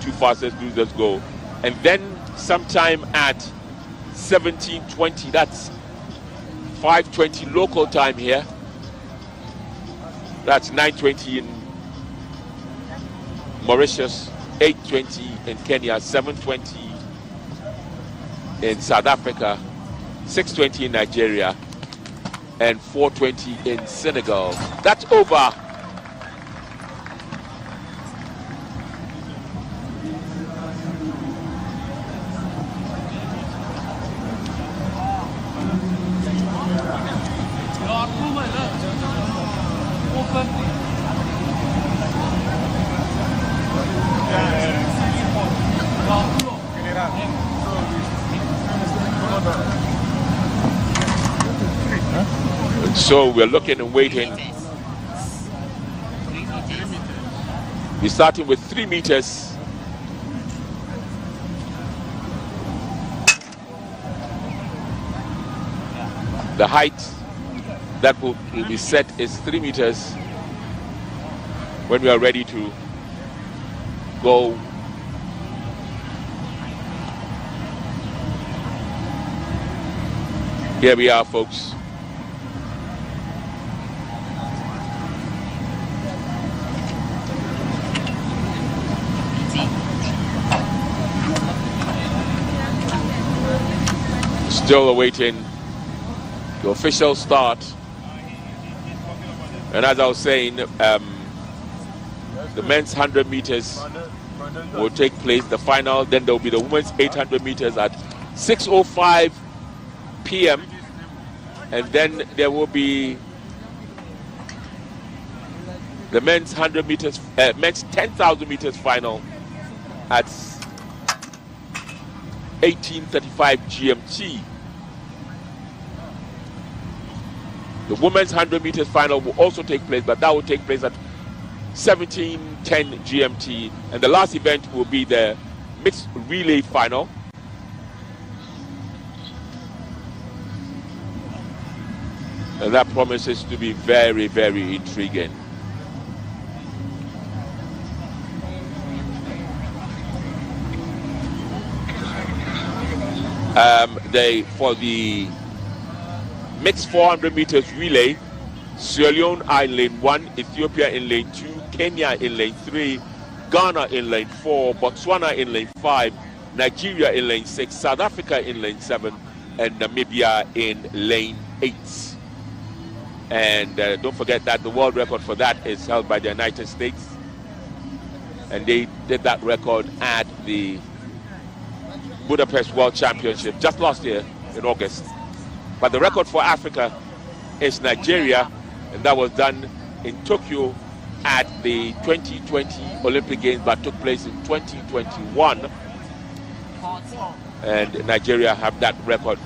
two fastest losers go. And then sometime at 17:20, that's 5:20 local time here. That's 9:20 in Mauritius, 8:20 in Kenya, 7:20 in South Africa, 6:20 in Nigeria, and 4:20 in Senegal. That's over. So we're looking and waiting. We're starting with 3 meters. The height that will be set is 3 meters when we are ready to go. Here we are, folks. Still awaiting the official start. And as I was saying, the men's 100 meters will take place, the final. Then there will be the women's 800 meters at 6:05 p.m. And then there will be the men's 100 meters, men's 10,000 meters final at 18:35 GMT. The women's 100 meters final will also take place, but that will take place at 17:10 GMT. And the last event will be the mixed relay final. And that promises to be very, very intriguing. For the mixed 400 meters relay, Sierra Leone are in lane 1, Ethiopia in lane 2, Kenya in lane 3, Ghana in lane 4, Botswana in lane 5, Nigeria in lane 6, South Africa in lane 7, and Namibia in lane 8. And don't forget that the world record for that is held by the United States. And they did that record at the Budapest World Championship just last year in August. But the record for Africa is Nigeria, and that was done in Tokyo at the 2020 Olympic Games, but took place in 2021. And Nigeria have that record.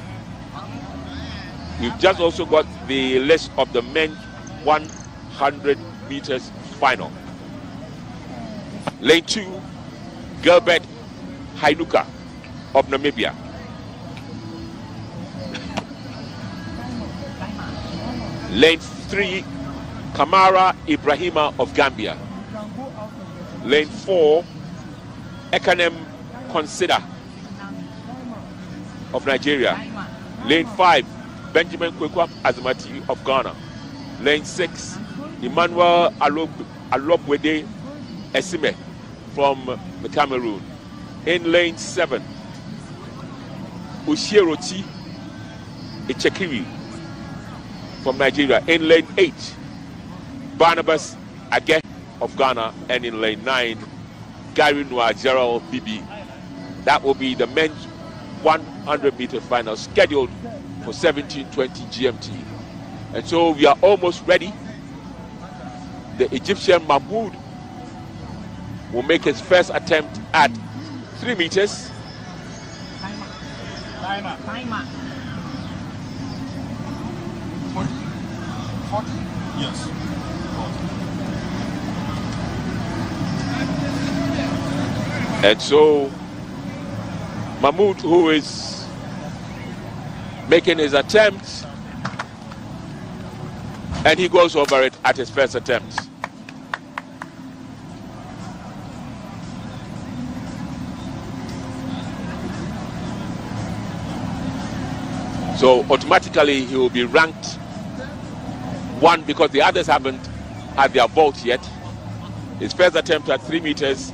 We've just also got the list of the men's 100 meters final. Lane 2, Gilbert Hainuka of Namibia. Lane 3, Kamara Ibrahima of Gambia. Lane 4, Ekanem Consider of Nigeria. Lane 5, Benjamin Kwekwam Azamati of Ghana. Lane 6, Emmanuel Alobwede Esime from the Cameroon. In lane 7, Ushieroti Ichekiri from Nigeria. In lane 8, Barnabas Age of Ghana. And in lane 9, Gary Noah Gerald Bibi. That will be the men's 100 meter final scheduled for 17:20 GMT. And so we are almost ready. The Egyptian Mahmoud will make his first attempt at 3 meters. Timer. 40? Yes. 40. And so Mahmoud, who is making his attempt, and he goes over it at his first attempt. So automatically he will be ranked 1 because the others haven't had their vault yet. His first attempt at 3 meters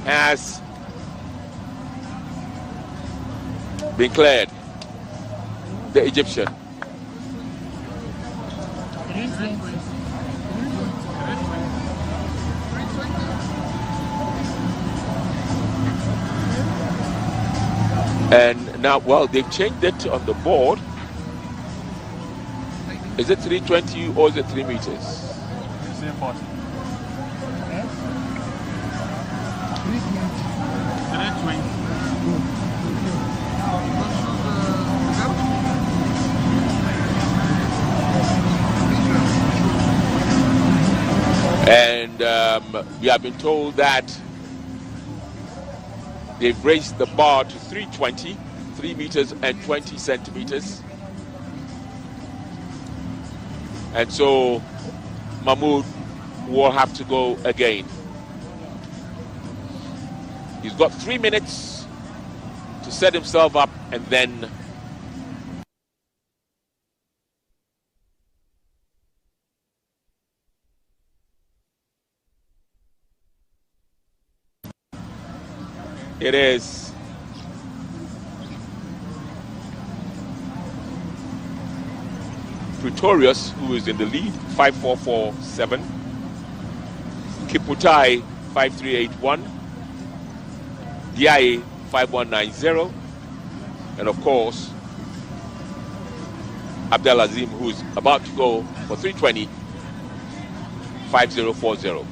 has been cleared. The Egyptian. And now, well, they've changed it on the board. Is it 320 or is it 3 meters? 340. 320. And we have been told that they've raised the bar to 320, 3 meters and 20 centimeters. And so Mahmoud will have to go again. He's got 3 minutes to set himself up, and then it is Pretorius who is in the lead, 5.447. Kiputai 5.381. Diaye 5.190. And of course, Abdelazim, who's about to go for 320, 5.040.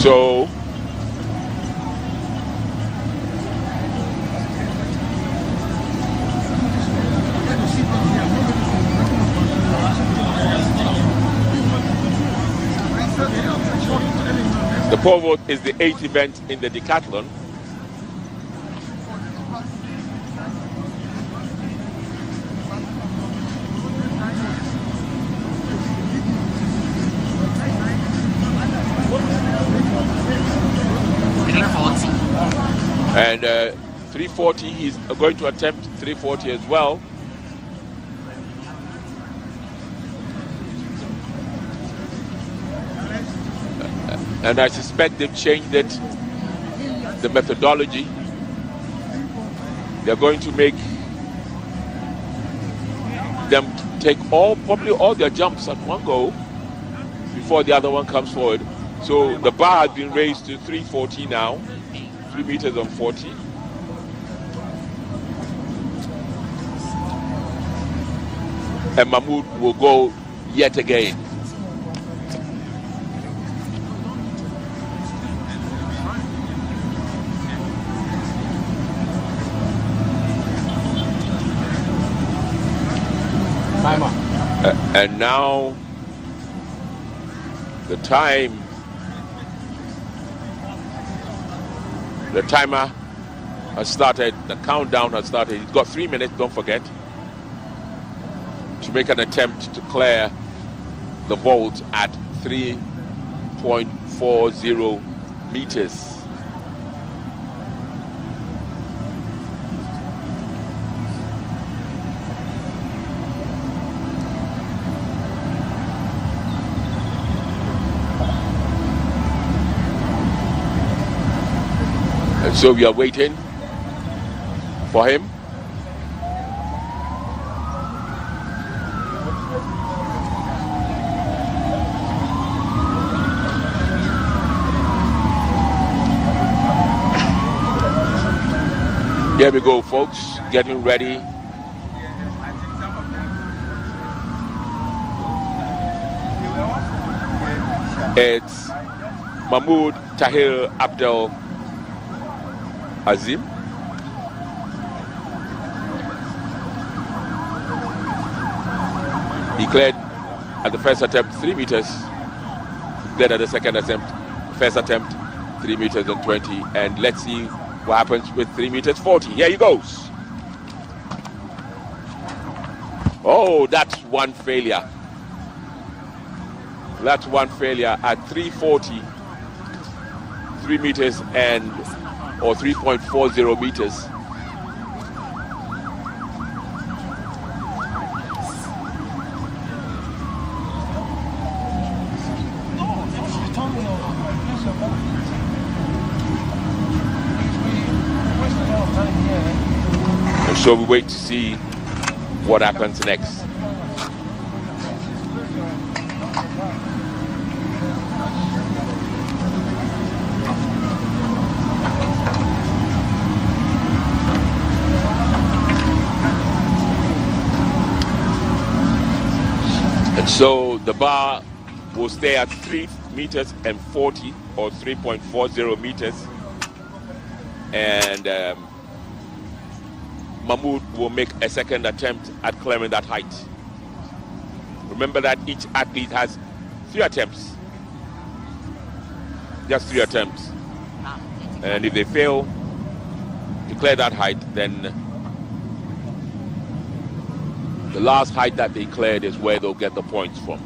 So the pole vault is the 8th event in the Decathlon. And 340, he's going to attempt 340 as well. And I suspect they've changed it, the methodology. They're going to make them take probably all their jumps at one go before the other one comes forward. So the bar has been raised to 340 now. 3 meters on 40. And Mahmoud will go yet again. And now the time. The timer has started, the countdown has started. He's got 3 minutes, don't forget, to make an attempt to clear the vault at 3.40 meters. So we are waiting for him. Here we go, folks, getting ready. It's Mahmoud Tahir Abdel Azim. He cleared at the first attempt, 3 meters. Then at the second attempt, first attempt, 3 meters and 20. And let's see what happens with 3 meters 40. Here he goes. Oh, that's one failure. That's one failure at 340, 3 meters or 3.40 meters. And so we wait to see what happens next. And so the bar will stay at 3 meters and 40 or 3.40 meters. And Mahmoud will make a second attempt at clearing that height. Remember that each athlete has 3 attempts. Just 3 attempts. And if they fail to clear that height, then the last height that they cleared is where they'll get the points from.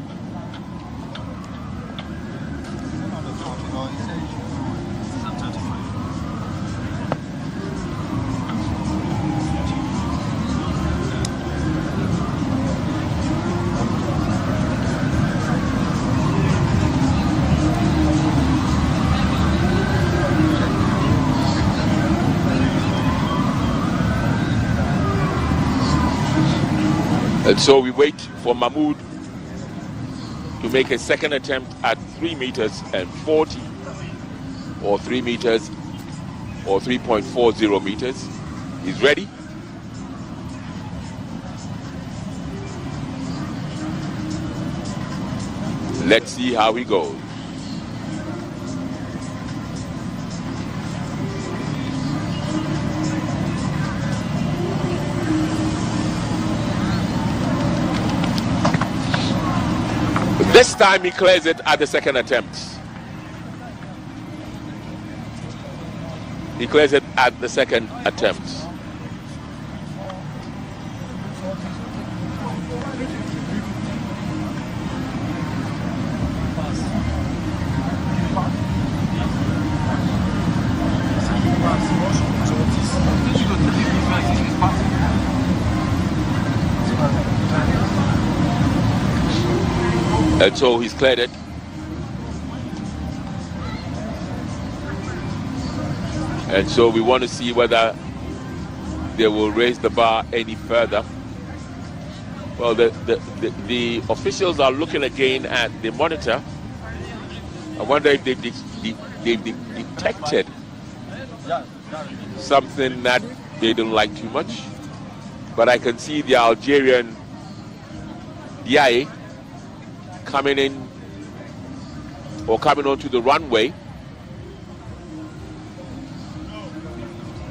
And so we wait for Mahmoud to make a second attempt at 3 meters and 40 or 3 meters or 3.40 meters. He's ready. Let's see how he goes. This time he clears it at the second attempt. He clears it at the second attempt. And so he's cleared it. And so we want to see whether they will raise the bar any further. Well, the officials are looking again at the monitor. I wonder if they've detected something that they don't like too much. But I can see the Algerian DIA coming in or coming onto the runway,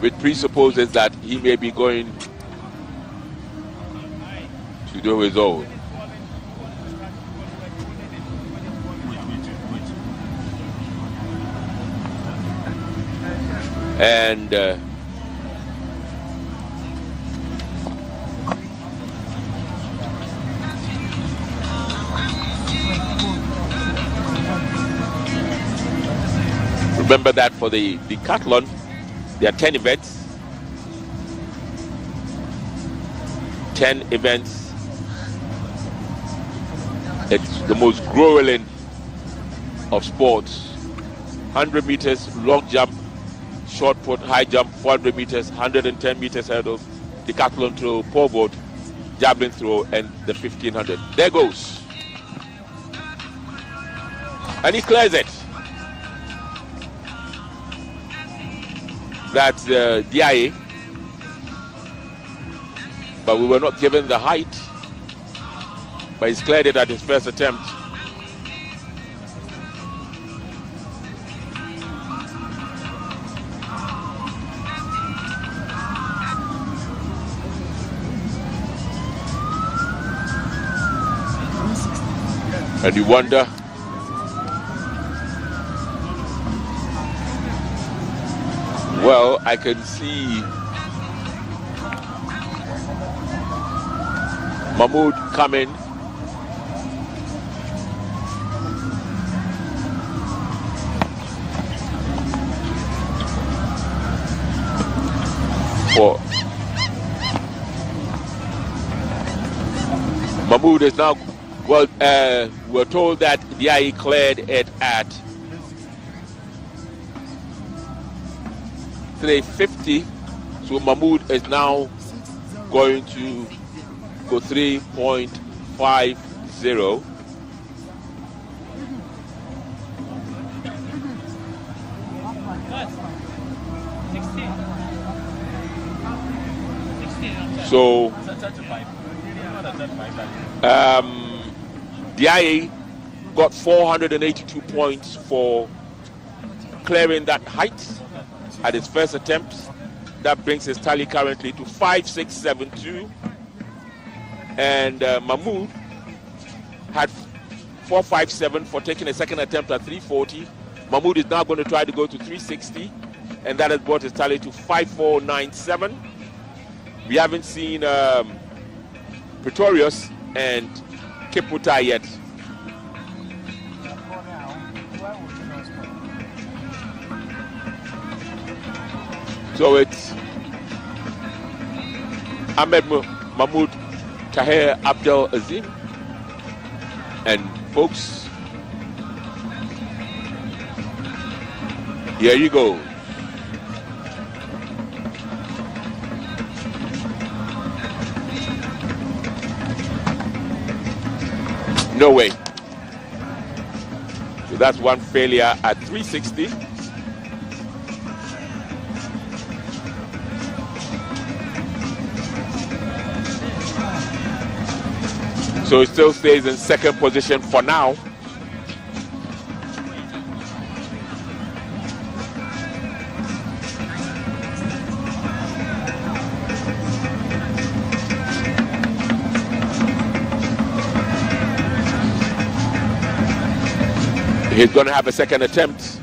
which presupposes that he may be going to do his own. And remember that for the Decathlon, there are 10 events. 10 events. It's the most grueling of sports. 100 meters, long jump, short put, high jump, 400 meters, 110 meters hurdles, Decathlon throw, pole vault, javelin throw, and the 1500. There goes. And he clears it. That's the DIA, but we were not given the height, but he's cleared it at his first attempt. And you wonder, well, I can see Mahmoud coming. For Mahmoud is now, well, we're told that the IE cleared it at 350, so Mahmoud is now going to go 3.50. So DIA got 482 points for clearing that height at his first attempt. That brings his tally currently to 5672. And Mahmoud had 457 for taking a second attempt at 340. Mahmoud is now going to try to go to 360, and that has brought his tally to 5497. We haven't seen Pretorius and Kiputa yet. So it's Ahmed Mahmoud Tahir Abdel Azim. And folks, here you go. No way. So that's one failure at 360. So it still stays in second position for now. He's going to have a second attempt.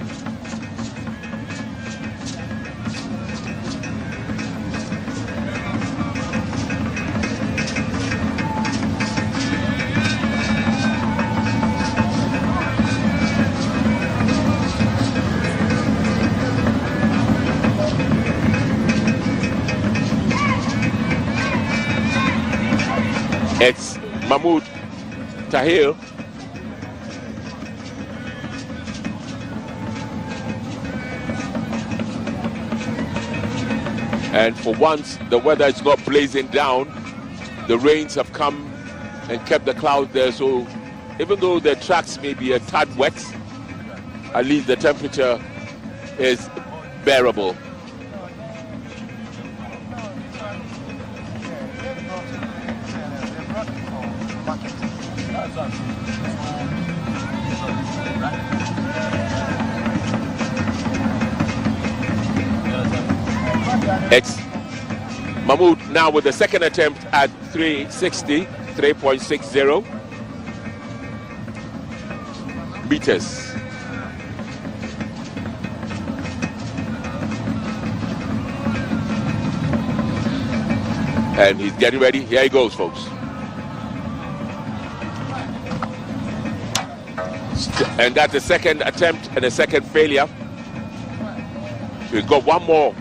It's Mahmoud Tahir. And for once, the weather is not blazing down. The rains have come and kept the clouds there. So even though the tracks may be a tad wet, at least the temperature is bearable. It's Mahmoud now with the second attempt at 360, 3.60 meters. And he's getting ready. Here he goes, folks. And that's the second attempt and a second failure. So he's got one more.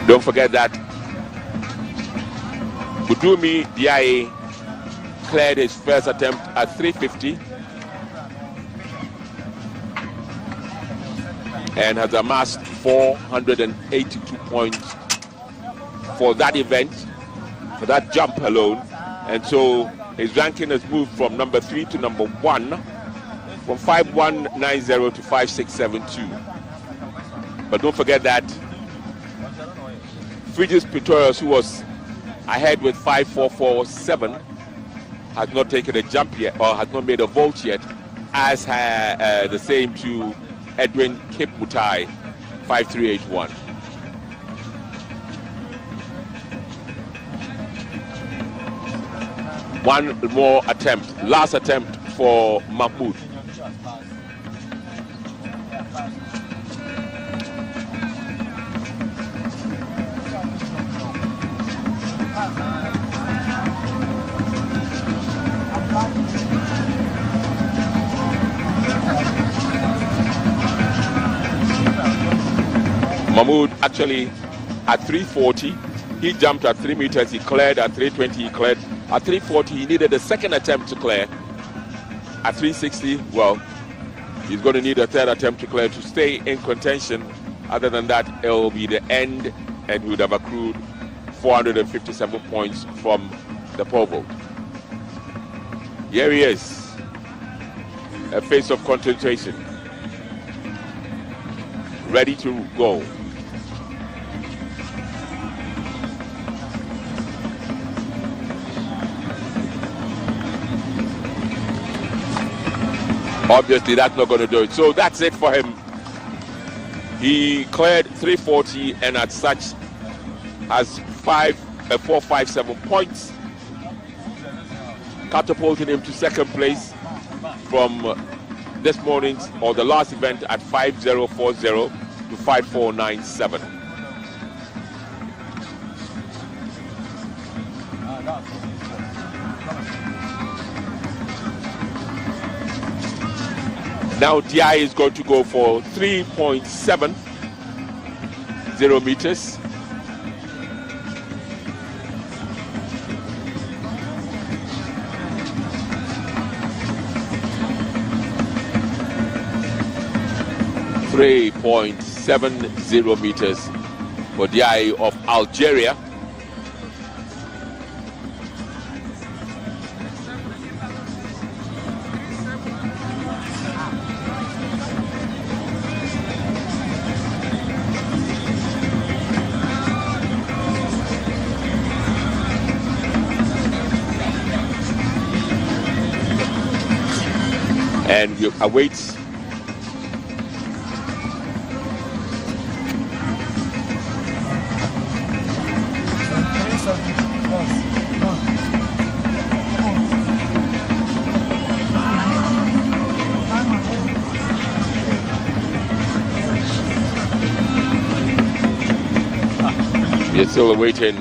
Don't forget that Budumi DIA cleared his first attempt at 350 and has amassed 482 points for that event, for that jump alone. And so his ranking has moved from number 3 to number 1, from 5190 to 5672. But don't forget that Frigis Pretorius, who was ahead with 5.447. Has not taken a jump yet, or has not made a vault yet, as the same to Edwin Kipmutai, 5.381. One more attempt, last attempt for Mahmoud. Mahmoud actually at 340, he jumped at 3 meters, he cleared at 320, he cleared. At 340, he needed a second attempt to clear. At 360, well, he's going to need a third attempt to clear to stay in contention. Other than that, it will be the end, and he would have accrued 457 points from the pole vault. Here he is, a face of concentration, ready to go. Obviously, that's not going to do it. So that's it for him. He cleared 340 and as such has 457 points, catapulting him to second place from this morning's or the last event at 5040 to 5497. Now DI is going to go for 3.70 meters. .70 meters for DI of Algeria. And we await we're still awaiting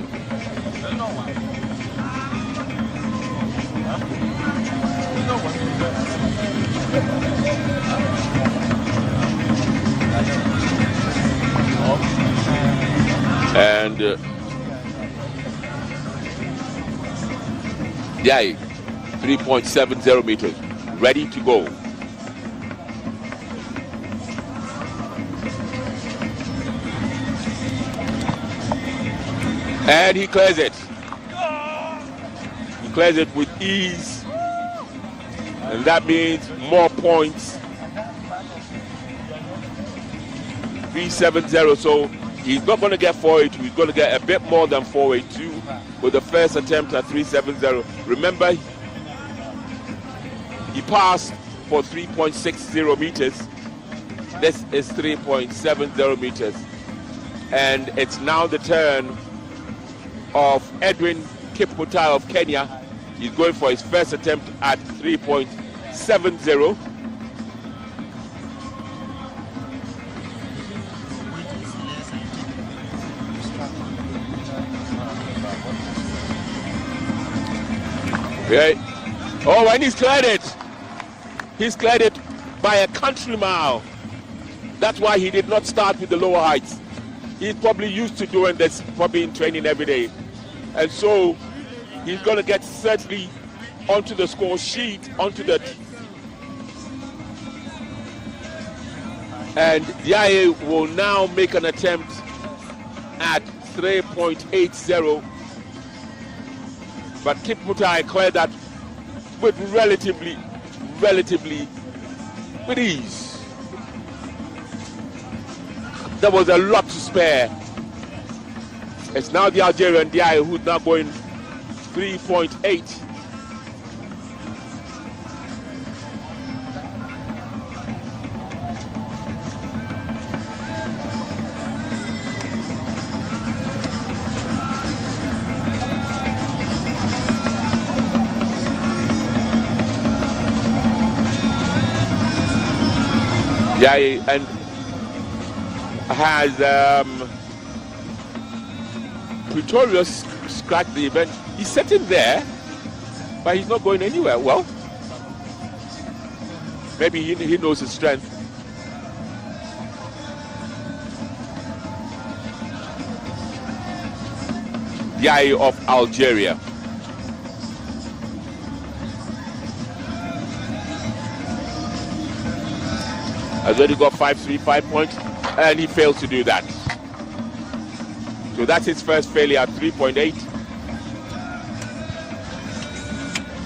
and yeah, 3.70 meters, ready to go. And he clears it. He clears it with ease. And that means more points. 370. So he's not going to get 482. He's going to get a bit more than 482 with the first attempt at 370. Remember, he passed for 3.60 meters. This is 3.70 meters. And it's now the turn of Edwin Kipmutai of Kenya. He's going for his first attempt at 3.70. Okay. Oh, and he's cleared it. He's cleared it by a country mile. That's why he did not start with the lower heights. He's probably used to doing this, probably in training every day. And so he's going to get certainly onto the score sheet, onto the... And DIA will now make an attempt at 3.80. But Kipmutai cleared that with relatively with ease. There was a lot to spare. It's now the Algerian DI who's now going 3.8. Yeah, and has Pretorius scratched the event. He's sitting there, but he's not going anywhere. Well, maybe he knows his strength. The eye of Algeria. Has already got 5 points, and he failed to do that. So that's his first failure at 3.8.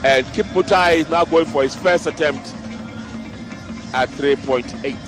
And Kip Mutai is now going for his first attempt at 3.8.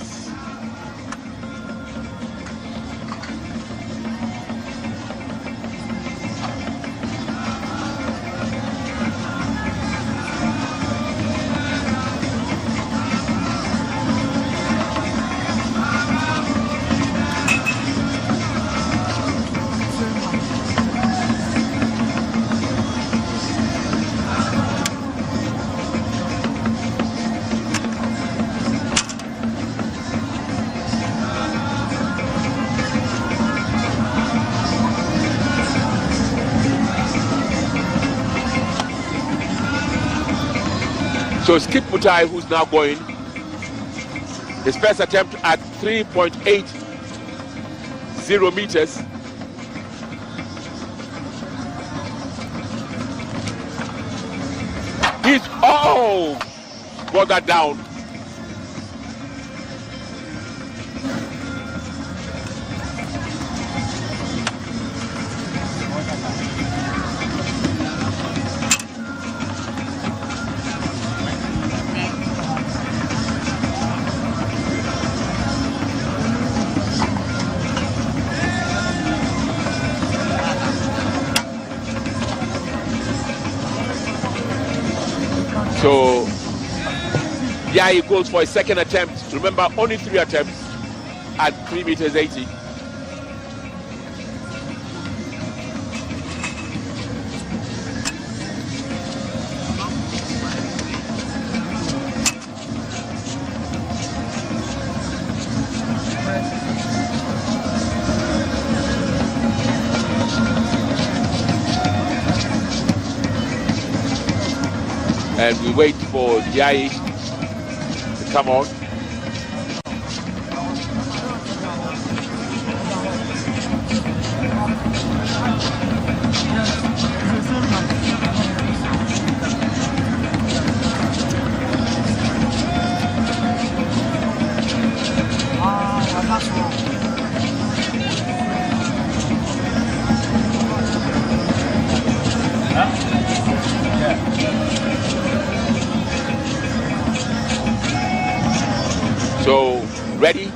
So it's Kip Mutai who's now going. His first attempt at 3.80 meters. He's, got that down. So, yeah, he goes for a second attempt. Remember, only 3 attempts at 3 meters 80. And we wait for Jai to come on. So, ready?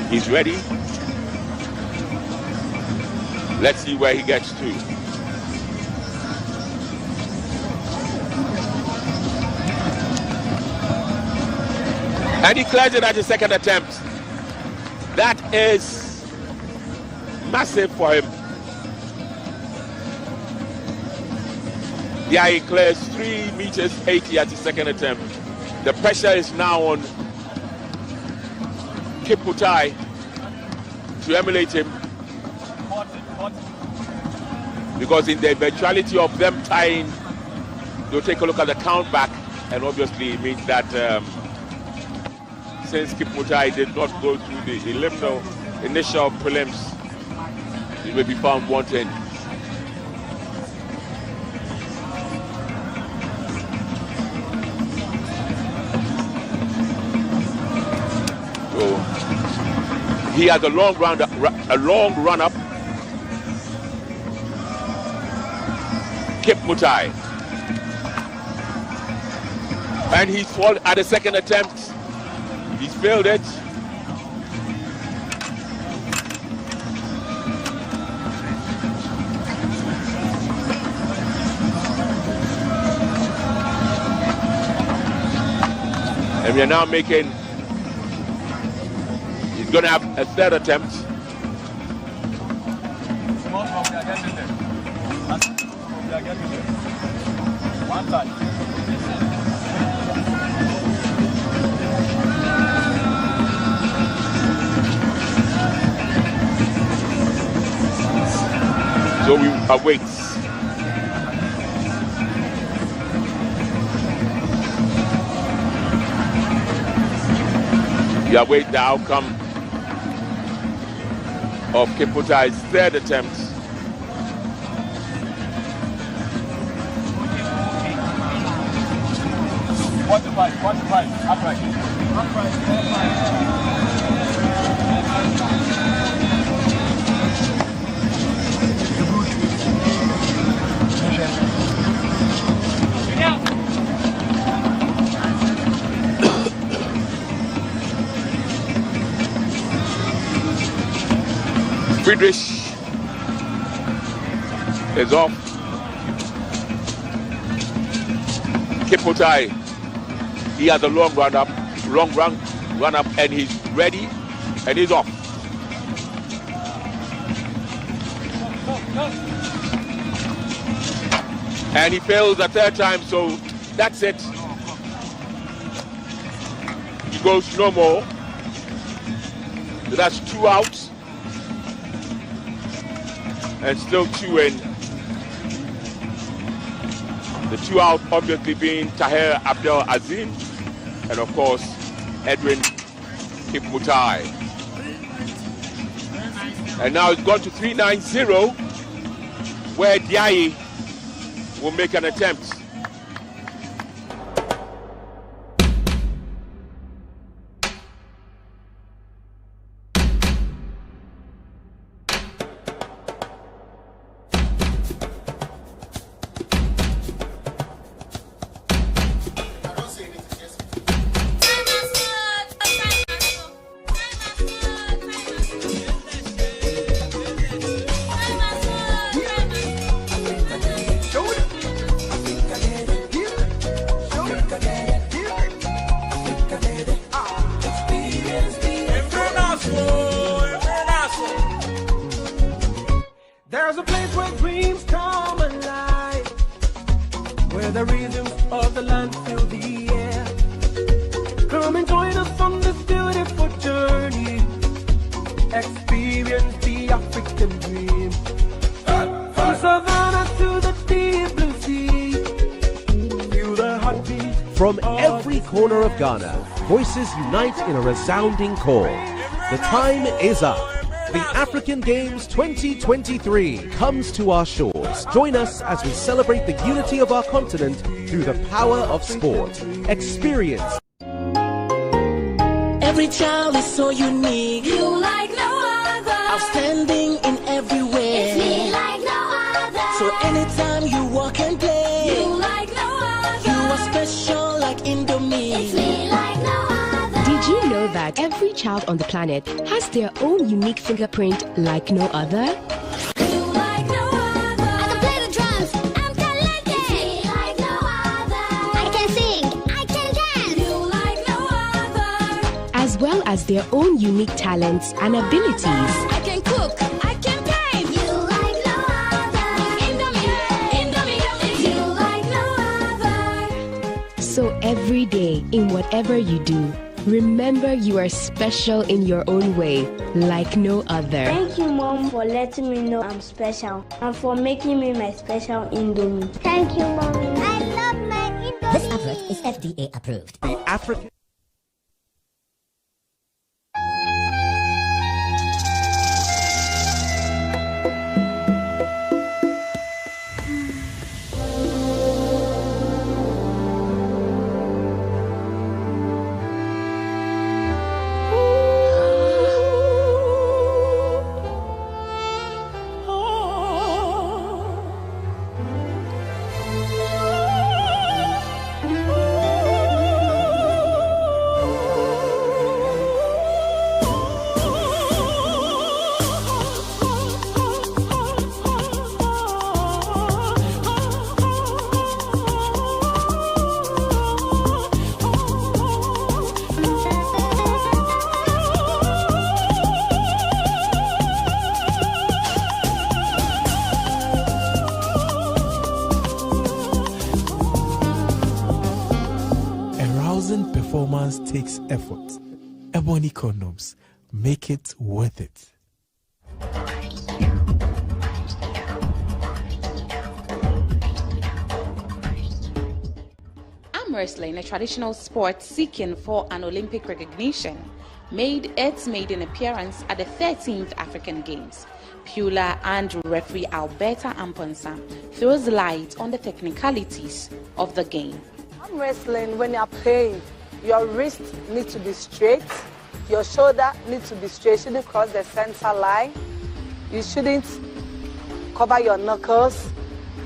He's ready. Let's see where he gets to. And he clears it at his second attempt. That is massive for him. Yeah, he clears 3 meters 80 at his second attempt. The pressure is now on Kip Mutai to emulate him, because in the eventuality of them tying, they'll take a look at the count back, and obviously it means that since Kip Mutai did not go through the initial prelims, he may be found wanting. He has a long run up. Kip Mutai. And he's fallen at the second attempt. He's failed it. we are now making, he's going to have a third attempt. One side. So we await. We await the outcome of Kiputai's third attempt. Upright. Friedrich is off. Kiputai, he has a long run up, and he's ready, and he's off. And he fails a third time, so that's it. He goes no more. So that's 2 outs. And still 2 in. The 2 out obviously being Tahir Abdel Azim and of course Edwin Kipmutai. And now it's gone to 3-9-0 where Diaye will make an attempt. There's a place where dreams come alive, where the rhythms of the land fill the air. Come and join us on this beautiful journey. Experience the African dream. From savannah to the deep blue sea. Feel the heartbeat. From every corner of Ghana, voices unite in a resounding call. The time is up. The African Games 2023 comes to our shores. Join us as we celebrate the unity of our continent through the power of sport. Experience. Every child is so unique. You like no other. Outstanding in every way. It's me like no other. So anytime you walk and play, you like no other. You are special like Indomie. It's me like no other. Did you know that every child on the planet has their own unique fingerprint like no other? You like no other. I can play the drums. I'm talented. It's me like no other. I can sing. I can dance. You like no other. As well as their own unique talents and abilities. I can cook. I can paint. You like no other. Indomie. You like no other. So every day, in whatever you do, remember you are special in your own way, like no other. Thank you, Mom, for letting me know I'm special and for making me my special Indomie. Thank you, Mommy. I love my Indomie. This advert is FDA approved. The African performance takes effort. Ebony condoms, make it worth it. Arm wrestling, a traditional sport seeking for an Olympic recognition, made its maiden appearance at the 13th African Games. Pula and referee Alberta Amponsa throws light on the technicalities of the game. Arm wrestling, when you're playing, your wrist needs to be straight, your shoulder needs to be straight, you shouldn't cross the center line, you shouldn't cover your knuckles,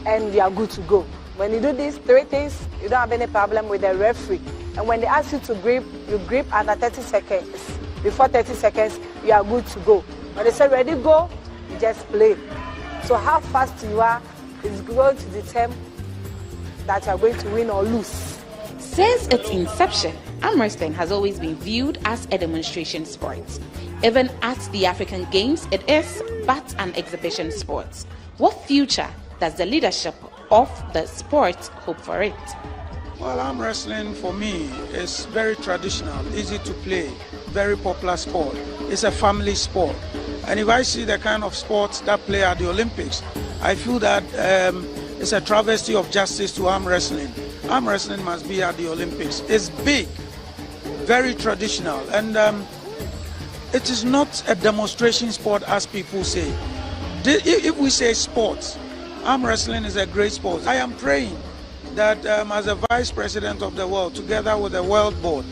and you are good to go. When you do these three things, you don't have any problem with the referee. And when they ask you to grip, you grip under 30 seconds. Before 30 seconds, you are good to go. When they say ready, go, you just play. So how fast you are is going to determine that you are going to win or lose. Since its inception, arm wrestling has always been viewed as a demonstration sport. Even at the African Games, it is but an exhibition sport. What future does the leadership of the sport hope for it? Well, arm wrestling for me is very traditional, easy to play, very popular sport. It's a family sport. And if I see the kind of sports that play at the Olympics, I feel that it's a travesty of justice to arm wrestling. Arm wrestling must be at the Olympics. It's big, very traditional, and it is not a demonstration sport as people say. If we say sports, arm wrestling is a great sport. I am praying that as a vice president of the world, together with the World Board,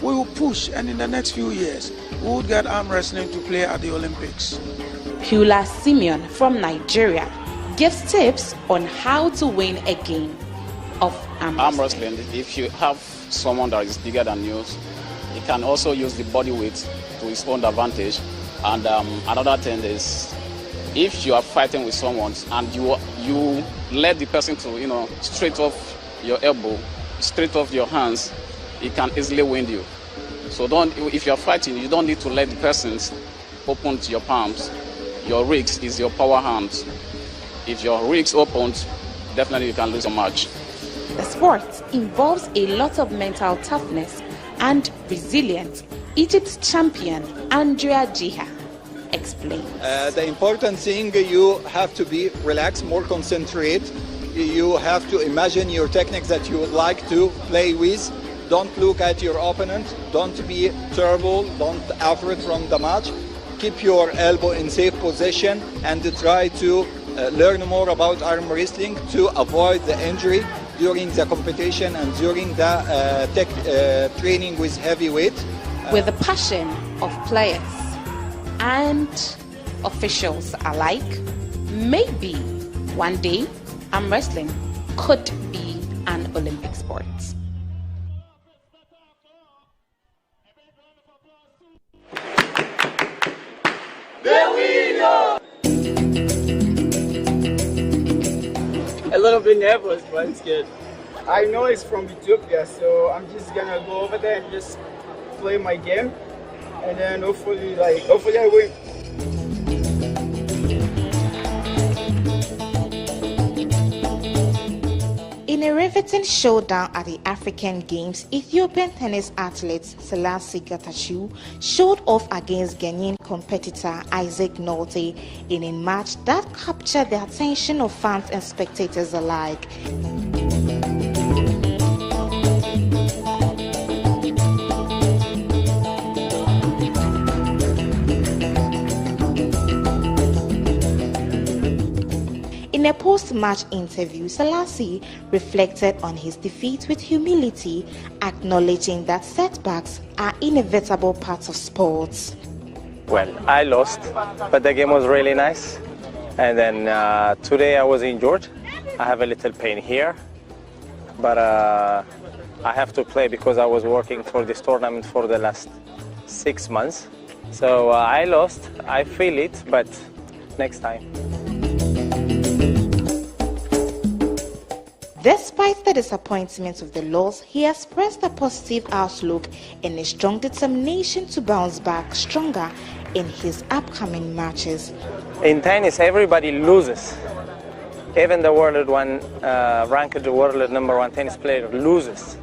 we will push, and in the next few years, we will get arm wrestling to play at the Olympics. Pula Simeon from Nigeria gives tips on how to win a game of arm wrestling. If you have someone that is bigger than you, he can also use the body weight to his own advantage. And another thing is, if you are fighting with someone and you let the person to, straight off your elbow, straight off your hands, it can easily win you. So if you're fighting, you don't need to let the person open to your palms. Your wrist is your power hand. If your wrist opens, definitely you can lose a match. The sport involves a lot of mental toughness and resilience. Egypt's champion, Andrea Jiha, explains. The important thing, you have to be relaxed, more concentrate. You have to imagine your techniques that you would like to play with. Don't look at your opponent. Don't be terrible. Don't afraid from the match. Keep your elbow in safe position and try to learn more about arm wrestling to avoid the injury during the competition and during the training with heavyweight. With the passion of players and officials alike, maybe one day arm wrestling could be an Olympic sport. A little bit nervous, but it's good. I know it's from Ethiopia, so I'm just gonna go over there and just play my game, and then hopefully I win. In a riveting showdown at the African Games, Ethiopian tennis athlete Selassie Getachew showed off against Ghanaian competitor Isaac Nolte in a match that captured the attention of fans and spectators alike. In a post-match interview, Selassie reflected on his defeat with humility, acknowledging that setbacks are inevitable parts of sports. Well, I lost, but the game was really nice. And then today I was injured. I have a little pain here, but I have to play because I was working for this tournament for the last 6 months. So I lost, I feel it, but next time. Despite the disappointment of the loss, he expressed a positive outlook and a strong determination to bounce back stronger in his upcoming matches. In tennis, everybody loses. Even the ranked world number one tennis player loses.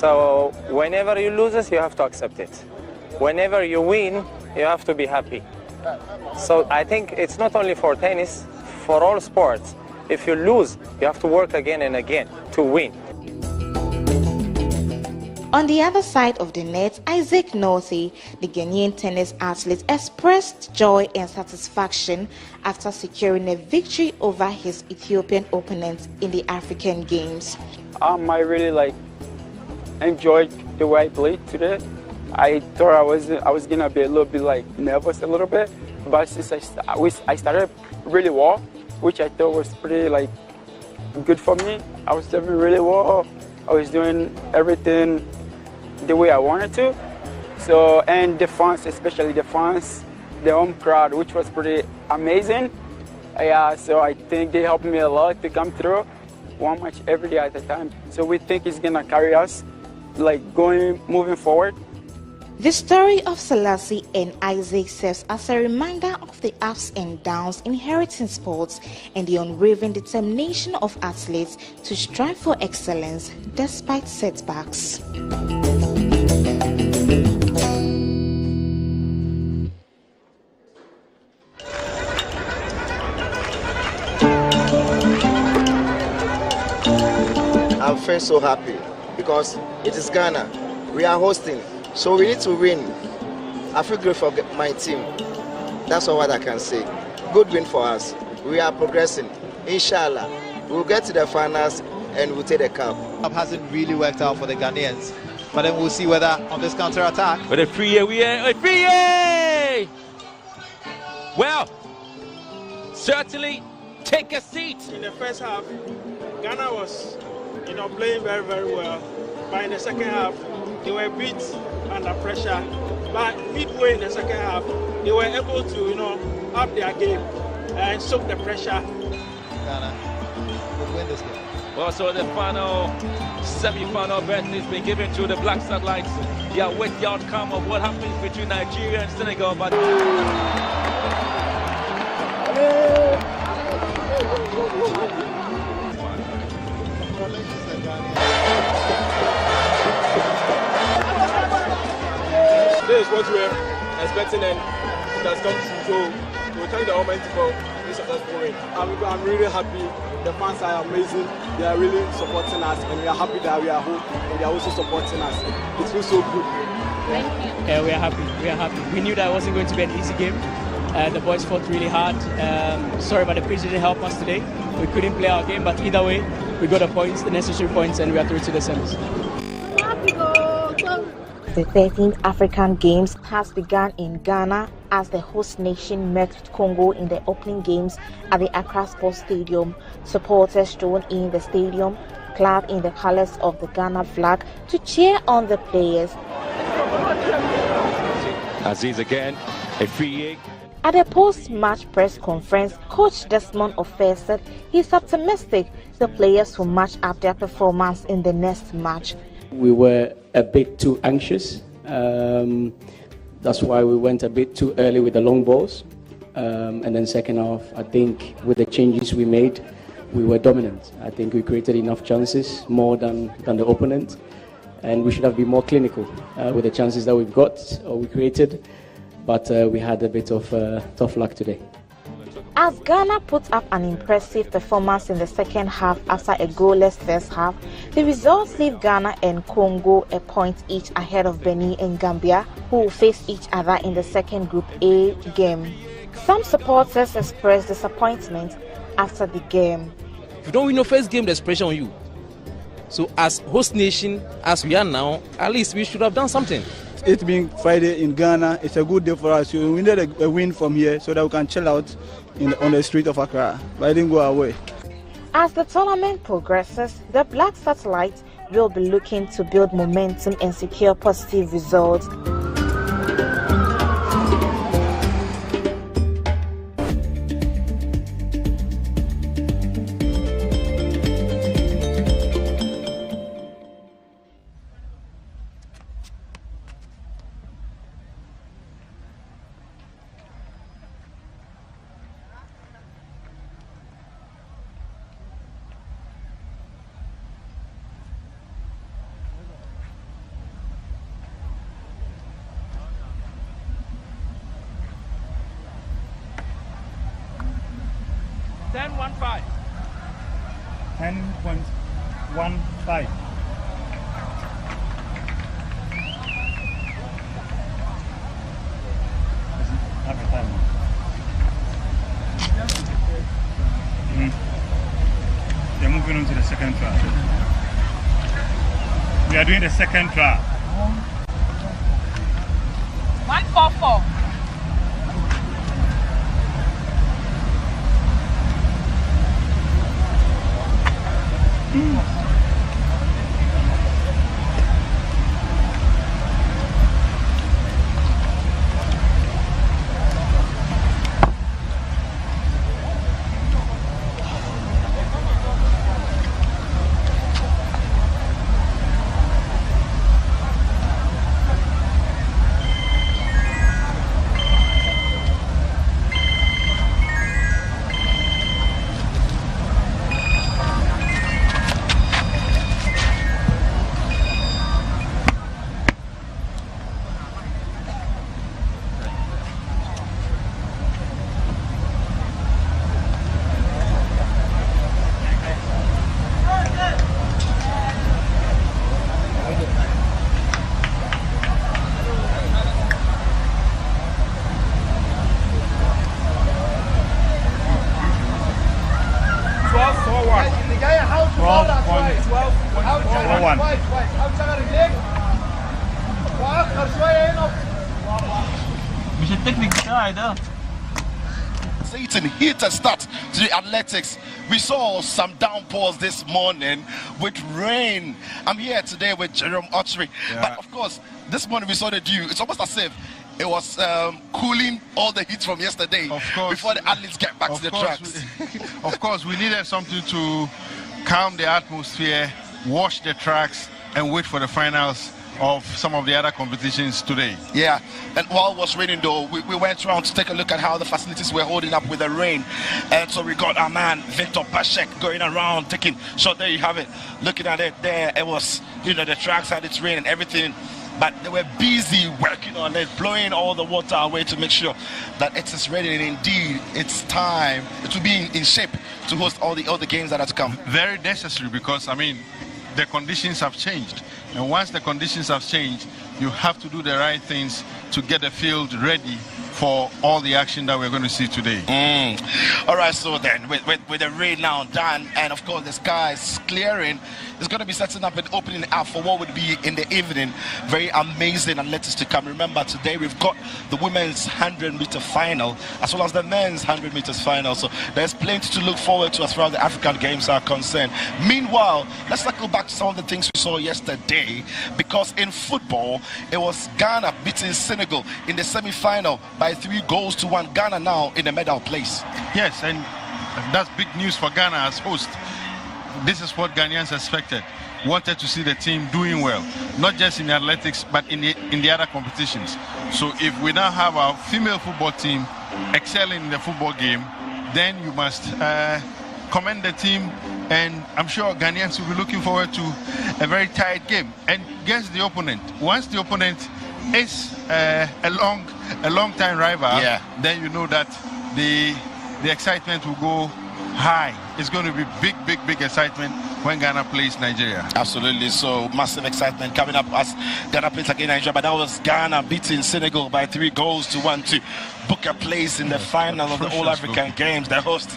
So whenever you lose, you have to accept it. Whenever you win, you have to be happy. So I think it's not only for tennis, for all sports. If you lose, you have to work again and again to win. On the other side of the net, Isaac Northey, the Ghanaian tennis athlete, expressed joy and satisfaction after securing a victory over his Ethiopian opponent in the African Games. I really enjoyed the way I played today. I thought I was gonna be a little bit nervous a little bit, but since I started really well, which I thought was pretty good for me. I was doing really well. I was doing everything the way I wanted to. So, and the fans, especially the fans, the home crowd, which was pretty amazing. Yeah, so I think they helped me a lot to come through one match every day at a time. So we think it's gonna carry us moving forward. The story of Selassie and Isaac serves as a reminder of the ups and downs inherent in sports and the unwavering determination of athletes to strive for excellence despite setbacks. I'm feeling so happy because it is Ghana. We are hosting, so we need to win. I feel great for my team. That's all what I can say. Good win for us. We are progressing. Inshallah, we'll get to the finals and we'll take the cup. It hasn't really worked out for the Ghanaians, but then we'll see whether on this counter-attack. With a free a well, certainly take a seat. In the first half, Ghana was playing very, very well. But in the second half, they were beat under pressure. But midway in the second half, they were able to, up their game and soak the pressure. Ghana will win this game. Well, so the final semi-final bet has been given to the Black Satellites. They await the outcome of what happens between Nigeria and Senegal. But this is what we're expecting and it has come true. So we thank the Almighty for this successful win. I'm really happy. The fans are amazing. They are really supporting us and we are happy that we are home and they are also supporting us. It feels so good. Yeah, we are happy. We are happy. We knew that it wasn't going to be an easy game. The boys fought really hard. Sorry, but the pitch didn't help us today. We couldn't play our game, but either way, we got the points, the necessary points, and we are through to the semis. The 13th African Games has begun in Ghana as the host nation met with Congo in the opening games at the Accra Sports Stadium. Supporters thrown in the stadium, clad in the colors of the Ghana flag, to cheer on the players. Aziz again, a free. At a post-match press conference, Coach Desmond Offer said he's optimistic the players will match up their performance in the next match. We were a bit too anxious. That's why we went a bit too early with the long balls. And then second half, I think with the changes we made, we were dominant. I think we created enough chances, more than the opponent. And we should have been more clinical with the chances that we've got or we created. But we had a bit of tough luck today. As Ghana put up an impressive performance in the second half after a goalless first half, the results leave Ghana and Congo a point each ahead of Benin and Gambia, who will face each other in the second Group A game. Some supporters expressed disappointment after the game. If you don't win your first game, there's pressure on you. So as host nation, as we are now, at least we should have done something. It being Friday in Ghana, it's a good day for us. So we needed a win from here so that we can chill out on the street of Accra. But I didn't go away. As the tournament progresses, the Black Satellites will be looking to build momentum and secure positive results. 10.15. 10.15. They're moving on to the second trial. We are doing the second trial. 144. Satan hit a start to the athletics. We saw some downpours this morning with rain. I'm here today with Jerome Archery. Yeah. But of course, this morning we saw the dew. It's almost as if it was cooling all the heat from yesterday before the athletes get back to the tracks. Of course, we needed something to calm the atmosphere, wash the tracks, and wait for the finals of some of the other competitions today. Yeah, and while it was raining though, we went around to take a look at how the facilities were holding up with the rain. And so we got our man Victor Pashek going around taking shot. There you have it, looking at it there. It was, you know, the tracks had its rain and everything, but they were busy working on it, blowing all the water away to make sure that it is ready. And indeed, it's time to be in shape to host all the games that are to come. Very necessary, because I mean, the conditions have changed. And once the conditions have changed, you have to do the right things to get the field ready for all the action that we're going to see today. All right, so then with the rain now done, and of course the sky is clearing, it's going to be setting up and opening up for what would be in the evening. Very amazing athletics to come. Remember, today we've got the women's 100-meter final as well as the men's 100 meters final. So there's plenty to look forward to as far as the African Games are concerned. Meanwhile, let's circle back to some of the things we saw yesterday, because in football, it was Ghana beating Senegal in the semi-final by 3-1. Ghana now in the medal place. Yes, and that's big news for Ghana as host. This is what Ghanaians expected. Wanted to see the team doing well, not just in athletics, but in the other competitions. So if we now have our female football team excelling in the football game, then you must commend the team, and I'm sure Ghanaians will be looking forward to a very tight game. And guess the opponent. Once the opponent is a long time rival, then you know that the excitement will go high. It's going to be big excitement when Ghana plays Nigeria. Absolutely. So massive excitement coming up as Ghana plays against Nigeria. But that was Ghana beating Senegal by 3-1 to book a place in the final of the All-African Games. The hosts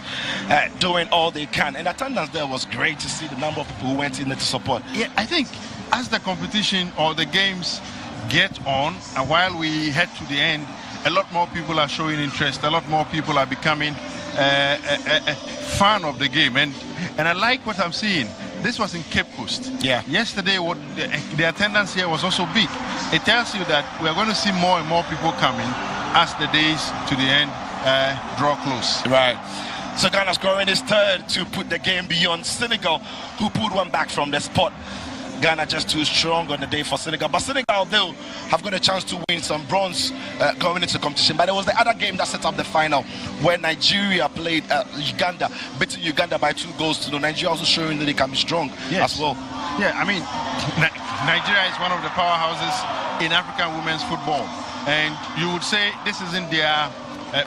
doing all they can. And attendance there was great to see the number of people who went in there to support. Yeah, I think as the competition or the games get on, and while we head to the end, a lot more people are showing interest. A lot more people are becoming a fan of the game, and I like what I'm seeing. This was in Cape Coast. Yeah. Yesterday, the attendance here was also big. It tells you that we are going to see more and more people coming as the days to the end draw close. Right. So Ghana scoring his third to put the game beyond Senegal, who pulled one back from the spot. Ghana just too strong on the day for Senegal. But Senegal, they'll have got a chance to win some bronze going into the competition. But it was the other game that set up the final, where Nigeria played Uganda, beating Uganda by 2-0. Nigeria also showing that they can be strong as well. Yeah, I mean, Nigeria is one of the powerhouses in African women's football. And you would say this isn't their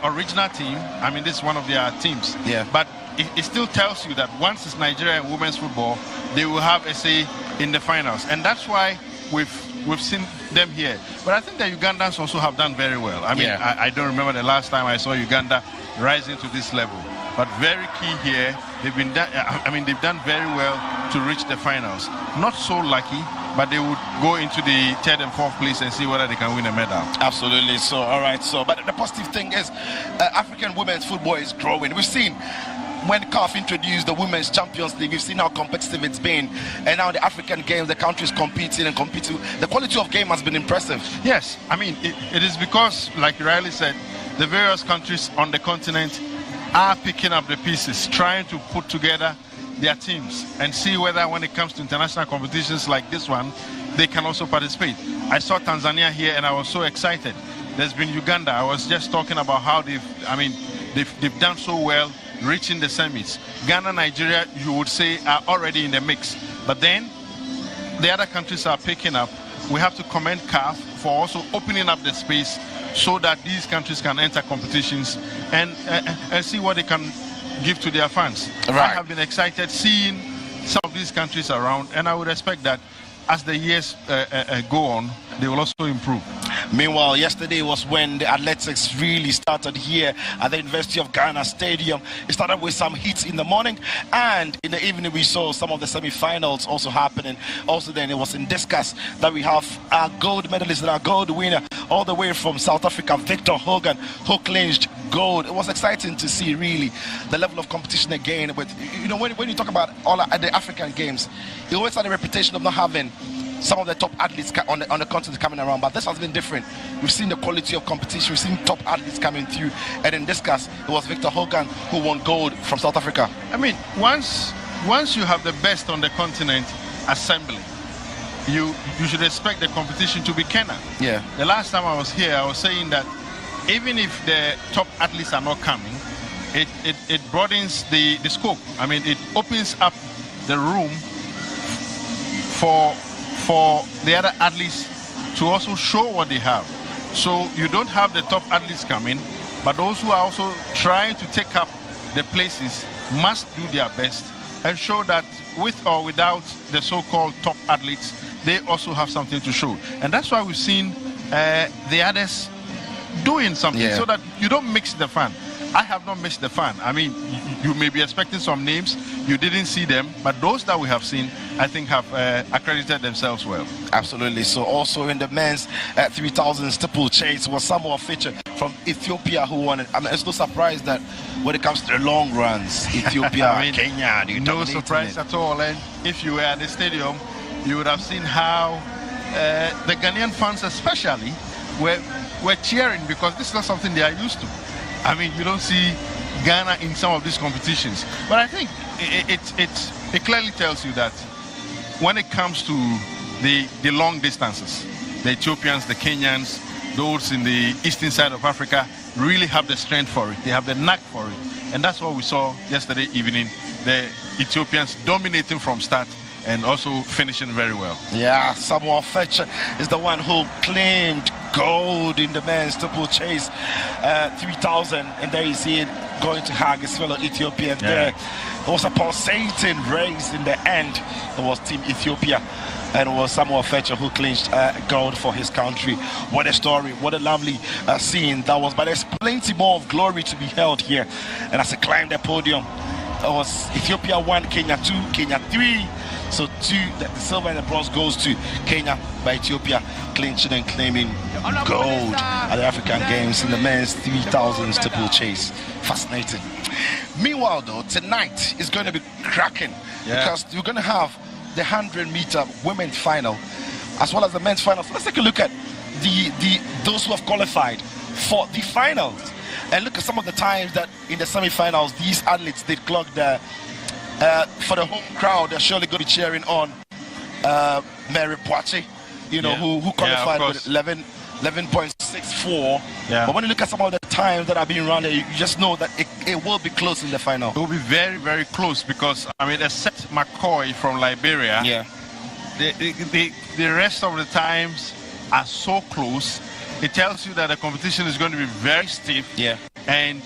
original team. I mean, this is one of their teams. Yeah. But it still tells you that once it's Nigeria and women's football, they will have a say in the finals. And that's why we've seen them here. But I think the Ugandans also have done very well. I mean, I don't remember the last time I saw Uganda rising to this level. But very key here, they've done very well to reach the finals. Not so lucky, but they would go into the 3rd and 4th place and see whether they can win a medal. Absolutely. So, all right. So, but the positive thing is African women's football is growing. We've seen when CAF introduced the Women's Champions League, we've seen how competitive it's been. And now the African games, the countries competing. The quality of game has been impressive. Yes. I mean, it is because, like Riley said, the various countries on the continent are picking up the pieces, trying to put together their teams and see whether when it comes to international competitions like this one, they can also participate. I saw Tanzania here and I was so excited. There's been Uganda. I was just talking about how they've done so well reaching the semis. Ghana, Nigeria, you would say, are already in the mix. But then the other countries are picking up. We have to commend CAF for also opening up the space so that these countries can enter competitions and see what they can give to their fans. Right. I have been excited seeing some of these countries around, and I would expect that as the years go on, they will also improve. Meanwhile, yesterday was when the athletics really started here at the University of Ghana Stadium. It started with some heats in the morning, and in the evening we saw some of the semi-finals also happening. Also then it was in discus that we have our gold medalist and our gold winner all the way from South Africa, Victor Hogan, who clinched gold. It was exciting to see really the level of competition again. But you know, when you talk about all the African games, you always had a reputation of not having some of the top athletes on the continent coming around, but this has been different. We've seen the quality of competition, we've seen top athletes coming through, and in this case, it was Victor Hogan who won gold from South Africa. I mean, once you have the best on the continent assembling, you should expect the competition to be keener. Yeah. The last time I was here, I was saying that even if the top athletes are not coming, it broadens the scope. I mean, it opens up the room for the other athletes to also show what they have. So you don't have the top athletes coming, but those who are also trying to take up the places must do their best and show that with or without the so-called top athletes, they also have something to show. And that's why we've seen the others doing something, so that you don't mix the fun. I have not missed the fun. I mean, you may be expecting some names, you didn't see them, but those that we have seen, I think have accredited themselves well. Absolutely. So also in the men's 3,000 steeplechase was Samuel Fitcher from Ethiopia who won it. I mean, it's no surprise that when it comes to the long runs, Ethiopia, I mean, Kenya, no surprise at all. And if you were at the stadium, you would have seen how the Ghanaian fans especially were cheering, because this is not something they are used to. I mean, you don't see Ghana in some of these competitions. But I think it clearly tells you that when it comes to the long distances, the Ethiopians, the Kenyans, those in the eastern side of Africa really have the strength for it. They have the knack for it. And that's what we saw yesterday evening, the Ethiopians dominating from start and also finishing very well. Yeah, Samuel Fetcher is the one who claimed gold in the men's steeplechase 3,000, and there you see it going to hug his fellow Ethiopian there. It was a pulsating race in the end. It was Team Ethiopia, and it was Samuel Fetcher who clinched gold for his country. What a story, what a lovely scene that was. But there's plenty more of glory to be held here. And as he climbed the podium, it was Ethiopia 1, Kenya 2, Kenya 3. So the silver and the bronze goes to Kenya, by Ethiopia clinching and claiming gold at the African Games in the men's 3,000 steeplechase. Fascinating. Meanwhile, though, tonight is going to be cracking because you're going to have the 100-meter women's final as well as the men's final. So let's take a look at those who have qualified for the finals and look at some of the times that in the semi-finals these athletes did clock the. For the home crowd, they're surely going to be cheering on Mary Boache, you know, who qualified with 11.64. But when you look at some of the times that are being run there, you just know that it will be close in the final. It will be very, very close because, I mean, except McCoy from Liberia, the rest of the times are so close it tells you that the competition is going to be very stiff. Yeah. And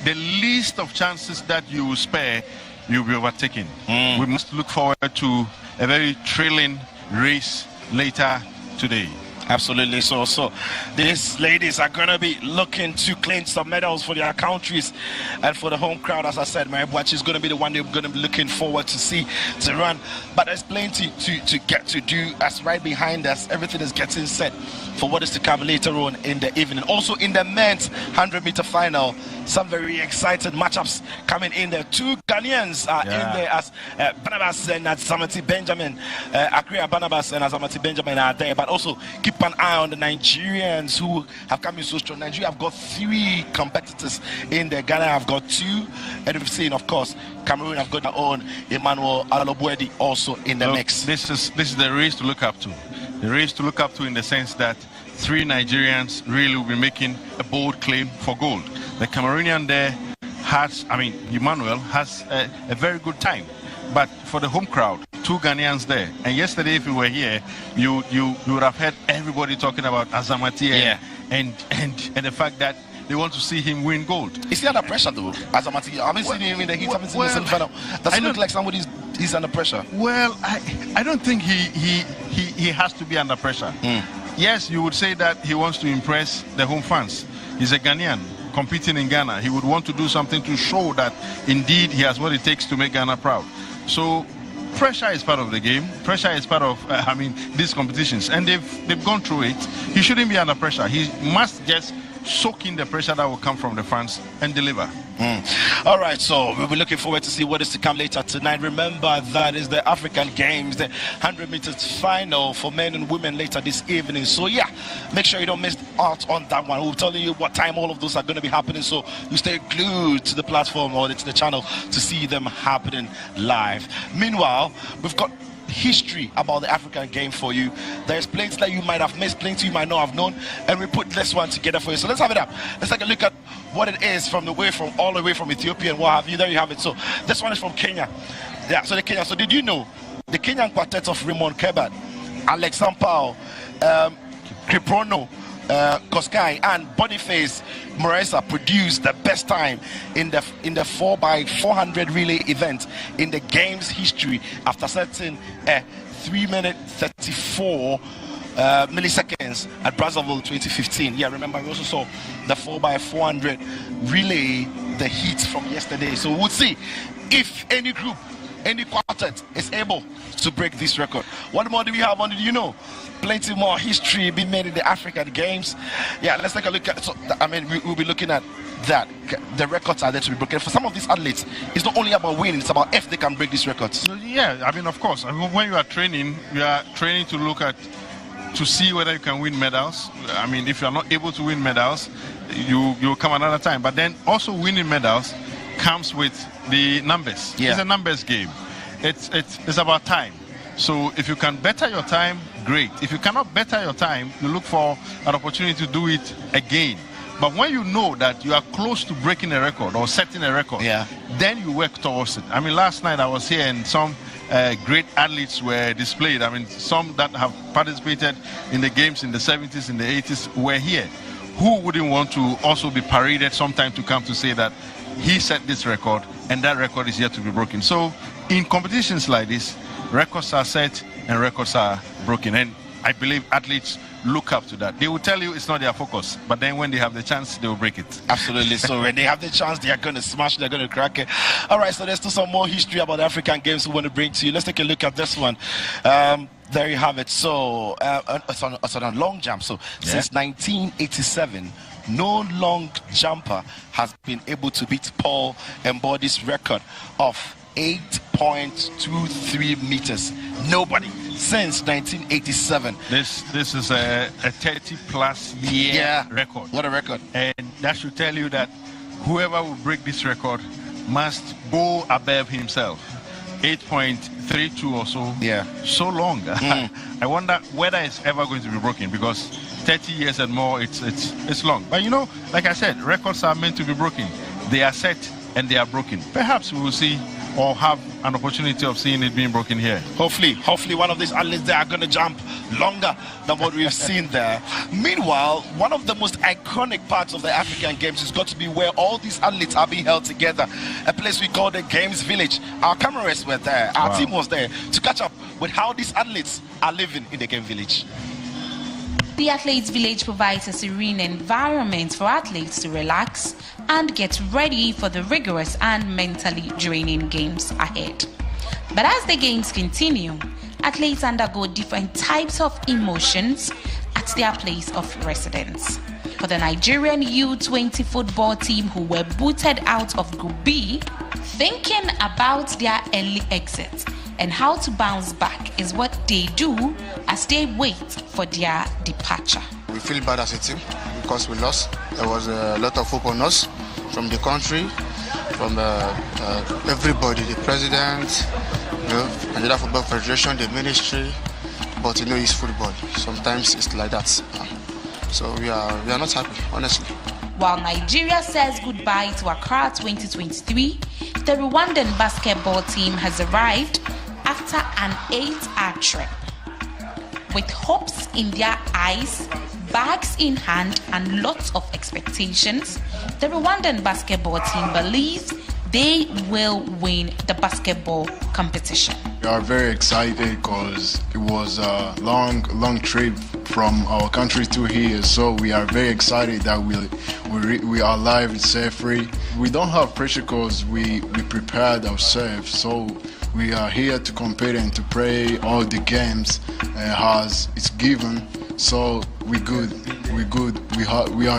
the least of chances that you will spare, you'll be overtaken. We must look forward to a very thrilling race later today. Absolutely. So these ladies are going to be looking to claim some medals for their countries, and for the home crowd, as I said, Mary Bwatch is going to be the one they're going to be looking forward to see to run. But there's plenty to get to do. As right behind us, everything is getting set for what is to come later on in the evening. Also in the men's 100-meter final, some very excited matchups coming in there. Two Ghanaians are in there, as Barnabas and Azamati Benjamin. Akria Barnabas and Azamati Benjamin are there, but also keep an eye on the Nigerians who have come in so strong. Nigeria have got 3 competitors in there. Ghana have got 2, and we've seen, of course, Cameroon have got their own Emmanuel Alobwedi also in the mix. This is the race to look up to. The race to look up to in the sense that 3 Nigerians really will be making a bold claim for gold. The Cameroonian there has, Emmanuel has a very good time. But for the home crowd, 2 Ghanaians there. And yesterday, if you were here, you would have heard everybody talking about Azamati and the fact that they want to see him win gold. Is he under pressure though, Azamati? I haven't seen him in the heat. I haven't seen him in the semi-final. Does it look like somebody's under pressure? Well, I don't think he has to be under pressure. Yes, you would say that he wants to impress the home fans. He's a Ghanaian competing in Ghana. He would want to do something to show that indeed he has what it takes to make Ghana proud. So pressure is part of the game. Pressure is part of these competitions, and they've gone through it. He shouldn't be under pressure. He must just soak in the pressure that will come from the fans and deliver. All right, so we'll be looking forward to see what is to come later tonight. Remember, that is the African Games, the 100 meters final for men and women later this evening. So yeah, make sure you don't miss out on that one. We'll tell you what time all of those are going to be happening, so you stay glued to the platform or to the channel to see them happening live. Meanwhile, we've got history about the African game for you. There's plenty that you might have missed, plenty you might not have known, and we put this one together for you. So let's have it up. Let's take a look at what it is all the way from Ethiopia and what have you. There you have it. So this one is from Kenya. Yeah, so the Kenya. So did you know the Kenyan quartet of Raymond Kebbat, Alex Sampao, Kiprono, Koskai and Boniface Moresa produced the best time in the 4x400 relay event in the game's history after setting a 3-minute 34 milliseconds at Brazzaville 2015. Yeah, remember we also saw the 4x400 relay, the heat from yesterday. So we'll see if any group, any quartet is able to break this record. What more do we have on? Did you know? Plenty more history being made in the African Games. Yeah, let's take a look at. So, we'll be looking at that. The records are there to be broken. For some of these athletes, it's not only about winning; it's about if they can break these records. Yeah, of course. When you are training to look at, to see whether you can win medals. If you are not able to win medals, you'll come another time. But then also winning medals comes with the numbers. Yeah. It's a numbers game. It's about time. So if you can better your time, great. If you cannot better your time, you look for an opportunity to do it again. But when you know that you are close to breaking a record or setting a record, then you work towards it. Last night I was here and some great athletes were displayed. Some that have participated in the games in the 70s, in the 80s were here. Who wouldn't want to also be paraded sometime to come to say that he set this record and that record is yet to be broken? So in competitions like this, records are set and records are broken, and I believe athletes look up to that. They will tell you it's not their focus, but then when they have the chance, they will break it. Absolutely. So when they have the chance, they are going to smash, they're going to crack it. All right, so there's still some more history about the African Games we want to bring to you. Let's take a look at this one. There you have it. So it's on a long jump. So since 1987, no long jumper has been able to beat Paul Mbodi's record of 8.23 meters. Nobody since 1987. This is a 30+ year record. What a record. And that should tell you that whoever will break this record must go above himself. 8.32 or so. Yeah. So long. I wonder whether it's ever going to be broken, because 30 years and more, it's long. But like I said, records are meant to be broken. They are set and they are broken. Perhaps we will see or have an opportunity of seeing it being broken here. Hopefully one of these athletes there are going to jump longer than what we've seen there. Meanwhile, one of the most iconic parts of the African Games has got to be where all these athletes are being held together. A place we call the Games Village. Our cameras were there, our team was there to catch up with how these athletes are living in the Game Village. The Athletes Village provides a serene environment for athletes to relax and get ready for the rigorous and mentally draining games ahead. But as the games continue, athletes undergo different types of emotions at their place of residence. For the Nigerian U20 football team who were booted out of Group B, thinking about their early exit and how to bounce back is what they do as they wait for their departure. We feel bad as a team because we lost. There was a lot of hope on us from the country, from everybody, the president, Nigeria Football Federation, the ministry. But it's football. Sometimes it's like that. So we are not happy, honestly. While Nigeria says goodbye to Accra 2023, the Rwandan basketball team has arrived after an 8-hour trip. With hopes in their eyes, bags in hand, and lots of expectations, the Rwandan basketball team believes they will win the basketball competition. We are very excited because it was a long trip from our country to here, so we are very excited that we are alive and safe-free. We don't have pressure because we prepared ourselves, so we are here to compete and to play all the games as it's given. So we are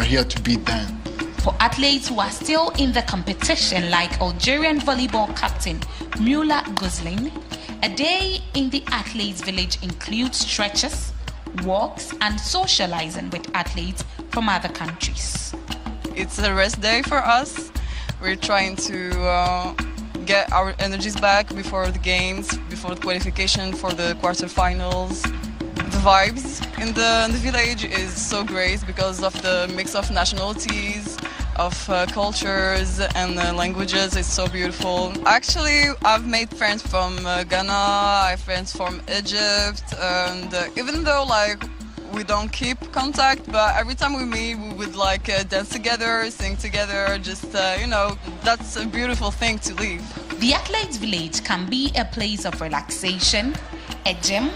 here to beat them. For athletes who are still in the competition, like Algerian volleyball captain Mula Guzlin, a day in the Athletes Village includes stretches, walks, and socializing with athletes from other countries. It's a rest day for us. We're trying to get our energies back before the games, before the qualification for the quarterfinals. The vibes in the village is so great because of the mix of nationalities, of cultures and languages. It's so beautiful. Actually, I've made friends from Ghana, I have friends from Egypt, and even though we don't keep contact, but every time we meet, we would dance together, sing together, just that's a beautiful thing to live. The Athletes Village can be a place of relaxation, a gym,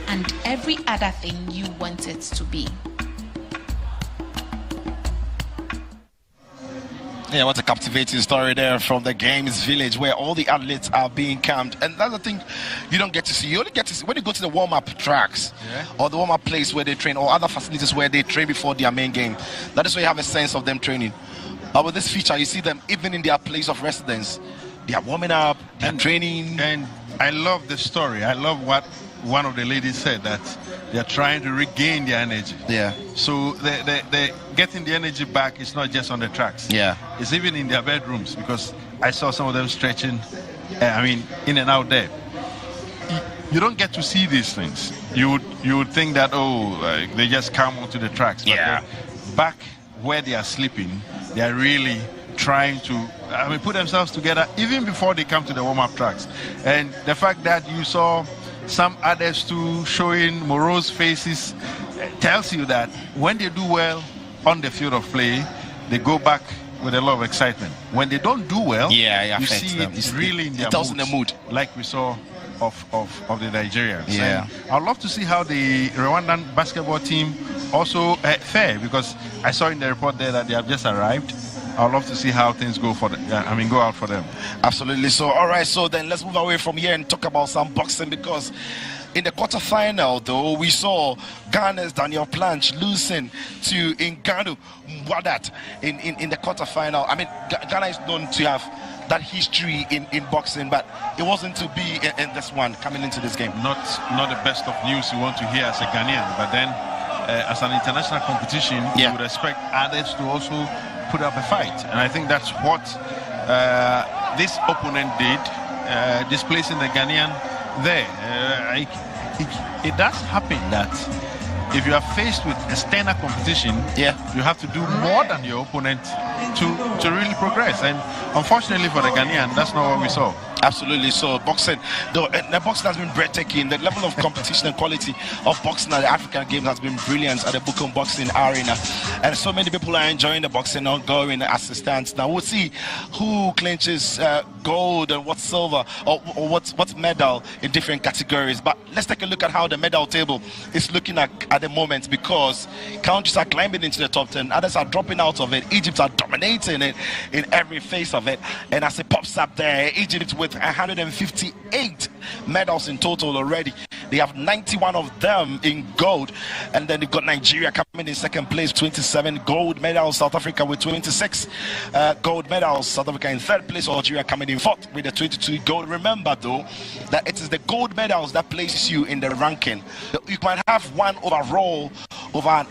and every other thing you want it to be. Yeah, what a captivating story there from the Games Village where all the athletes are being camped. And that's the thing you don't get to see. You only get to see when you go to the warm-up tracks or the warm-up place where they train or other facilities where they train before their main game. That is where you have a sense of them training. But with this feature, you see them even in their place of residence. They are warming up, they're training. And I love the story. I love what one of the ladies said, that they're trying to regain their energy. Yeah. So they getting the energy back is not just on the tracks. Yeah. It's even in their bedrooms, because I saw some of them stretching, in and out there. You don't get to see these things. You would think that, they just come onto the tracks. But back where they are sleeping, they are really trying to put themselves together even before they come to the warm-up tracks. And the fact that you saw some others too showing morose faces tells you that when they do well on the field of play, they go back with a lot of excitement. When they don't do well, you see it really in their mood, like we saw of the Nigerians. Yeah. And I'd love to see how the Rwandan basketball team also fare, because I saw in the report there that they have just arrived. I'd love to see how things go for them. Go out for them. Absolutely. So, all right. So then let's move away from here and talk about some boxing, because in the quarterfinal, though, we saw Ghana's Daniel Planch losing to Ngannou Wadat in the quarterfinal. Ghana is known to have that history in boxing, but it wasn't to be in this one coming into this game. Not the best of news you want to hear as a Ghanaian, but then as an international competition, you would expect others to also put up a fight, and I think that's what this opponent did, displacing the Ghanaian there. It does happen that if you are faced with external competition, you have to do more than your opponent to really progress, and unfortunately for the Ghanaian, that's not what we saw. Absolutely. So boxing, the boxing has been breathtaking. The level of competition and quality of boxing at the African Games has been brilliant at the Bukom Boxing Arena, and so many people are enjoying the boxing ongoing as it stands. Now we'll see who clinches gold and what silver or what medal in different categories. But let's take a look at how the medal table is looking at the moment, because countries are climbing into the top 10, others are dropping out of it. Egypt are dominating it in every phase of it, and as it pops up there, Egypt with 158 medals in total already. They have 91 of them in gold, and then they've got Nigeria coming in second place, 27 gold medals. South Africa with 26 gold medals. South Africa in third place. Algeria coming in fourth with the 22 gold. Remember though that it is the gold medals that places you in the ranking. You might have one overall over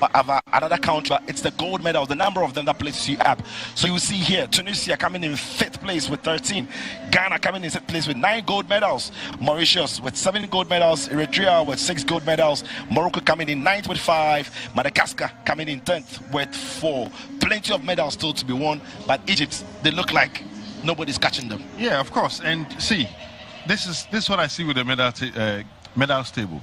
another country. It's the gold medals, the number of them, that places you up. So you see here Tunisia coming in fifth place with 13, Ghana coming in sixth place with 9 gold medals, Mauritius with 7 gold medals, Eritrea with 6 gold medals, Morocco coming in 9th with 5, Madagascar coming in 10th with 4. Plenty of medals still to be won, but Egypt, they look like nobody's catching them. Yeah, of course. And see, this is what I see with the medals table.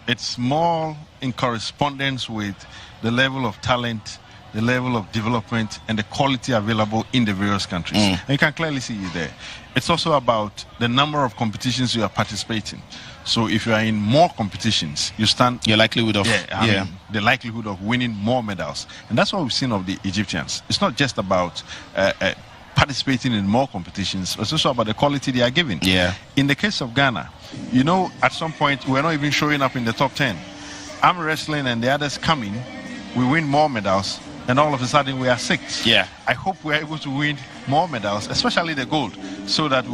It's more in correspondence with the level of talent, the level of development, and the quality available in the various countries. And you can clearly see it there. It's also about the number of competitions you are participating. So if you are in more competitions, you stand your likelihood of the likelihood of winning more medals. And that's what we've seen of the Egyptians. It's not just about participating in more competitions, but it's also about the quality they are giving. In the case of Ghana, you know, at some point we're not even showing up in the top 10. Arm wrestling and the others coming, we win more medals, and all of a sudden we are 6th. I hope we're able to win more medals, especially the gold, so that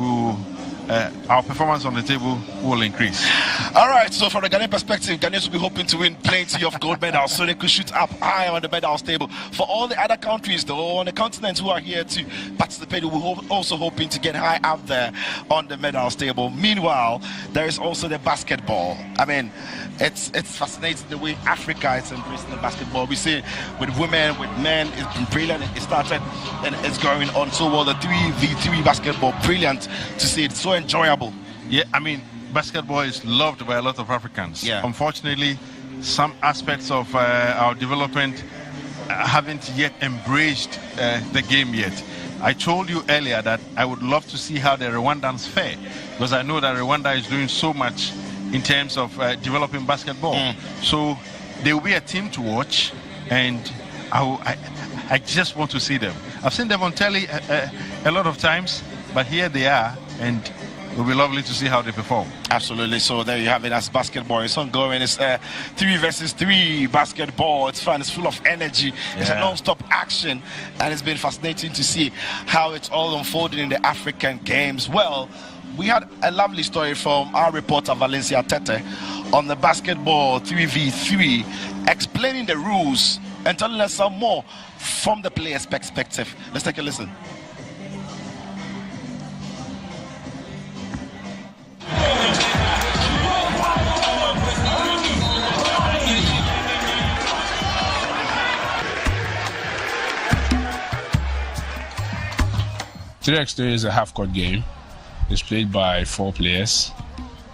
our performance on the table will increase. All right, so from the Ghanaian perspective, Ghanaians will be hoping to win plenty of gold medals so they could shoot up high on the medals table. For all the other countries, though, on the continent who are here to participate, we're also hoping to get high up there on the medals table. Meanwhile, there is also the basketball. I mean, it's fascinating the way Africa is embracing the basketball. We see with women, with men, it's been brilliant. It started and it's going on so well. The 3v3 basketball, brilliant to see. It's so enjoyable. Yeah, I mean, basketball is loved by a lot of Africans. Unfortunately, some aspects of our development haven't yet embraced the game yet. I told you earlier that I would love to see how the Rwandans fare, because I know that Rwanda is doing so much in terms of developing basketball. So there will be a team to watch, and I just want to see them. I've seen them on telly a lot of times, but here they are, and it will be lovely to see how they perform. Absolutely. So there you have it. That's basketball. It's ongoing. It's 3 versus 3 basketball. It's fun. It's full of energy. It's a non-stop action, and it's been fascinating to see how it's all unfolding in the African Games. Well, we had a lovely story from our reporter Valencia Tete on the basketball 3v3, explaining the rules and telling us some more from the player's perspective. Let's take a listen. Three x3 is a half-court game. It's played by 4 players.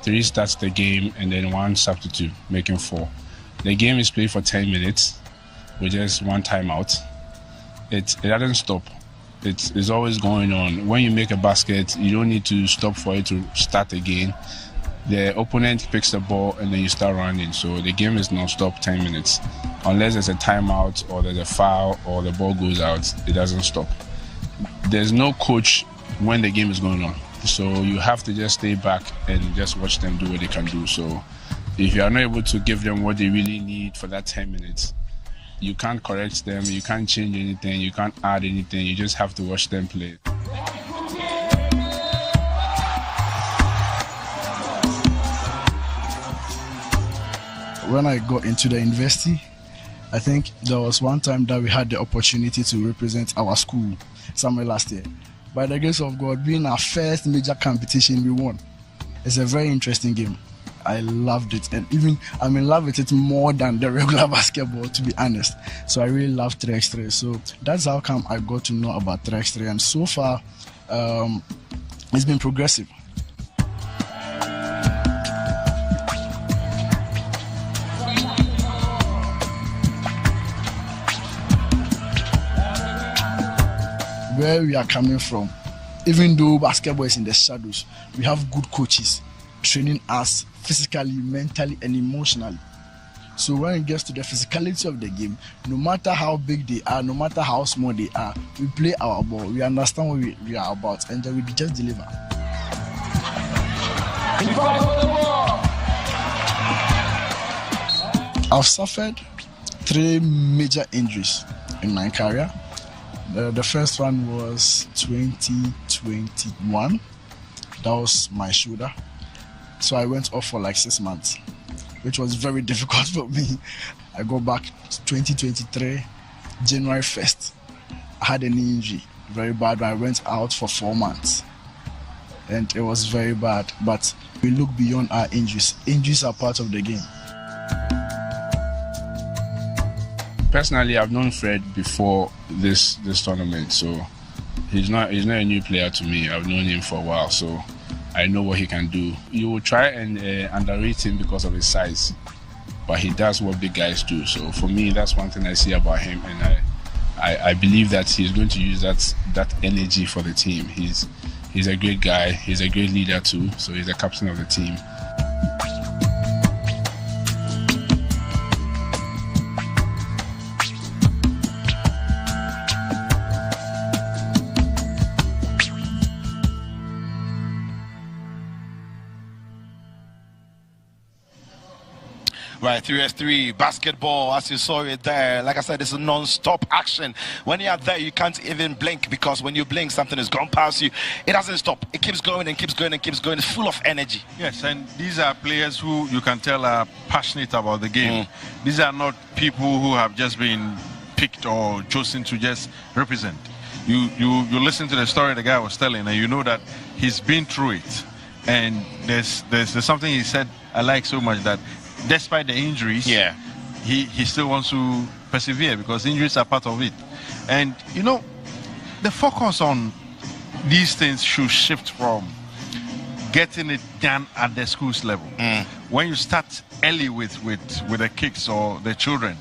3 starts the game and then 1 substitute, making 4. The game is played for 10 minutes with just 1 timeout. It doesn't stop. It's always going on. When you make a basket, you don't need to stop for it to start again. The opponent picks the ball and then you start running. So the game is non-stop 10 minutes. Unless there's a timeout or there's a foul or the ball goes out, it doesn't stop. There's no coach when the game is going on. So you have to just stay back and just watch them do what they can do. So if you are not able to give them what they really need for that 10 minutes, you can't correct them, you can't change anything, you can't add anything, you just have to watch them play. When I got into the university, I think there was one time that we had the opportunity to represent our school somewhere last year. By the grace of God, being our first major competition, we won. It's a very interesting game. I loved it, and even I'm in love with it more than the regular basketball, to be honest. So I really love 3x3. So that's how come I got to know about 3x3, and so far it's been progressive. where we are coming from, even though basketball is in the shadows, we have good coaches training us physically, mentally, and emotionally. So when it gets to the physicality of the game, no matter how big they are, no matter how small they are, we play our ball. We understand what we are about, and then we just deliver. I've suffered 3 major injuries in my career. The first one was 2021. That was my shoulder. So I went off for like 6 months, which was very difficult for me. I go back to 2023, January 1st. I had an injury, very bad. I went out for 4 months, and it was very bad. But we look beyond our injuries. Injuries are part of the game. Personally, I've known Fred before this tournament, so he's not a new player to me. I've known him for a while, so I know what he can do. You will try and underrate him because of his size, but he does what big guys do. So for me, that's one thing I see about him, and I believe that he's going to use that energy for the team. He's a great guy. He's a great leader too. So he's the captain of the team. Right, 3x3 basketball, as you saw it there. Like I said, it's a non-stop action. When you're there, you can't even blink, because when you blink, something has gone past you. It doesn't stop. It keeps going and keeps going and keeps going. It's full of energy. Yes, and these are players who you can tell are passionate about the game. These are not people who have just been picked or chosen to just represent. You listen to the story the guy was telling, and you know that he's been through it. And there's something he said I like so much, that despite the injuries, he still wants to persevere, because injuries are part of it. And you know, the focus on these things should shift from getting it done at the schools level. When you start early with the kids or the children,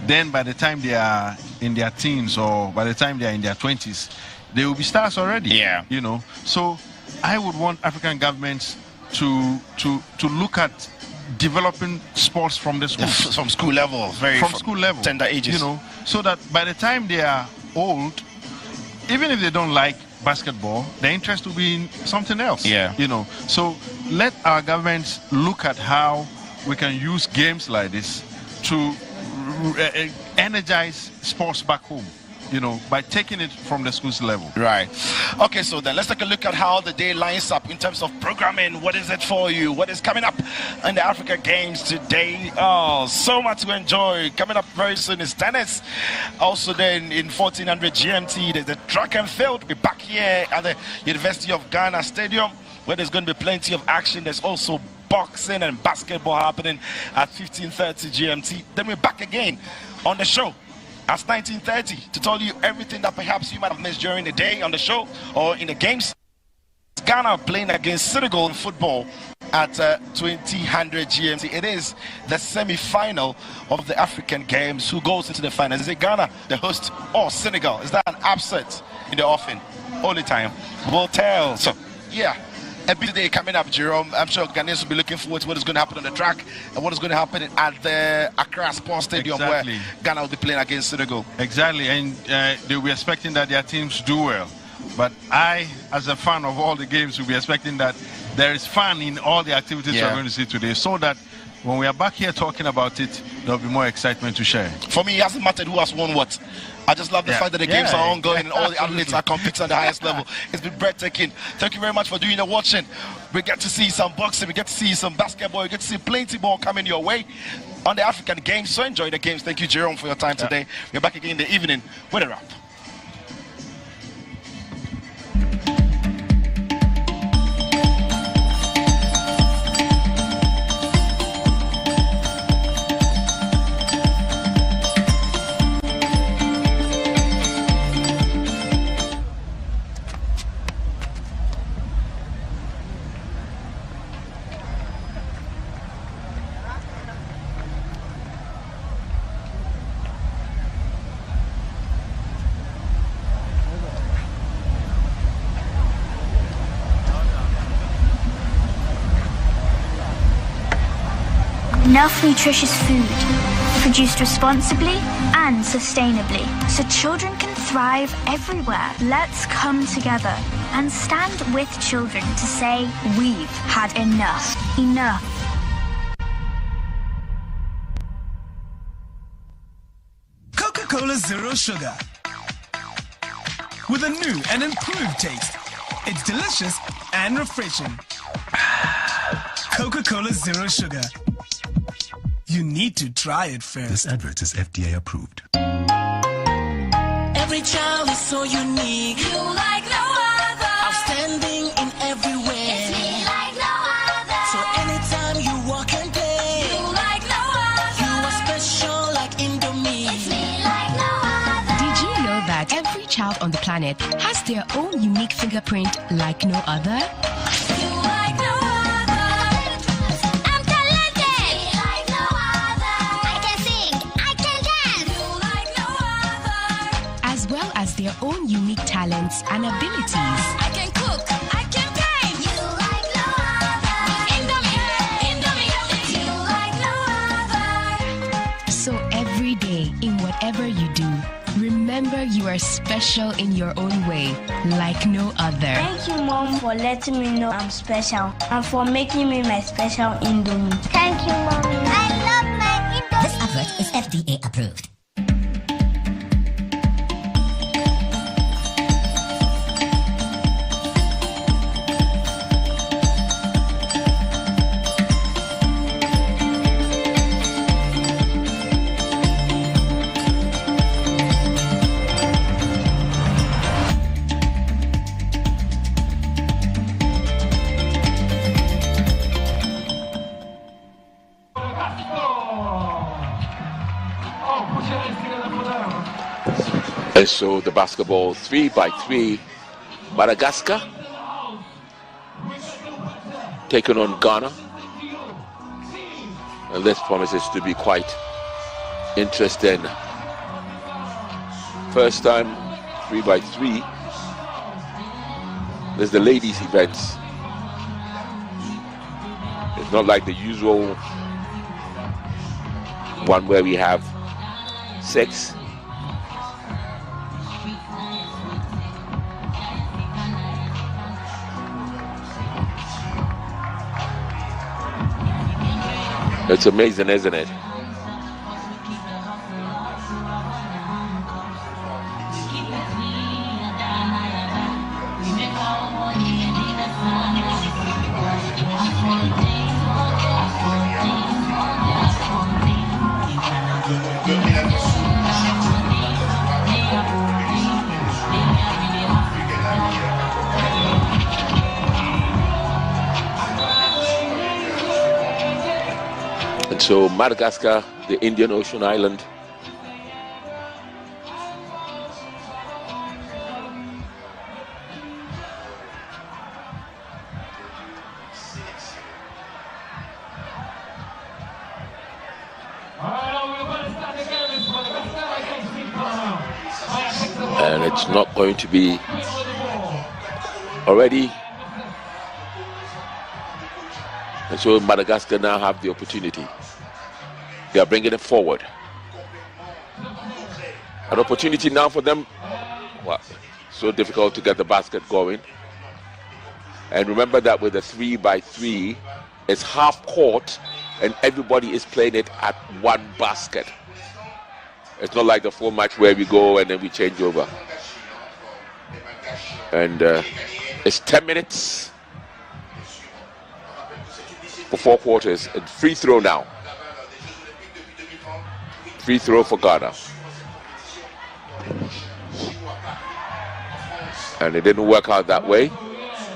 then by the time they are in their teens or by the time they are in their 20s, they will be stars already. You know, so I would want African governments to look at developing sports from the schools, from school level, from school level, tender ages, you know, so that by the time they are old, even if they don't like basketball, their interest will be in something else. You know, so let our governments look at how we can use games like this to energize sports back home, you know, by taking it from the schools level. Right. Okay, so then let's take a look at how the day lines up in terms of programming. What is it for you? What is coming up in the Africa Games today? Oh, so much to enjoy. Coming up very soon is tennis. Also then in 1400 GMT, there's the track and field. We'll be back here at the University of Ghana Stadium, where there's going to be plenty of action. There's also boxing and basketball happening at 1530 GMT. Then we're back again on the show at 1930 to tell you everything that perhaps you might have missed during the day on the show or in the games. Ghana playing against Senegal in football at 2000 GMT. It is the semi-final of the African Games. Who goes into the final? Is it Ghana, the host, or Senegal? Is that an upset in the offing? Only time will tell. So, yeah. A big day coming up, Jerome. I'm sure Ghanaians will be looking forward to what is going to happen on the track and what is going to happen at the Accra Sports Stadium, where Ghana will be playing against Senegal. Exactly, and they'll be expecting that their teams do well. But I, as a fan of all the games, will be expecting that there is fun in all the activities we're going to see today, so that when we are back here talking about it, there'll be more excitement to share. For me, it hasn't mattered who has won what. I just love the fact that the games are ongoing and all the athletes are competing at the highest level. It's been breathtaking. Thank you very much for doing the watching. We get to see some boxing, we get to see some basketball, we get to see plenty more coming your way on the African Games. So enjoy the games. Thank you, Jerome, for your time today. We're back again in the evening with a wrap. enough nutritious food, produced responsibly and sustainably, so children can thrive everywhere. Let's come together and stand with children to say we've had enough. Enough. Coca-Cola Zero Sugar. With a new and improved taste. It's delicious and refreshing. Coca-Cola Zero Sugar. You need to try it first. This advert is FDA approved. Every child is so unique. You like no other. Outstanding in every way. It's me like no other. So anytime you walk and play. You like no other. You are special like Indomie. It's me like no other. Did you know that every child on the planet has their own unique fingerprint like no other? You like no other. I'm talented. Me like no other. I can sing. I can dance. You like no other. As well as their own unique talents and abilities. I can cook. I can paint. You like no other. Indomie. You like no other. So every day, in whatever you do, remember you are special in your own way, like no other. Thank you, Mom, for letting me know I'm special and for making me my special Indomie. Thank you, Mommy. I love my Indomie. This advert is FDA approved. And so the basketball 3-by-3, Madagascar taking on Ghana, and this promises to be quite interesting. First time 3-by-3. There's the ladies events. It's not like the usual one where we have 6. It's amazing, isn't it? So Madagascar, the Indian Ocean island. And it's not going to be already. And so Madagascar now have the opportunity. They are bringing it forward. An opportunity now for them. Well, so difficult to get the basket going. And remember that with the 3-by-3, it's half court and everybody is playing it at one basket. It's not like the full match where we go and then we change over. And it's 10 minutes for 4 quarters. And free throw now. Free throw for Ghana. And it didn't work out that way.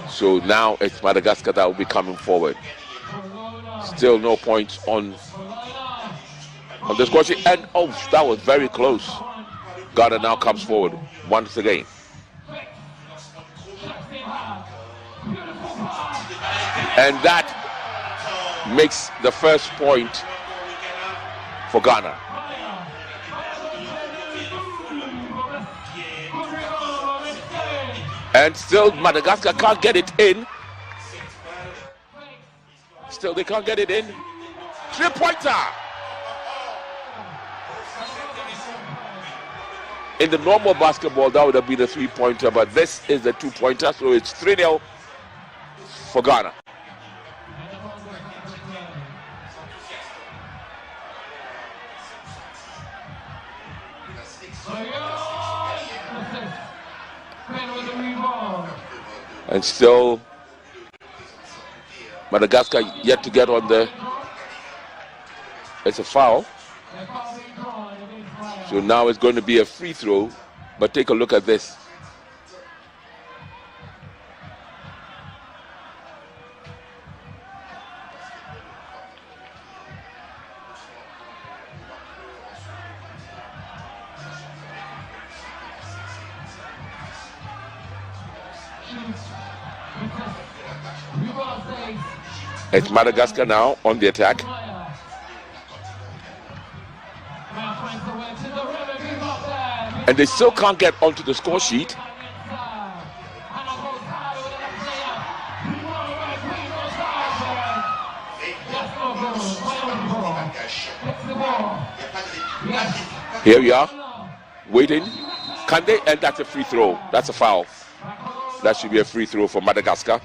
So now it's Madagascar that will be coming forward. Still no points on the score sheet. And oh, that was very close. Ghana now comes forward once again. And that makes the first point for Ghana. And still Madagascar can't get it in. Still they can't get it in. 3-pointer. In the normal basketball, that would have been a 3-pointer, but this is a 2-pointer, so it's 3-0 for Ghana. And still, Madagascar yet to get on the. It's a foul. So now it's going to be a free throw. But take a look at this. It's Madagascar now on the attack. And they still can't get onto the score sheet. Here we are, waiting. Can they? And that's a free throw. That's a foul. That should be a free throw for Madagascar.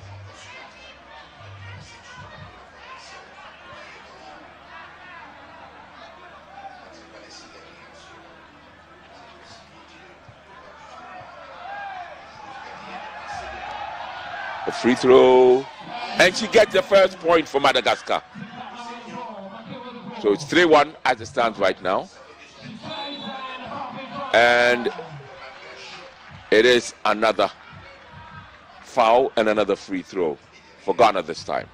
A free throw, and she gets the first point for Madagascar. So it's 3-1 as it stands right now. And it is another foul and another free throw for Ghana this time.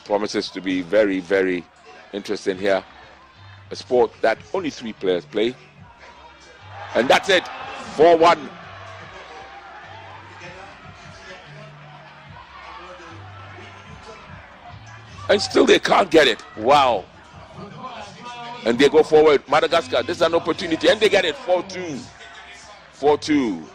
Promises to be very, very interesting here. A sport that only 3 players play. And that's it. 4-1. And still they can't get it. Wow. And they go forward. Madagascar, this is an opportunity. And they get it. 4-2. 4-2.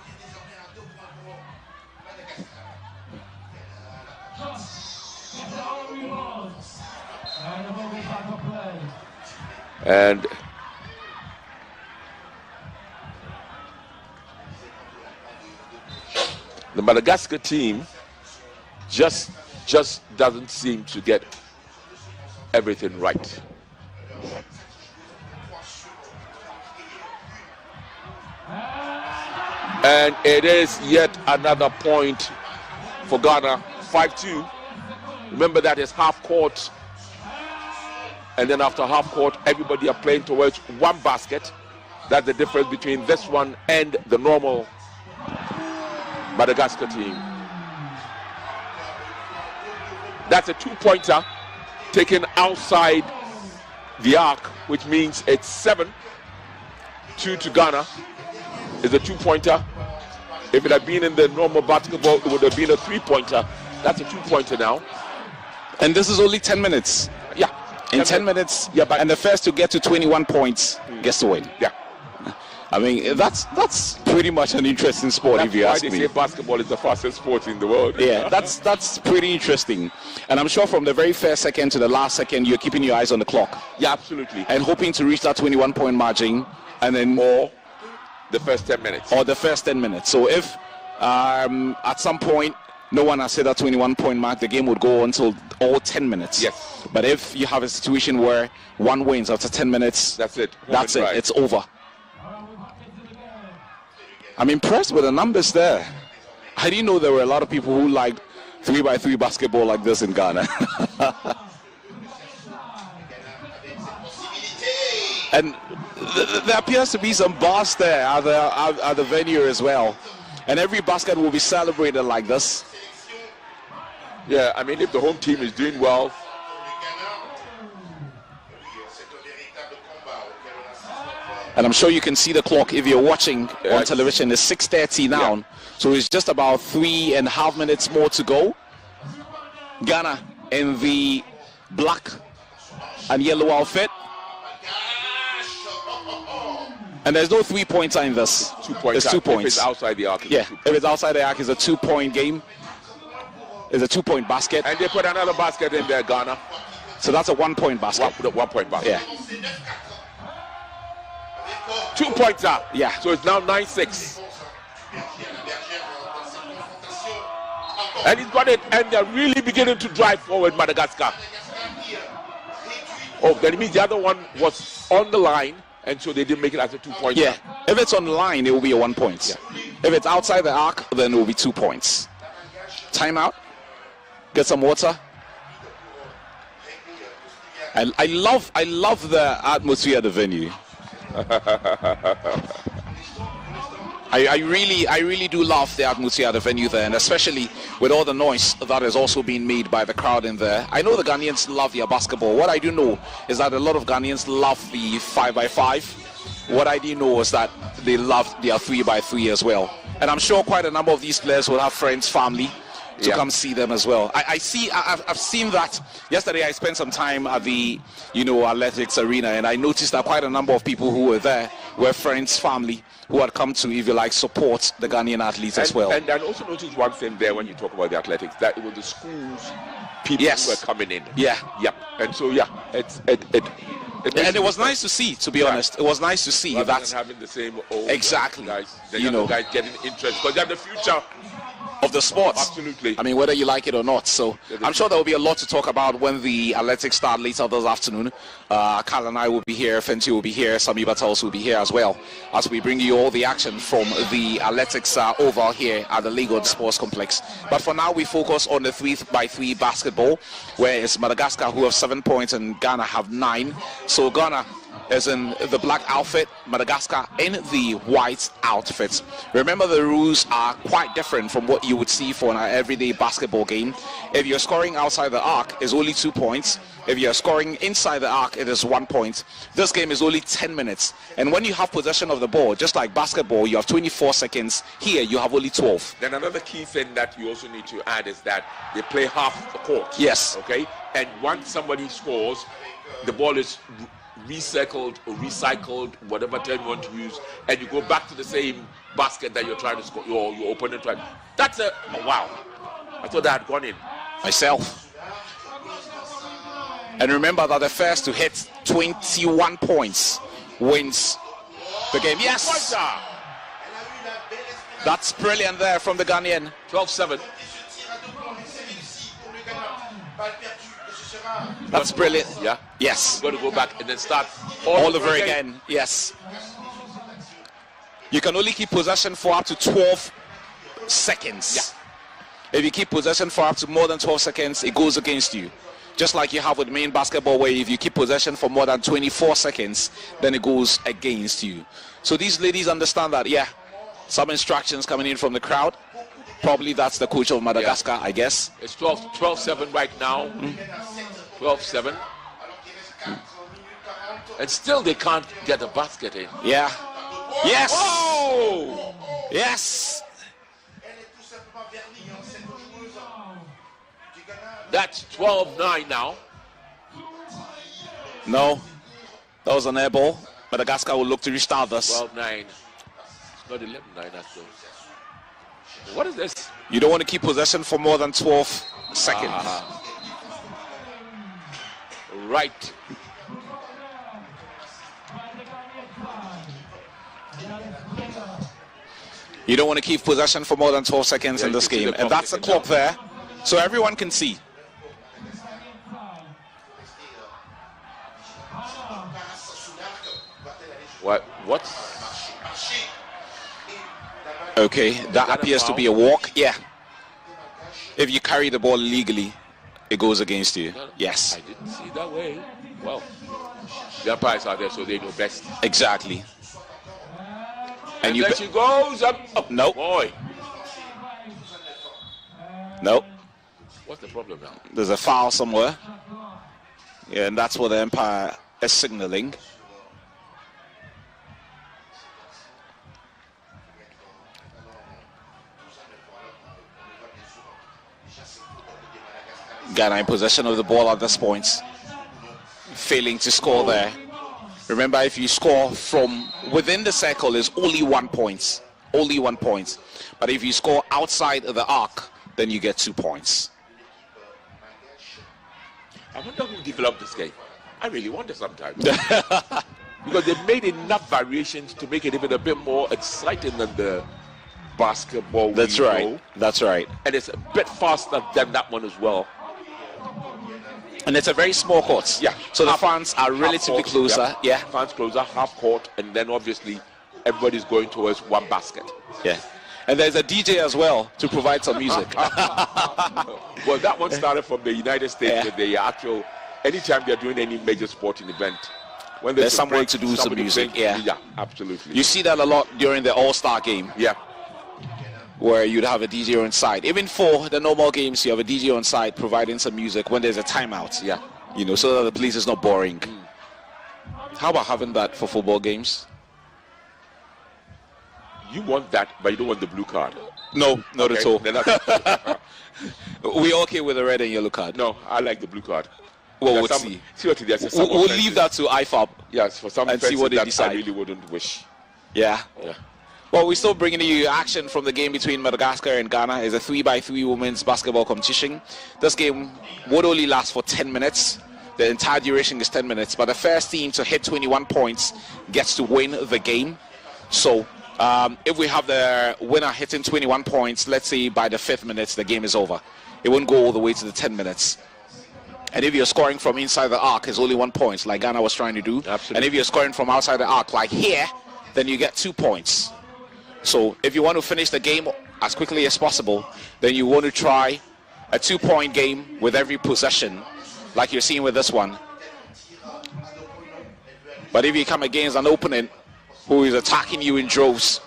And the Madagascar team just doesn't seem to get everything right. And it is yet another point for Ghana. 5-2. Remember that is half court. And then after half court, everybody are playing towards one basket. That's the difference between this one and the normal Madagascar team. That's a 2-pointer taken outside the arc, which means it's 7-2 to Ghana. Is a 2-pointer. If it had been in the normal basketball, it would have been a 3-pointer. That's a 2-pointer now. And this is only 10 minutes. Yeah. In 10 minutes, yeah, and the first to get to 21 points gets the win. Yeah. I mean, that's pretty much an interesting sport, if you ask me. That's why they say basketball is the fastest sport in the world. Yeah, that's pretty interesting. And I'm sure from the very first second to the last second, you're keeping your eyes on the clock. Yeah, absolutely. And hoping to reach that 21-point margin, and then or the first 10 minutes. Or the first 10 minutes. So if at some point no one has hit that 21-point mark, the game would go until all 10 minutes. Yes. But if you have a situation where one wins after 10 minutes, that's it. That's it. It's over. I'm impressed with the numbers there. I didn't know there were a lot of people who liked 3x3 basketball like this in Ghana. And there appears to be some bars there at the venue as well. And every basket will be celebrated like this. Yeah, I mean, if the home team is doing well. And I'm sure you can see the clock if you're watching on television. It's 6:30 now. Yeah. So it's just about 3.5 minutes more to go. Ghana in the black and yellow outfit. And there's no 3-pointer in this. 2 points. It's 2 points. If it's outside the arc, yeah. If it's outside the arc, it's a 2-point game. Is a 2-point basket. And they put another basket in there, Ghana. So that's a 1-point basket. 1-point basket. Yeah. 2 points up. Yeah. So it's now 9-6. And he's got it, and they're really beginning to drive forward, Madagascar. Oh, that means the other one was on the line, and so they didn't make it as a 2 point. Yeah. If it's on the line, it will be a 1 point. Yeah. If it's outside the arc, then it will be 2 points. Timeout. Get some water. I love the atmosphere of the venue. I really do love the atmosphere of the venue there, and especially with all the noise that is also being made by the crowd in there. I know the Ghanaians love their basketball. What I do know is that a lot of Ghanaians love the 5x5. What I do know is that they love their 3x3 as well. And I'm sure quite a number of these players will have friends, family to come see them as well. I've seen that. Yesterday I spent some time at the athletics arena, and I noticed that quite a number of people who were there were friends, family who had come to, if you like, support the Ghanaian athletes as well. And I also noticed one thing there when you talk about the athletics, that it was the schools people who were coming in. Yeah. And so and it was nice to see, to be honest. It was nice to see rather that than having the same old exactly guys, the younger guys getting interest, because they have the future of the sports. Absolutely. I mean, whether you like it or not. So I'm sure there will be a lot to talk about when the athletics start later this afternoon. Carl and I will be here, Fenty will be here, Sami Battles will be here as well, as we bring you all the action from the athletics over here at the Lagos Sports Complex. But for now, we focus on the 3x3 basketball, where it's Madagascar who have 7 points and Ghana have 9. So Ghana is in the black outfit, Madagascar in the white outfit. Remember, the rules are quite different from what you would see for an everyday basketball game. If you're scoring outside the arc, it's only 2 points. If you're scoring inside the arc, it is 1 point. This game is only 10 minutes. And when you have possession of the ball, just like basketball, you have 24 seconds. Here, you have only 12. Then another key thing that you also need to add is that they play half the court. Yes. Okay? And once somebody scores, the ball is recycled or recycled, whatever term you want to use, and you go back to the same basket that you're trying to score, your opponent tried. That's wow. I thought that had gone in. Myself. And remember that the first to hit 21 points wins the game. Yes! That's brilliant there from the Ghanaian. 12-7. That's brilliant. Yeah. Yes. You've got to go back and then start all over again. Yes. You can only keep possession for up to 12 seconds. Yeah. If you keep possession for up to more than 12 seconds, it goes against you. Just like you have with main basketball, where if you keep possession for more than 24 seconds, then it goes against you. So these ladies understand that, some instructions coming in from the crowd. Probably that's the coach of Madagascar, I guess. It's 12-7 right now. 12-7. And still they can't get a basket in. Yeah. Yes! Oh! Yes! That's 12-9 now. No. That was an air ball. Madagascar will look to restart this. 12-9. It's not 11-9, that's good. What is this? You don't want to keep possession for more than 12 seconds. Right. You don't want to keep possession for more than 12 seconds in this game. And that's the clock there, so everyone can see. What? Okay, that appears to be a walk. Yeah. If you carry the ball illegally, it goes against you. Yes. I didn't see it that way. Well, the umpires are there, so they know best. Exactly. And then she goes up. Oh, no. Boy. No. What's the problem now? There's a foul somewhere. Yeah, and that's what the umpire is signaling. Ghana in possession of the ball at this point, failing to score there. Remember, if you score from within the circle, is only 1 point. Only 1 point. But if you score outside of the arc, then you get 2 points. I wonder who developed this game. I really wonder sometimes. Because they've made enough variations to make it even a bit more exciting than the basketball. That's right. That's right. And it's a bit faster than that one as well. And it's a very small court. Yeah. So the fans are relatively closer. Yeah. Fans closer, half court, and then obviously everybody's going towards one basket. Yeah. And there's a DJ as well to provide some music. Well, that one started from the United States with the actual, anytime they're doing any major sporting event, when there's someone to do some music. Yeah, absolutely. You see that a lot during the All-Star game. Yeah. Where you'd have a DJ on site. Even for the normal games, you have a DJ on site providing some music when there's a timeout. Yeah. You know, so that the place is not boring. How about having that for football games? You want that, but you don't want the blue card. No, not at all. We're okay with the red and yellow card. No, I like the blue card. Well, we'll see. We'll leave that to IFAB. Yes, for some and see what they decide. I really wouldn't wish. Yeah. Well, we're still bringing you action from the game between Madagascar and Ghana. It's a 3x3 women's basketball competition. This game would only last for 10 minutes. The entire duration is 10 minutes. But the first team to hit 21 points gets to win the game. So if we have the winner hitting 21 points, let's say by the 5th minute, the game is over. It won't go all the way to the 10 minutes. And if you're scoring from inside the arc, it's only 1 point, like Ghana was trying to do. Absolutely. And if you're scoring from outside the arc, like here, then you get 2 points. So if you want to finish the game as quickly as possible, then you want to try a 2-point game with every possession, like you're seeing with this one. But if you come against an opponent who is attacking you in droves,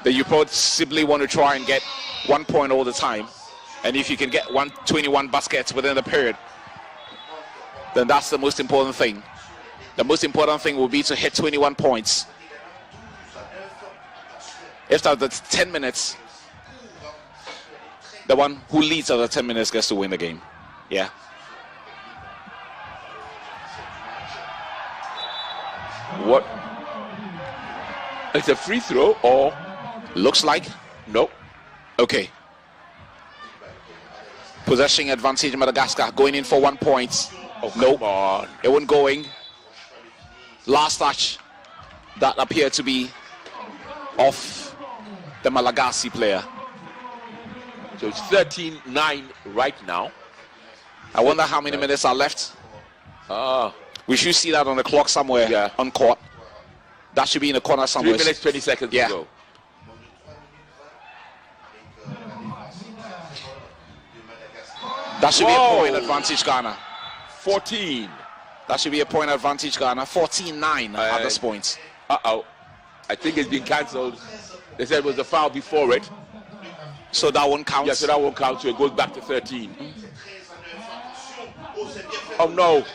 then you possibly want to try and get 1 point all the time. And if you can get 21 baskets within the period, then that's the most important thing. The most important thing will be to hit 21 points. After the 10 minutes, the one who leads after 10 minutes gets to win the game. Yeah. What? It's a free throw or? Looks like. Nope. Okay. Possession advantage Madagascar going in for 1 point. Oh, nope. Come on. It wasn't going. Last touch. That appeared to be off the Malagasy player. So it's 13-9 right now. I wonder how many minutes are left. We should see that on the clock somewhere on court. That should be in the corner somewhere. 3 minutes, 20 seconds to go. That should be a point advantage Ghana. 14. That should be a point advantage Ghana. 14-9 at this point. Uh-oh. I think it's been cancelled. They said it was a foul before it. So that won't count? Yeah, so that won't count, so it goes back to 13. Oh no.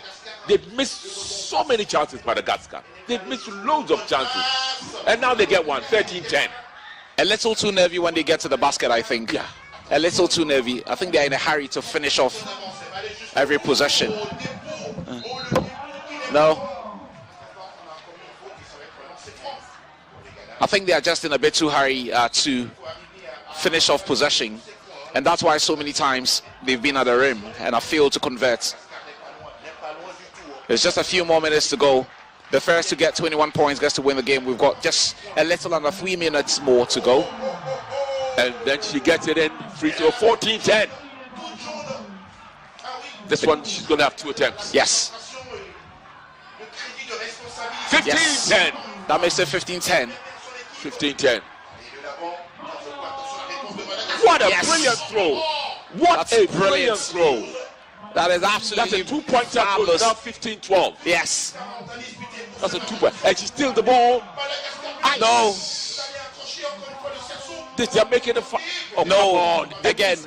They've missed so many chances, Madagascar. They've missed loads of chances. And now they get one, 13-10. A little too nervy when they get to the basket, I think. Yeah. A little too nervy. I think they're in a hurry to finish off every possession. No. I think they are just in a bit too hurry to finish off possession. And that's why so many times they've been at the rim and have failed to convert. There's just a few more minutes to go. The first to get 21 points gets to win the game. We've got just a little under 3 minutes more to go. And then she gets it in, free throw, 14-10. This one, she's going to have 2 attempts. Yes. 15-10. Yes. That makes it 15-10. 15-10. What a brilliant throw. What a brilliant throw. That is absolutely That's a 2-point now 15-12. Yes. That's a 2-point. And she steals the ball. No. They're making a no. Again.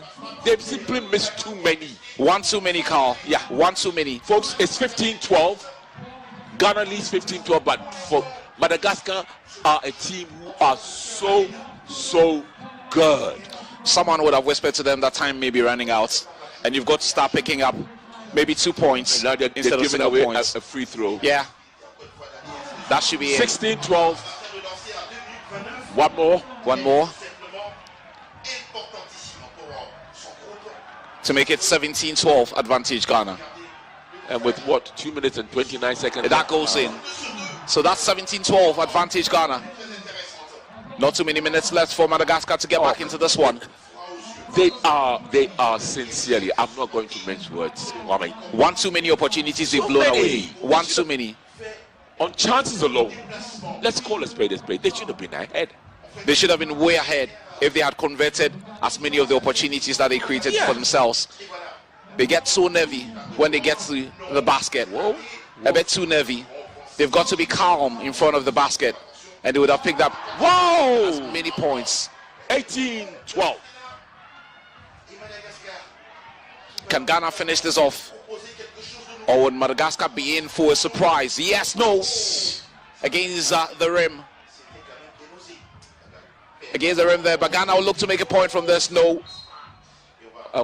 They've simply missed too many. One too many, Carl. Yeah, one too many. Folks, it's 15-12. Ghana leads 15-12, but for Madagascar are a team who are so good. Someone would have whispered to them that time may be running out, and you've got to start picking up maybe 2 points. And now they're giving away a free throw. Yeah. That should be 16-12. One more. One more. To make it 17-12 advantage Ghana. And with what, 2 minutes and 29 seconds? That goes in. So that's 17-12 advantage Ghana. Not too many minutes left for Madagascar to get back into this one. They are sincerely, I'm not going to mention words. One too many opportunities they've blown away. One too many. On chances alone, let's call a spade a spade. They should have been ahead. They should have been way ahead if they had converted as many of the opportunities that they created for themselves. They get so nervy when they get to the basket. A bit too nervy. They've got to be calm in front of the basket, and they would have picked up as many points. 18-12. Can Ghana finish this off? Or would Madagascar be in for a surprise? Yes, no. Against the rim. Against the rim there, but Ghana will look to make a point from this. No.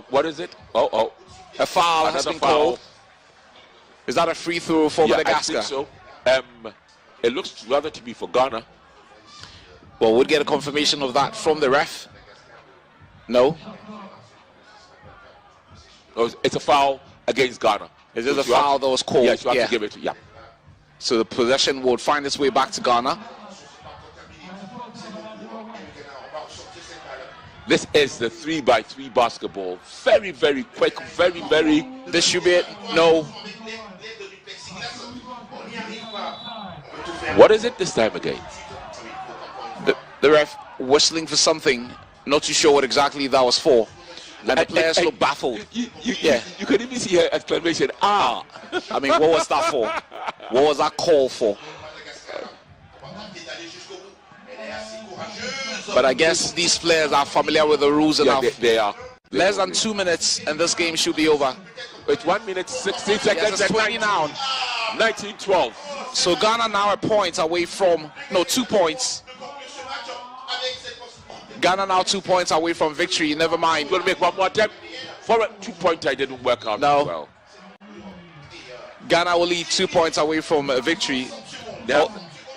What is it? A foul has been called. Is that a free throw for Madagascar? I think so. It looks rather to be for Ghana. Well, we'll get a confirmation of that from the ref. No. It's a foul against Ghana. Is it a foul that was called? Yes, you have to give it. Yeah. So the possession will find its way back to Ghana. This is the 3x3 basketball. Very, very quick. Very. This should be it. No. What is it this time again? The ref whistling for something. Not too sure what exactly that was for. And the players look baffled. You could even see her exclamation, ah! I mean, what was that for? What was that call for? But I guess these players are familiar with the rules enough. They are. Less than 2 minutes and this game should be over. It's 1 minute 16 seconds. It's 20 now. 19-12. So Ghana now a point away from, 2 points. Ghana now 2 points away from victory. Never mind. Going to make one more attempt. For a 2-pointer, didn't work out well. Ghana will lead 2 points away from victory.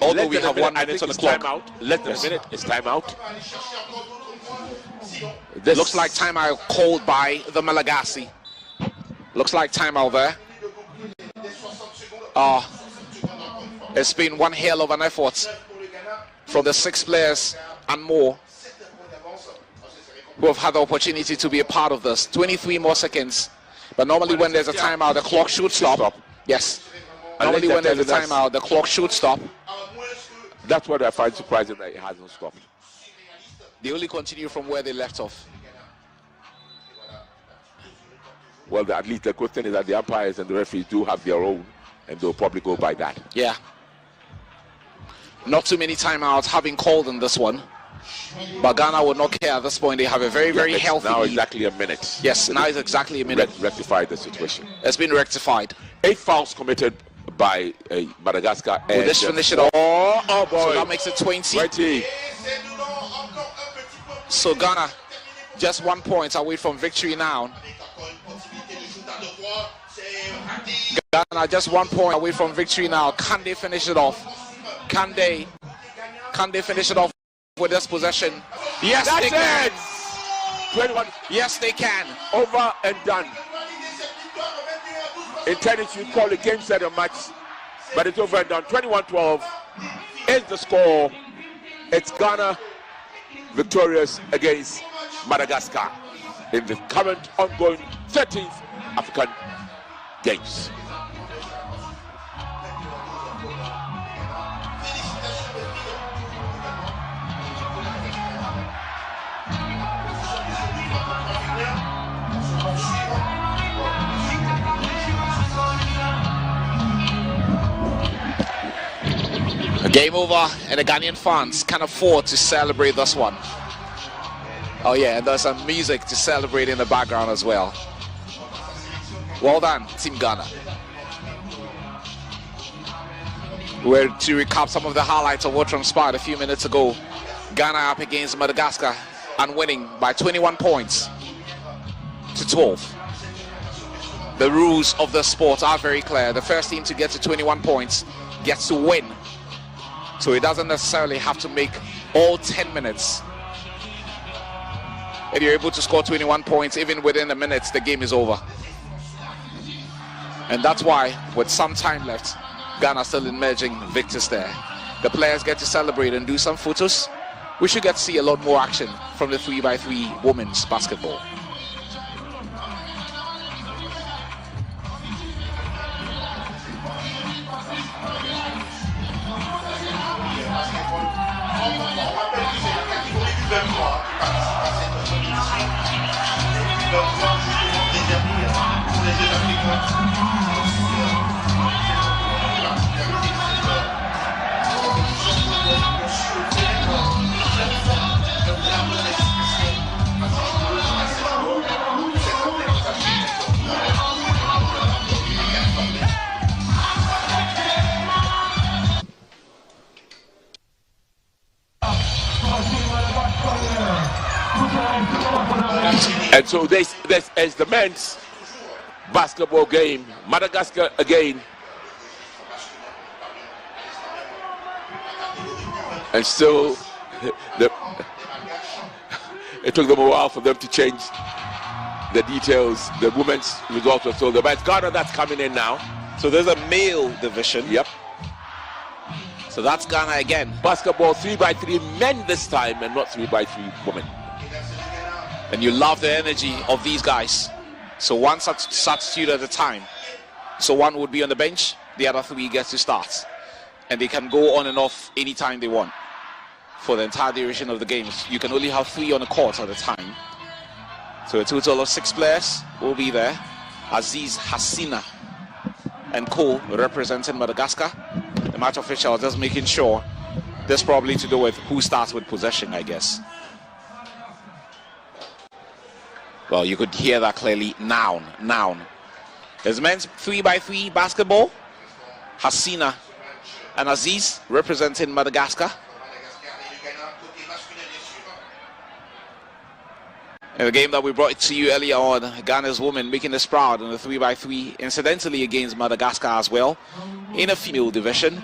Although we have 1 minute on the clock. Less than a minute. It's timeout. This looks like timeout called by the Malagasy. Looks like timeout there. It's been one hell of an effort from the 6 players and more who have had the opportunity to be a part of this. 23 more seconds. But normally when there's a timeout, the clock should stop. Yes. Normally when there's a timeout, the clock should stop. That's what I find surprising, that it hasn't stopped. They only continue from where they left off. Well, at least the good thing is that the umpires and the referees do have their own, and they'll probably go by that. Yeah. Not too many timeouts have been called in this one. But Ghana would not care at this point. They have a very healthy now lead. Exactly a minute. Yes, now it's exactly a minute. Rectified the situation. It's been rectified. 8 fouls committed by Madagascar. Will this finish it off? Oh boy. So that makes it 20. So Ghana just 1 point away from victory now. Ghana just 1 point away from victory now. Can they finish it off? Can they finish it off with this possession? Yes, they can. 21. Yes, they can. Over and done. In tennis, you call it game, set, or match, but it's over and done. 21-12 is the score. It's Ghana victorious against Madagascar in the current ongoing 13th African Games. Game over, and the Ghanaian fans can afford to celebrate this one. Oh yeah, and there's some music to celebrate in the background as well. Well done, Team Ghana. We're to recap some of the highlights of what transpired a few minutes ago. Ghana up against Madagascar and winning by 21 points to 12. The rules of the sport are very clear. The first team to get to 21 points gets to win. So it doesn't necessarily have to make all 10 minutes. If you're able to score 21 points, even within a minute, the game is over. And that's why, with some time left, Ghana still emerging victors there. The players get to celebrate and do some photos. We should get to see a lot more action from the 3x3 women's basketball. And so this is the men's basketball game. Madagascar again. And still, it took them a while for them to change the details. The women's results are still there. But it's Ghana that's coming in now. So there's a male division. Yep. So that's Ghana again. Basketball 3x3 men this time and not 3x3 women. And you love the energy of these guys. So one substitute at a time. So one would be on the bench, the other three gets to start. And they can go on and off anytime they want for the entire duration of the games. You can only have 3 on the court at a time. So a total of 6 players will be there. Aziz Hassina and co representing Madagascar. The match official just making sure this probably to do with who starts with possession, I guess. Well, you could hear that clearly. Noun. There's men's 3x3 basketball. Hassina and Aziz representing Madagascar. In the game that we brought to you earlier on, Ghana's women making us proud in the 3x3, incidentally against Madagascar as well, in a female division.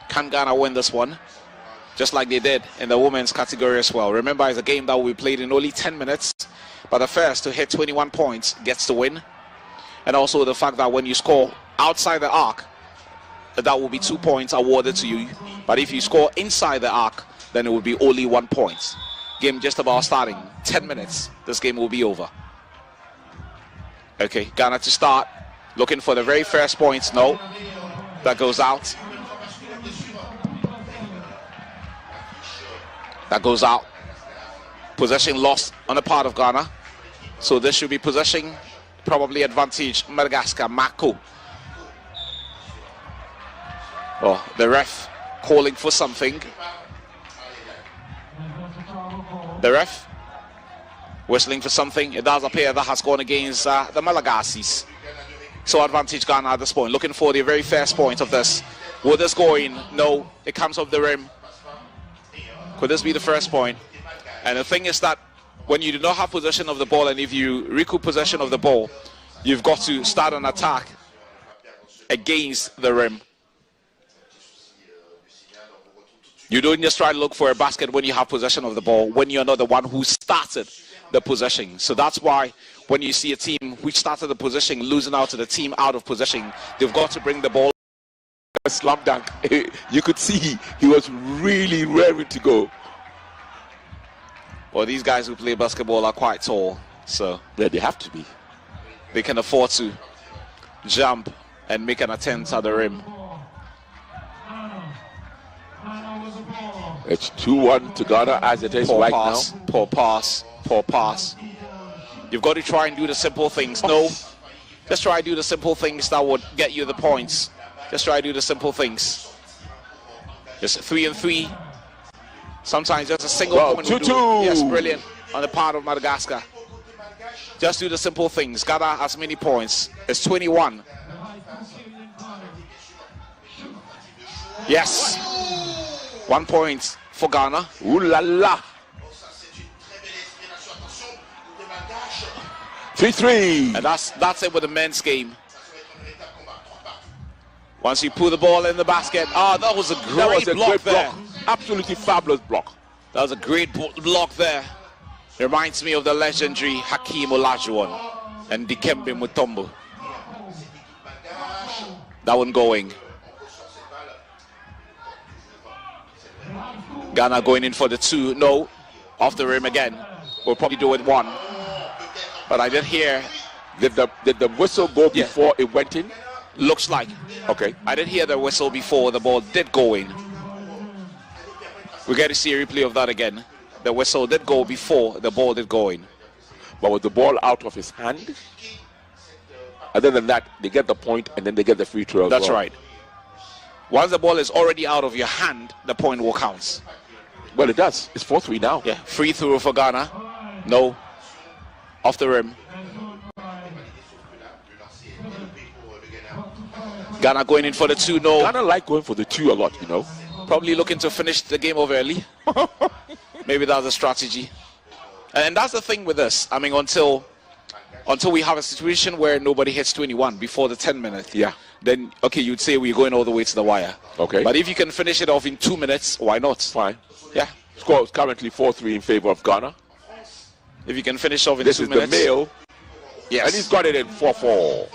Can Ghana win this one? Just like they did in the women's category as well. Remember, it's a game that we played in only 10 minutes, but the first to hit 21 points gets the win. And also the fact that when you score outside the arc, that will be 2 points awarded to you. But if you score inside the arc, then it will be only 1 point. Game just about starting. 10 minutes. This game will be over. Okay, Ghana to start. Looking for the very first points. No. That goes out. That goes out. Possession lost on the part of Ghana. So this should be possession, probably advantage Madagascar. Mako. Oh, the ref calling for something. The ref whistling for something. It does appear that has gone against the Malagasi's. So advantage Ghana at this point. Looking for the very first point of this. Will this go in? No. It comes off the rim. Could this be the first point? And the thing is that when you do not have possession of the ball, and if you recoup possession of the ball, you've got to start an attack against the rim. You don't just try to look for a basket when you have possession of the ball, when you're not the one who started the possession. So that's why when you see a team which started the possession losing out to the team out of possession, they've got to bring the ball. A slam dunk. You could see he was really raring to go. Well, these guys who play basketball are quite tall, so yeah, they have to be. They can afford to jump and make an attempt at the rim. It's 2-1 to Ghana as it is right now. Poor pass. You've got to try and do the simple things. No, just try to do the simple things that would get you the points. Just try to do the simple things. Just 3 and 3. Sometimes just a single point. 2-2. Yes, brilliant on the part of Madagascar. Just do the simple things. Ghana has many points. It's 21. Yes. 1 point for Ghana. Ooh la la. 3-3. And that's it with the men's game. Once you put the ball in the basket. Oh, that was a great block there. Absolutely fabulous block. That was a great block there Reminds me of the legendary Hakeem Olajuwon and Dikembe Mutombo. That one going. Ghana going in for the 2. No. Off the rim again. We'll probably do it 1. But I did hear. Did the whistle go before it went in? Looks like. Okay. I did hear the whistle before the ball did go in. We get to see a replay of that again. The whistle did go before the ball did go in. But with the ball out of his hand, other than that, they get the point and then they get the free throw. That's right. Once the ball is already out of your hand, the point will count. Well, it does. It's 4-3 now. Yeah. Free throw for Ghana. No. Off the rim. Ghana going in for the 2. No. Ghana like going for the 2 a lot, you know. Probably looking to finish the game off early. Maybe that's a strategy. And that's the thing with this. I mean, until we have a situation where nobody hits 21 before the 10 minutes. Yeah. Then, okay, you'd say we're going all the way to the wire. Okay. But if you can finish it off in 2 minutes, why not? Fine. Yeah. Score is currently 4-3 in favor of Ghana. If you can finish off in 2 minutes. This is the male. Yes. And he's got it in 4-4.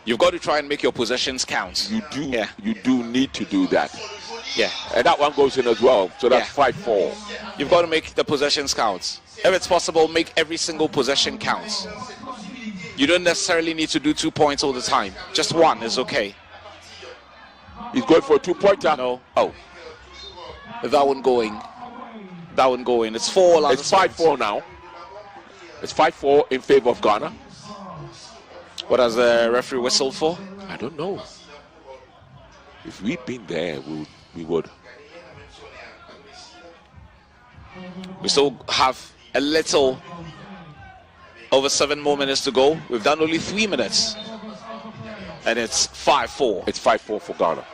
You've got to try and make your possessions count. You do. Yeah. You do need to do that. Yeah. And that one goes in as well. So that's 5-4. You've got to make the possessions count. If it's possible, make every single possession count. You don't necessarily need to do 2 points all the time. Just 1 is okay. He's going for a 2-pointer. No. Oh. That one going. That one going. It's 4. It's 5-4 now. It's 5-4 in favor of Ghana. What has the referee whistled for? I don't know. If we'd been there, we would. We still have a little over 7 more minutes to go. We've done only 3 minutes. And it's 5-4. It's 5-4 for Ghana.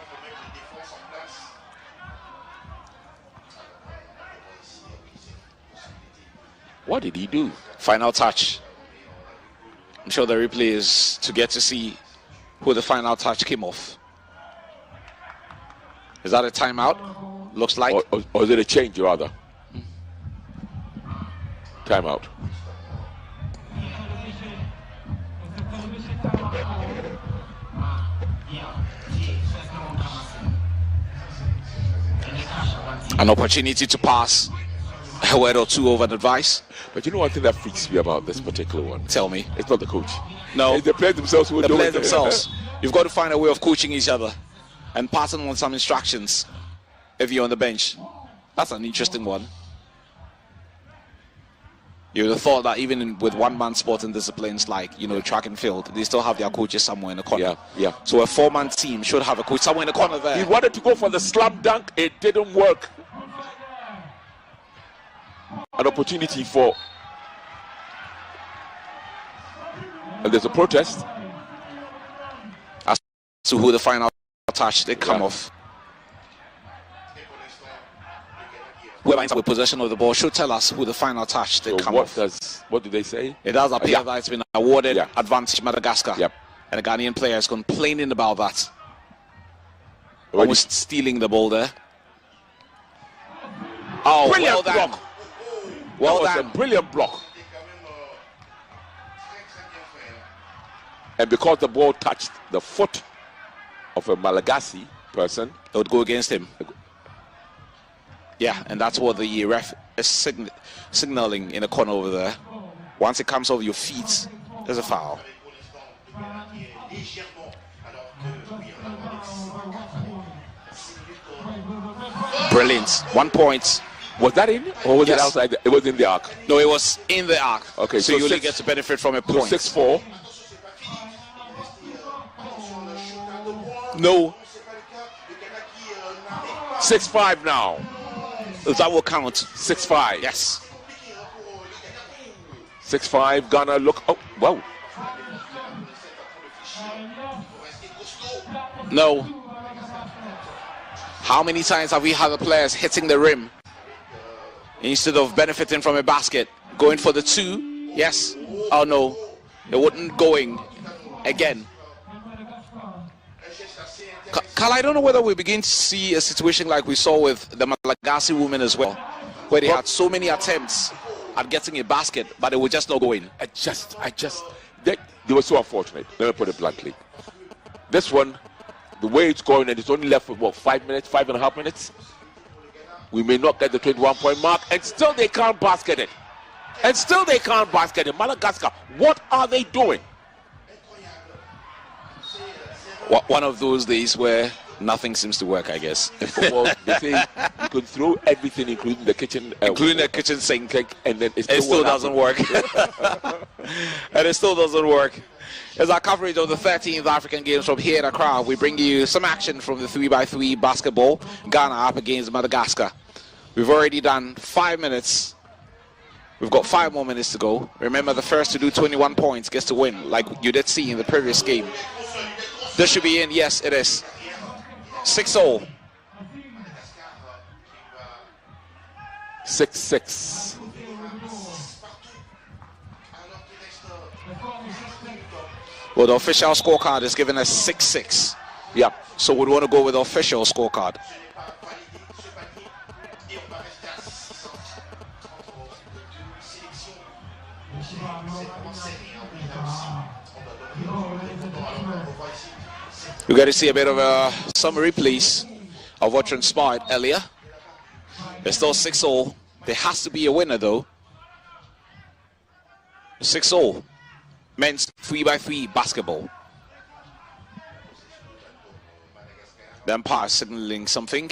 What did he do? Final touch. I'm sure the replay is to get to see who the final touch came off. Is that a timeout? Looks like. Or is it a change, rather? Timeout. An opportunity to pass a word or two over the advice. But you know one thing that freaks me about this particular one? Tell me. It's not the coach. No. It's the players themselves who the do players it. themselves. You've got to find a way of coaching each other and passing on some instructions if you're on the bench. That's an interesting one. You would have thought that even with one-man sporting disciplines like, you know, track and field, they still have their coaches somewhere in the corner. Yeah. So a 4-man team should have a coach somewhere in the corner there. He wanted to go for the slam dunk. It didn't work. An opportunity for... And there's a protest. As to who the final touch did come off. Whoever with possession of the ball should tell us who the final touch did come off. What do they say? It does appear that it's been awarded Yeah. advantage Madagascar. Yep. And the Ghanaian player is complaining about that. When Almost stealing the ball there. Oh, Brilliant well done. block. Well That was done. a brilliant block. And because the ball touched the foot of a Malagasy person, it would go against him. Yeah, and that's what the ref is signaling in the corner over there. Once it comes over your feet, there's a foul. Brilliant. 1 point. Was that in or was Yes. it outside? It was in the arc. No, it was in the arc. Okay, so so you only 6 get to benefit from a So point. 6-4. No. 6-5 now. That will count. 6-5. Yes. 6-5. Ghana look. Oh, whoa. No. How many times have we had the players hitting the rim instead of benefiting from a basket? Going for the 2? Yes. Oh no. It wasn't going again. Carl, I don't know whether we begin to see a situation like we saw with the Malagasy women as well, where they had so many attempts at getting a basket, but it would just not go in. They were so unfortunate. Let me put it bluntly. This one, the way it's going, and it's only left for what, 5 minutes, 5.5 minutes? We may not get the 21-point mark, and still they can't basket it. Madagascar, what are they doing? One of those days where nothing seems to work, I guess. In football, they say you can throw everything, including the kitchen sink, and then it still doesn't work. And it still doesn't work. As our coverage of the 13th African Games from here in Accra, we bring you some action from the 3x3 basketball. Ghana up against Madagascar. We've already done 5 minutes. We've got 5 more minutes to go. Remember, the first to do 21 points gets to win, like you did see in the previous game. This should be in. Yes, it is. 6-0. 6-6. Well, the official scorecard is given as 6-6. Yep. So we want to go with the official scorecard. You got to see a bit of a summary, please, of what transpired earlier. It's still 6-0. There has to be a winner, though. 6-0. Men's 3x3 basketball. The umpire signaling something.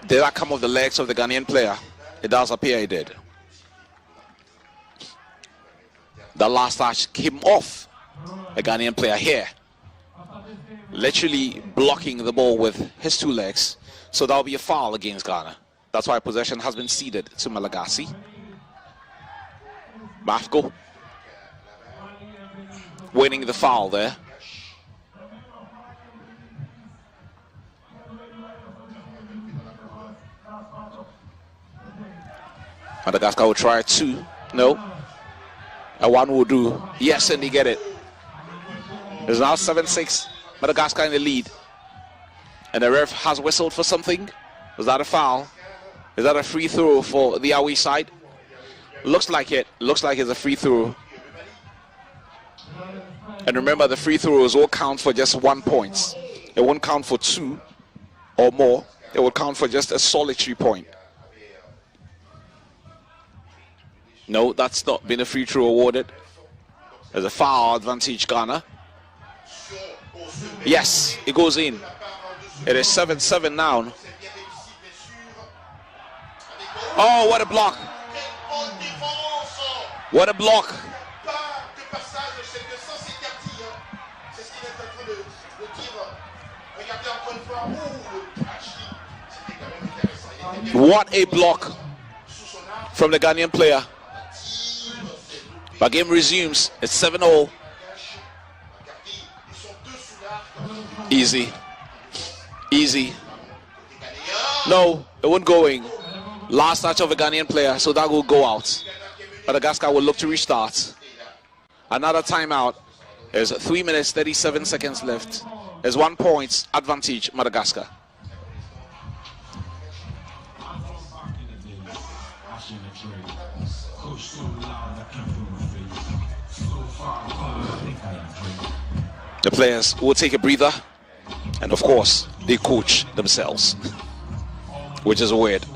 Did that come off the legs of the Ghanaian player? It does appear he did. The last touch came off the Ghanaian player here, literally blocking the ball with his 2 legs. So that'll be a foul against Ghana. That's why possession has been ceded to Malagasy. Mafko winning the foul there. Madagascar will try 2. No. A 1 will do. Yes, and they get it. It's now 7-6. Madagascar in the lead. And the ref has whistled for something. Was that a foul? Is that a free throw for the away side? Looks like it. Looks like it's a free throw. And remember, the free throws will count for just 1 point. It won't count for 2 or more. It will count for just a solitary point. No, that's not been a free throw awarded. There's a foul advantage, Ghana. Yes, it goes in. It is 7-7 now. Oh, what a block. What a block. What a block from the Ghanaian player. But game resumes. It's 7-0. Easy. Easy. No, it won't go in. Last touch of a Ghanaian player, so that will go out. Madagascar will look to restart. Another timeout. There's 3 minutes, 37 seconds left. There's 1 point advantage, Madagascar. The players will take a breather, and of course, they coach themselves, which is weird.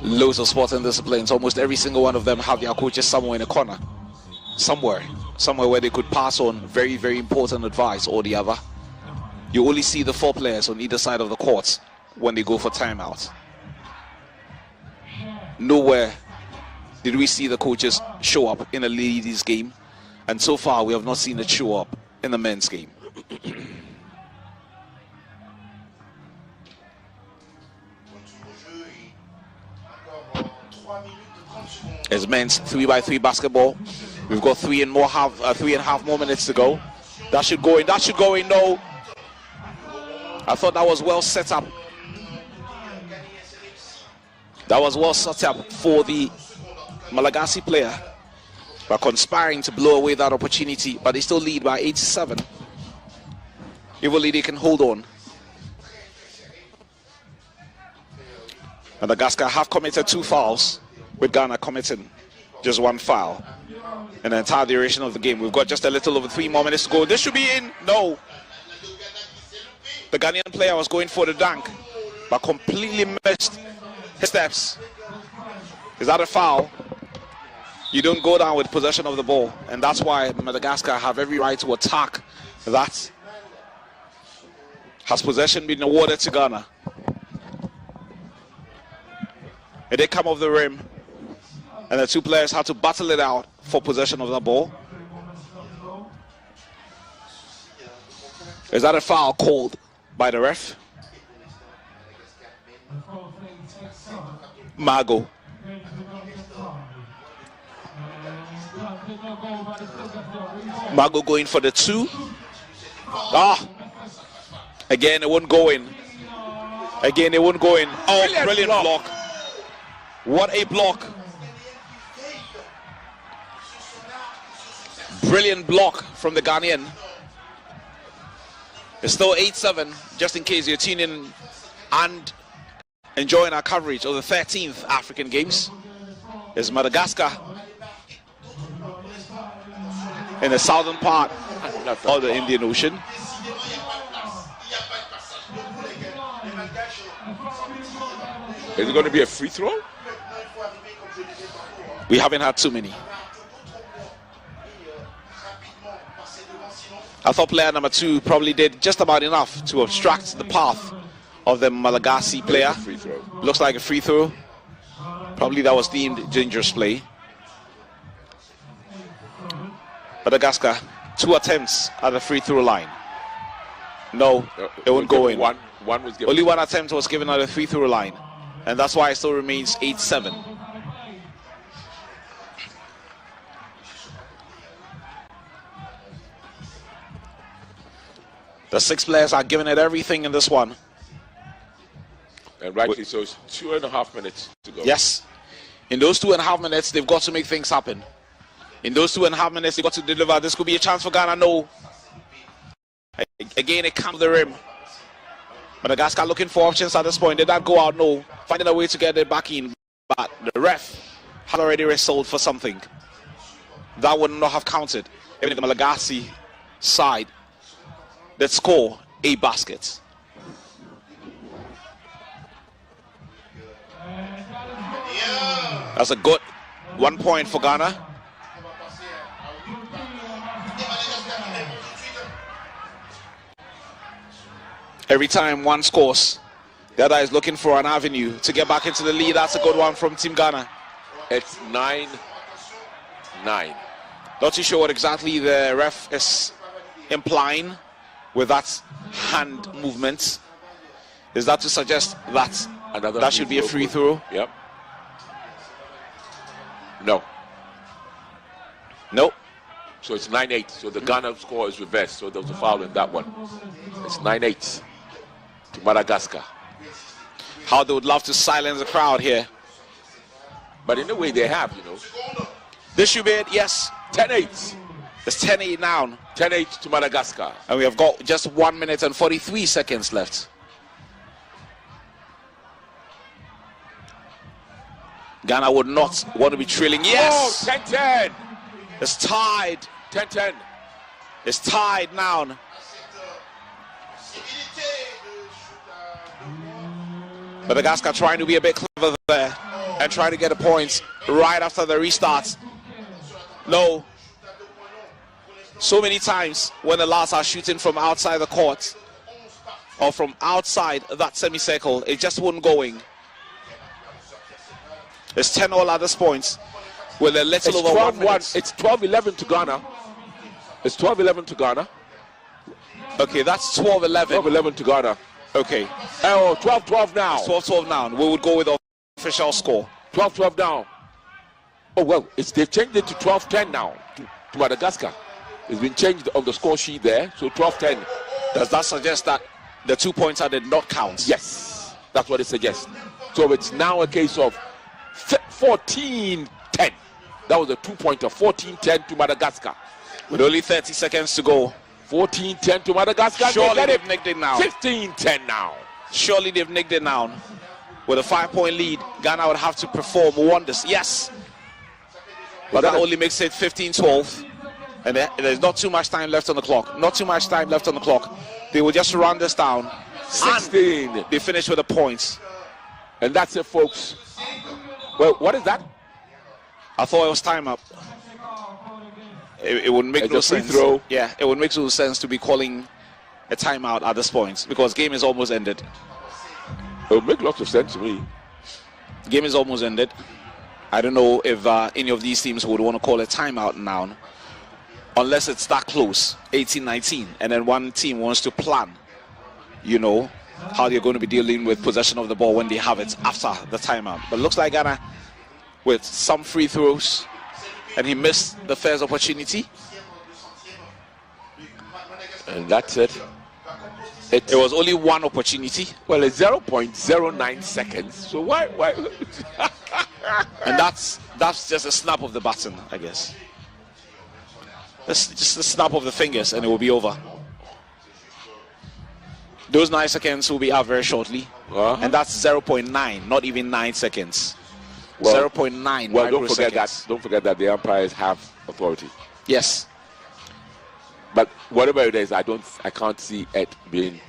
Loads of sporting disciplines, almost every single one of them have their coaches somewhere in a corner, somewhere where they could pass on very, very important advice or the other. You only see the 4 players on either side of the court when they go for timeout. Nowhere did we see the coaches show up in a ladies' game, and so far we have not seen it show up in the men's game. It's men's 3x3 basketball. We've got 3.5 more minutes to go. That should go in. That should go in. No. I thought that was well set up. That was well set up for the Malagasy player. But conspiring to blow away that opportunity, but they still lead by 8-7. If only they can hold on. Madagascar have committed 2 fouls, with Ghana committing just 1 foul in the entire duration of the game. We've got just a little over 3 more minutes to go. This should be in. No. The Ghanaian player was going for the dunk, but completely missed his steps. Is that a foul? You don't go down with possession of the ball, and that's why Madagascar have every right to attack that. Has possession been awarded to Ghana? And they come off the rim, and the 2 players had to battle it out for possession of the ball. Is that a foul called by the ref? Mago. Mago going for the 2. Again, it won't go in. Again, it won't go in. Oh, brilliant block. What a block. Brilliant block from the Ghanaian. It's still 8-7, just in case you're tuning in and enjoying our coverage of the 13th African Games. It's Madagascar in the southern part of the Indian Ocean. Is it going to be a free throw? We haven't had too many. I thought player number 2 probably did just about enough to obstruct the path of the Malagasy player. Free throw. Looks like a free throw. Probably that was deemed dangerous play. Madagascar, 2 attempts at the free throw line. No, it won't go in. One was given. Only 1 attempt was given at the free throw line, and that's why it still remains 8-7. The 6 players are giving it everything in this one. And rightly so, it's 2.5 minutes to go. Yes. In those 2.5 minutes, they've got to make things happen. In those 2.5 minutes, they've got to deliver. This could be a chance for Ghana. No. Again, it comes to the rim. Madagascar looking for options at this point. Did that go out? No. Finding a way to get it back in. But the ref had already wrestled for something. That would not have counted. Even the Malagasy side that score a basket. That's a good 1 point for Ghana. Every time one scores, the other is looking for an avenue to get back into the lead. That's a good one from Team Ghana. It's 9-9. Not too sure what exactly the ref is implying with that hand movement. Is that to suggest that that should be a free throw? Yep. No. Nope. So it's 9-8. So the Ghana score is reversed. So there was a foul in that one. It's 9-8 to Madagascar. How they would love to silence the crowd here. But in a way they have, you know. This should be it, yes. 10-8. It's 10-8 now. 10-8 to Madagascar. And we have got just 1 minute and 43 seconds left. Ghana would not want to be trailing. Yes! Oh, 10-10. It's tied. 10-10. It's tied now. Madagascar trying to be a bit clever there and trying to get the points right after the restart. No. So many times when the lads are shooting from outside the court or from outside that semicircle, it just wouldn't go in. It's 10-all at this point with a little over 1 minute. It's 12-11 to Ghana. It's 12-11 to Ghana. Okay, that's 12-11. 12-11 to Ghana. Okay. Oh, 12-12 now. It's 12-12 now. We would go with the official score. 12-12 now. Oh, well, they've changed it to 12-10 now to Madagascar. It's been changed on the score sheet there, so 12-10. Does that suggest that the 2-pointer did not count? Yes, that's what it suggests. So it's now a case of 14-10. That was a 2-pointer, 14-10 to Madagascar. With only 30 seconds to go. 14-10 to Madagascar. Surely they've nicked it now. 15-10 now. Surely they've nicked it now. With a 5-point lead, Ghana would have to perform wonders. Yes. But that only makes it 15-12. And there's not too much time left on the clock. Not too much time left on the clock. They will just run this down. 16. And they finish with the points. And that's it, folks. Well, what is that? I thought it was time up. It would make no sense. Throw. Yeah, it would make no sense to be calling a timeout at this point because game is almost ended. It would make lots of sense to me. Game is almost ended. I don't know if any of these teams would want to call a timeout now, unless it's that close, 18-19, and then one team wants to plan, you know, how they're going to be dealing with possession of the ball when they have it after the timeout. But it looks like Ghana with some free throws, and he missed the first opportunity. And that's it. It was only one opportunity. Well, it's 0.09 seconds. So why? And that's just a snap of the button, I guess. That's just a snap of the fingers, and it will be over. Those 9 seconds will be out very shortly, and that's 0.9, not even 9 seconds. Well, 0.9. Well, don't forget that the umpires have authority. Yes. But whatever it is, I can't see it being.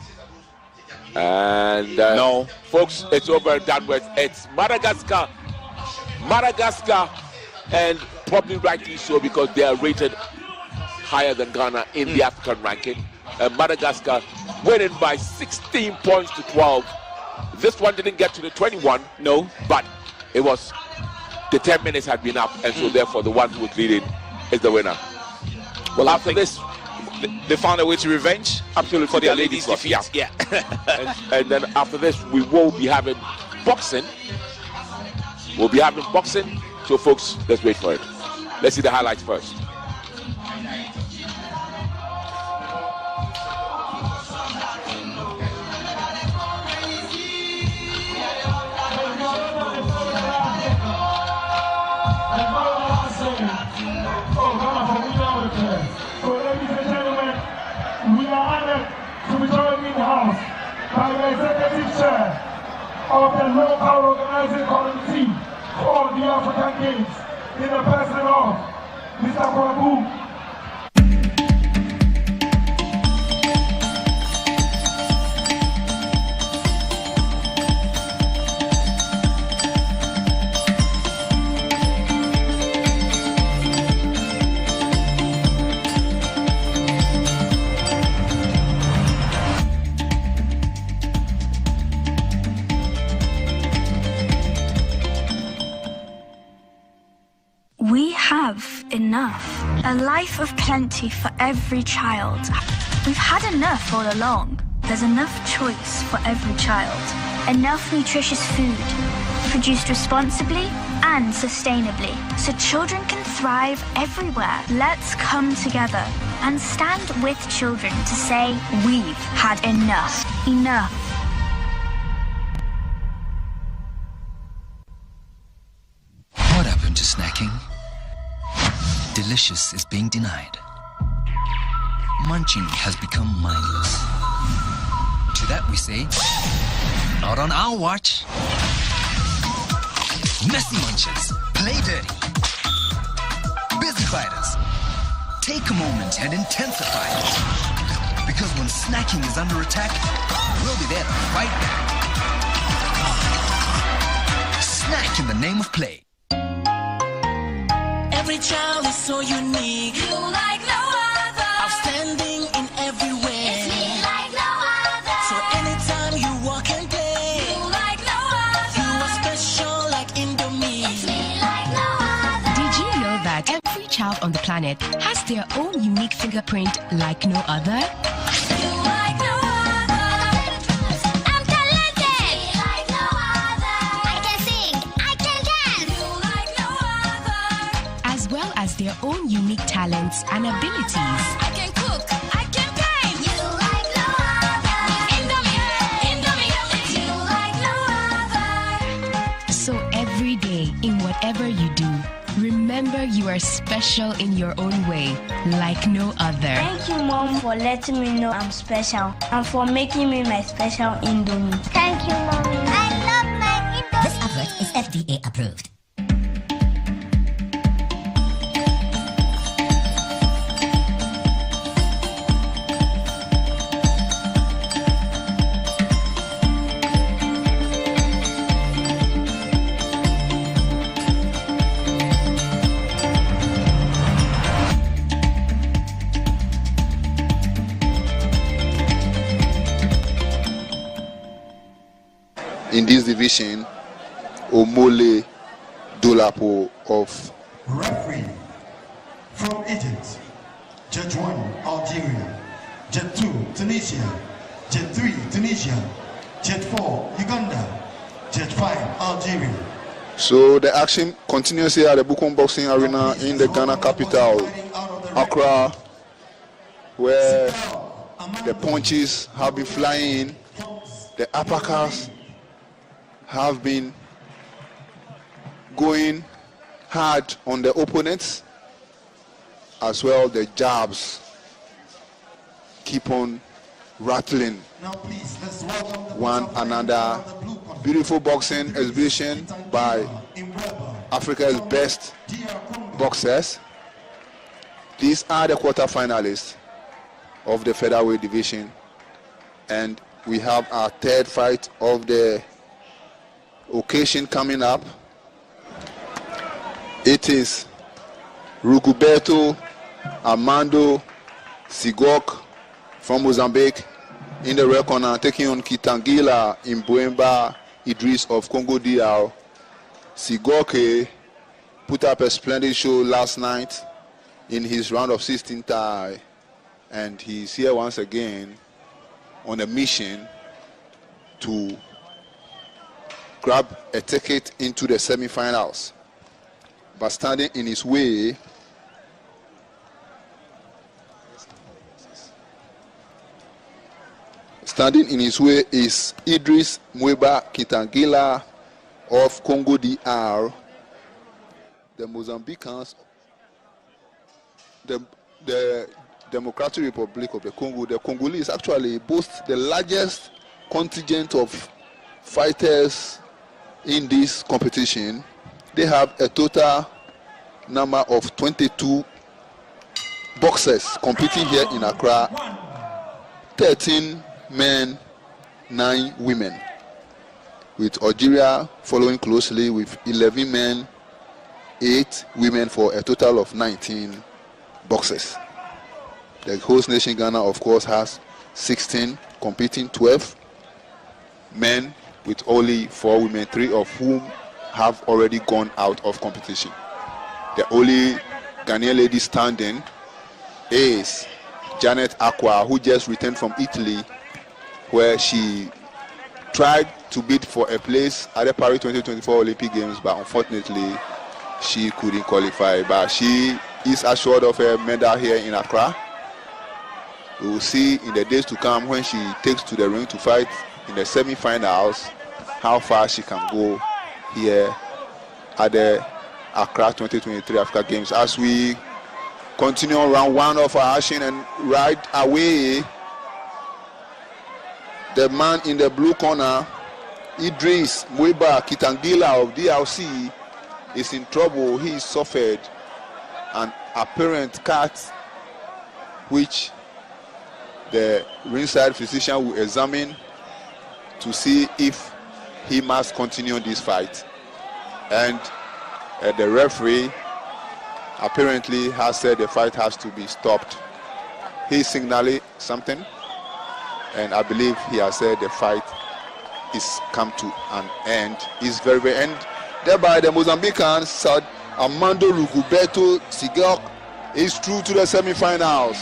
And no, folks, it's over and done with. It's Madagascar, and probably rightly so because they are rated higher than Ghana in the African ranking. Madagascar winning by 16 points to 12. This one didn't get to the 21, no, but it was the 10 minutes had been up, and so therefore the one who was leading is the winner. Well, after this, they found a way to revenge. Absolutely, for their ladies' defeat. Yeah. and then after this, we will be having boxing. We'll be having boxing. So, folks, let's wait for it. Let's see the highlights first. By the executive chair of the local organizing committee for the African Games in the person of Mr. Kwabu. We have enough. A life of plenty for every child. We've had enough all along. There's enough choice for every child. Enough nutritious food, produced responsibly and sustainably, so children can thrive everywhere. Let's come together and stand with children to say we've had enough. Enough. What happened to snacking? Delicious is being denied. Munching has become mindless. To that we say, not on our watch. Messy munchers, play dirty. Busy fighters, take a moment and intensify it. Because when snacking is under attack, we'll be there to fight back. Snack in the name of play. Every child is so unique. You like no other. Outstanding in every way. It's me like no other. So anytime you walk and play. You like no other. You are special like Indomie. It's me like no other. Did you know that every child on the planet has their own unique fingerprint like no other? You like no other. I'm talented. Me like no other. I can sing. I can dance. You like no other. As well as their own unique talents and abilities. I can cook. I can paint. You like no other. Indomie. You like no other. So every day, in whatever you do, Remember, you are special in your own way, like no other. Thank you, Mom, for letting me know I'm special and for making me my special Indomie. Thank you, Mommy. I love my Indomie. This advert is FDA approved. In this division, Omole Dolapo of referee from Egypt, Judge 1 Algeria, Judge 2 Tunisia, Judge 3 Tunisia, Judge 4 Uganda, Judge 5 Algeria. So the action continues here at the Bukom Boxing Arena in the Ghana capital, Accra, where the punches have been flying, the uppercuts have been going hard on the opponents, as well the jabs keep on rattling one another. Beautiful boxing exhibition by Africa's best boxers. These are the quarterfinalists of the featherweight division, and we have our third fight of the occasion coming up. It is Ruguberto Armando Sigok from Mozambique in the red corner, taking on Kitangila Imbuemba Idris of Congo DR. Sigok put up a splendid show last night in his round of 16 tie, and he's here once again on a mission to grab a ticket into the semi-finals. But standing in his way is Idris Mweba Kitangila of Congo DR. The Mozambicans, the Democratic Republic of the Congo, the Congolese actually boast the largest contingent of fighters in this competition. They have a total number of 22 boxers competing here in Accra, 13 men, 9 women, with Algeria following closely with 11 men, 8 women, for a total of 19 boxers. The host nation Ghana, of course, has 16 competing, 12 men with only 4 women, 3 of whom have already gone out of competition. The only Ghanaian lady standing is Janet Aqua, who just returned from Italy, where she tried to bid for a place at the Paris 2024 Olympic Games, but unfortunately she couldn't qualify. But she is assured of a medal here in Accra. We will see in the days to come, when she takes to the ring to fight in the semi-finals, how far she can go here at the Accra 2023 Africa Games. As we continue on round 1 of our action, and right away, the man in the blue corner, Idris Mweba Kitangila of DRC, is in trouble. He suffered an apparent cut, which the ringside physician will examine to see if he must continue this fight. And the referee apparently has said the fight has to be stopped. He's signaling something, and I believe he has said the fight is come to an end. It's very end. Thereby, the Mozambican said Armando Ruguberto Sigok is through to the semi-finals.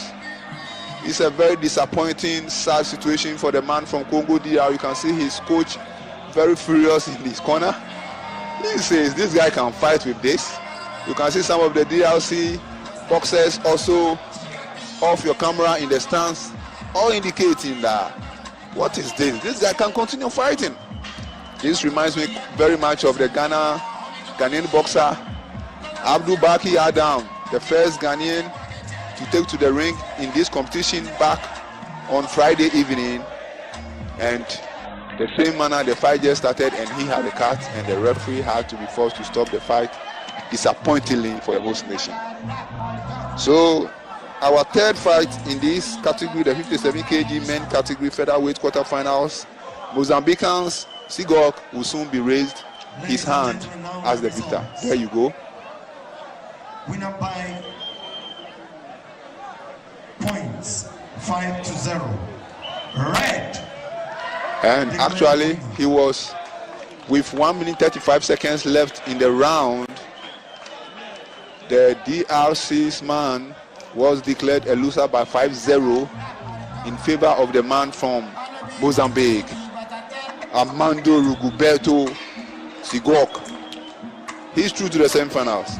It's a very disappointing, sad situation for the man from Congo DR. You can see his coach very furious in his corner. He says this guy can fight with this. You can see some of the DRC boxers also off your camera in the stands, all indicating that what is this? This guy can continue fighting. This reminds me very much of the Ghanaian boxer Abdul Baki Adam, the first Ghanaian to take to the ring in this competition back on Friday evening, and the same manner the fight just started and he had a cut and the referee had to be forced to stop the fight disappointingly for the host nation. So our third fight in this category, the 57 kg men category featherweight quarterfinals, Mozambicans Sigok will soon be raised his hand as the victor. There you go. Winner by points 5-0. Red. And actually, he was with 1 minute 35 seconds left in the round. The DRC's man was declared a loser by 5-0 in favor of the man from Mozambique, Armando Ruguberto Sigok. He's through to the semifinals,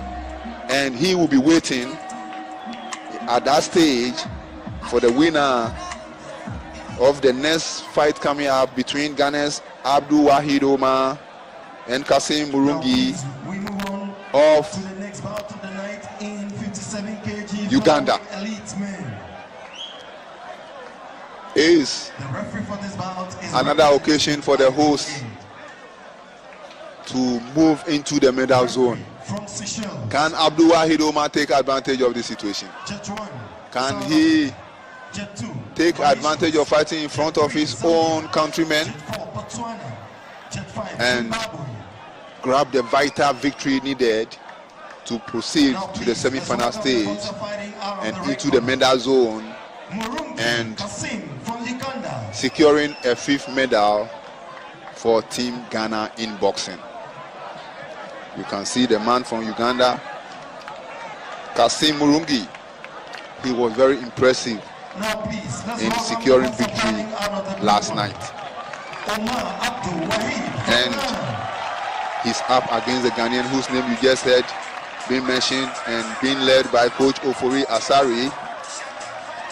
and he will be waiting at that stage for the winner of the next fight coming up between Ghana's Abdul Wahid Omar and Kasim Murungi of Uganda. Is another occasion for the host to move into the medal zone. Can Abdul Wahid Omar take advantage of the situation? Can he take advantage of fighting in front of his own countrymen and grab the vital victory needed to proceed to the semi-final stage and into the medal zone and securing a 5th medal for Team Ghana in boxing? You can see the man from Uganda, Kasim Murungi. He was very impressive in securing victory last night. And he's up against the Ghanaian whose name you just heard being mentioned and being led by Coach Ofori Asari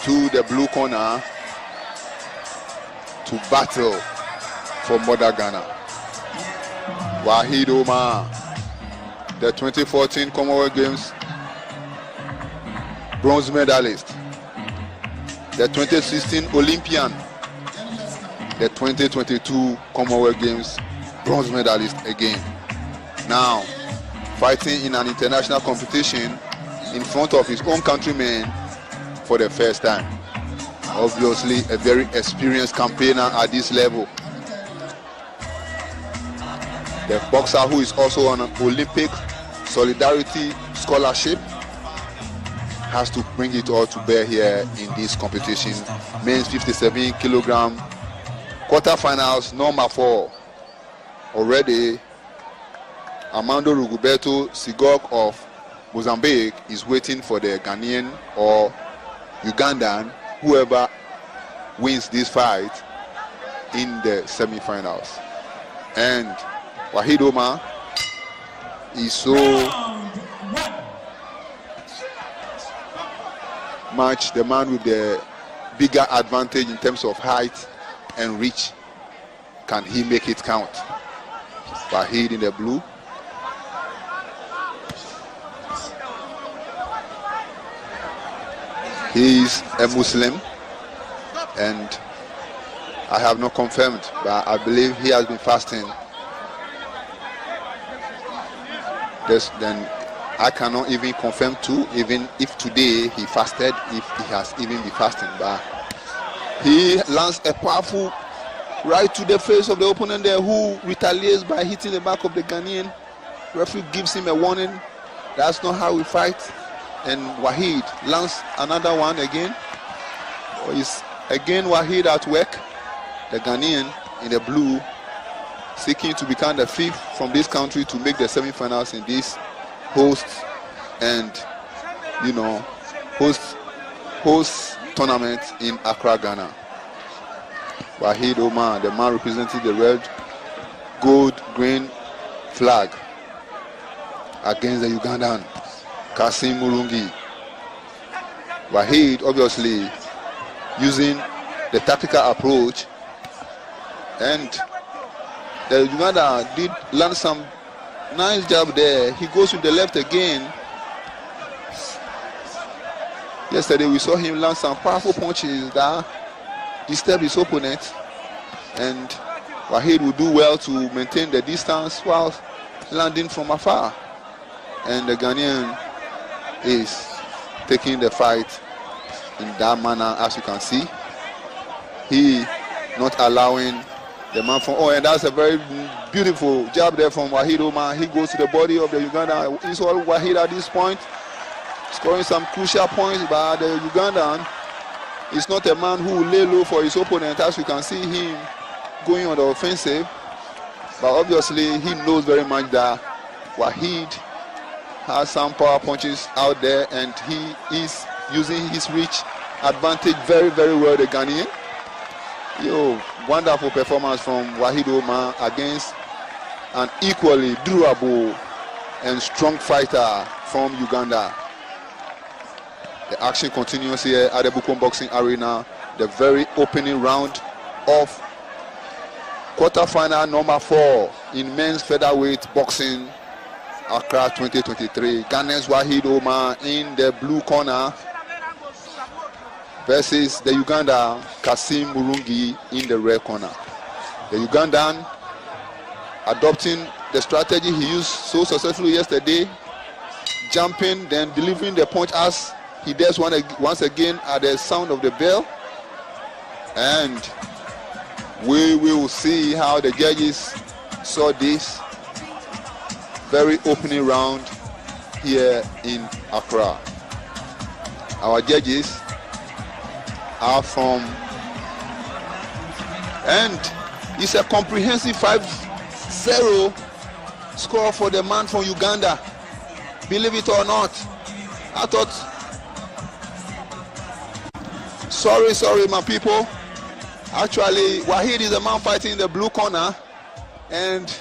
to the blue corner to battle for Mother Ghana. Wahid Omar, the 2014 Commonwealth Games bronze medalist, the 2016 Olympian, the 2022 Commonwealth Games bronze medalist again. Now fighting in an international competition in front of his own countrymen for the first time. Obviously a very experienced campaigner at this level. The boxer who is also on an Olympic Solidarity Scholarship has to bring it all to bear here in this competition. Men's 57 kilogram quarterfinals, number 4. Already Armando Ruguberto Sigok of Mozambique is waiting for the Ghanaian or Ugandan, whoever wins this fight, in the semi-finals. And Wahid Omar is so much the man with the bigger advantage in terms of height and reach. Can he make it count? Wahid in the blue. He is a Muslim, and I have not confirmed, but I believe he has been fasting. Then I cannot even confirm too, even if today he fasted, if he has even been fasting. But he lands a powerful right to the face of the opponent there, who retaliates by hitting the back of the Ghanaian. Referee gives him a warning. That's not how we fight. And Wahid lands another one again. Is again Wahid at work. The Ghanaian in the blue, seeking to become the 5th from this country to make the semi-finals in this host and host tournament in Accra, Ghana. Wahid Omar, the man representing the red, gold, green flag against the Ugandan Kasim Murungi. Wahid obviously using the tactical approach, and the Uganda did land some Nice job there. He goes with the left again. Yesterday we saw him land some powerful punches that disturbed his opponent, and Wahid will do well to maintain the distance while landing from afar. And the Ghanaian is taking the fight in that manner, as you can see. He not allowing the man from, and that's a very beautiful jab there from Wahid Omar. He goes to the body of the Uganda. It's all Wahid at this point, scoring some crucial points, but the Ugandan is not a man who will lay low for his opponent, as you can see him going on the offensive. But obviously he knows very much that Wahid has some power punches out there, and he is using his reach advantage very, very well, the Ghanaian. Wonderful performance from Wahid Omar against an equally durable and strong fighter from Uganda. The action continues here at the Bukom Boxing Arena. The very opening round of quarterfinal number 4 in men's featherweight boxing, Accra 2023. Ghana's Wahid Omar in the blue corner versus the Uganda Kasim Murungi in the red corner. The Ugandan adopting the strategy he used so successfully yesterday, jumping, then delivering the punch as he does once again at the sound of the bell. And we will see how the judges saw this very opening round here in Accra. Our judges are from, and it's a comprehensive 5-0 score for the man from Uganda. Believe it or not. I thought, sorry my people, actually Wahid is the man fighting in the blue corner, and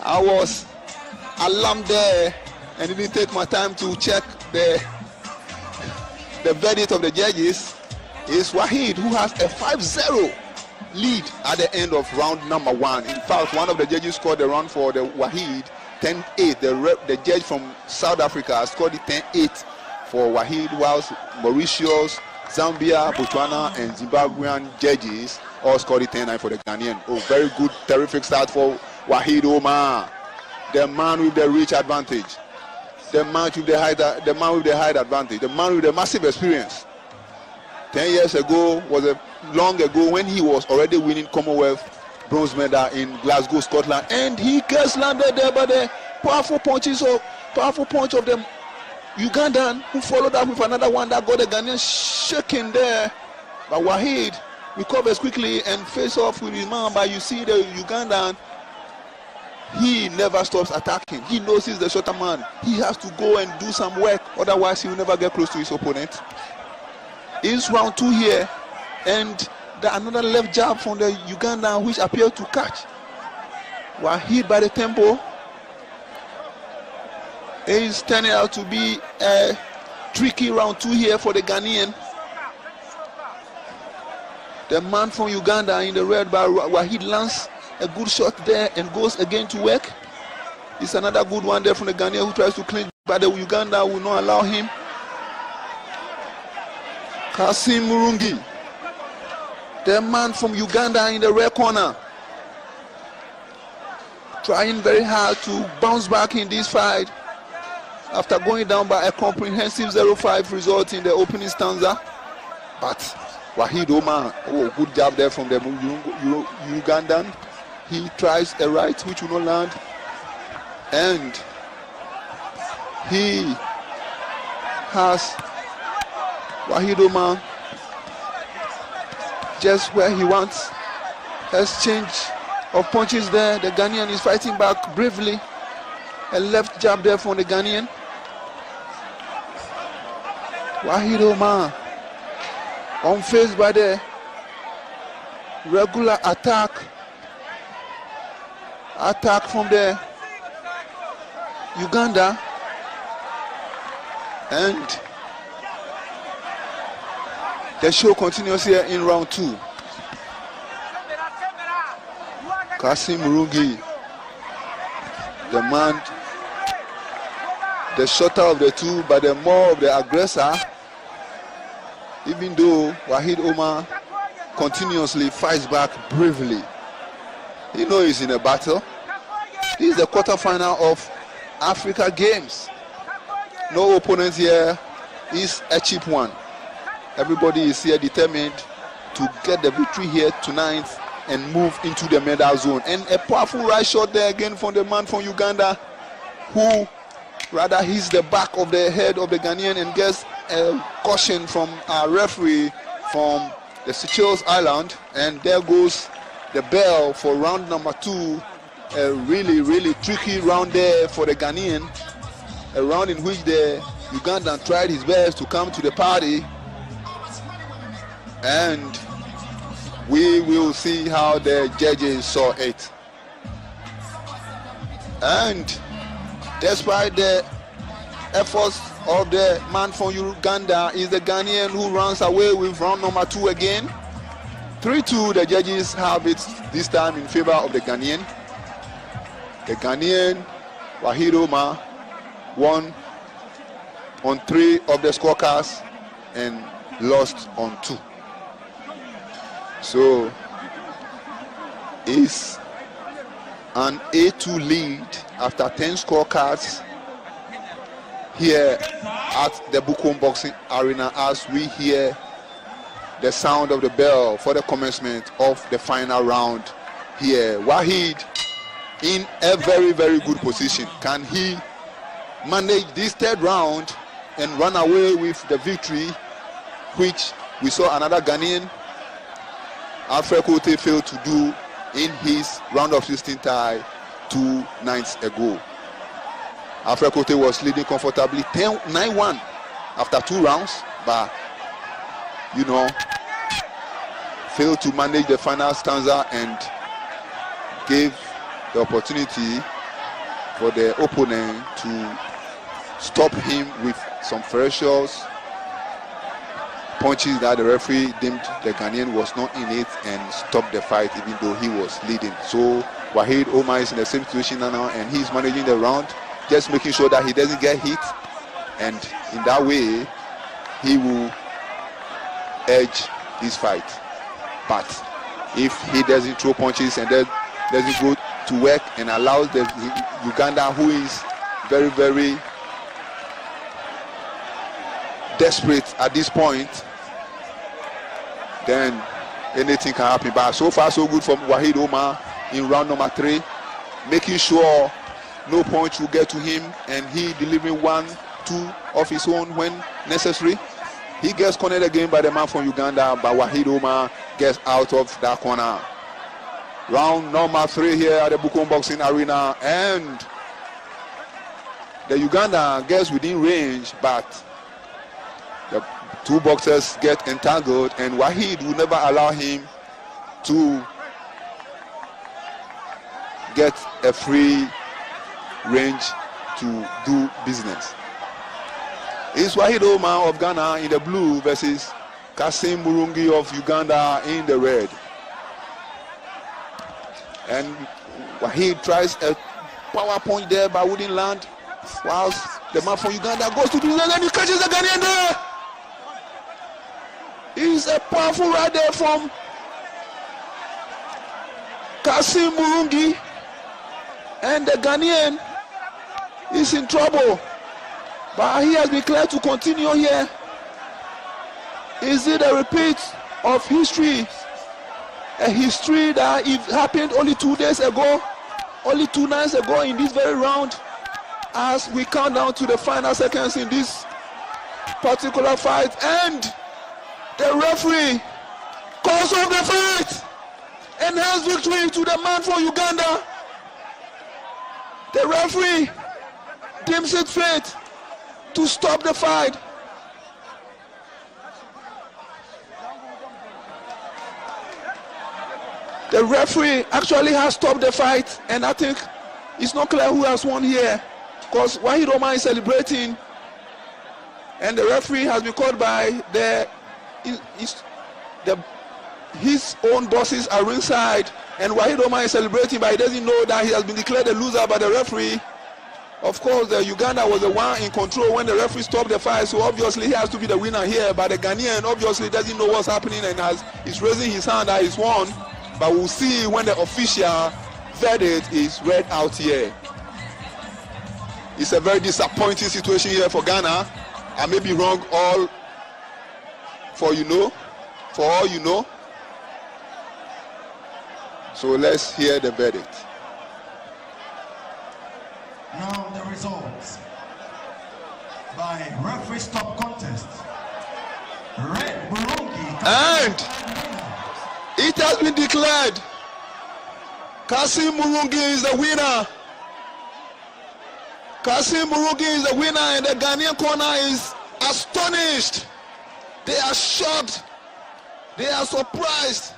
I was alarmed there and didn't take my time to check the verdict of the judges. Is Wahid, who has a 5-0 lead at the end of round number 1. In fact, one of the judges scored the round for the Wahid 10-8. The judge from South Africa scored it 10-8 for Wahid, whilst Mauritius, Zambia, Botswana, and Zimbabwean judges all scored it 10-9 for the Ghanaian. Oh, very good, terrific start for Wahid Omar, the man with the reach advantage, the man with the height advantage, the man with the massive experience. 10 years ago was long ago when he was already winning Commonwealth bronze medal in Glasgow, Scotland, and he gets landed there by the powerful punch of the Ugandan, who followed up with another one that got the Ghanaian shaking there. But Wahid recovers quickly and face off with his man. But you see the Ugandan, he never stops attacking. He knows he's the shorter man. He has to go and do some work, otherwise he will never get close to his opponent. It's round 2 here, and another left jab from the Ugandan which appeared to catch. Wahid by the tempo. It's turning out to be a tricky round 2 here for the Ghanaian. The man from Uganda in the red bar, Wahid lands a good shot there and goes again to work. It's another good one there from the Ghanaian who tries to clinch, but the Uganda will not allow him. Kasim Murungi, the man from Uganda in the red corner, trying very hard to bounce back in this fight after going down by a comprehensive 0-5 result in the opening stanza. But Wahid Omar, good job there from the Ugandan. He tries a right which will not land, and he has Wahid Omar just where he wants. Exchange of punches there. The Ghanaian is fighting back bravely. A left jab there from the Ghanaian. Wahid Omar unfazed by the regular attack from the Uganda, and the show continues here in round 2. Kasim Murungi the shorter of the two, but the more of the aggressor. Even though Wahid Omar continuously fights back bravely, he knows he's in a battle. This is the quarterfinal of Africa Games. No opponent here is a cheap one. Everybody is here determined to get the victory here tonight and move into the medal zone. And a powerful right shot there again from the man from Uganda, who rather hits the back of the head of the Ghanaian and gets a caution from our referee from the Seychelles Island. And there goes the bell for round number 2. A really tricky round there for the Ghanaian, a round in which the Ugandan tried his best to come to the party, and we will see how the judges saw it. And despite the efforts of the man from Uganda, is the Ghanaian who runs away with round number 2 again. 3-2, the judges have it this time in favor of the Ghanaian. The Ghanaian, Wahid Omar, won on 3 of the scorecards and lost on 2. So it's an A2 lead after 10 scorecards here at the Bukom Boxing Arena as we hear the sound of the bell for the commencement of the final round here. Wahid in a very good position. Can he manage this third round and run away with the victory, which we saw another Ghanaian, Alfred Kote, failed to do in his round of 16 tie 2 nights ago. Alfred Kote was leading comfortably 9-1 after 2 rounds, but failed to manage the final stanza and gave the opportunity for the opponent to stop him with some ferocious punches that the referee deemed the Ghanaian was not in it and stopped the fight even though he was leading. So Wahid Omar is in the same situation now and he's managing the round, just making sure that he doesn't get hit, and in that way he will edge this fight. But if he doesn't throw punches and then doesn't go to work and allows the Uganda, who is very desperate at this point, then anything can happen. But so far so good from Wahid Omar in round number 3, making sure no punch will get to him and he delivering 1-2 of his own when necessary. He gets cornered again by the man from Uganda, but Wahid Omar gets out of that corner. Round number 3 here at the Bukom Boxing Arena, and the Ugandan gets within range, but the 2 boxers get entangled, and Wahid will never allow him to get a free range to do business. It's Wahid Omar of Ghana in the blue versus Kasim Murungi of Uganda in the red. And Wahid tries a power punch there but wouldn't land, whilst the man from Uganda goes to the leg and he catches the Ghanaian there. It's a powerful right there from Kasim Murungi, and the Ghanaian is in trouble, but he has been cleared to continue here. Is it a repeat of history? A history that it happened only 2 days ago, only 2 nights ago in this very round, as we count down to the final seconds in this particular fight, and the referee calls off the fight and has victory to the man from Uganda. The referee deems it fit to stop the fight. The referee actually has stopped the fight, and I think it's not clear who has won here, because Wahid Omar is celebrating, and the referee has been called by the his own bosses are ringside, and Wahid Omar is celebrating, but he doesn't know that he has been declared a loser by the referee. Of course, the Uganda was the one in control when the referee stopped the fight, so obviously he has to be the winner here. But the Ghanaian obviously doesn't know what's happening and is raising his hand that he's won. But we'll see when the official verdict is read out here. It's a very disappointing situation here for Ghana. I may be wrong, all for all you know. So let's hear the verdict. Now the results by referee stop contest. Red Burundi. And it has been declared Kasim Murungi is the winner. Kasim Murungi is the winner, and the Ghanaian corner is astonished. They are shocked. They are surprised.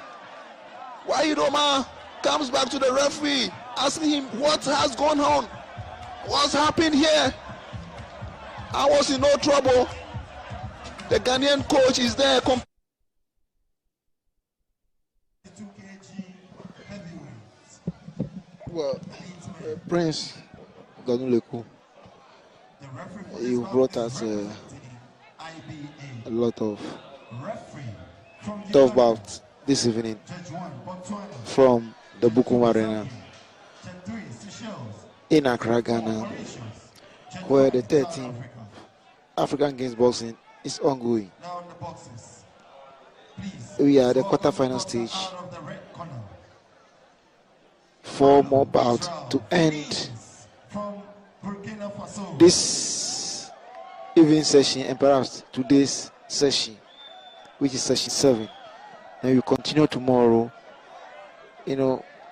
Wahid Omar comes back to the referee, asking him what has gone on. What's happened here? I was in no trouble. The Ghanaian coach is there. Well, Prince Ganuleku, you brought us a lot of tough bouts this evening from the Bukum Arena in Accra, Ghana, where the 13th African Games boxing is ongoing. We are at the quarterfinal stage. 4 more bouts to end this evening session and perhaps today's session, which is session 7. And we continue tomorrow,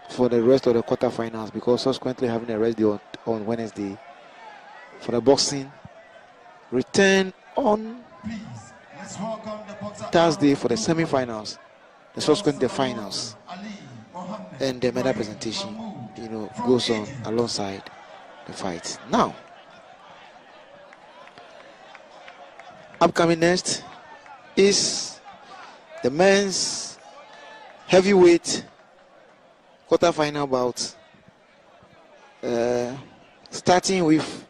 for the rest of the quarterfinals, because subsequently having a rest day on Wednesday for the boxing. Return on Thursday for the semi-finals, the subsequent the finals, and the medal presentation, goes on alongside the fights. Now, upcoming next is the men's heavyweight quarterfinal bout, starting with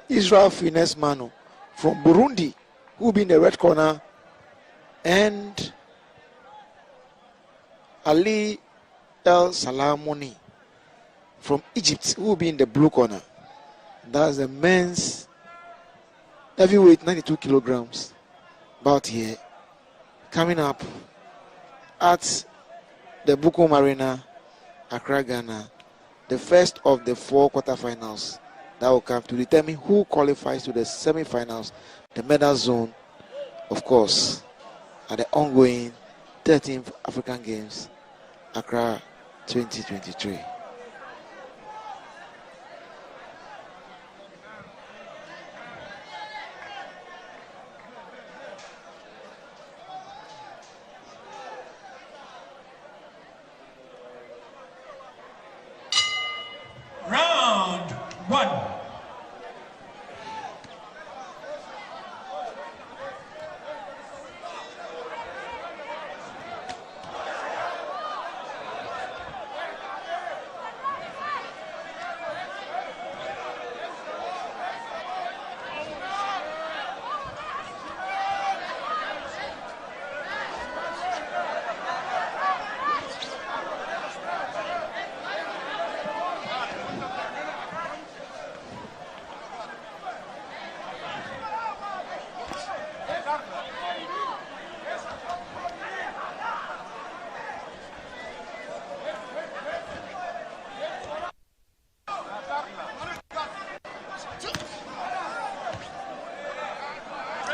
Israel Finesse Manu from Burundi, who will be in the red corner, and Ali El Salamoni from Egypt, who will be in the blue corner. That's the men's heavyweight 92 kilograms bout here, coming up at the Bukum Arena, Accra, Ghana, the first of the 4 quarterfinals that will come to determine who qualifies to the semi-finals, the medal zone, of course, at the ongoing 13th African Games, Accra 2023. Round 1.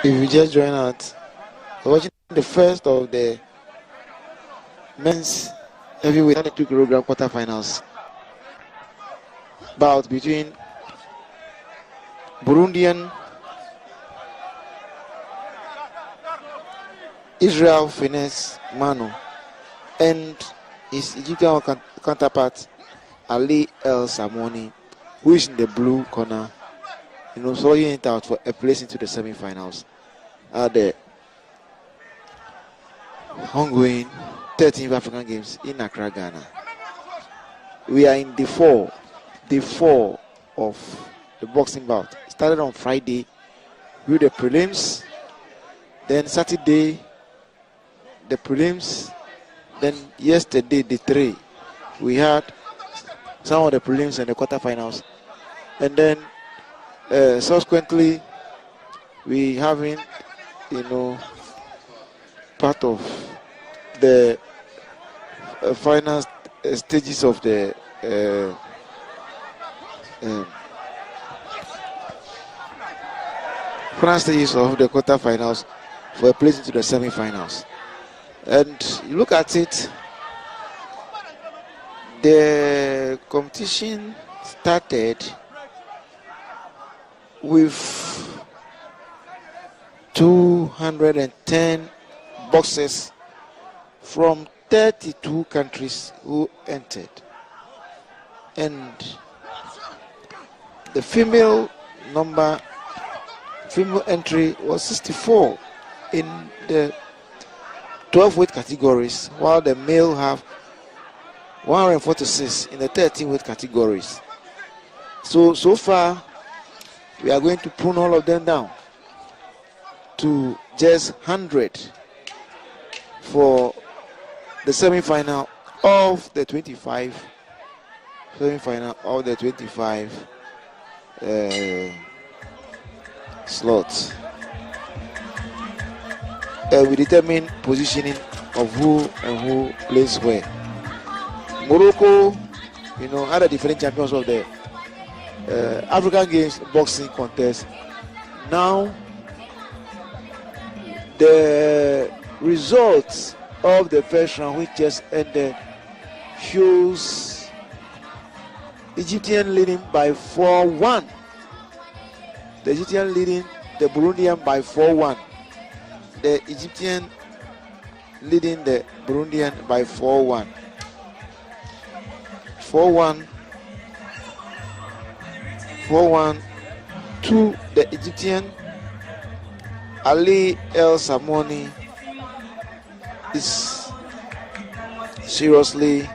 If you just join us, we're watching the first of the men's heavyweight 92 kilogram quarterfinals bout between Burundian Israel Finesse Manu and his Egyptian counterpart Ali El Samoni, who is in the blue corner, sorting it out for a place into the semi-finals at the ongoing 13th African Games in Accra, Ghana. We are in day four of the boxing bout. Started on Friday with the prelims, then Saturday the prelims, then yesterday day 3 we had some of the prelims and the quarterfinals, and then subsequently we having part of the final stages of the final stages of the quarterfinals for a place into the semi-finals. And you look at it, the competition started with 210 boxers from 32 countries who entered, and the female entry was 64 in the 12 weight categories, while the male have 146 in the 13 weight categories. So far we are going to prune all of them down to just 100 for the semi-final of the 25 slots. We determine positioning of who plays where. Morocco, are the different champions of the African Games boxing contest. Now the results of the first round, which just ended, shows Egyptian leading by 4-1. The Egyptian leading the Burundian by 4-1. The Egyptian leading the Burundian by 4-1. 4-1 to the Egyptian. Ali El Samoni is seriously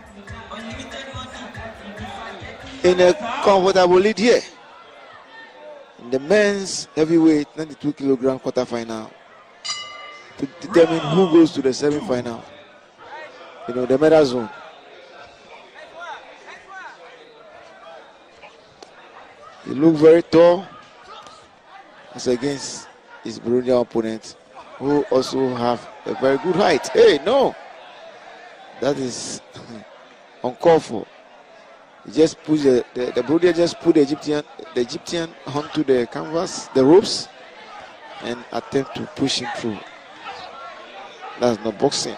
in a comfortable lead here. In the men's heavyweight 92 kilogram quarterfinal to determine who goes to the semi-final, the medal zone. He looked very tall as against his Burundian opponent, who also have a very good height. Hey, no, that is uncalled for. He just pushed the Burundian just put the Egyptian onto the canvas, the ropes, and attempt to push him through. That's not boxing.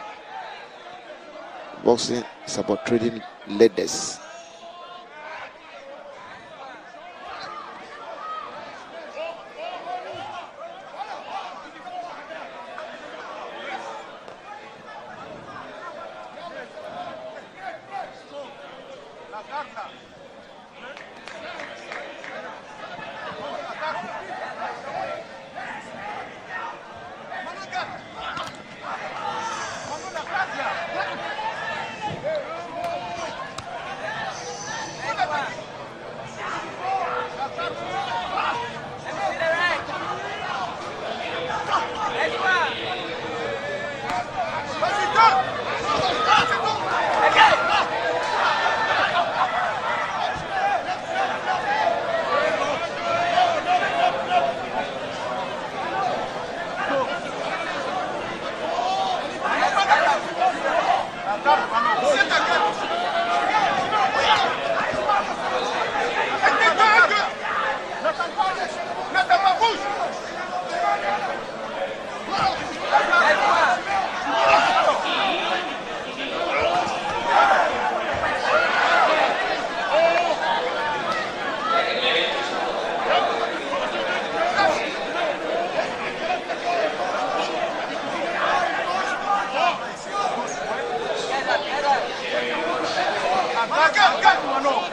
Boxing is about trading leaders. No.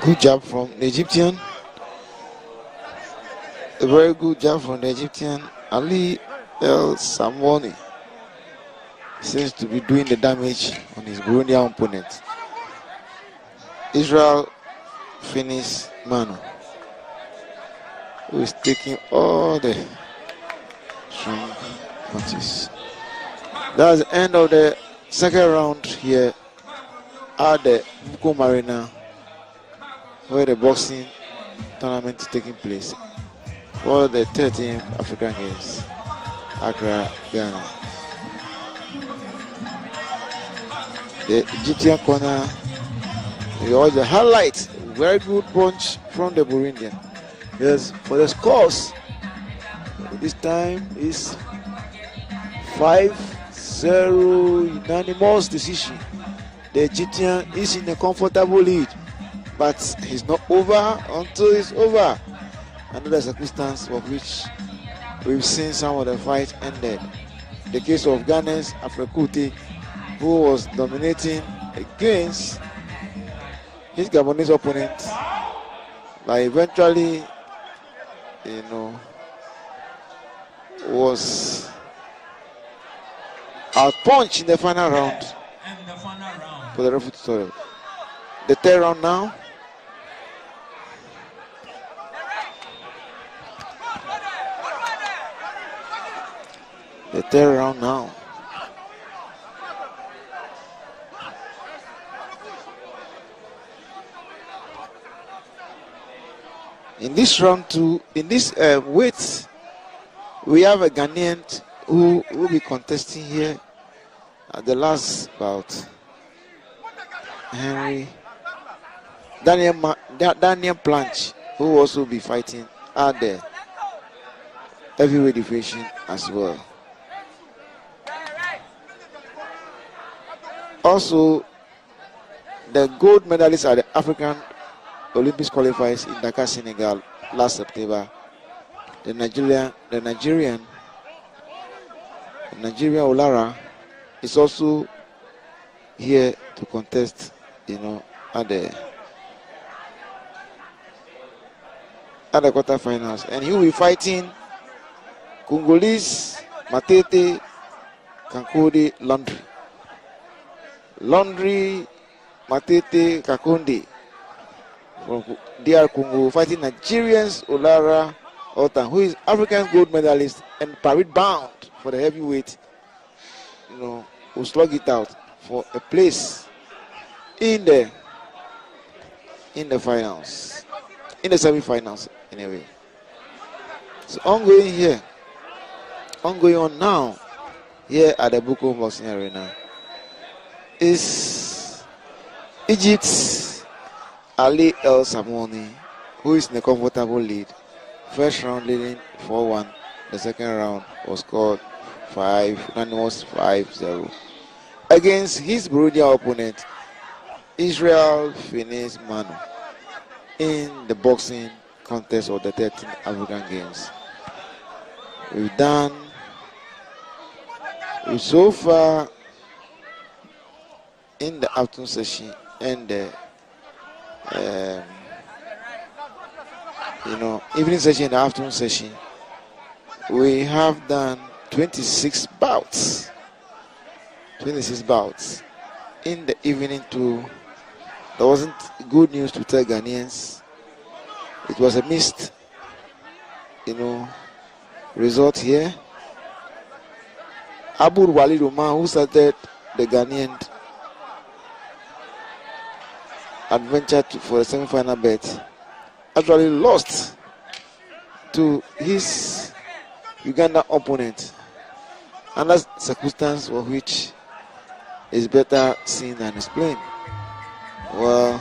Good job from the Egyptian. A very good job from the Egyptian. Ali El Samoni seems to be doing the damage on his Burundian opponent. Israel Finis Manu, who is taking all the strong punches. That's the end of the second round here at the Buko Marina, where the boxing tournament is taking place for the 13th African Games, Accra, Ghana. The Egyptian corner, you watch the highlight, very good punch from the Burundian. Yes, for the scores, this time is 5-0 unanimous decision. The Egyptian is in a comfortable lead, but he's not over until it's over. Another circumstance of which we've seen some of the fight ended. The case of Ghana's Afrekuti, who was dominating against his Gabonese opponent, but eventually, was outpunched in the final round for the referee tutorial. The third round now. The third round now. In this round two, in this weight, we have a Ghanaian who will be contesting here at the last bout. Daniel Planch, who will also be fighting at the heavyweight division as well. Also, the gold medalists at the African Olympics qualifiers in Dakar, Senegal last September. The Nigerian Olara is also here to contest, at the quarterfinals, and he will be fighting Congolese Matete Kankode Laundry Matete Kakonde from DR Congo, fighting Nigerians Olara Otan, who is African gold medalist and parade bound for the heavyweight, will slug it out for a place in the finals, in the semi-finals anyway. So ongoing on now here at the Buko Boxing Arena is Egypt's Ali El Samoni, who is in a comfortable lead. First round leading 4-1. The second round was scored 5-0 against his Burundian opponent Israel Finis Manu in the boxing contest of the 13th African Games. We've done so far in the afternoon session and the evening session and the afternoon session. We have done 26 bouts. 26 bouts. In the evening too, there wasn't good news to tell Ghanaians. It was a missed, result here. Abur Walid Omar, who started the Ghanaian adventure for the semi-final bet, actually lost to his Uganda opponent. And that's circumstance for which is better seen than explained. Well,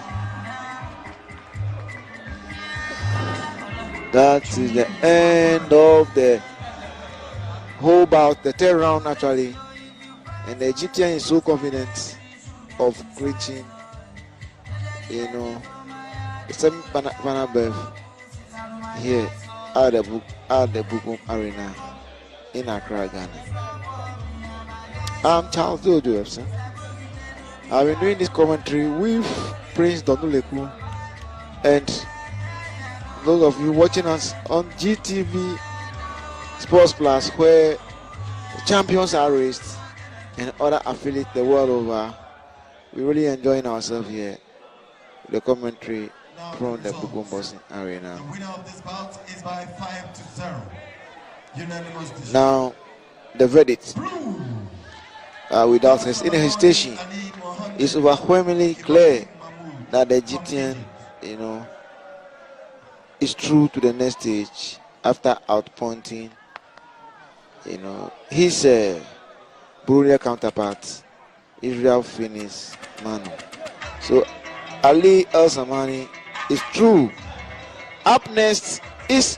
that is the end of the whole bout, the third round actually. And the Egyptian is so confident of reaching, the semi-final berth here at the Bukum Arena in Accra, Ghana. I'm Charles Dodo Epson. I've been doing this commentary with Prince Donuleku And those of you watching us on GTV Sports Plus, where the champions are raised and other affiliates the world over, we're really enjoying ourselves here. The commentary from the Bukum Boxing Arena. The winner of this bout is by 5-0. Unanimous decision. Now, the verdict, without any hesitation, is overwhelmingly clear that the Egyptian, is through to the next stage after outpointing, his Brunei counterpart, Israel Finis Manu. So Ali El Samani is through. Up next is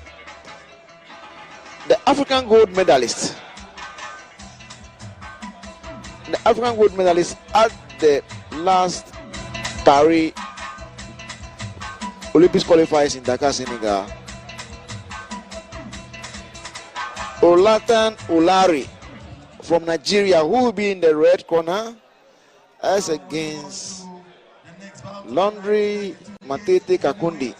the African gold medalist. The African gold medalist at the last Paris Olympics qualifiers in Dakar, Senegal. Olatan Olari from Nigeria, who will be in the red corner, as against Laundry Matete Kakundi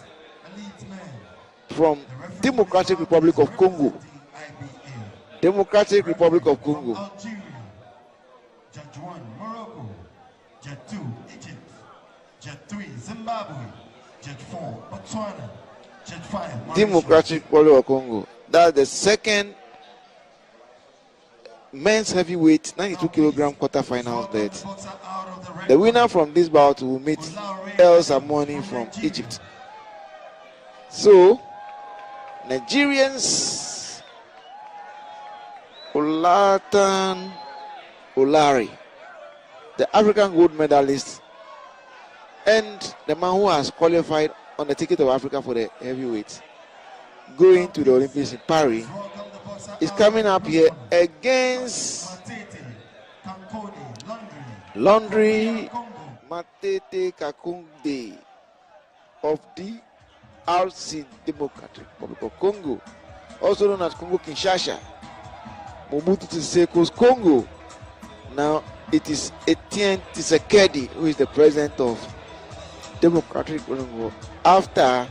from Democratic Republic of Congo. Democratic Republic of Congo. Jet 1, Morocco. Jet 2, Egypt. Jet 3, Zimbabwe. Jet 4, Botswana. Jet 5, Mauritius. Democratic Republic of Congo. That's the second men's heavyweight 92 kilogram quarterfinals bet. The winner from this bout will meet El Samoni from Egypt. So, Nigerians, Olatan Olari, the African gold medalist, and the man who has qualified on the ticket of Africa for the heavyweight, going to the Olympics in Paris, is coming up here against Laundry Matete Kakunde of the RC Democratic Republic of Congo, also known as Congo Kinshasa, Mobutu Seseko's Congo. Now it is Etienne Tshisekedi who is the president of Democratic Congo after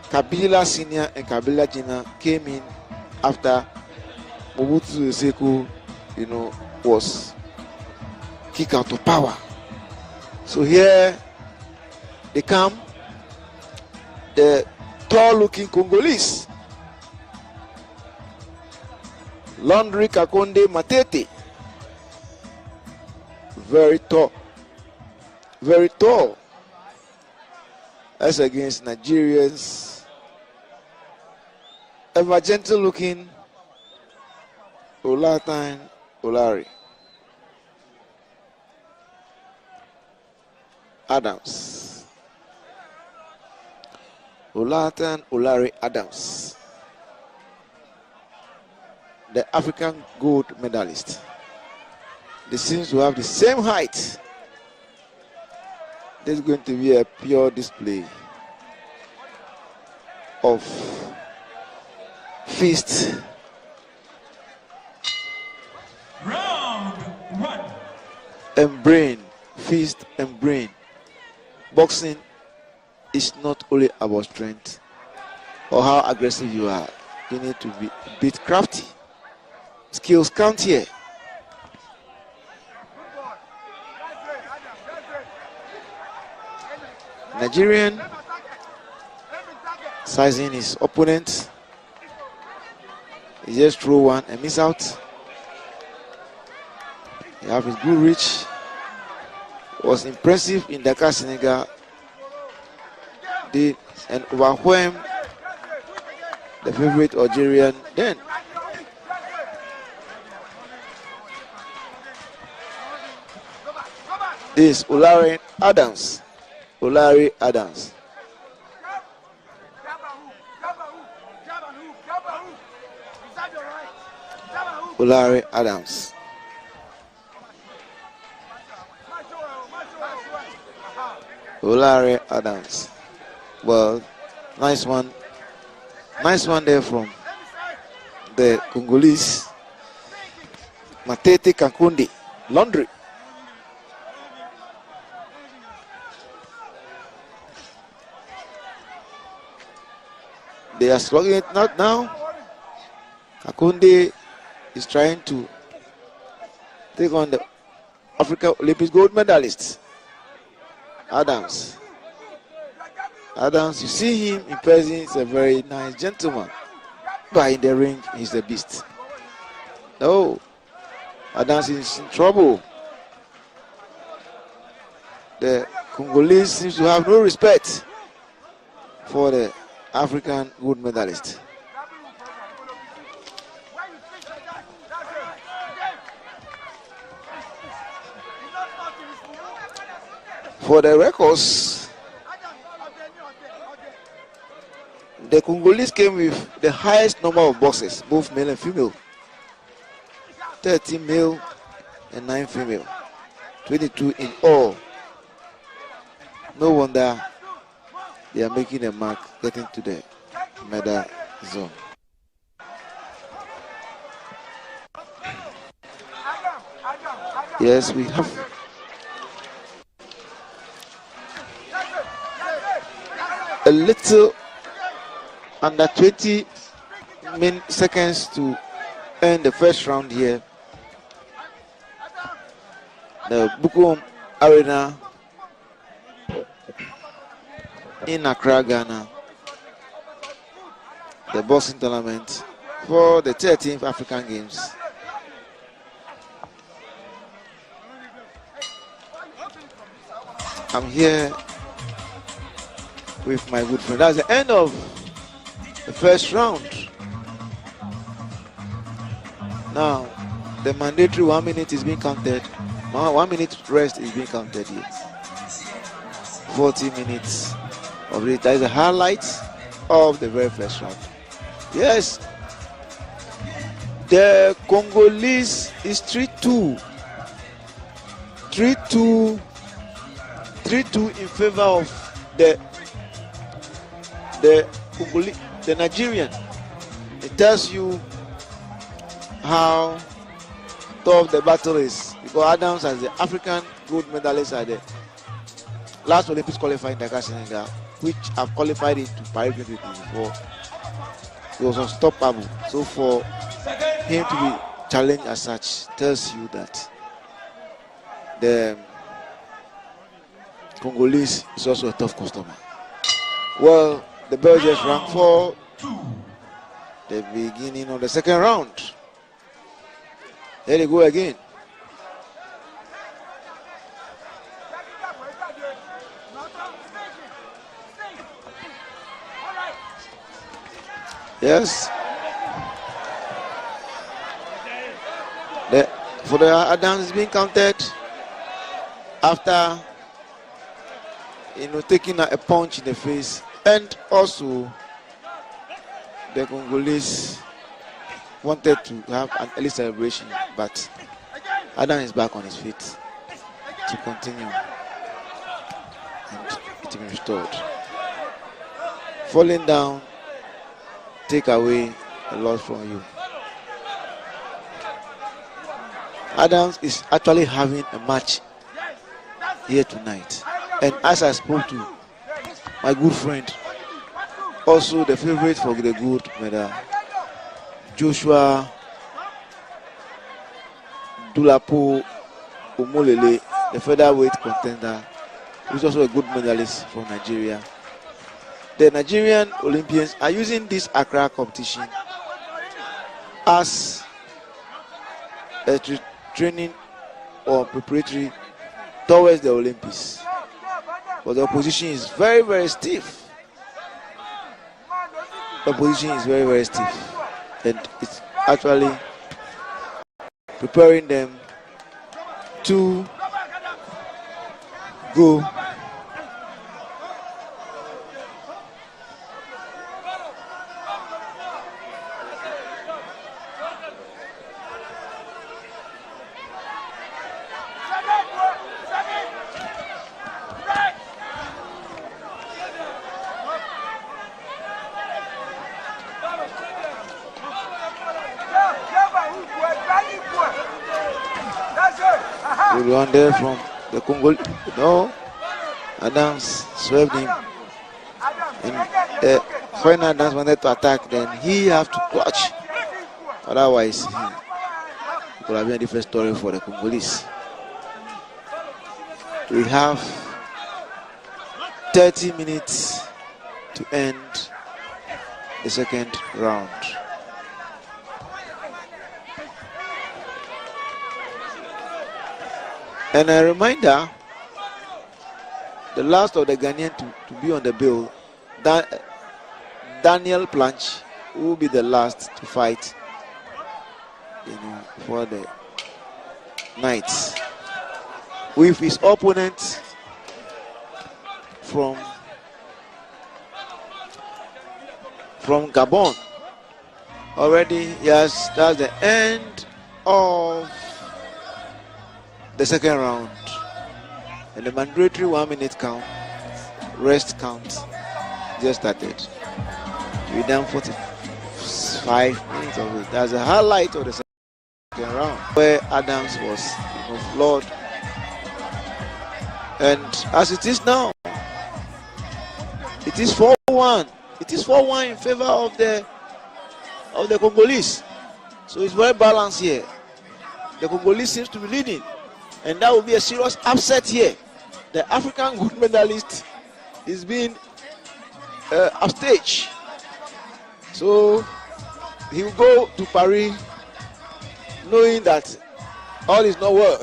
Kabila Senior and Kabila Junior came in after Mobutu Seseko, was kicked out of power. So here they come, the tall-looking Congolese, Laundry Kakonde Matete, very tall, as against Nigerians, ever gentle-looking Olatan Olari. Adams. Olatan Olari Adams, the African gold medalist. They seem to have the same height. This is going to be a pure display of fist. Round 1. And brain. Fist and brain. Boxing is not only about strength or how aggressive you are. You need to be a bit crafty. Skills count here. Nigerian sizing his opponent. He just threw one and miss out. He have his good reach. Was impressive in Dakar, Senegal. Did and overwhelm the favorite Algerian then. This is Olari Adams. Olari Adams. Olari Adams. Olari Adams. Well, nice one. Nice one there from the Congolese. Matete Kakundi. Laundry. They are slugging it not now. Kakunde is trying to take on the African Olympics gold medalist, Adams. Adams, you see him in person, he's a very nice gentleman. But in the ring, he's a beast. Oh, Adams is in trouble. The Congolese seems to have no respect for the African gold medalist. For the records, the Congolese came with the highest number of boxes, both male and female. 13 male and 9 female. 22 in all. No wonder they are making a mark getting to the medal zone. Yes, we have a little under 20 seconds to end the first round here. The Bukom Arena in Accra, Ghana. The boxing tournament for the 13th African Games. I'm here with my good friend. That's the end of the first round. Now, the mandatory 1 minute is being counted. 1 minute rest is being counted here. 40 minutes of it. That is the highlight of the very first round. Yes, the Congolese is 3-2. 3-2 in favor of the Congolese, the Nigerian. It tells you how tough the battle is, because Adams, as the African gold medalist at the last Olympics qualifying Dakar, Senegal, which have qualified into Paris 2024, he was unstoppable. So for him to be challenged as such tells you that the Congolese is also a tough customer. Well, the bell just rang for the beginning of the second round. There they go again. Yes. For the Adams is being counted after taking a punch in the face, and also the Congolese wanted to have an early celebration, but Adam is back on his feet to continue, and it been restored. Falling down, take away a lot from you. Adams is actually having a match here tonight, and as I spoke to my good friend, also the favorite for the gold medal, Joshua Dulapo Omolele, the featherweight contender, who is also a good medalist from Nigeria. The Nigerian Olympians are using this Accra competition as a training or preparatory towards the Olympics. But the opposition is very, very stiff. The opposition is very, very stiff. And it's actually preparing them to go good one there from the Congo. No, Adams swerved him. And when Adams wanted to attack, then he have to clutch. Otherwise, it could have been a different story for the Congolese. We have 30 minutes to end the second round. And a reminder, the last of the Ghanaian to be on the bill, Daniel Planch will be the last to fight, for the Knights, with his opponent from Gabon. Already, yes, that's the end of the second round, and the mandatory 1 minute count, rest count, just started. We done 45 minutes of it. That's a highlight of the second round, where Adams was flawed, and as it is now, it is 4-1. It is 4-1 in favor of the Congolese. So it's very balanced here. The Congolese seems to be leading, and that will be a serious upset here. The African gold medalist is being upstaged. So he will go to Paris knowing that all is not well.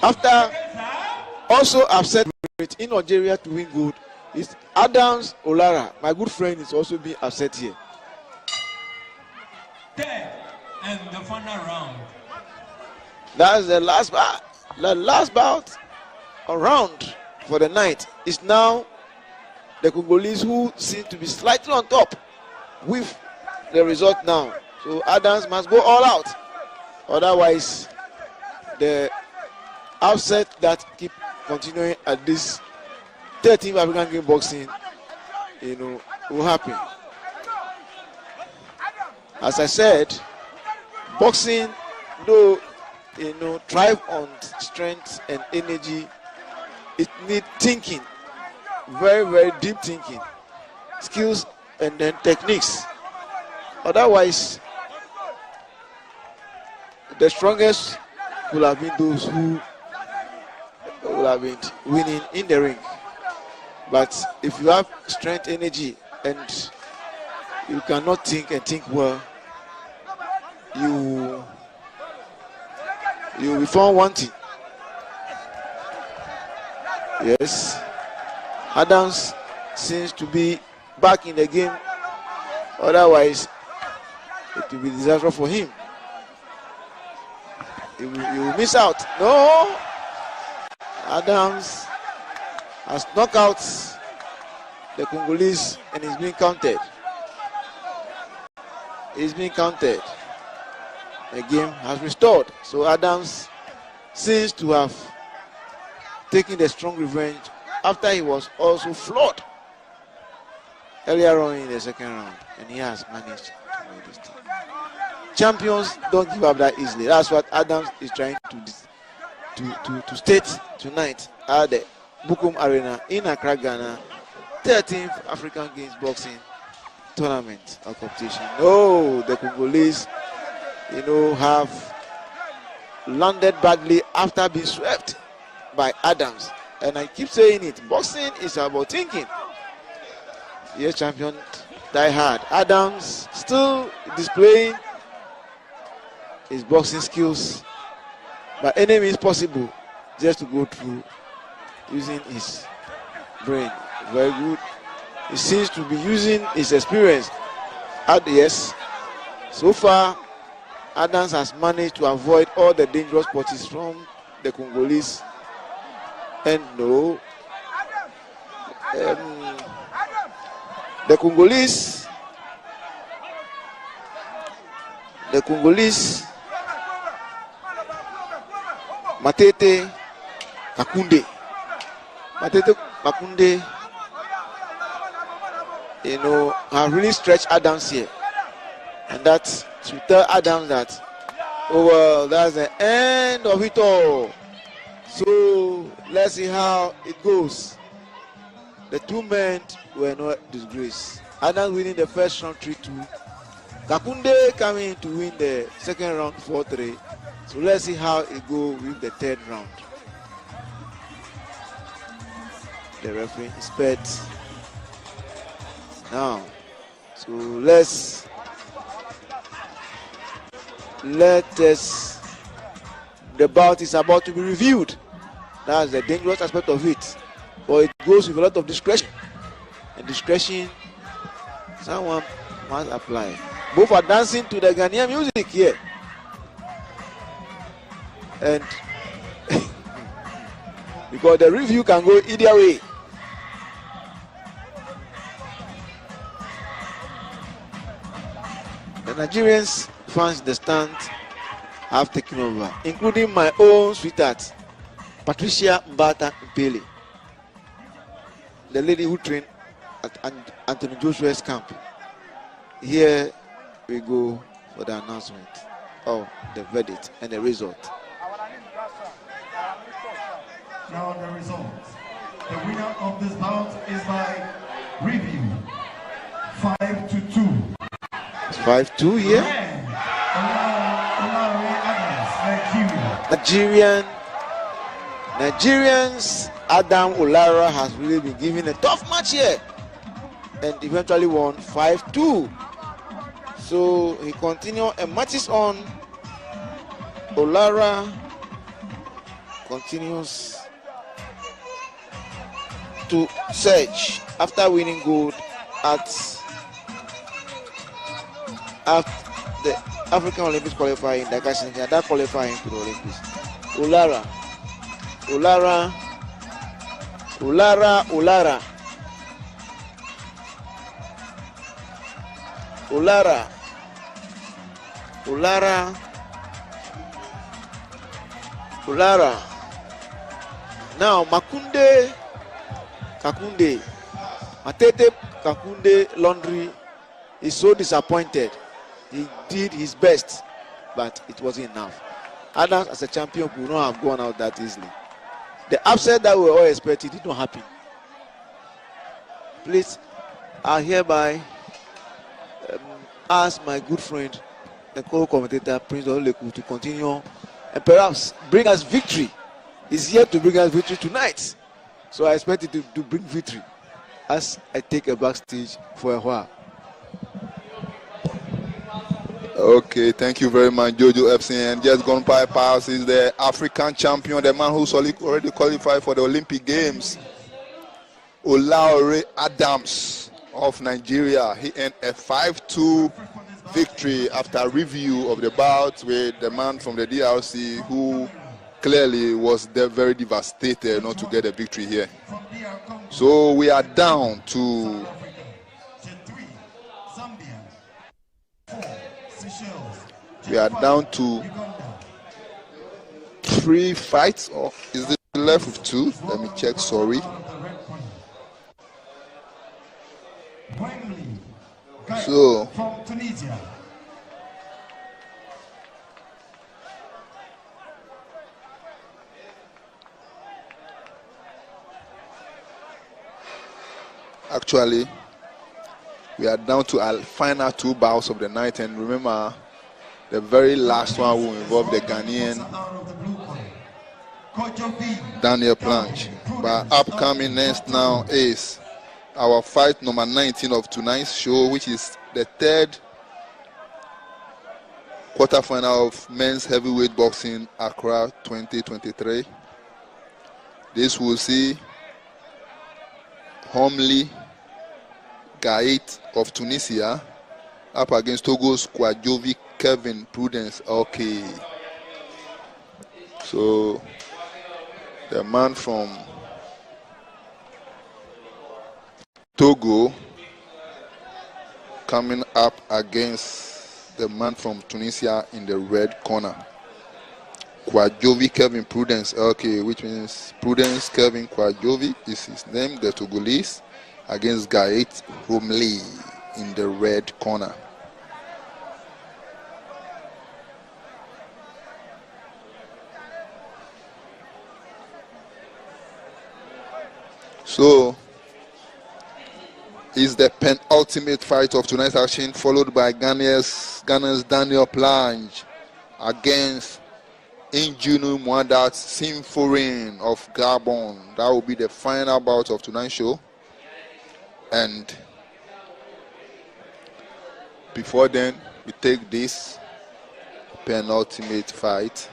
After also upset in Algeria to win gold is Adams Olara. My good friend is also being upset here. Third and the final round. That's the last bout. The last bout around for the night is now the Congolese, who seem to be slightly on top with the result now. So Adams must go all out. Otherwise, the upset that keep continuing at this 13th African Game boxing, will happen. As I said, boxing, though, thrive on strength and energy, it needs thinking, very, very deep thinking, skills, and then techniques. Otherwise, the strongest will have been those who will have been winning in the ring. But if you have strength, energy, and you cannot think and think well, you will be found wanting. Yes, Adams seems to be back in the game. Otherwise, it will be disastrous for him. You will miss out. No, Adams has knocked out the Congolese and is being counted. He's being counted. The game has restored. So Adams seems to have taken the strong revenge after he was also flawed earlier on in the second round, and he has managed to win this team. Champions don't give up that easily. That's what Adams is trying to state tonight at the Bukum Arena in Accra, Ghana, 13th African Games boxing tournament or competition. No, the Congolese, have landed badly after being swept by Adams. And I keep saying it, boxing is about thinking. Yes, champion die hard. Adams still displaying his boxing skills, but any means possible just to go through using his brain. Very good. He seems to be using his experience. Yes, so far Adams has managed to avoid all the dangerous punches from the Congolese. And no, the Congolese, Matete Makunde, have really stretched Adams here, and that to tell Adams that, oh well, that's the end of it all. So let's see how it goes. The two men were not disgraced. Adams winning the first round 3-2. Kakunde coming to win the second round 4-3. So let's see how it goes with the third round. The referee inspects now. So let us. The bout is about to be reviewed. That's the dangerous aspect of it. But it goes with a lot of discretion. And discretion, someone must apply. Both are dancing to the Ghanaian music here. And because the review can go either way. The Nigerians fans in the stand have taken over, including my own sweetheart, Patricia Mbata Mpele, the lady who trained at Anthony Joshua's camp. Here we go for the announcement of the verdict and the result. Now the results. The winner of this bout is by review, 5-2. It's 5-2 here. Nigerians, Adam Olara has really been given a tough match here and eventually won 5-2. So he continues and matches on. Olara continues to search after winning gold at the African Olympics qualifying, that qualifying to the Olympics. Olara. Now Matete Kakunde Laundry is so disappointed. He did his best, but it wasn't enough. Adams, as a champion, could not have gone out that easily. The upset that we were all expecting did not happen. Please, I hereby ask my good friend, the co-commentator, Prince Oleku, to continue and perhaps bring us victory. He's here to bring us victory tonight. So I expect it to bring victory as I take a backstage for a while. Okay, thank you very much, Jojo Epson. And just gone by pass is the African champion, the man who's already qualified for the Olympic Games, Olaore Adams of Nigeria. He earned a 5-2 victory after review of the bout with the man from the DRC who clearly was very devastated not to get a victory here. So we are down to three fights, or is it left with two? Let me check, sorry. So actually we are down to our final two bouts of the night, and remember the very last one will involve the Ghanaian Daniel Planche. But upcoming next now is our fight number 19 of tonight's show, which is the third quarterfinal of men's heavyweight boxing Accra 2023. This will see Homely Gaët of Tunisia up against Togo's Kwajovi Kevin Prudence. Okay. So the man from Togo coming up against the man from Tunisia in the red corner. Kwajovi Kevin Prudence. Okay, which means Prudence Kevin Kwajovi is his name, the Togolese, against Gaët Homely in the red corner. So is the penultimate fight of tonight's action, followed by Ghana's Daniel Plange against Injunu Mwadat Simforin of Gabon. That will be the final bout of tonight's show. And before then, we take this penultimate fight.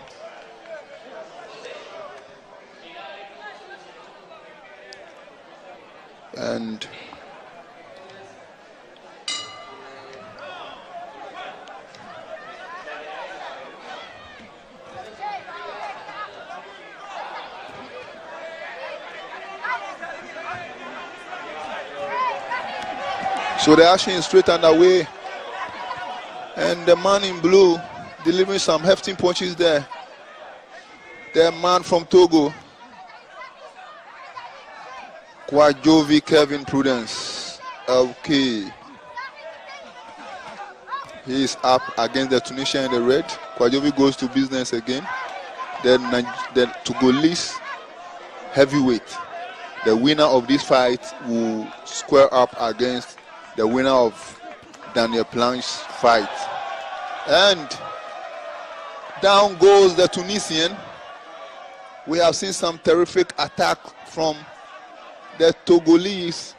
And so the action is straight underway, and the man in blue delivering some hefty punches there. The man from Togo, Kwajovi Kevin Prudence. Okay. He is up against the Tunisian in the red. Kwajovi goes to business again. Then the Togolese heavyweight. The winner of this fight will square up against the winner of Daniel Planche's fight. And down goes the Tunisian. We have seen some terrific attack from the Togolese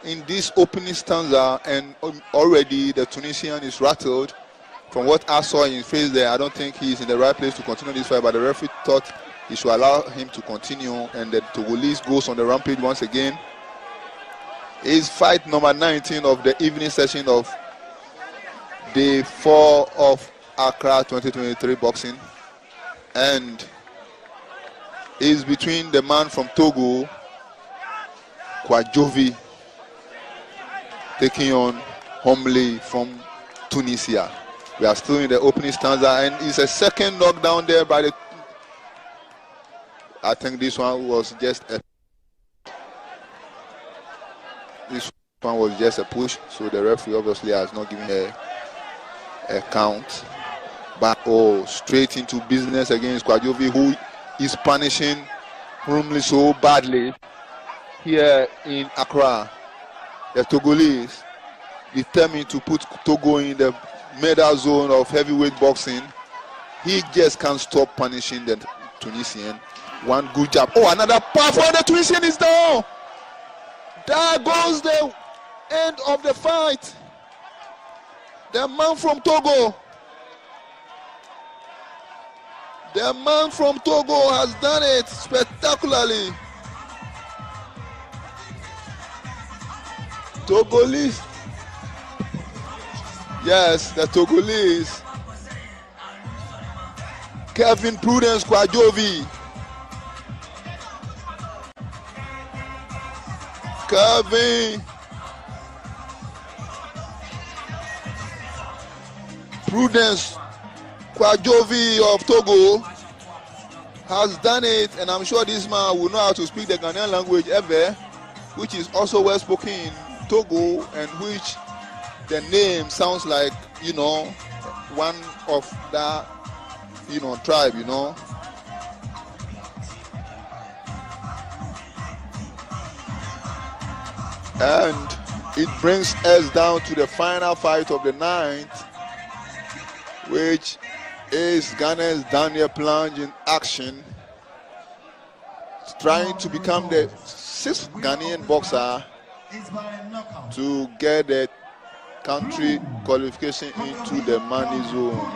in this opening stanza, and already the Tunisian is rattled. From what I saw in his face there, I don't think he's in the right place to continue this fight, but the referee thought he should allow him to continue, and the Togolese goes on the rampage once again. It's fight number 19 of the evening session of day 4 of Accra 2023 boxing, and is between the man from Togo, Kwajovi, taking on Homley from Tunisia. We are still in the opening stanza, and it's a second knockdown there by the... I think this one was just a... This one was just a push, so the referee obviously has not given a count. But straight into business against Kwajovi, who is punishing Homley so badly here in Accra. The Togolese determined to put Togo in the medal zone of heavyweight boxing. He just can't stop punishing the Tunisian. One good jab. Another powerful. The Tunisian is down. There goes the end of the fight. The man from Togo. The man from Togo has done it spectacularly. Togolese. Yes, the Togolese. Kevin Prudence Kwajovi. Kevin Prudence Kwajovi of Togo has done it, and I'm sure this man will know how to speak the Ghanaian language ever, which is also well spoken in Togo, and which the name sounds like, one of that, tribe, And it brings us down to the final fight of the night, which is Ghana's Daniel Planche in action, trying to become the 6th Ghanaian boxer to get the country qualification into the money zone.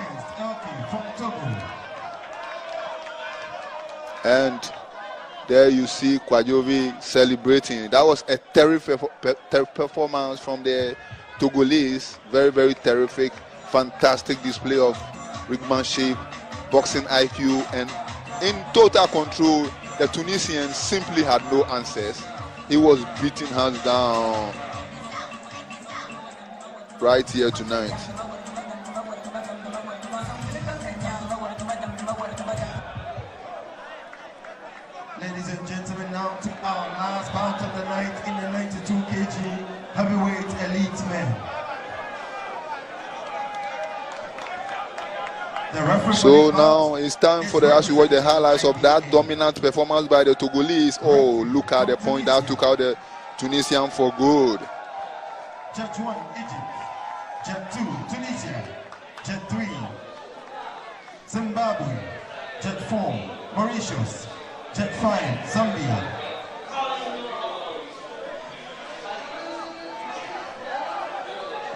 And there you see Kwajovi celebrating. That was a terrific performance from the Togolese. Very, very terrific, fantastic display of rigsmanship, boxing IQ, and in total control. The Tunisian simply had no answers. He was beating hands down right here tonight. Ladies and gentlemen, now to our last bout of the night in the 92 kg heavyweight elite men. So now it's time for us to watch the highlights of that dominant performance by the Togolese. Look at the point that took out the Tunisian for good. Jet 1, Egypt. Jet 2, Tunisia. Jet 3, Zimbabwe. Jet 4, Mauritius. Jet 5, Zambia.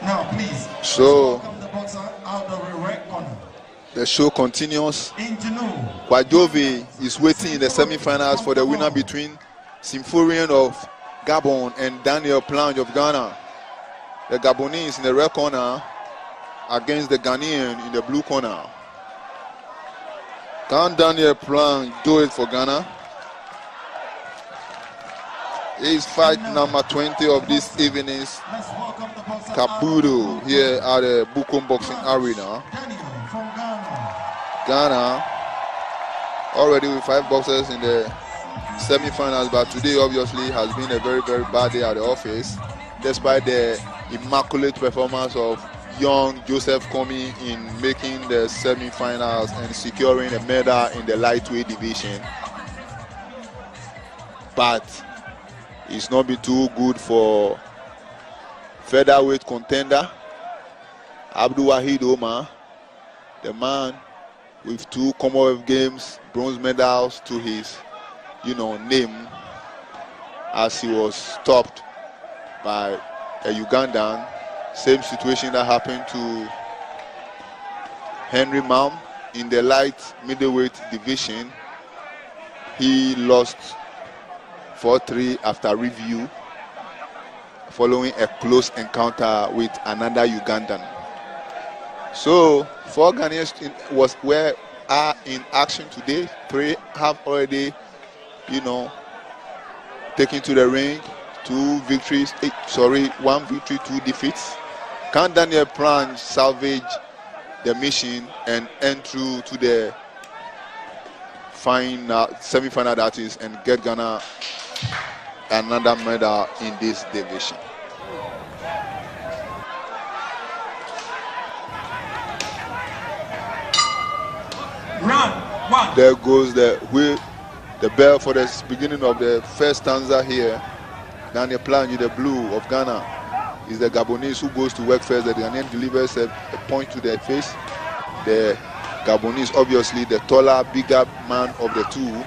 Now, please. So, welcome the boxer out of the red corner. the show continues. Kwajovi is waiting in the semi-finals for the winner between Symphorian of Gabon and Daniel Plange of Ghana. The Gabonese in the red corner against the Ghanaian in the blue corner. Can Daniel Plange do it for Ghana? He's fight number 20 of this evening's Kabudo here at the Bukom Boxing Arena. Ghana already with 5 boxers in the semi-finals, but today obviously has been a very, very bad day at the office, despite the immaculate performance of young Joseph Komi in making the semi-finals and securing a medal in the lightweight division. But it's not been too good for featherweight contender Abdul Wahid Omar, the man with 2 Commonwealth Games bronze medals to his, name, as he was stopped by a Ugandan. Same situation that happened to Henry Mam in the light middleweight division. He lost 4-3 after review, following a close encounter with another Ugandan. So 4 Ghanaians are in action today. 3 have already, taken to the ring. 1 victory, 2 defeats. Can Daniel Plange salvage the mission and enter to the semi-final, that is, and get Ghana another medal in this division? There goes the bell for the beginning of the first stanza here. Daniel Plange, the blue of Ghana, is the Gabonese who goes to work first. The Ghanaian delivers a point to their face. The Gabonese, obviously the taller, bigger man of the 2.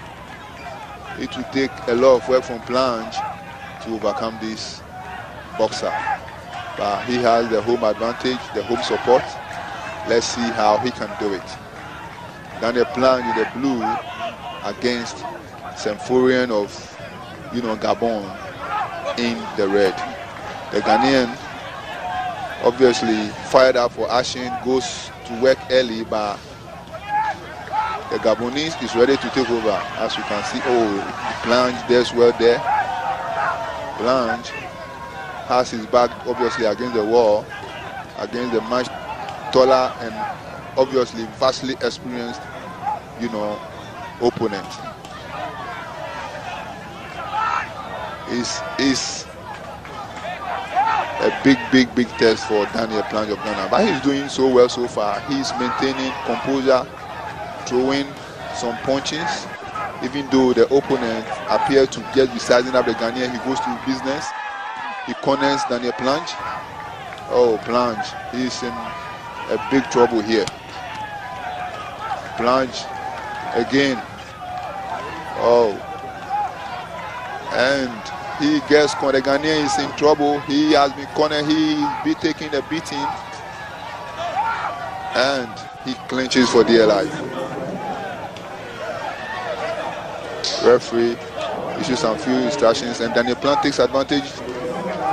It will take a lot of work from Plange to overcome this boxer. But he has the home advantage, the home support. Let's see how he can do it. Daniel Plange in the blue against Symphorian of Gabon in the red. The Ghanaian obviously fired up for action, goes to work early, but the Gabonese is ready to take over. As you can see, Plange does well there. Plange has his back obviously against the wall, against the much taller and obviously vastly experienced, opponent. Is a big test for Daniel Plange of Ghana, but he's doing so well so far. He's maintaining composure, throwing some punches, even though the opponent appears to just be sizing up the Ghanaian. He goes to business. He corners Daniel Plange. Plange, he's in a big trouble here. Plange again. And he gets cornered. The Ghanaian is in trouble. He has been cornered. He'll be taking a beating. And he clinches for dear life. Referee issues some few instructions, and Daniel Plange takes advantage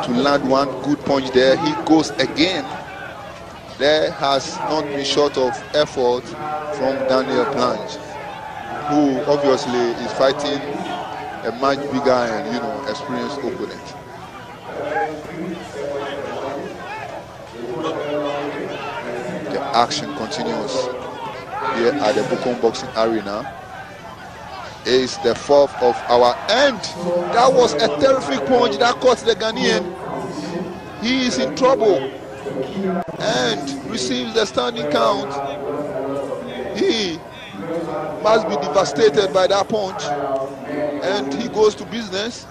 to land one good punch there. He goes again. There has not been short of effort from Daniel Plange, who obviously is fighting a much bigger and experienced opponent. The action continues here at the Bukom Boxing Arena. Is the 4th of our end. That was a terrific punch that caught the Ghanaian. He is in trouble and receives the standing count. He must be devastated by that punch, and he goes to business.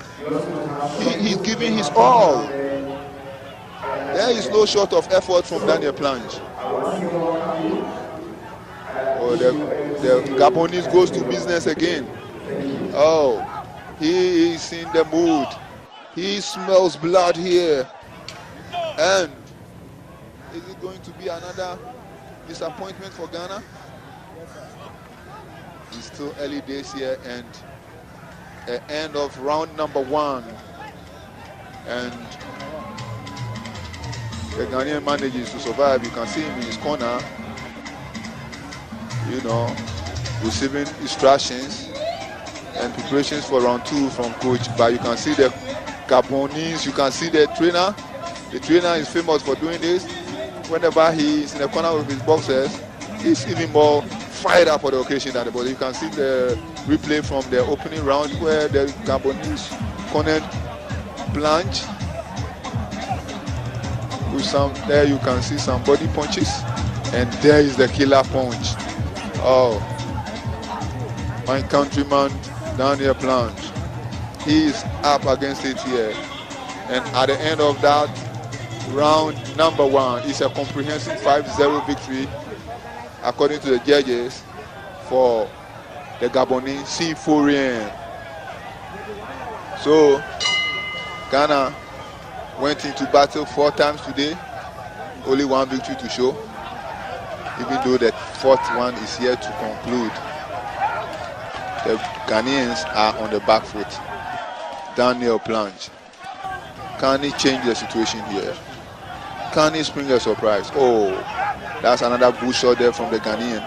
He's giving his all. There is no short of effort from Daniel Plange. Oh, the Gabonese goes to business again. Oh, he is in the mood. He smells blood here. And is it going to be another disappointment for Ghana? It's still early days here, and the end of round number 1. And the Ghanaian manages to survive. You can see him in his corner, you know, receiving instructions and preparations for round 2 from coach. But you can see the Gabonese, you can see the trainer. The trainer is famous for doing this. Whenever he is in the corner with his boxers, he's even more fired up for the occasion than the body. You can see the replay from the opening round where the Gabonese cornered Plange. With some, there you can see some body punches, and there is the killer punch. Oh, my countryman Daniel Plange, he is up against it here, and at the end of that round number 1 is a comprehensive 5-0 victory according to the judges for the Gabonese Symphorien. So Ghana went into battle 4 times today, only 1 victory to show, even though the 4th one is yet to conclude. The Ghanaians are on the back foot. Daniel Plange, can he change the situation here? Can he spring a surprise? Oh, that's another good shot there from the Ghanaian.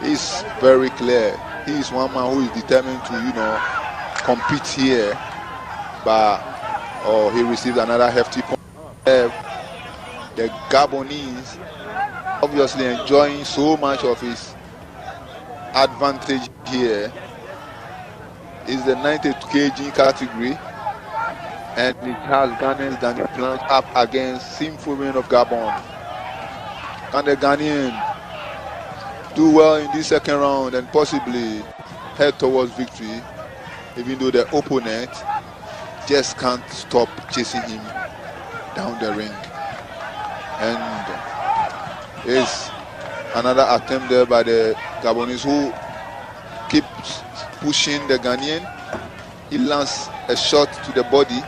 He's very clear. He is one man who is determined to, you know, compete here, but oh, he received another hefty point. The Gabonese obviously enjoying so much of his advantage here. Is the 92 kg category, and it has Ghanaians Daniel Plange up against Symphorien of Gabon. Can the Ghanaian do well in this second round and possibly head towards victory, even though the opponent just can't stop chasing him down the ring? And is another attempt there by the Gabonese, who keeps pushing the Ghanaian. He lands a shot to the body.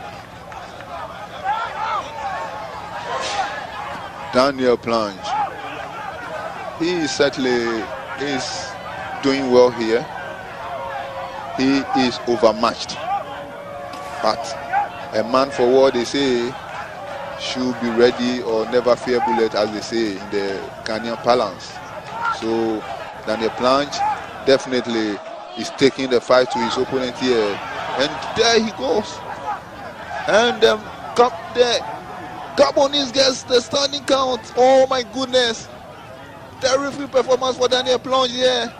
Daniel Plange, he certainly is doing well here. He is overmatched, but a man for what they say should be ready or never fear bullet, as they say in the Ghanaian parlance. So Daniel Plange definitely is taking the fight to his opponent here, and there he goes. And the Gabonese gets the standing count. Oh my goodness, terrific performance for Daniel Plange here.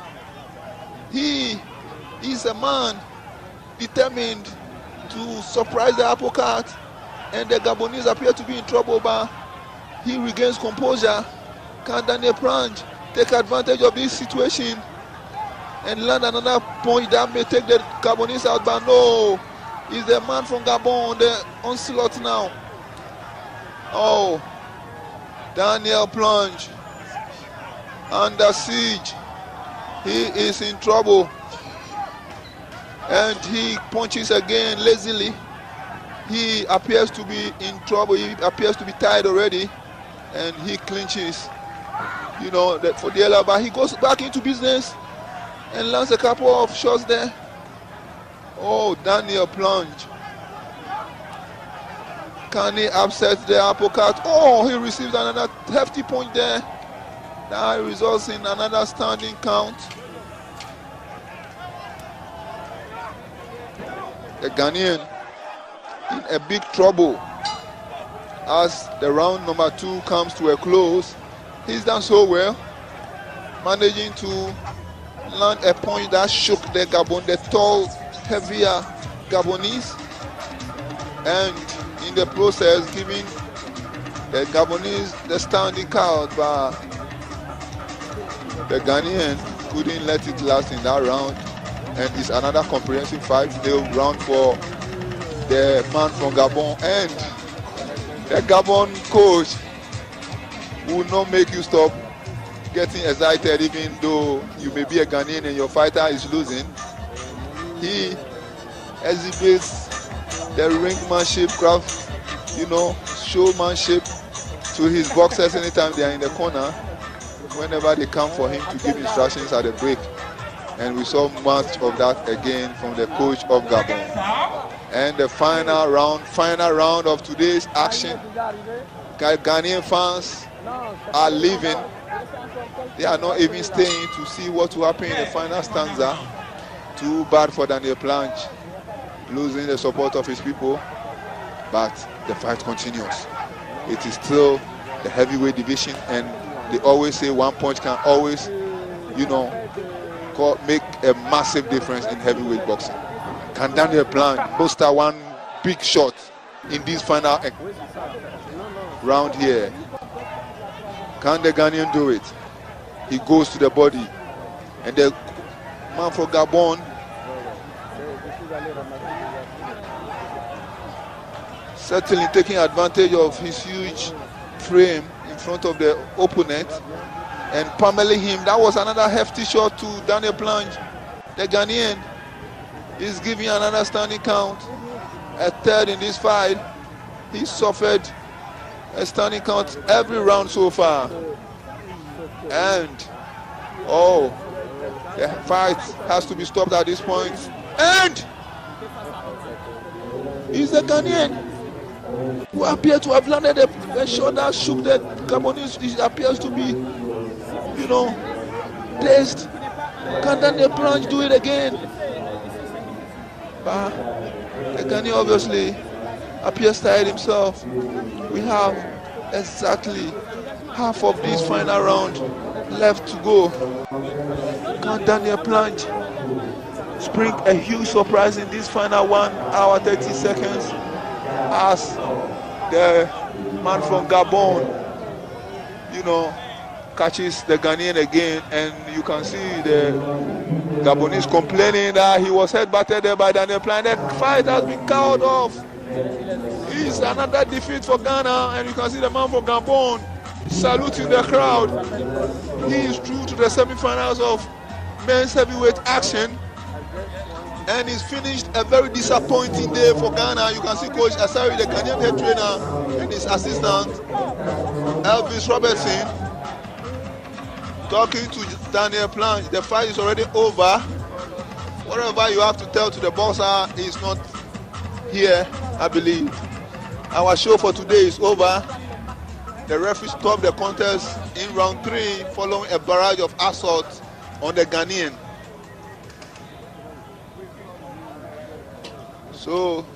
He is a man determined to surprise the apple cart, and the Gabonese appear to be in trouble, but he regains composure. Can Daniel Plange take advantage of this situation and land another point that may take the Gabonese out? But no, he's the man from Gabon on the onslaught now. Oh, Daniel Plange under siege. He is in trouble, and he punches again lazily. He appears to be in trouble. He appears to be tired already, and he clinches, you know, that for the Ella, but he goes back into business and lands a couple of shots there. Oh, Daniel Plange, can he upset the apple cart? Oh, he receives another hefty point there. That results in another standing count. The Ghanaian in a big trouble as the round number 2 comes to a close. He's done so well, managing to land a point that shook the tall, heavier Gabonese, and in the process giving the Gabonese the standing count, but the Ghanaian couldn't let it last in that round, and it's another comprehensive 5-0 round for the man from Gabon. And The Gabon coach will not make you stop getting excited even though you may be a Ghanaian and your fighter is losing. He exhibits the ringmanship, craft, showmanship to his boxers anytime they are in the corner, whenever they come for him to give instructions at the break. And we saw much of that again from the coach of Gabon. And the final round of today's action, Ghanaian fans are leaving. They are not even staying to see what will happen in the final stanza. Too bad for Daniel Planche, losing the support of his people, but the fight continues. It is still the heavyweight division, and they always say 1 punch can always, make a massive difference in heavyweight boxing. Can Daniel Planche muster one big shot in this final round here? Can the Ghanaian do it? He goes to the body, and the man for Gabon certainly taking advantage of his huge frame in front of the opponent and pummeling him. That was another hefty shot to Daniel Planche. The Ghanaian is giving another standing count, a third in this fight. He suffered a standing count every round so far. And the fight has to be stopped at this point. And he's the Ghanaian who appeared to have landed a shot that shook the Gabonese. He appears to be, dazed. Can Daniel Planche do it again? But the Ghanaian obviously appears tired himself. We have exactly half of this final round left to go. Can Daniel Planche spring a huge surprise in this final 1 hour 30 seconds as the man from Gabon, catches the Ghanaian again, and you can see the Gabonese complaining that he was headbutted there by Daniel Planche. That fight has been called off. It's another defeat for Ghana, and you can see the man from Gabon saluting the crowd. He is through to the semi-finals of men's heavyweight action, and he's finished a very disappointing day for Ghana. You can see Coach Asari, the Ghanaian head trainer, and his assistant Elvis Robertson talking to Daniel Planche. The fight is already over. Whatever you have to tell to the boxer is not here, I believe. Our show for today is over. The referee stopped the contest in round 3 following a barrage of assaults on the Ghanaian. So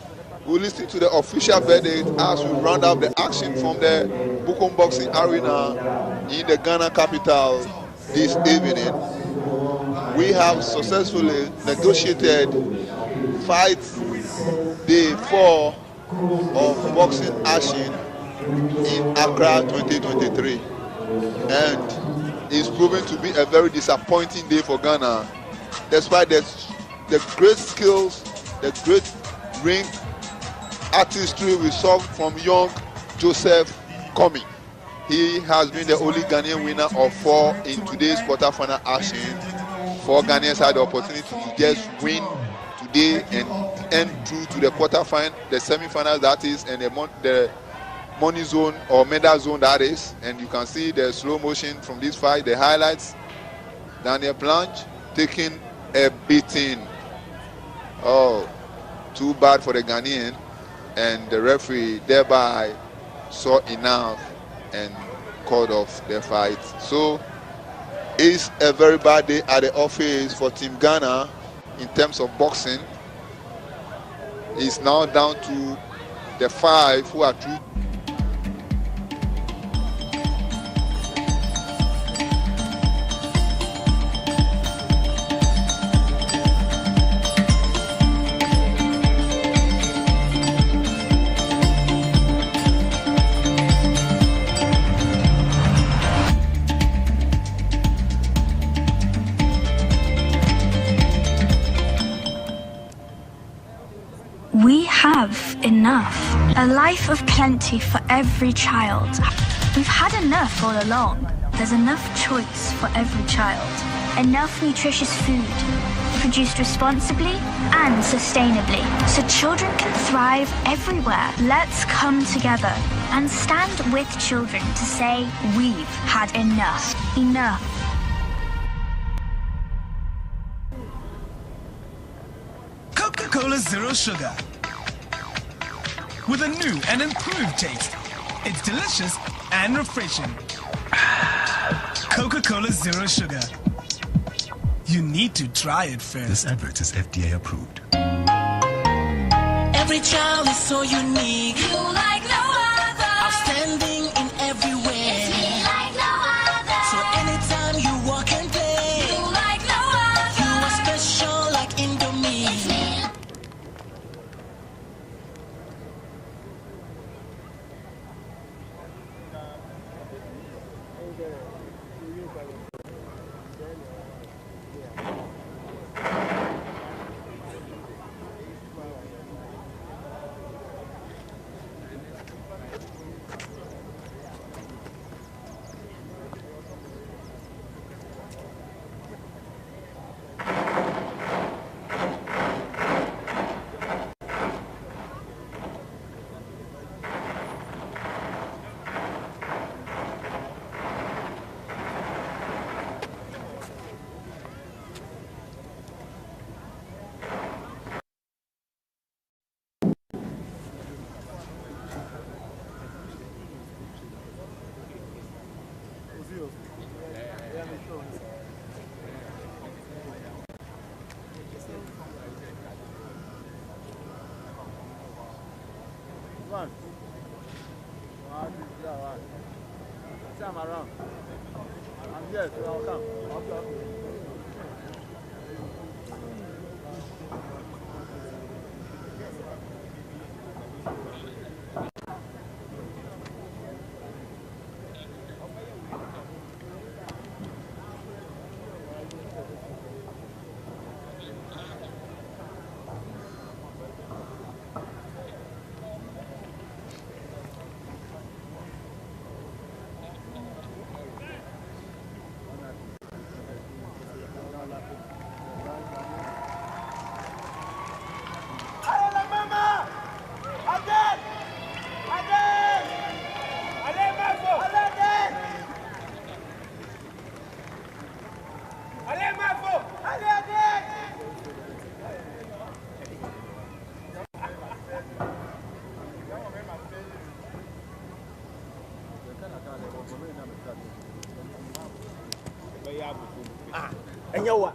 we'll listen to the official verdict as we round up the action from the Bukom Boxing Arena in the Ghana capital this evening. We have successfully negotiated fight day 4 of boxing action in Accra 2023, and it's proven to be a very disappointing day for Ghana, despite the great skills, the great ring artistry we saw from young Joseph Komi. He has been the only Ghanaian winner of 4 in today's quarterfinal action. 4 Ghanaians had the opportunity to just win today and end through to the quarterfinal, the semi-finals that is, and the money zone or medal zone that is. And you can see the slow motion from this fight, the highlights. Daniel Planche taking a beating. Oh, too bad for the Ghanaian, and the referee thereby saw enough and called off the fight. So it's a very bad day at the office for Team Ghana in terms of boxing. It's now down to the 5 who are through. We have enough. A life of plenty for every child. We've had enough all along. There's enough choice for every child. Enough nutritious food, produced responsibly and sustainably, so children can thrive everywhere. Let's come together and stand with children to say we've had enough. Enough. Coca-Cola Zero Sugar. With a new and improved taste. It's delicious and refreshing. Coca-Cola Zero Sugar. You need to try it first. This advert is FDA approved. Every child is so unique. You like no other. Outstanding in every way. It's me like no other. So anytime you walk and play. You like no other. You are special like Indomie. It's me. I'm around. I'm here, so I'll come. And you what?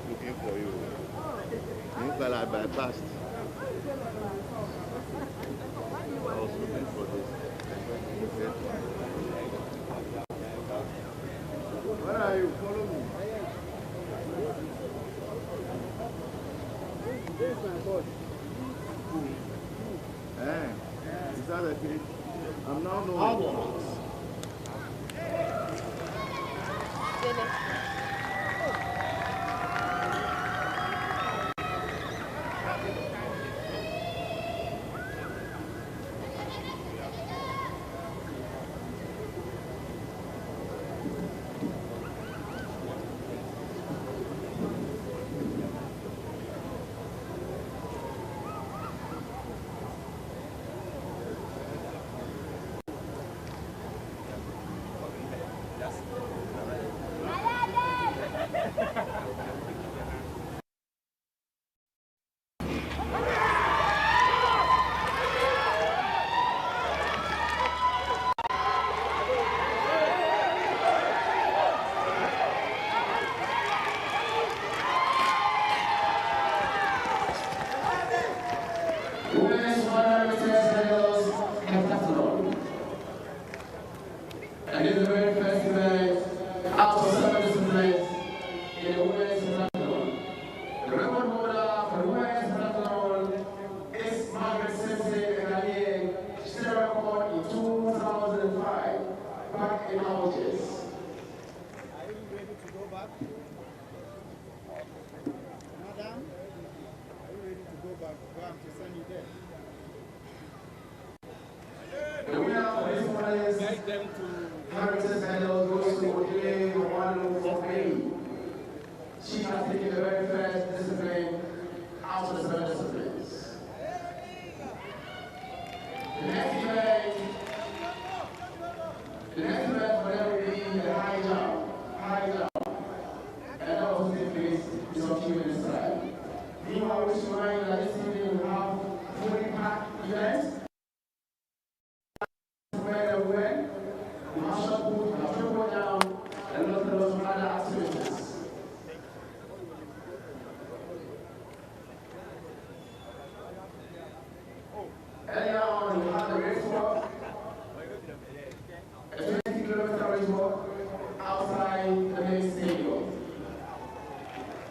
Looking for you. Meanwhile, I bypassed. I was looking for this. Where are you? Follow me. This is my boss. Is that a kid? I'm now knowing. And it's the very first event out of 7 disciplines in the women's decathlon. The record holder for the women's decathlon is Margaret Simpson and she set a record in 2005 back in August. Are you ready to go back? Madam, are you ready to go back? Go have to send you there. The winner for this one is Heritage Medal goes to Odile Rwanda for me. She has taken the very first discipline out of the 7 disciplines. The next event for them will be the high jump. And that was taking place in some few minutes time. Meanwhile, we should remind that this evening we have fully packed events. Earlier on, we had the race walk, a 20-kilometer race walk outside the main stadium.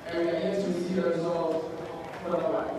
And we are yet to see the result for the life.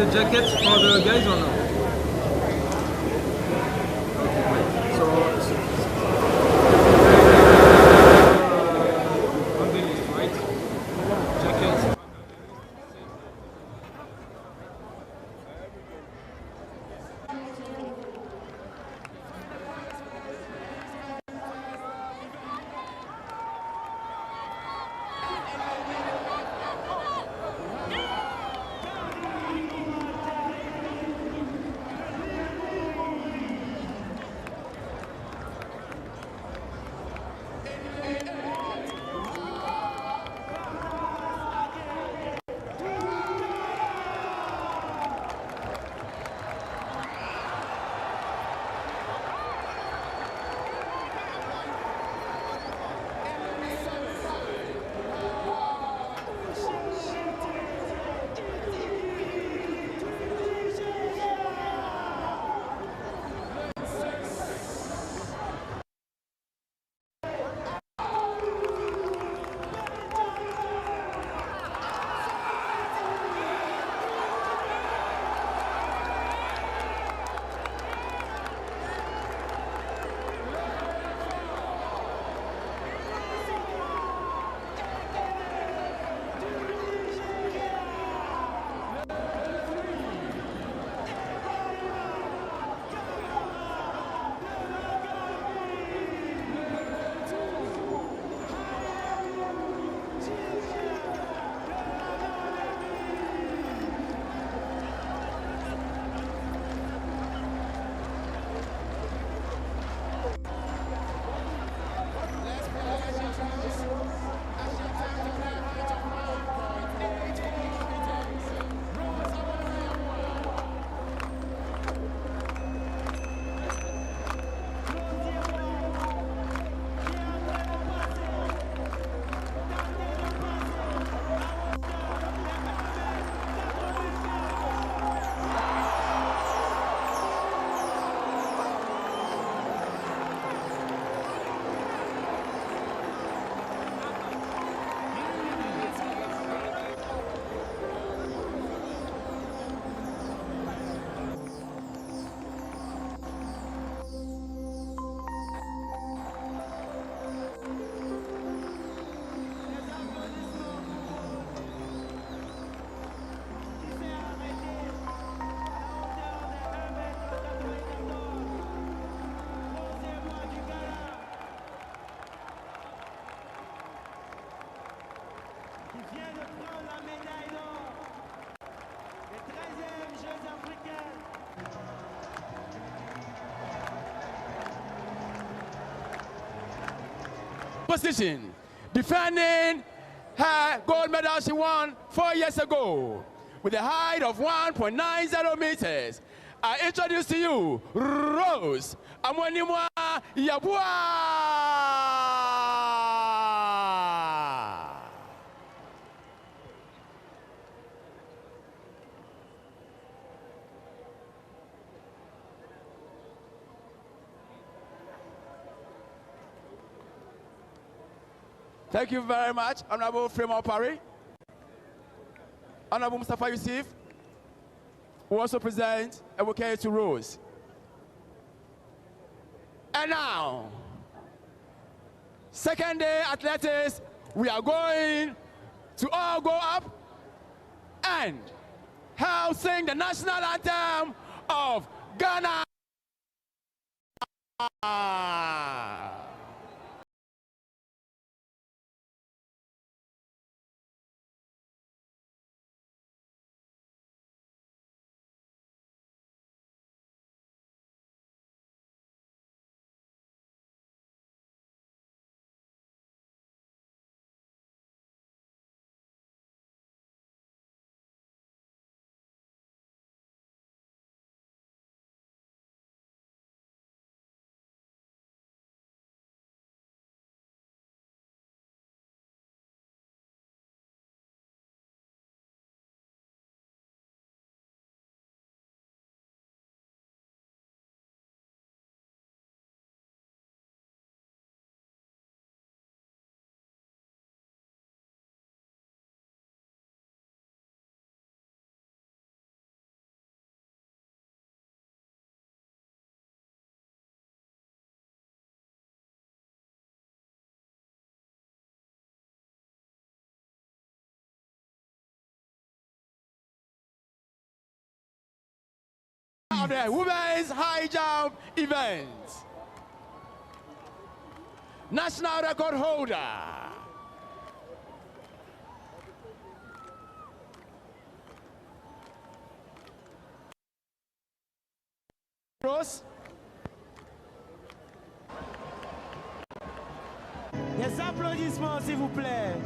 the jackets for the guys or no? So, right? Jackets. Position, defending her gold medal she won 4 years ago with a height of 1.90 meters. I introduce to you Rose Amonimwa Yabua. Thank you very much, Honorable Fremont Parry. Honorable Mustafa Yusuf, who also present a bouquet to Rose. And now, second day athletics, we are going to all go up and help sing the national anthem of Ghana. of the women's high jump event. National record holder. Rose. Des applaudissements, s'il vous plaît.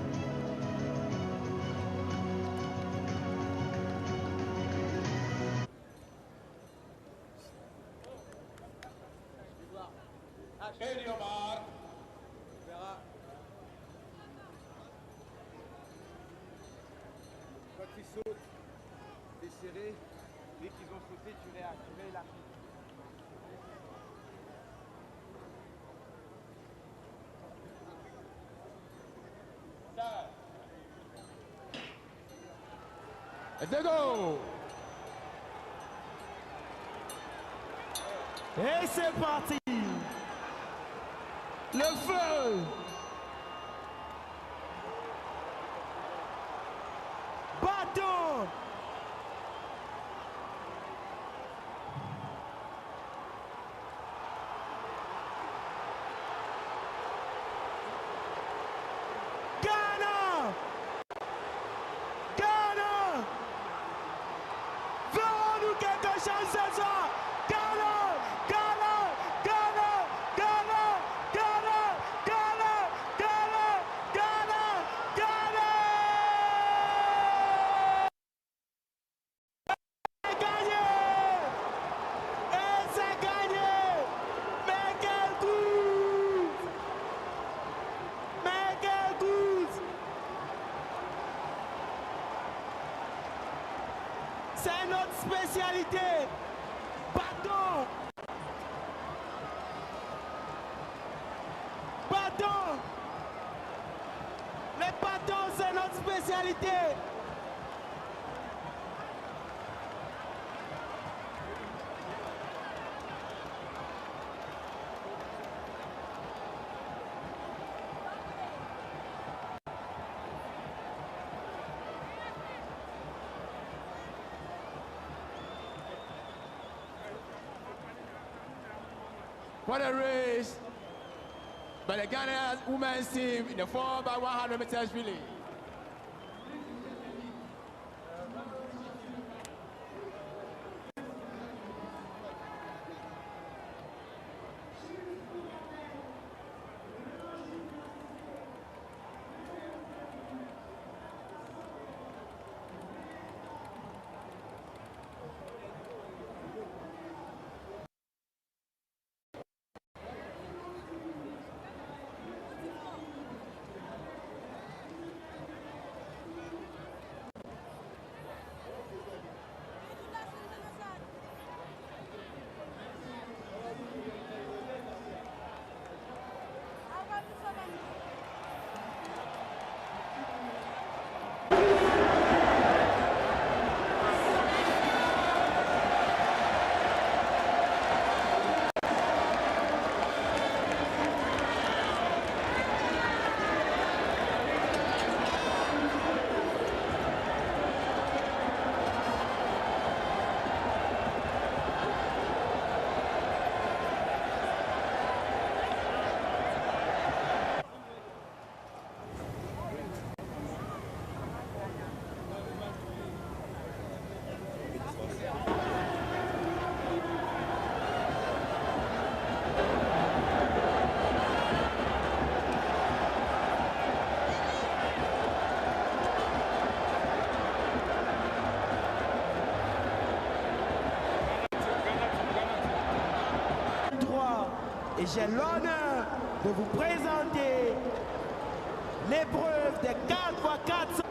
Quand ils sautent, c'est serré. Dès qu'ils ont sauté, tu réactives la fille. Let's go! Et c'est parti! Le feu! Bateau! Ghana! Ghana! Ferons-nous quelque chose ce soir? Ghana! Ghana! Ghana! Ghana! Ghana! Ghana! Ghana! Ghana! Ghana! C'est gagné! Et c'est gagné! Mais quel coup! Mais quel coup! C'est notre spécialité. Bâton. Bâton. Les bâtons, c'est notre spécialité. What a race by the Ghana women's team in the 4x100 meters relay. Et j'ai l'honneur de vous présenter l'épreuve des 4x400.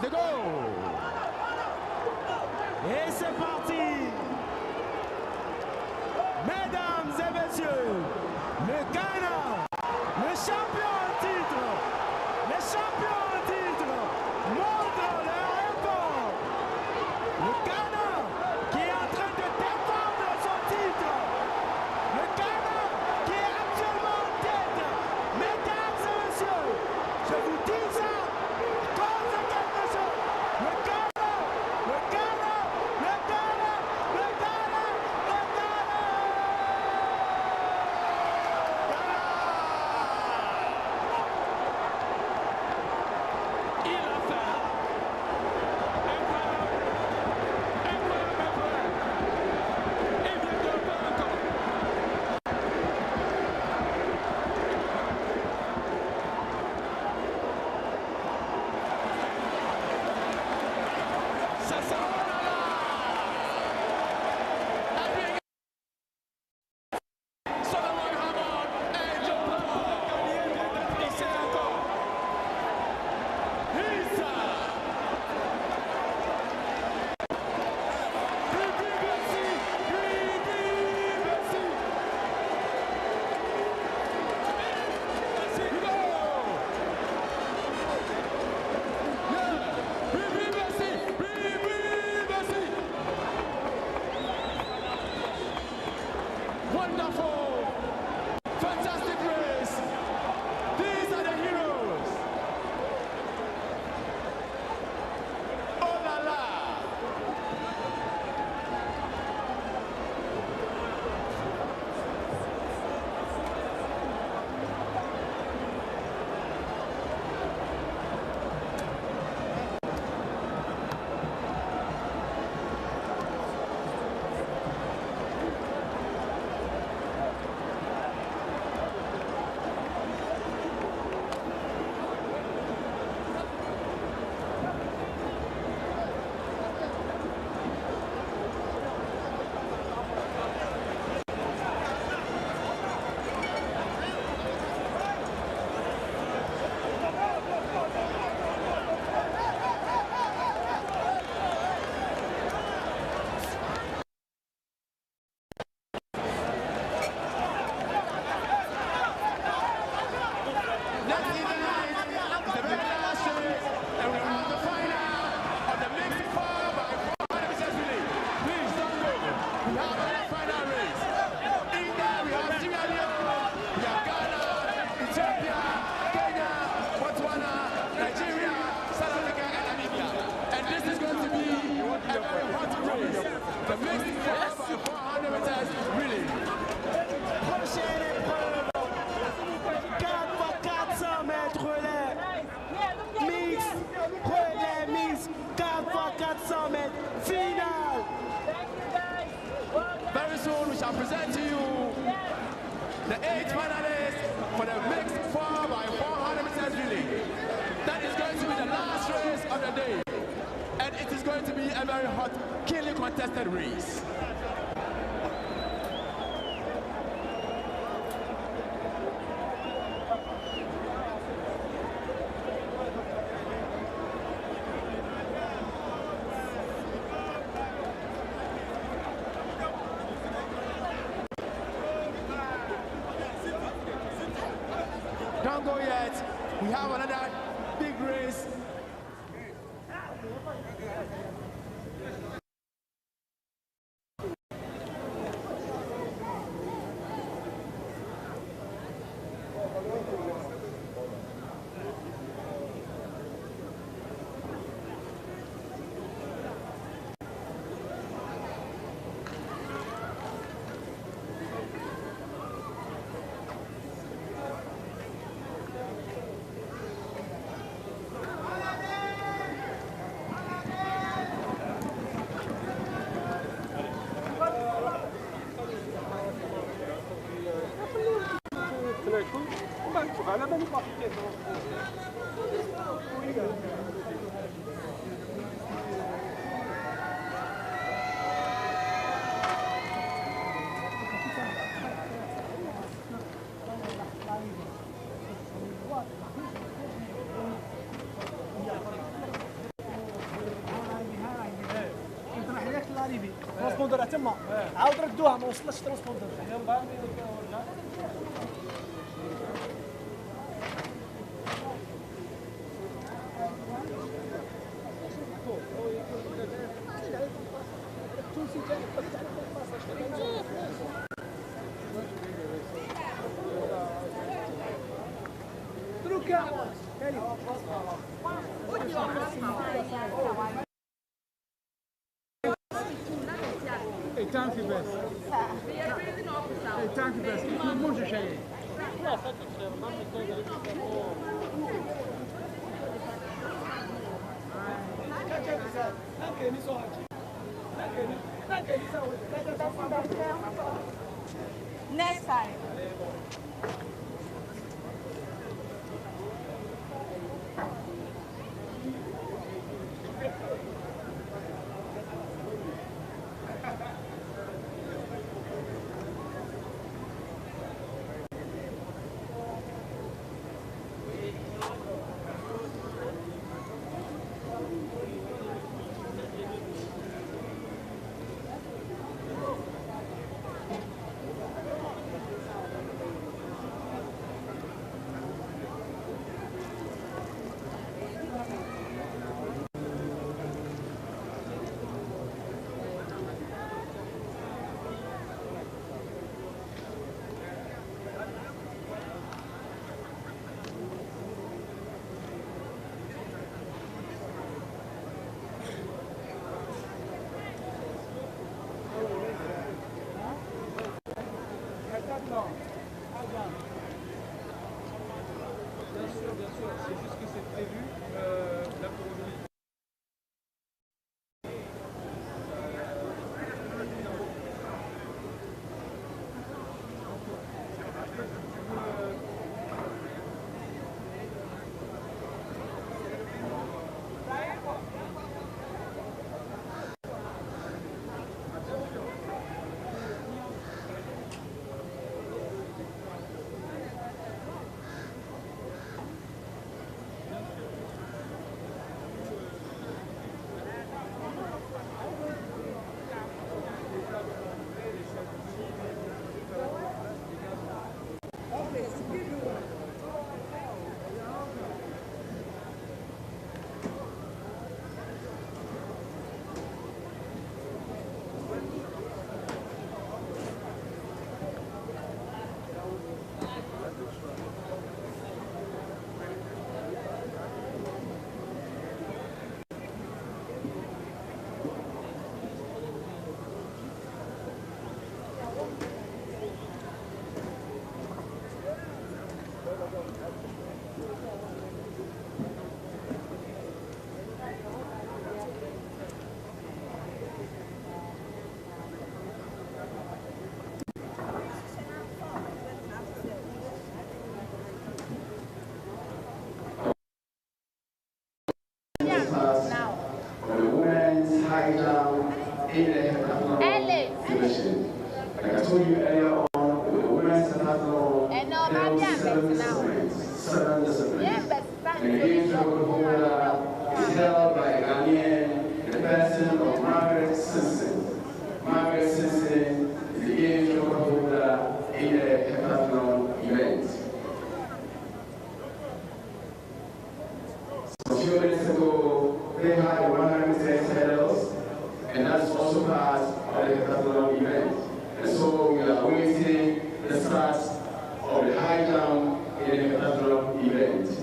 Let's go! Et c'est parti! Mesdames et messieurs, le Very soon we shall present to you the 8 finalists for the mixed 4x400 meters relay. That is going to be the last race of the day. And it is going to be a very hot, keenly contested race. Don't go yet. We have another big race. ترانسبوندر تما عاود ردوها ما وصلش ترانسبوندر Thank you, best. Thank you, best. Muito cheio. Next time. And the games record holder is held by a Ghanaian in the person of Margaret Simpson. Margaret Simpson is the games record holder in the heptathlon event. A few minutes ago, they had the 100 meters hurdles, and that's also part of the heptathlon event. And so we are waiting the start of the high jump in the heptathlon event.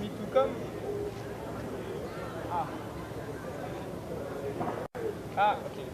Me to come? Okay.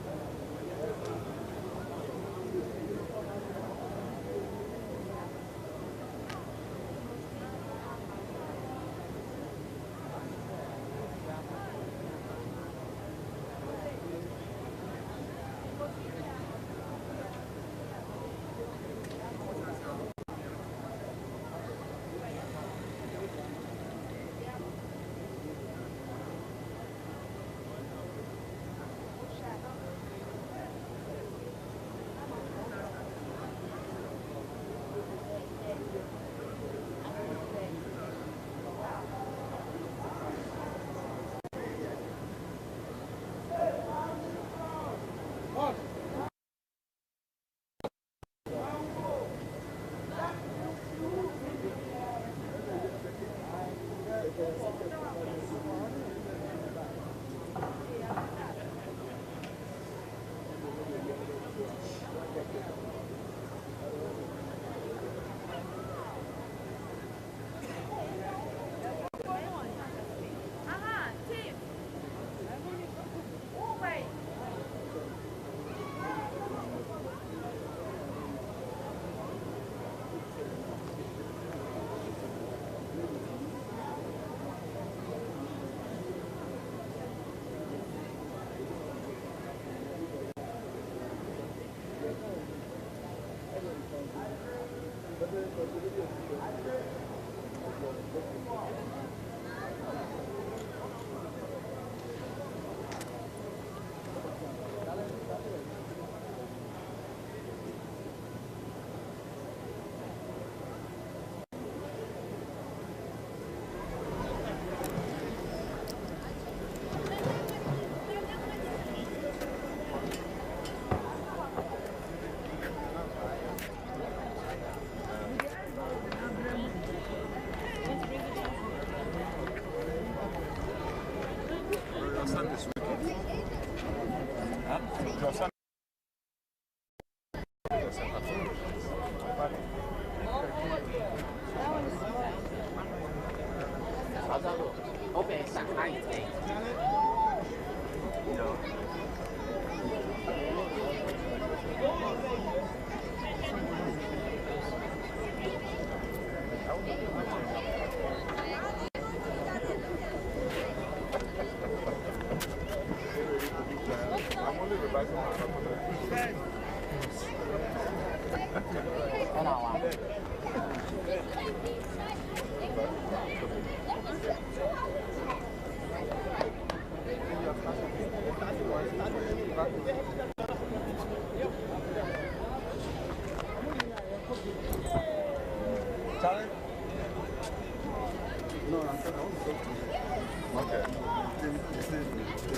Okay.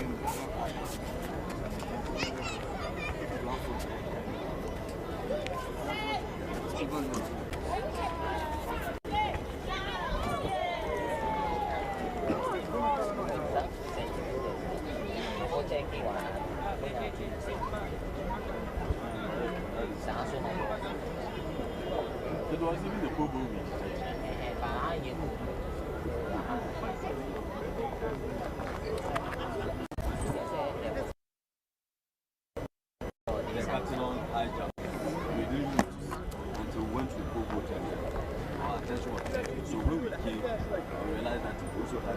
It was even the Kobo week. Decathlon high jump. We didn't notice until we went to Kobo Channel. Our attention was there. So when we came, we realized that we also had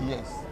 Yes.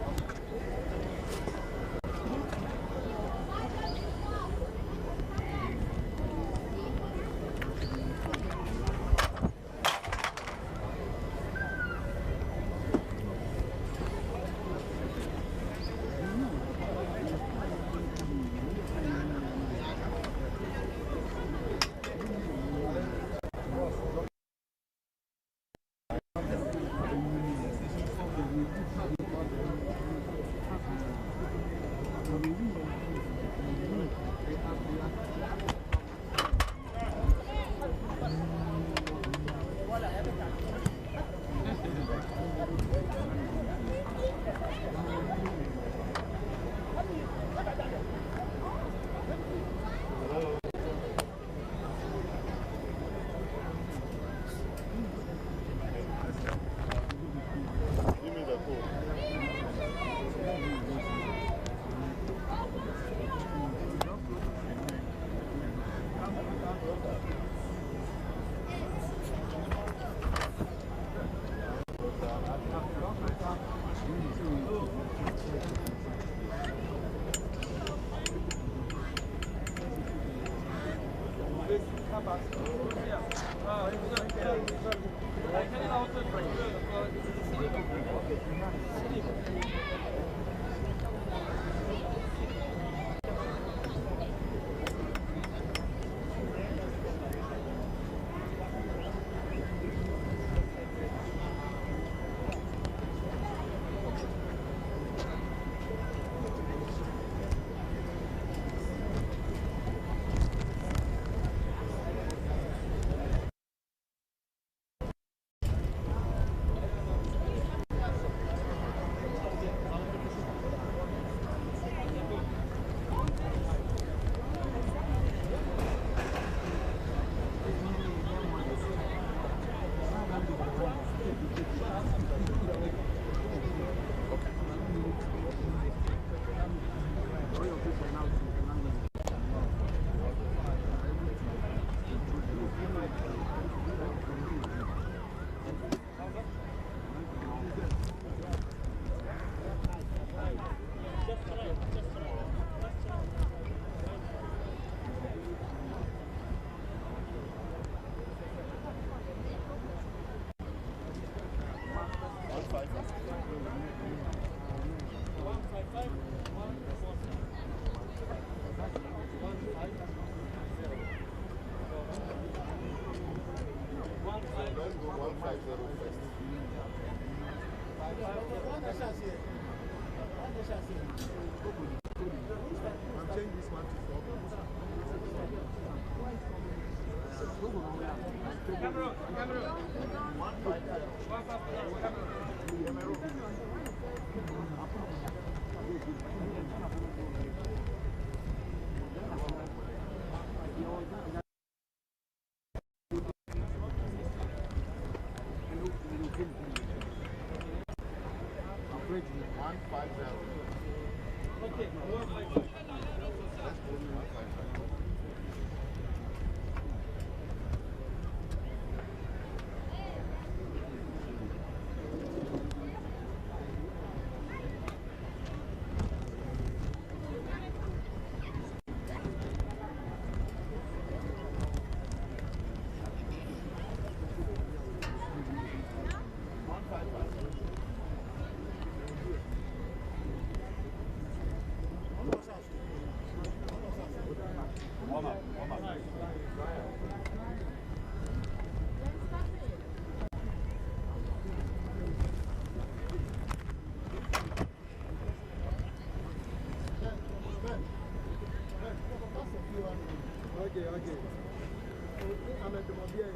Nigeria.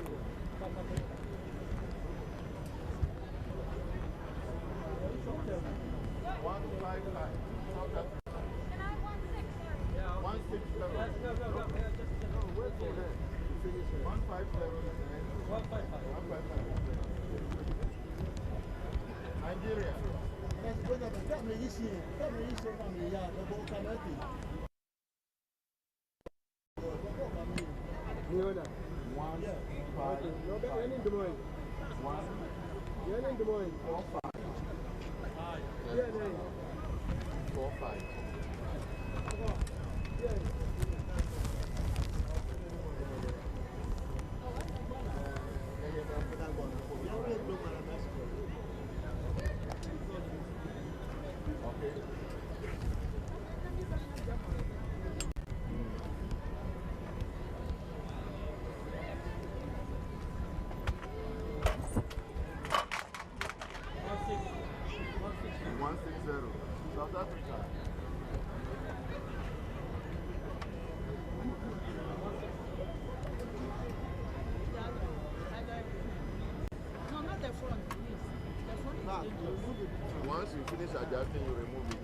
South Africa. No, not the front, please. The front is dangerous. Once you finish adjusting, you remove it.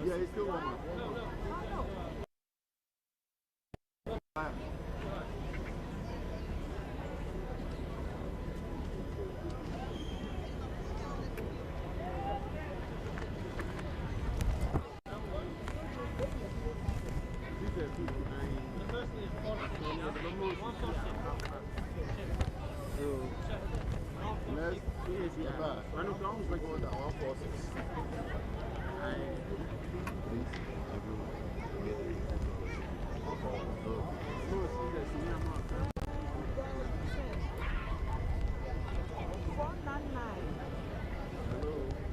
Yeah, it's still warm up.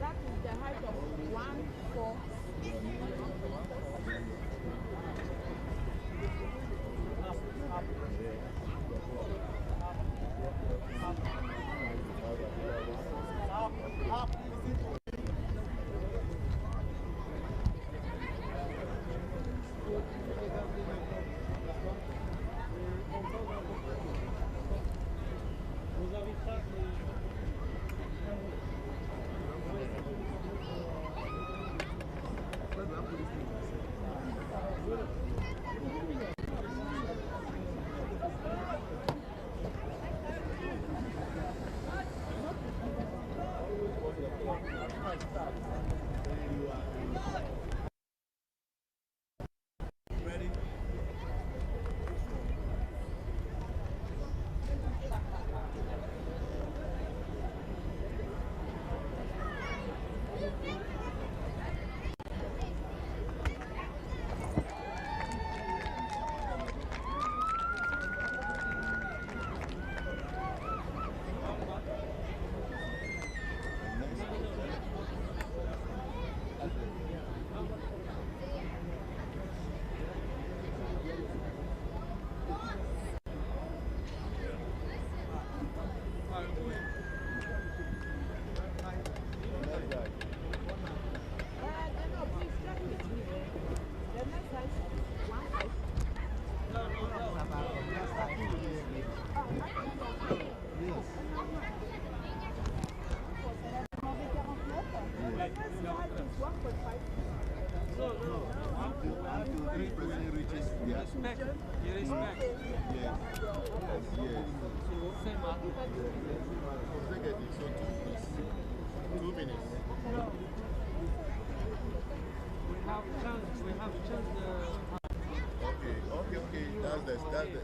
That is the height of 1.4.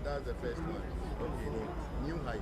That's the first one. Okay, no. New height.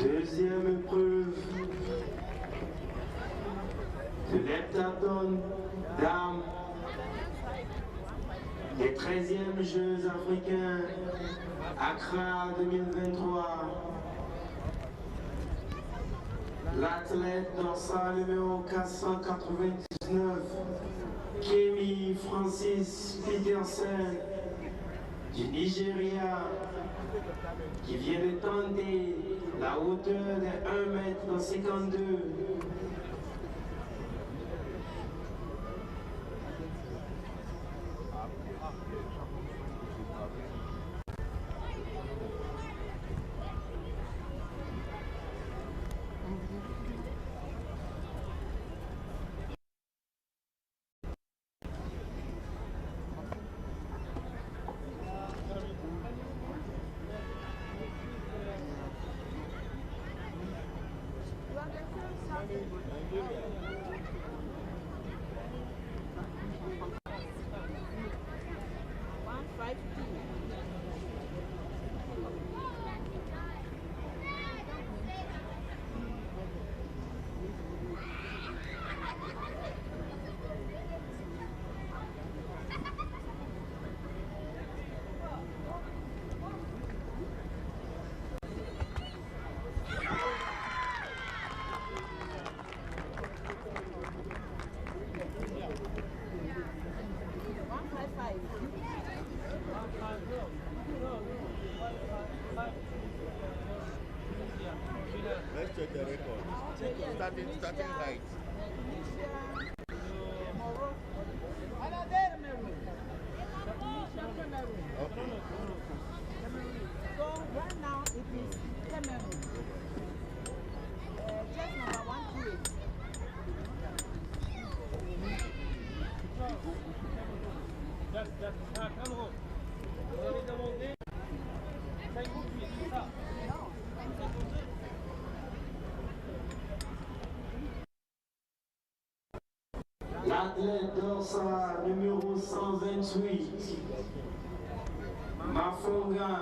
Deuxième épreuve de l'heptathlon dames des 13e Jeux africains Accra 2023. L'athlète dorsal numéro 499, Kemi Francis Peterson du Nigeria, qui vient de tenter la hauteur de 1,52 m Let's check the record. Starting height. Okay. So right now it is Cameroon. Just number 128. L'athlète dorsal numéro 128, Mafongan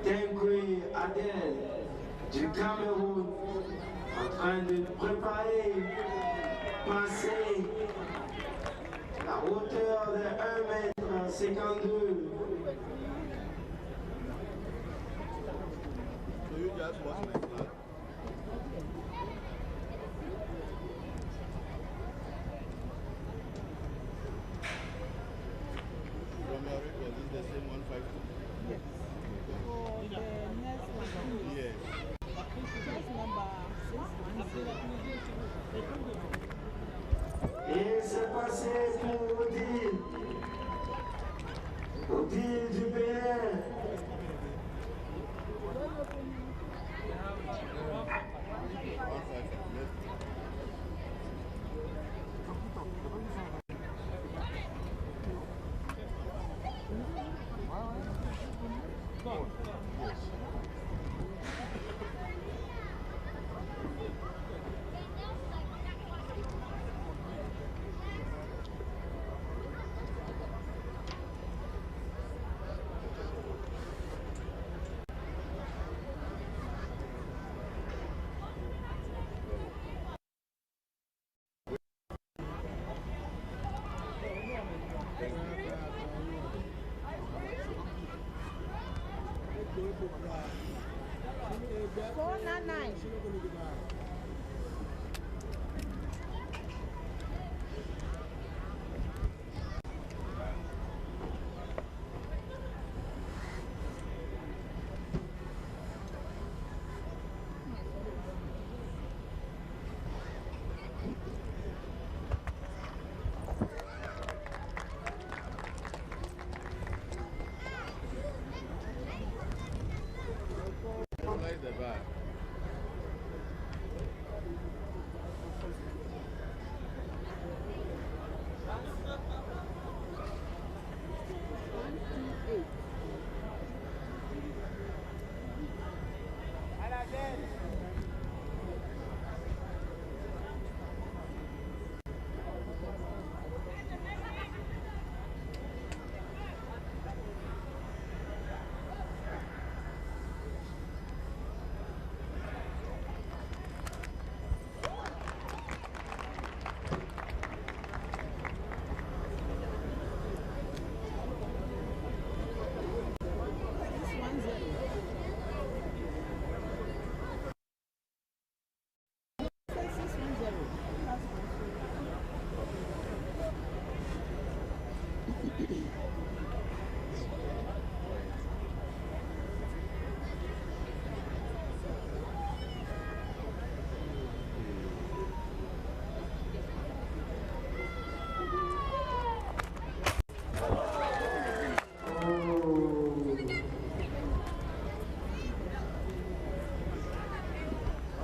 Tenkwe Adel du Cameroun, en train de préparer, passer la hauteur de 1,52 m. So you just watch my flag. From your record, is the same 152? Yes. For the next one. Yes. Just number 6. Et c'est passé pour Odile. Odile du Bénin. The back.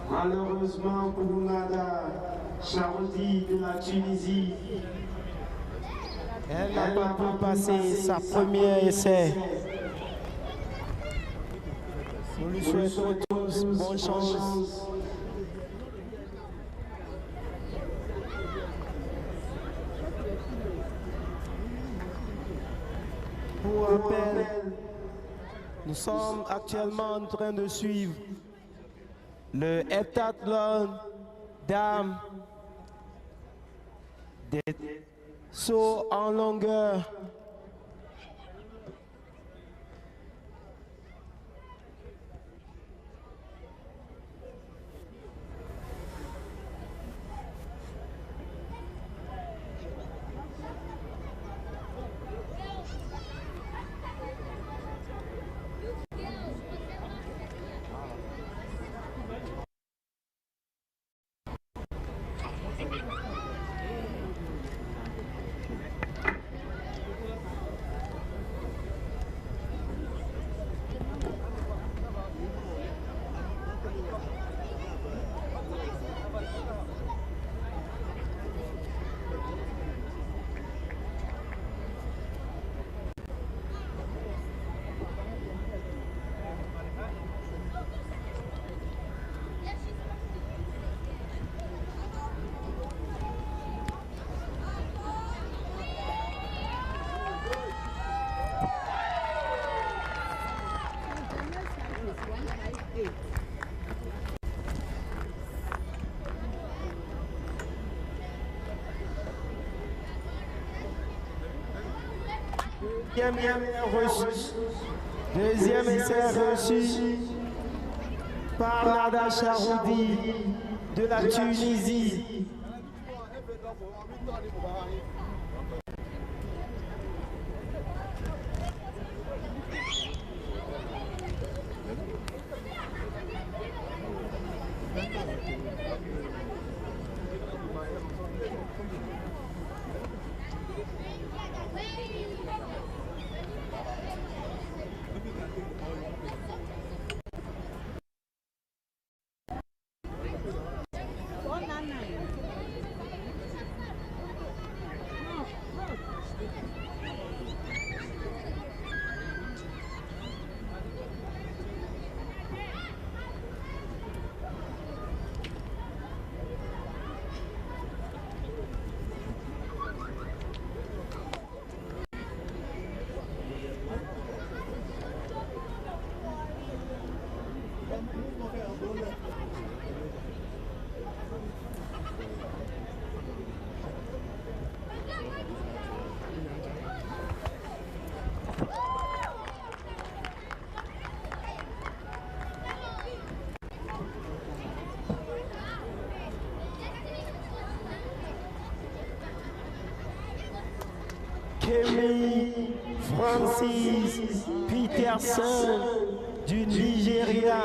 Malheureusement pour Nada Charodi de la Tunisie, elle n'a pas pu passer sa première essai. Nous lui souhaitons tous bonne chance. Pour rappel, nous sommes actuellement en train de suivre le heptathlon dames des sauts en longueur. Deuxième essai reçu par Nada Charoudi de la Tunisie. Kemi Francis Peterson du Nigeria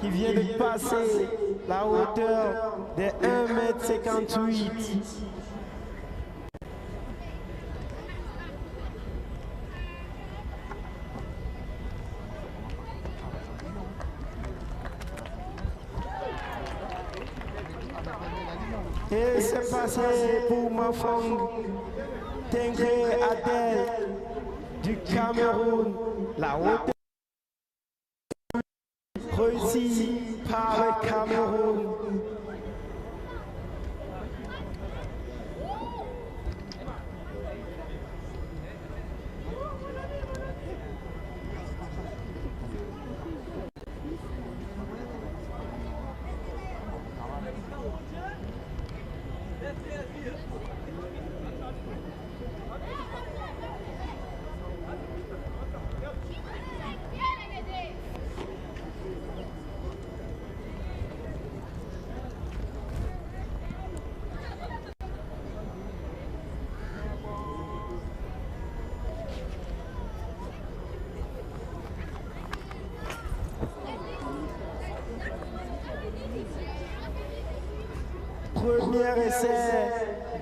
qui vient de passer la hauteur des 1,58 m. Et c'est passé pour Mafong Tengré Adel du Cameroun, la hauteur réussie par le Cameroun. Premier essai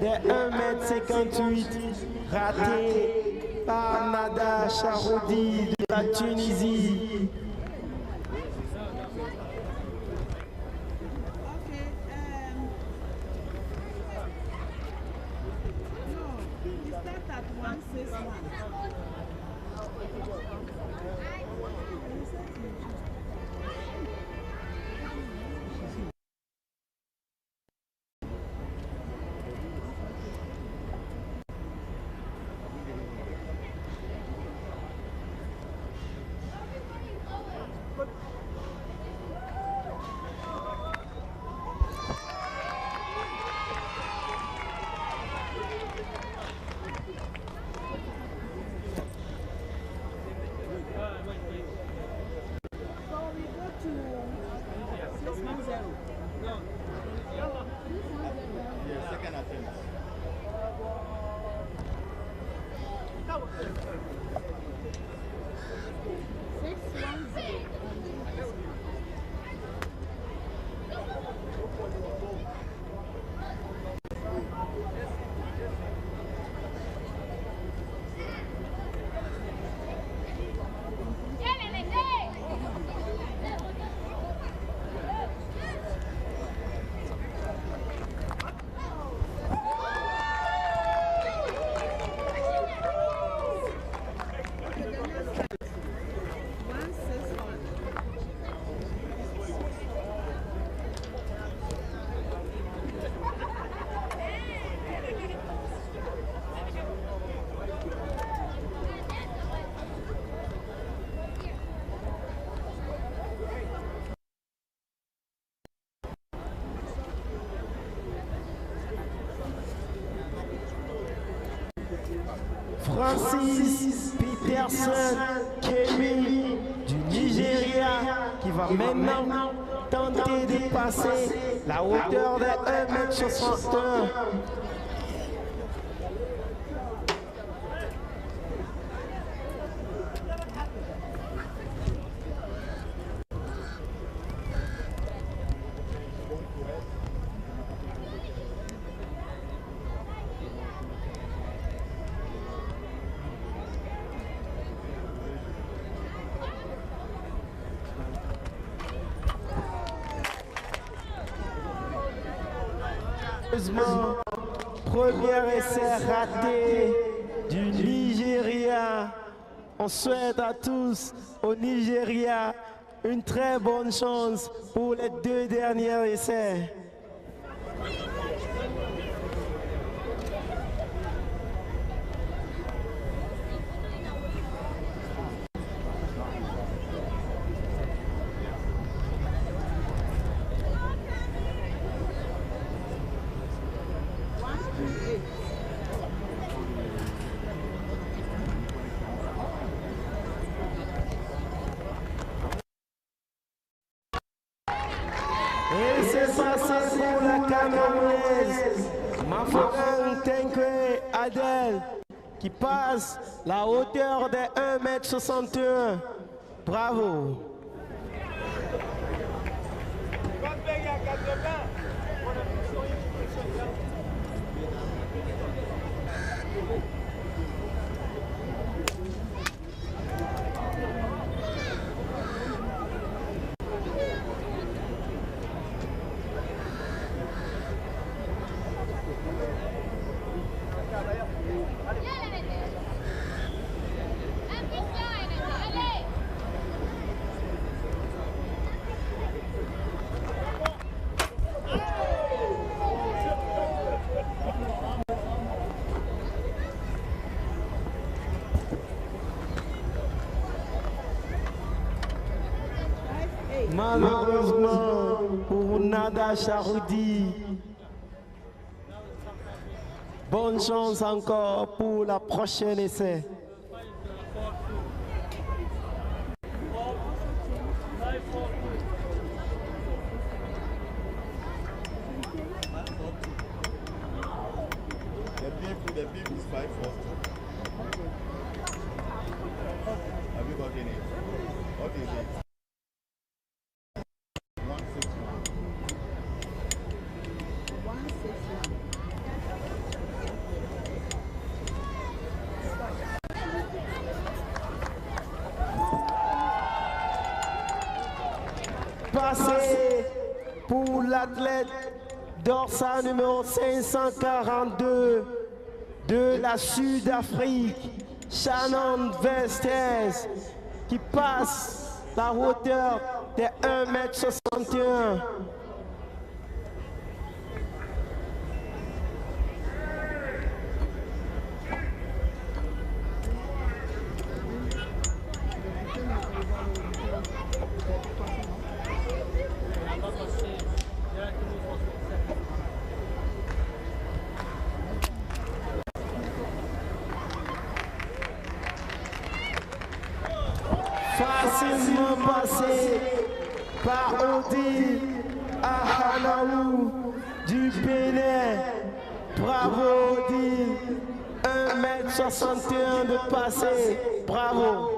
des 1,58 m raté par Nada Charoudi de la Tunisie. Francis Peterson Kemi du Nigeria qui va maintenant tenter de passer la hauteur de 1,61 m. Premier essai raté du Nigeria. On souhaite à tous au Nigeria une très bonne chance pour les 2 derniers essais. Et c'est passé pour la Camerounaise Mafogan Tenkwe Adel qui passe la hauteur de 1,61 m. Bravo. Malheureusement pour Nada Charoudi. Bonne chance encore pour la prochaine essai. The beef is 540. Have you gotten it? What is it? Passé pour l'athlète dorsal numéro 542 de la Sud-Afrique, Shannon Vestes, qui passe la hauteur de 1,61 m. Facilement passé par Odile Ahanaou du Bénin. Bravo Odile, 1,61 m de passé, bravo.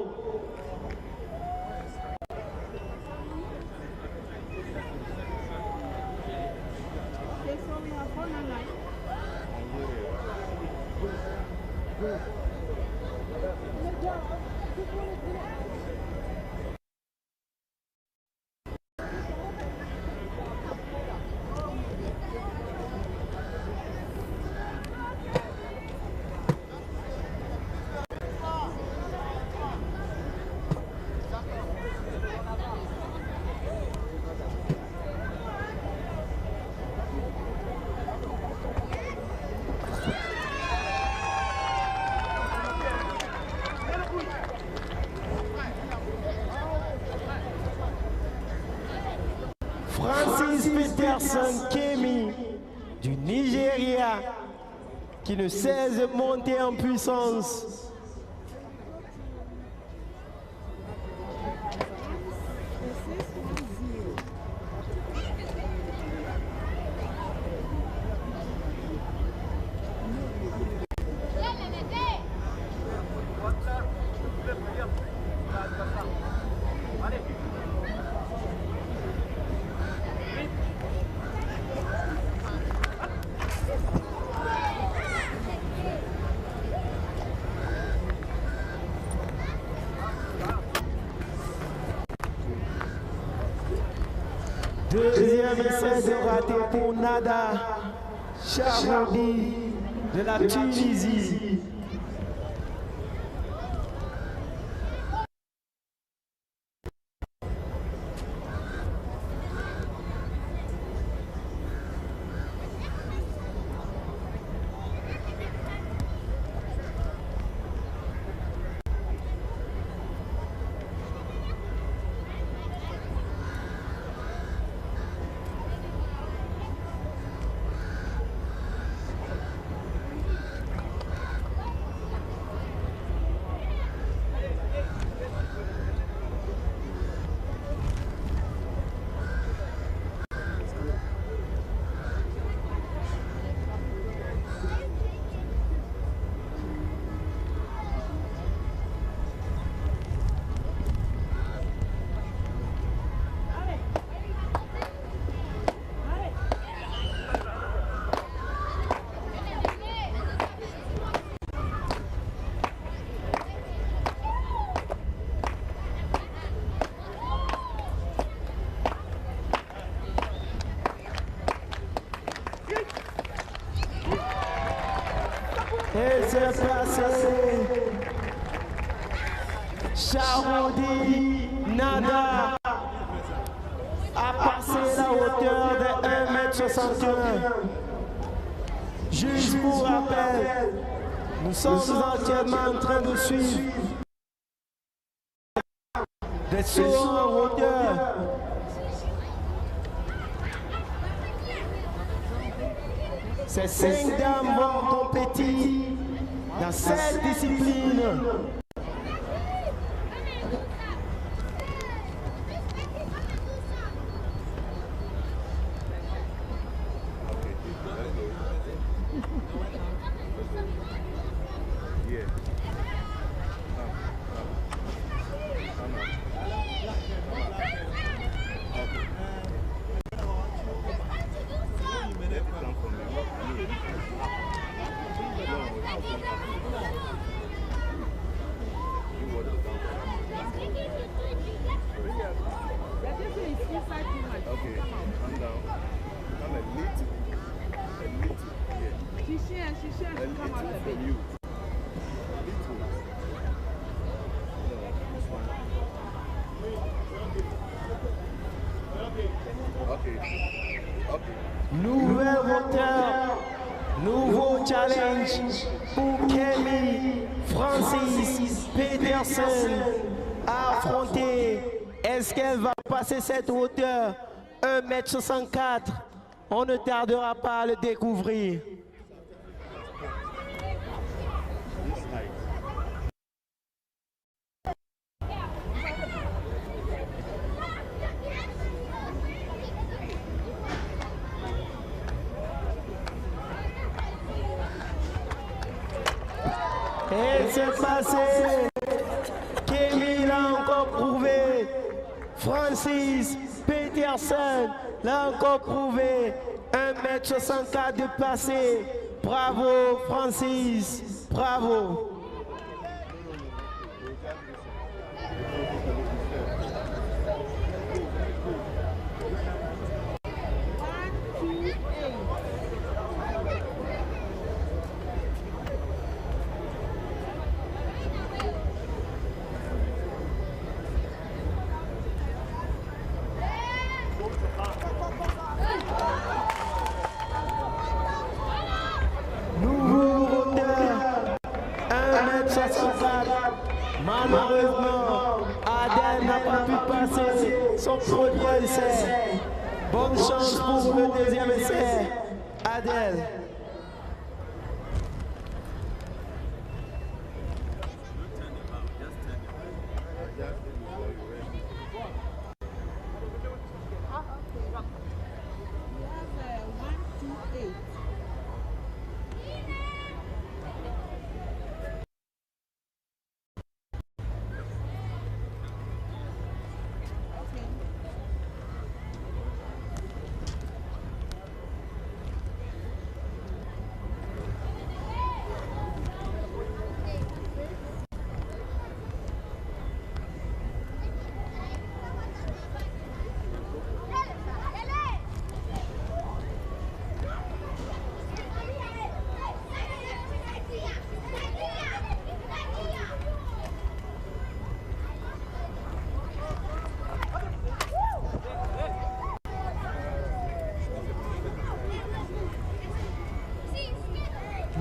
Francis Peterson Kemi du Nigeria qui ne cesse de monter en puissance. Deuxième essai de raté pour Nada Charoudi de la Tunisie. Et c'est passé. Charoudi Nada a passé la hauteur de 1,61 m. Juste pour rappel, nous sommes actuellement en train de suivre des sauts en hauteur. Ces 5 dames vont compétir dans cette discipline. Nouvelle hauteur, nouveau challenge pour Kelly Francis Peterson à affronter. Est-ce qu'elle va passer cette hauteur 1,64 m? On ne tardera pas à le découvrir. Et c'est passé. Kelly l'a encore prouvé. Francis Peterson l'a encore prouvé. 1,64 m de passé. Bravo Francis. Bravo. Malheureusement, Adèle n'a pas pu passer son premier essai. Bonne chance pour le deuxième essai, Adèle.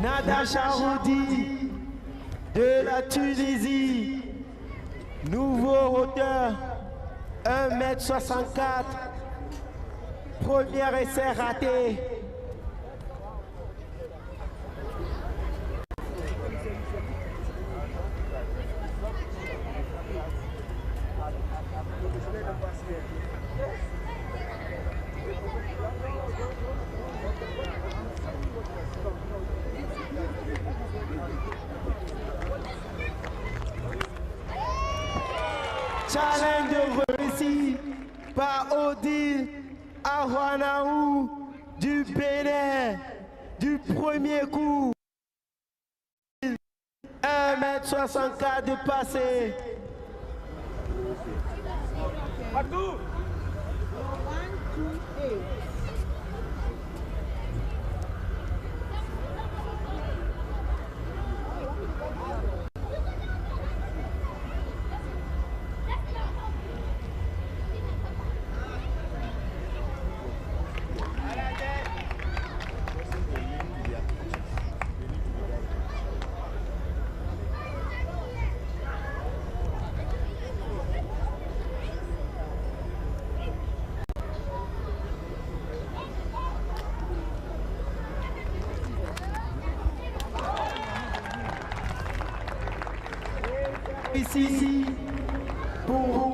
Nada Charoudi de la Tunisie, nouveau hauteur, 1m64, premier essai raté. Challenge réussi par Odile Arwanaou du Bénin du premier coup. 1m64 dépassé. Partout. 1, 2, 8. Ici pour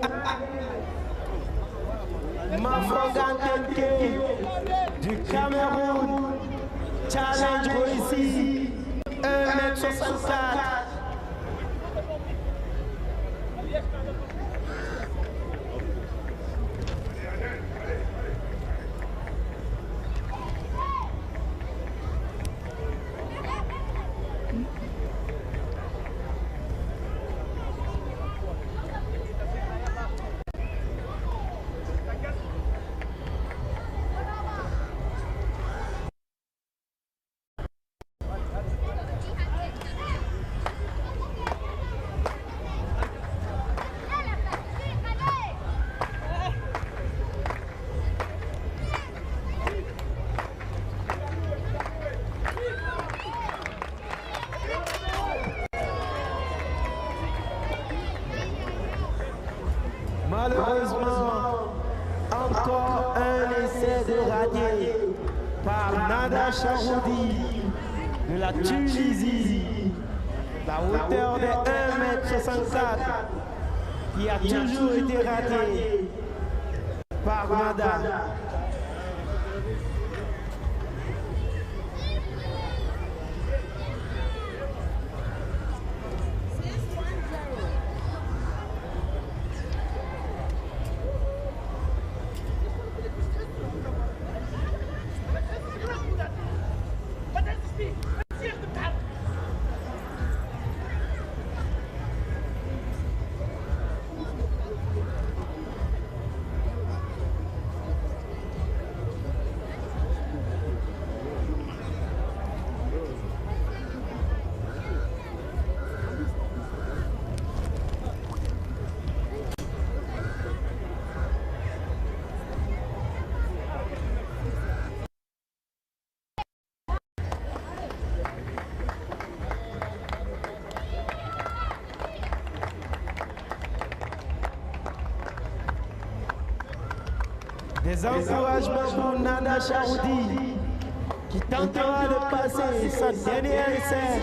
Mafogan Tenke du Cameroun, challenge réussi, 1m64. Malheureusement, encore un essai de raté par Nada Charoudi de la Tunisie. La hauteur de 1m64 qui a toujours été ratée par Nada. Des encouragements pour Nada Charoudi qui tentera de passer sa dernière essai.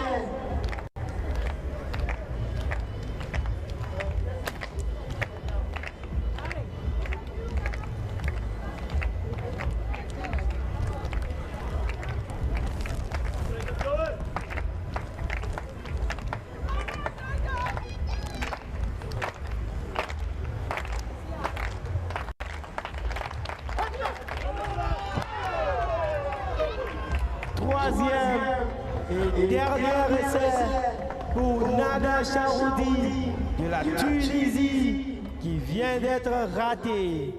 Troisième et dernier essai pour Nada Charoudi de la Tunisie qui vient d'être raté.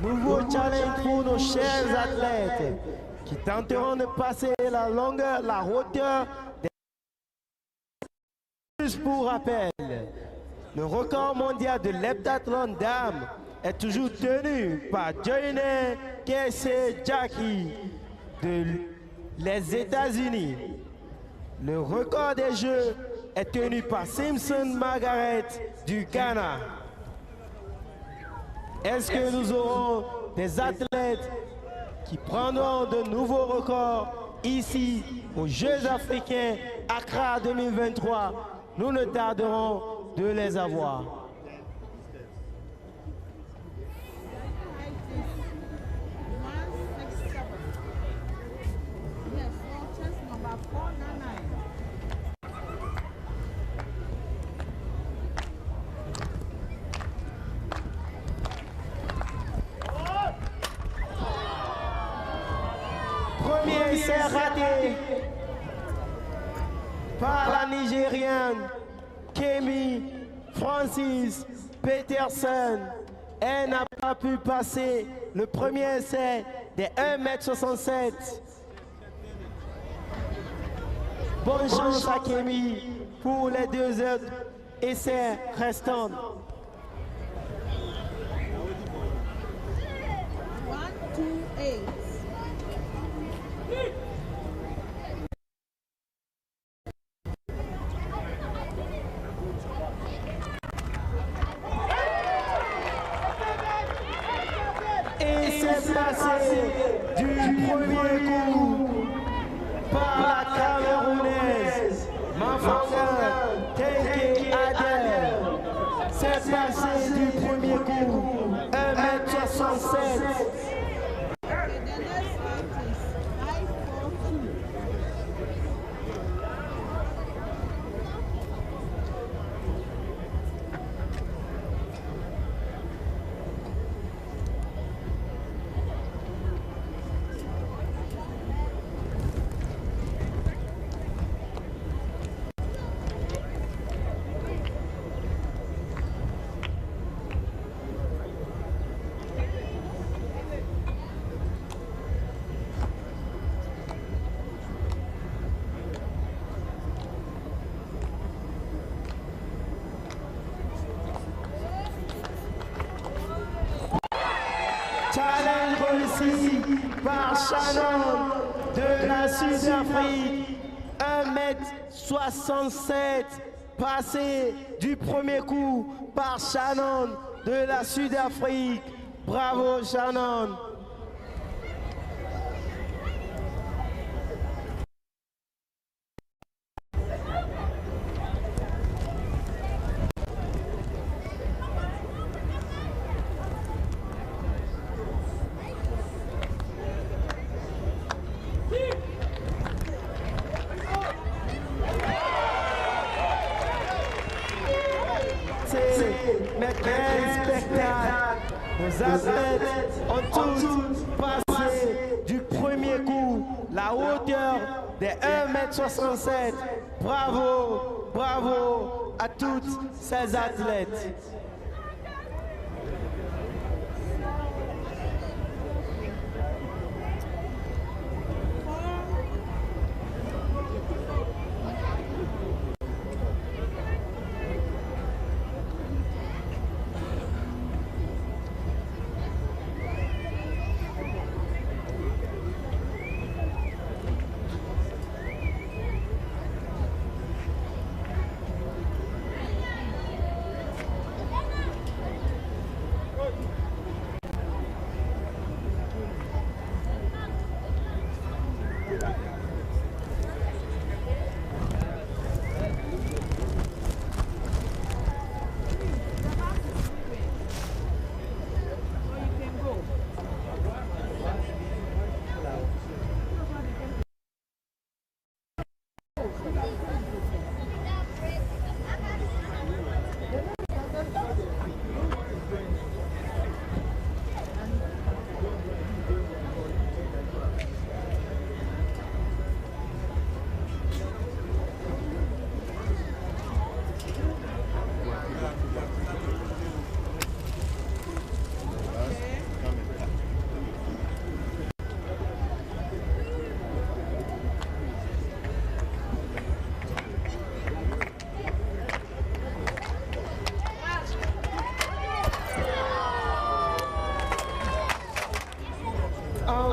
Nouveau challenge pour nos chers athlètes qui tenteront de passer la longueur, la hauteur des... Juste pour rappel, le record mondial de l'heptathlon dames est toujours tenu par Joyne Kese Jackie les États-Unis. Le record des Jeux est tenu par Simpson Margaret du Ghana. Est-ce que nous aurons des athlètes qui prendront de nouveaux records ici aux Jeux africains Accra 2023? Nous ne tarderons de les avoir. Premier essai raté par la Nigériane Kemi Francis Peterson. Elle n'a pas pu passer le premier essai des 1,67 m. Bonne chance à Kemi pour les 2 autres essais restants. Et c'est passé du premier coup par la Camerounaise Mafanga Tenke Adel. C'est passé du premier coup 1,67 m. Challenge réussi par Shannon de la Sud-Afrique. 1,67 m passé du premier coup par Shannon de la Sud-Afrique. Bravo Shannon. Les athlètes ont tous passé du premier coup la hauteur des 1,67 m. Bravo, bravo à toutes ces athlètes.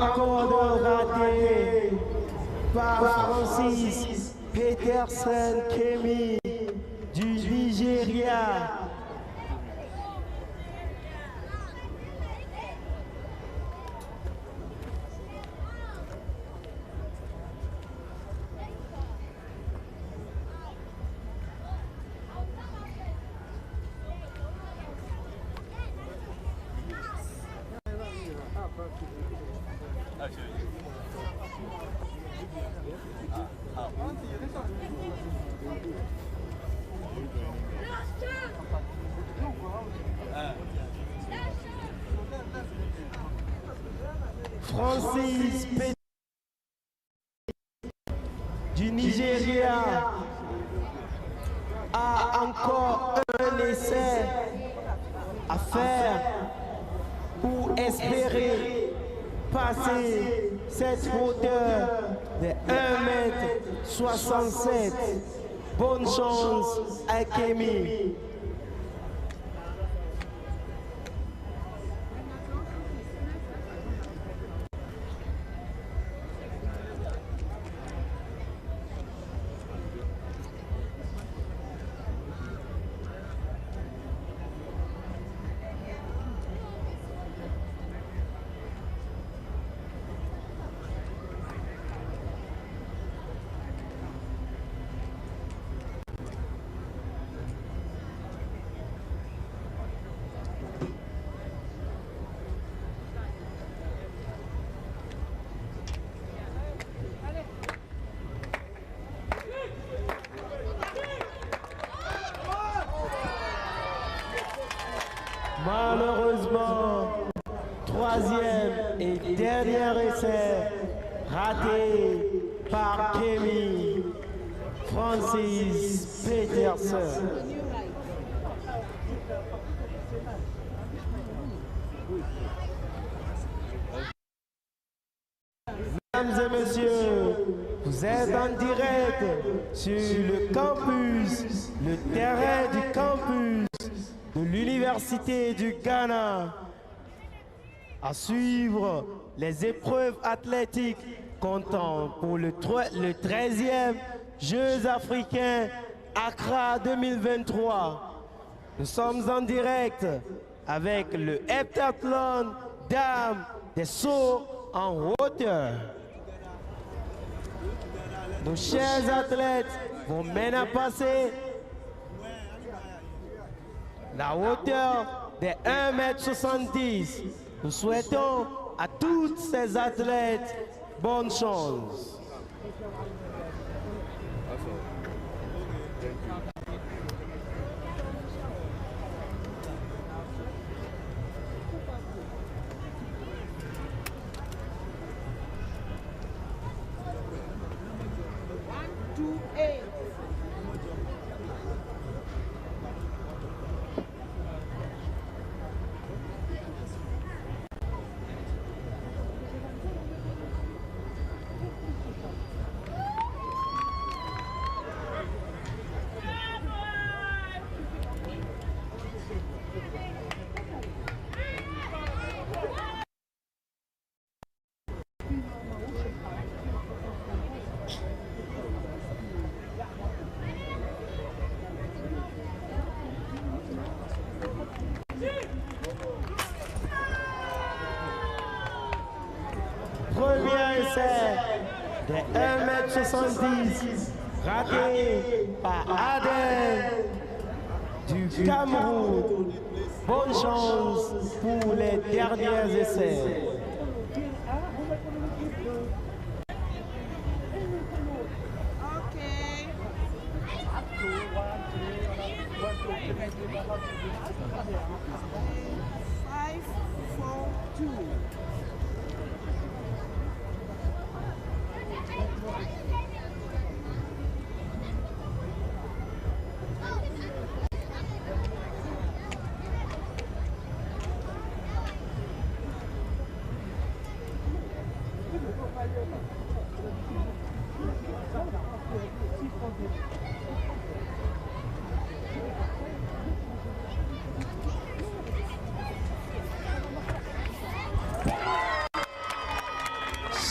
encore de raté par Francis Peterson Kemi du Nigeria. Francis Peterson du Nigeria a encore un essai à faire pour espérer passer cette hauteur de 1,67 m. Bonne chance à Kemi. Malheureusement, troisième et dernier essai raté par Kemi Francis Peterson. Mesdames et messieurs, vous êtes en direct sur le campus, le terrain du campus de l'Université du Ghana. À suivre les épreuves athlétiques comptant pour le 13e Jeux africains Accra 2023. Nous sommes en direct avec le heptathlon dames des sauts en hauteur. Nos chers athlètes vont maintenant passer la hauteur de 1,70 m. Nous souhaitons à toutes ces athlètes bonne chance. Premier essai de 1,70 m raté par Adel du Cameroun. Bonne chance pour les derniers essais.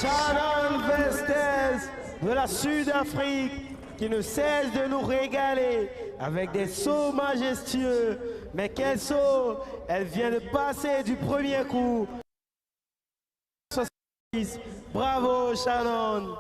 Shannon Vestes de la Sud-Afrique qui ne cesse de nous régaler avec des sauts majestueux. Mais quel saut! Elle vient de passer du premier coup. Bravo Shannon!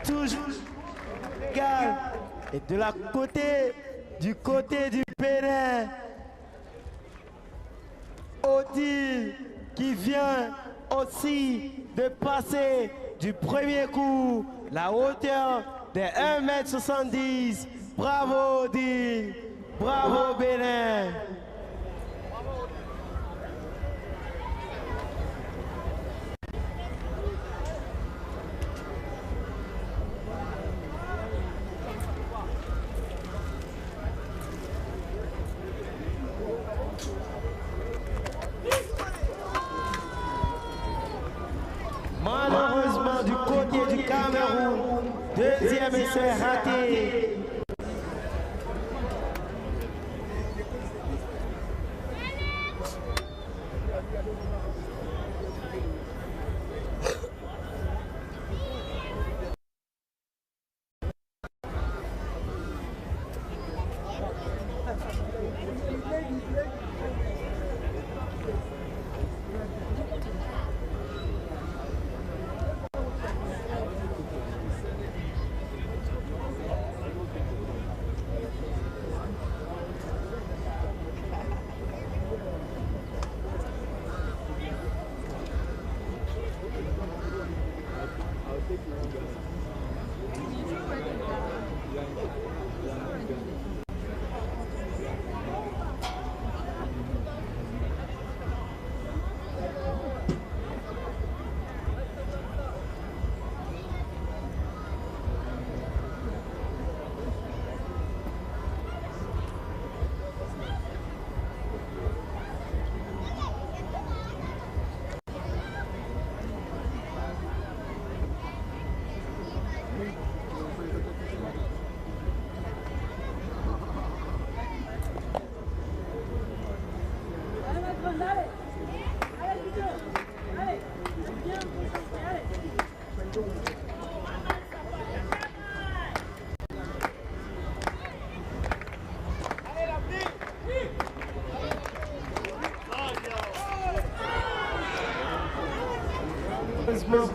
Toujours égal. Et de la du côté du Bénin, Odile qui vient aussi de passer du premier coup la hauteur des 1,70 m. Bravo Odile, bravo Bénin. Malheureusement, du côté du Cameroun, deuxième essai raté.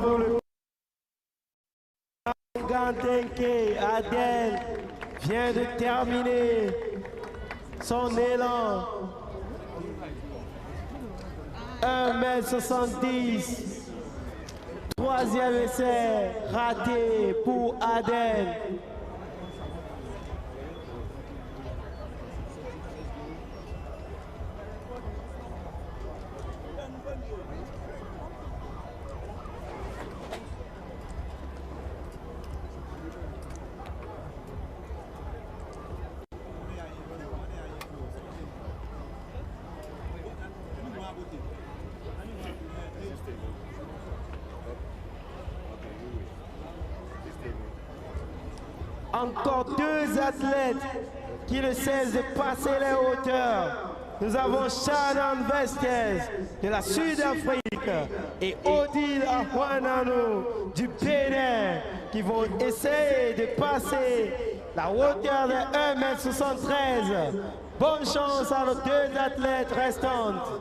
Pour le Gantenke, Adèle vient de terminer son élan. 1,70 m. Troisième essai raté pour Adèle. Encore deux athlètes qui ne cessent de passer les hauteurs. Nous avons Shannon Vestes de la Sud-Afrique et Odile Ahwanano du Bénin qui vont essayer de passer la hauteur de 1,73 m. Bonne chance à nos deux athlètes restantes.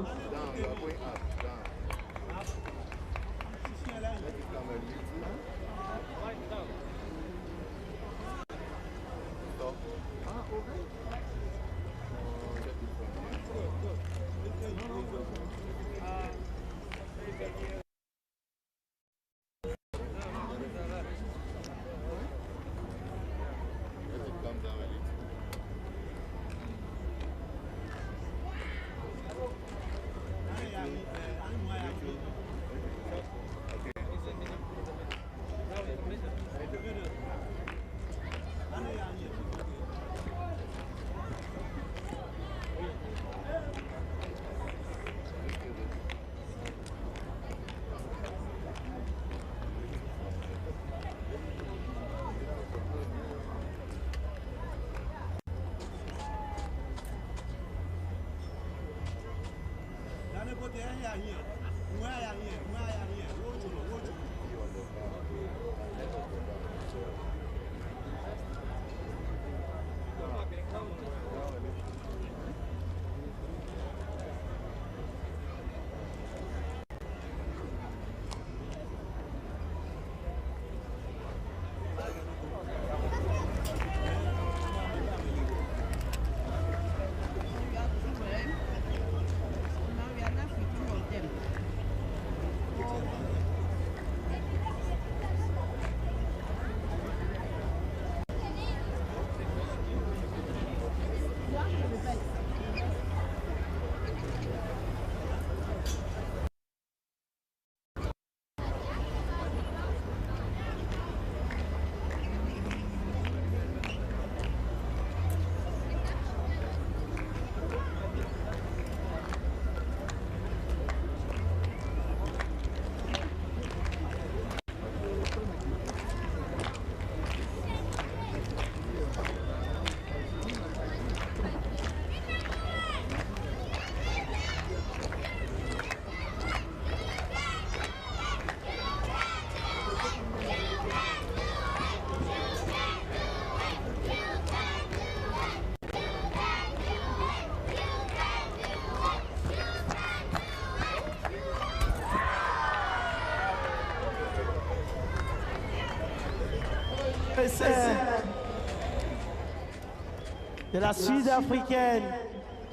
De la Sud-Africaine,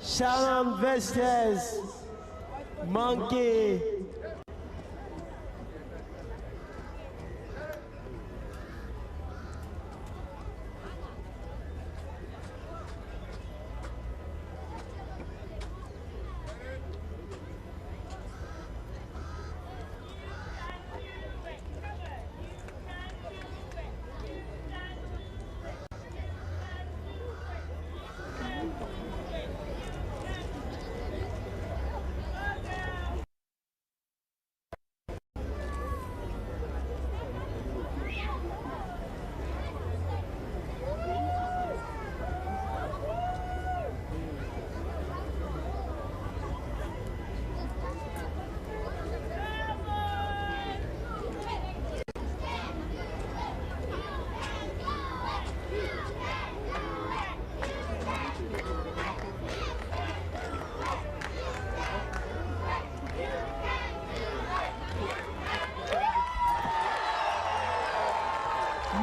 Shannon Vestes, manqué.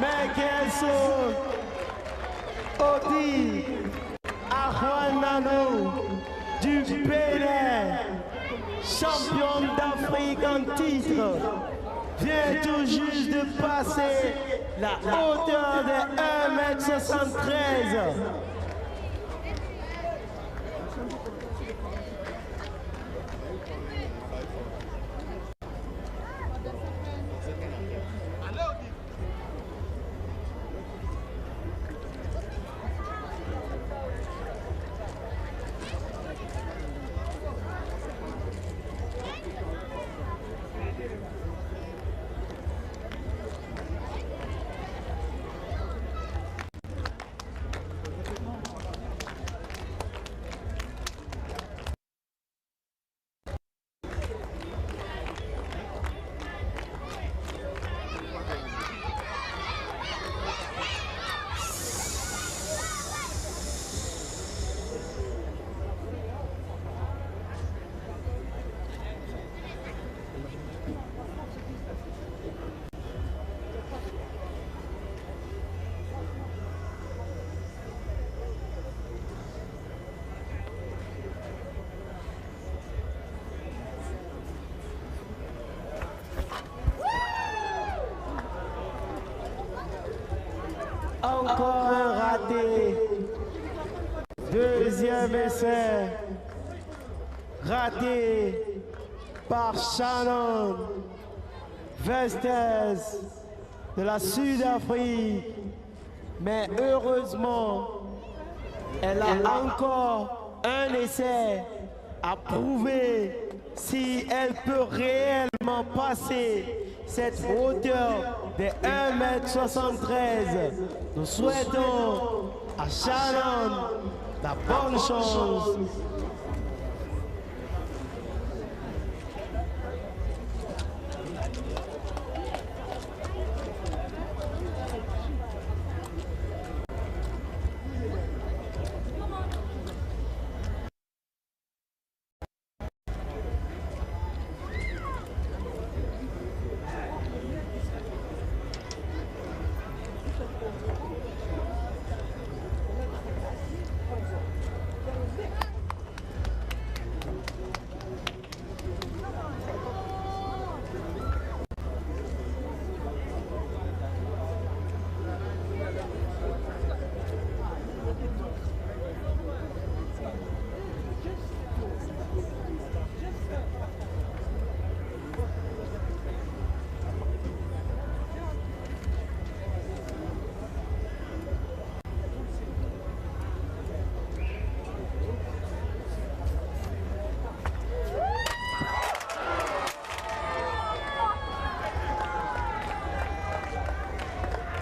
Mekenso Odi Ahwanano du Bénin, champion d'Afrique en titre, vient tout juste de passer la hauteur de 1,73 m. Encore un raté. Deuxième essai. Raté par Shannon Vestes de la Sud-Afrique. Mais heureusement, elle a encore un essai à prouver si elle peut réellement passer cette hauteur de 1,73 m. Nous souhaitons à Shannon la bonne chance.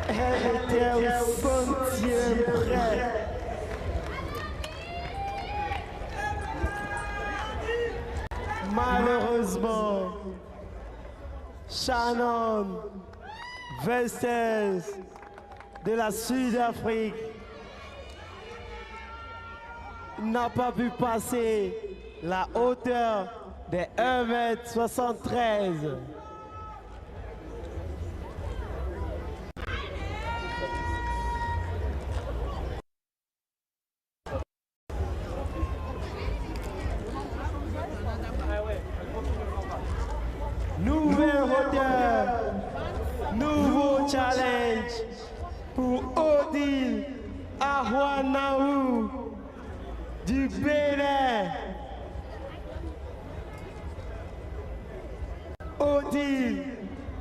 Elle était au 100e près. Malheureusement, Shannon Vestes de la Sud-Afrique n'a pas pu passer la hauteur des 1,73 m. Nouvelle hauteur, nouveau challenge pour Odile Ahwanaou du Bénin. Odile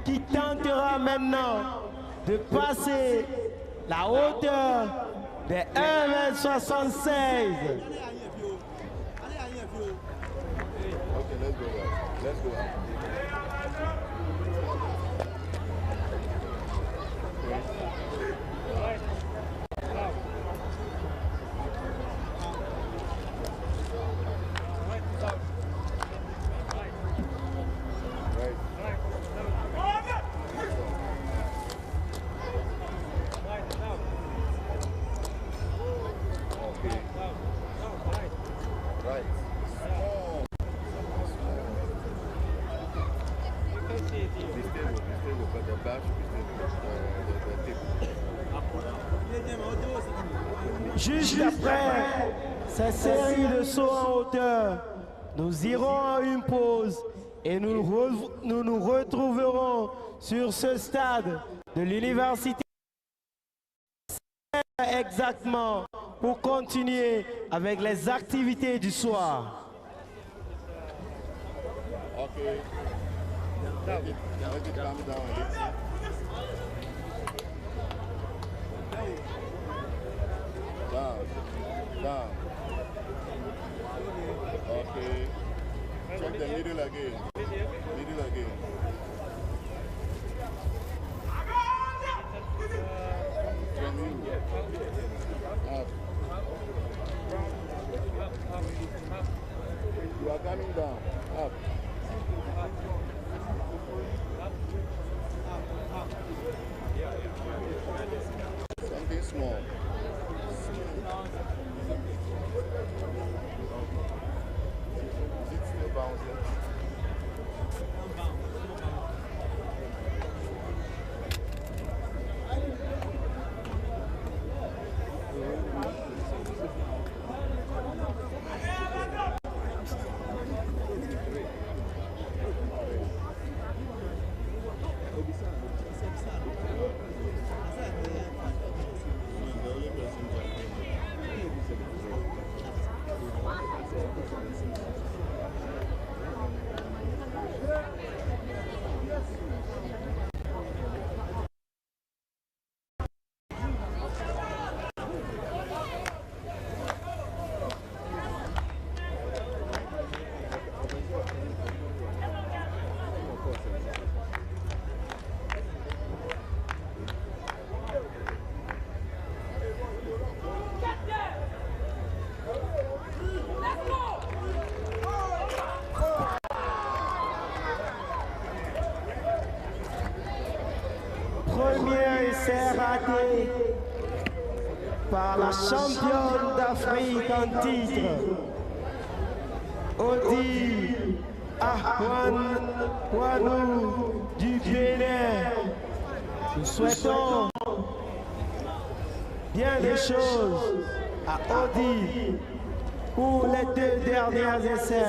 qui tentera maintenant de passer la hauteur des 1,76 m. Okay, let's go. Let's go. Juste après cette série de sauts en hauteur, nous irons à une pause et nous nous retrouverons sur ce stade de l'université exactement pour continuer avec les activités du soir. Okay. Let it calm down. Down. Okay. Check the middle again. Middle again. Up. You are coming down. Up. Something small. Is it still bouncing? Premier essai raté par la championne d'Afrique en titre, Odile Ahwanaou du Bénin. Nous souhaitons bien des choses à Audi pour les 2 derniers essais.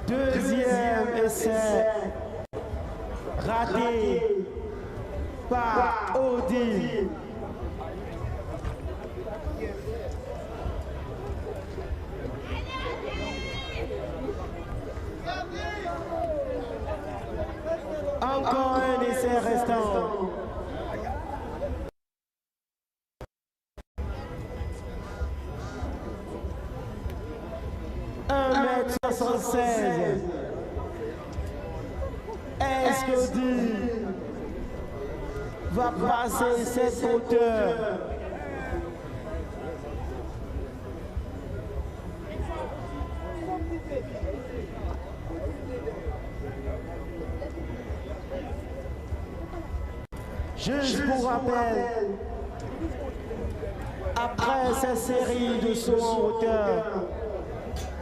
Deuxième essai raté par Audi. Encore un essai restant. Est-ce qu'Audi va passer cette hauteur? Juste pour rappel, après cette série de sauts en hauteur,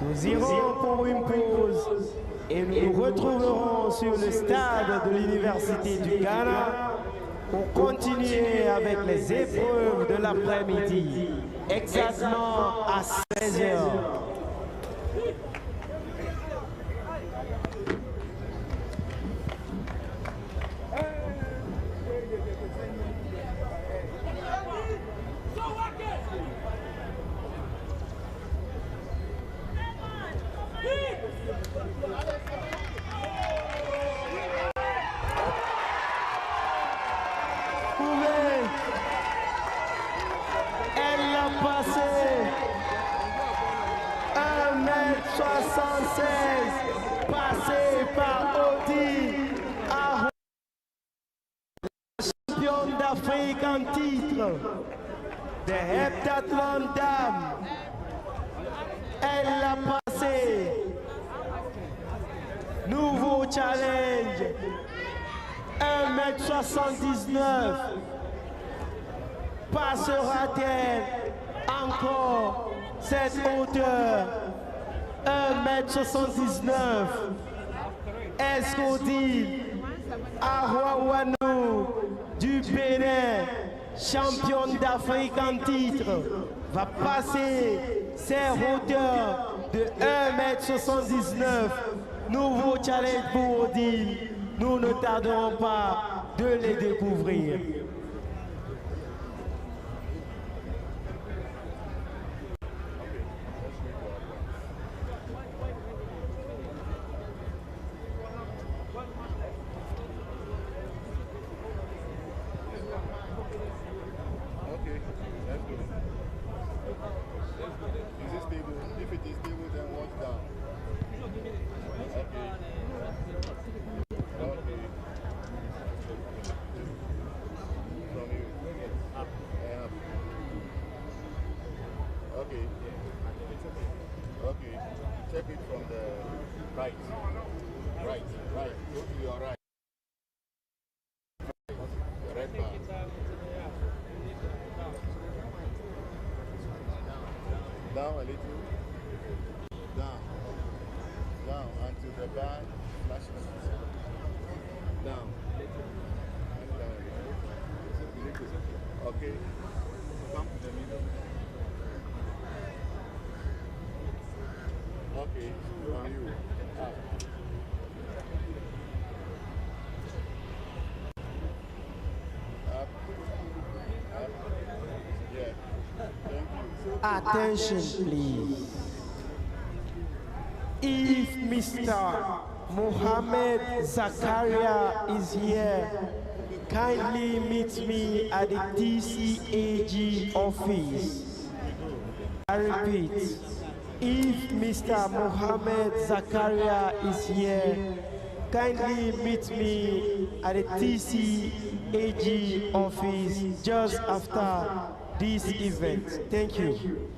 nous irons pour une pause et nous nous retrouverons sur le stade de l'Université du Ghana pour continuer avec les épreuves de l'après-midi, exactement à 16h. Elle l'a passé 1m76, passé par Audi, championne d'Afrique en titre de heptathlon dames. Elle l'a passé. Nouveau challenge, 1m79. Passera-t-elle encore cette hauteur? 1m79. Est-ce qu'Audi Arouaouanou du Bénin, championne d'Afrique en titre, va passer ces hauteurs de 1m79? Nouveau challenge pour Audi. Nous ne tarderons pas de les découvrir. Okay, check it from the right. Right. Go to your right. The red bar. Down a little. Down until the bar flashes. Down. Okay. Come to the middle. Okay. On you. Up. Up. Yeah. Thank you. Attention, please. If Mr. Mohammed Zakaria is here, kindly meet me at the TCAG office. I repeat, if Mr. Mohammed Zakaria is here, kindly meet me at the TCAG office just after this event. Thank you.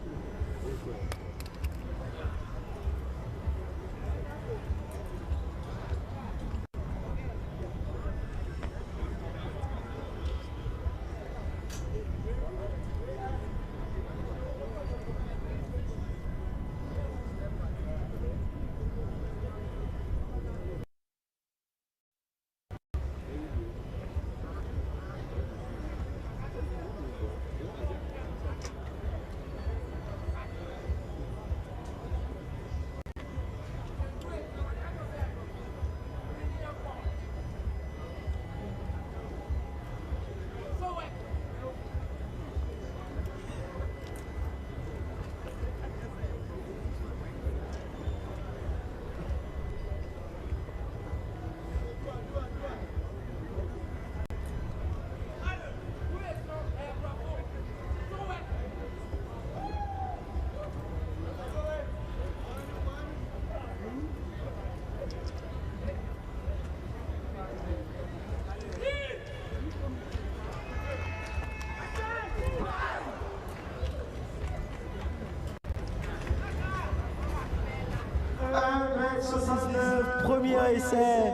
Premier essai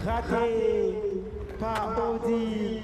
raté par Audi.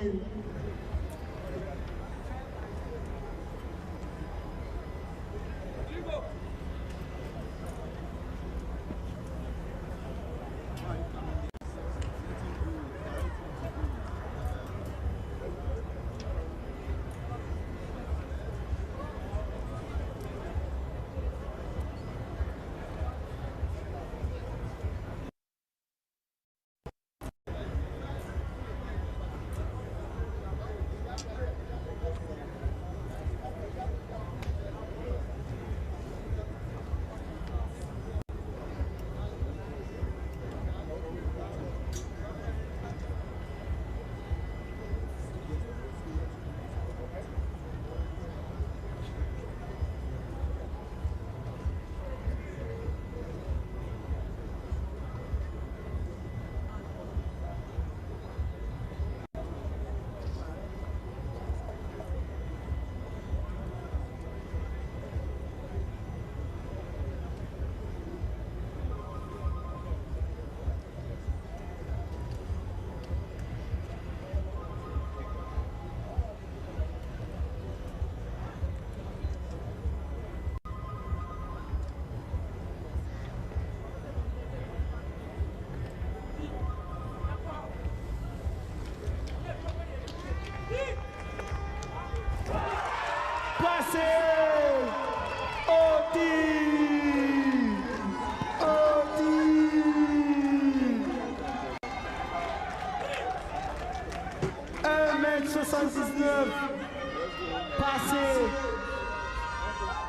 Passé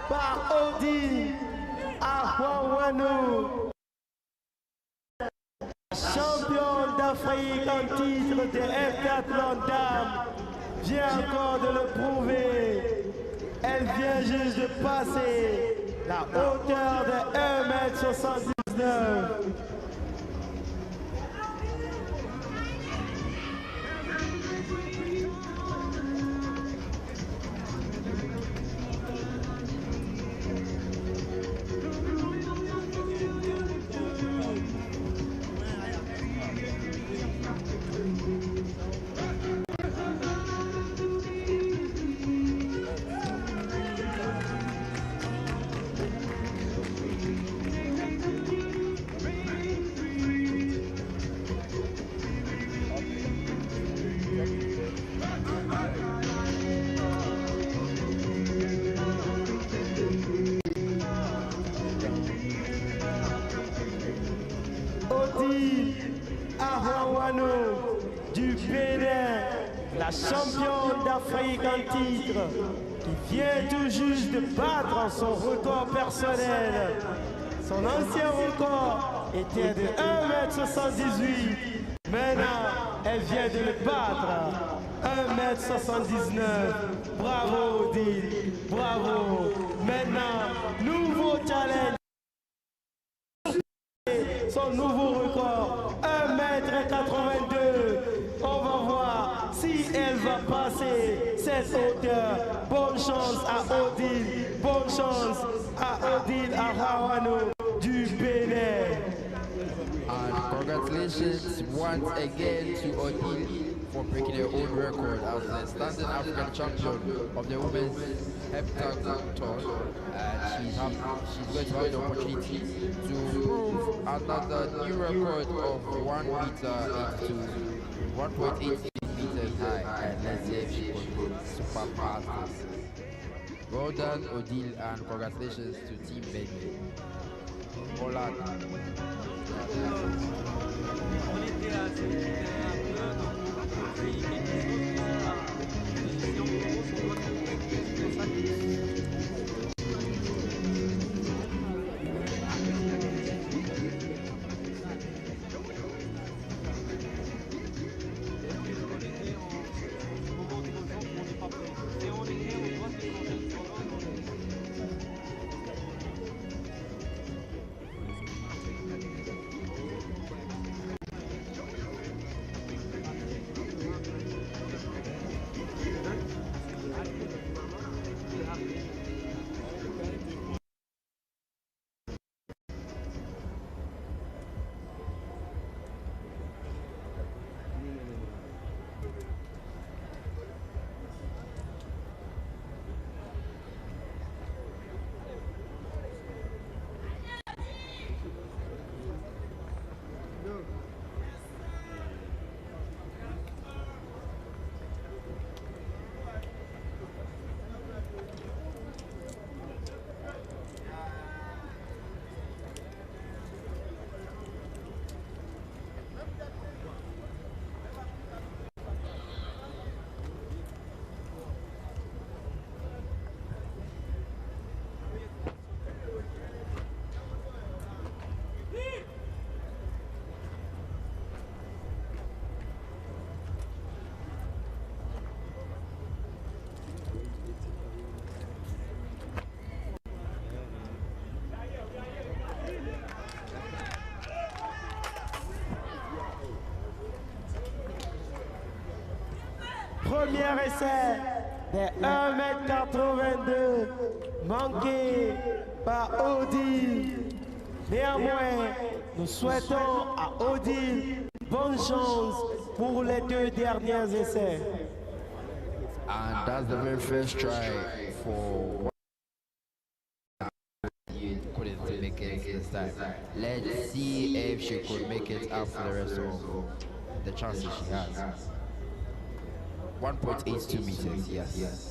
par Audi Ahwawanou, champion d'Afrique en titre de Decathlon dames, vient encore de le prouver. Elle vient juste de passer la hauteur de 1,79 m. du Bénin, la championne d'Afrique en titre, qui vient tout juste de battre son record personnel. Son ancien record était de 1m78. Maintenant, elle vient de le battre. 1m79. Bravo, Odile. Bravo. Maintenant, nouveau challenge. Son nouveau record, 1m82. On va voir si elle va passer cette hauteur. Bonne chance à Odile. Bonne chance à Odile Arawano du Bénin. And congratulations once again to Odile for breaking her own record as the standing African champion of the women's heptathlon. And she's going to have the opportunity to prove another new record of 1 meter to 1.8 meters high. And let's see if she can surpass this. Well done, Odile, and congratulations to Team Benny. Hola. Premier essai de 1m82 manqué par Odile. Néanmoins, nous souhaitons à Odile bonne chance pour les 2 derniers essais. And that's the very first try for you couldn't make it this time. Let's see if she could make it up for the rest of the chances she has. 1.82 meters, yes.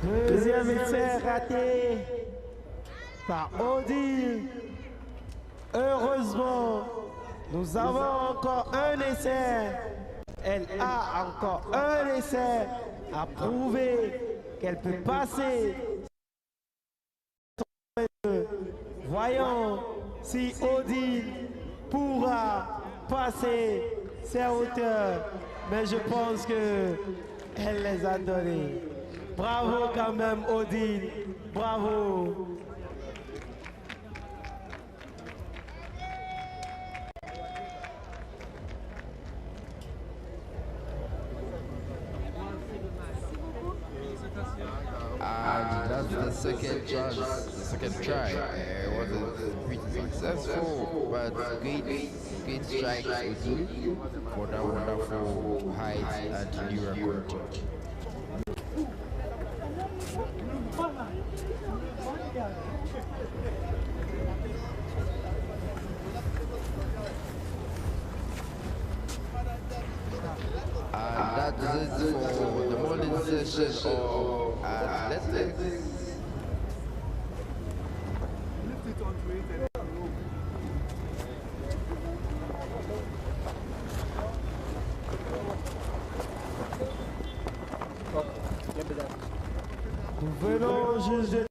Deuxième essai raté par Odile. Heureusement, nous avons encore un essai. Elle a encore un essai à prouver qu'elle peut passer. Voyons si Odile pourra passer ces hauteurs. Mais je pense que Elle les a donnés. Bravo quand même, Odile. Bravo. And that's the second chance, the second try. It wasn't pretty successful, but great strikes Odile for that wonderful height and new record. And that's it for the morning session of athletics. Nous venons juste de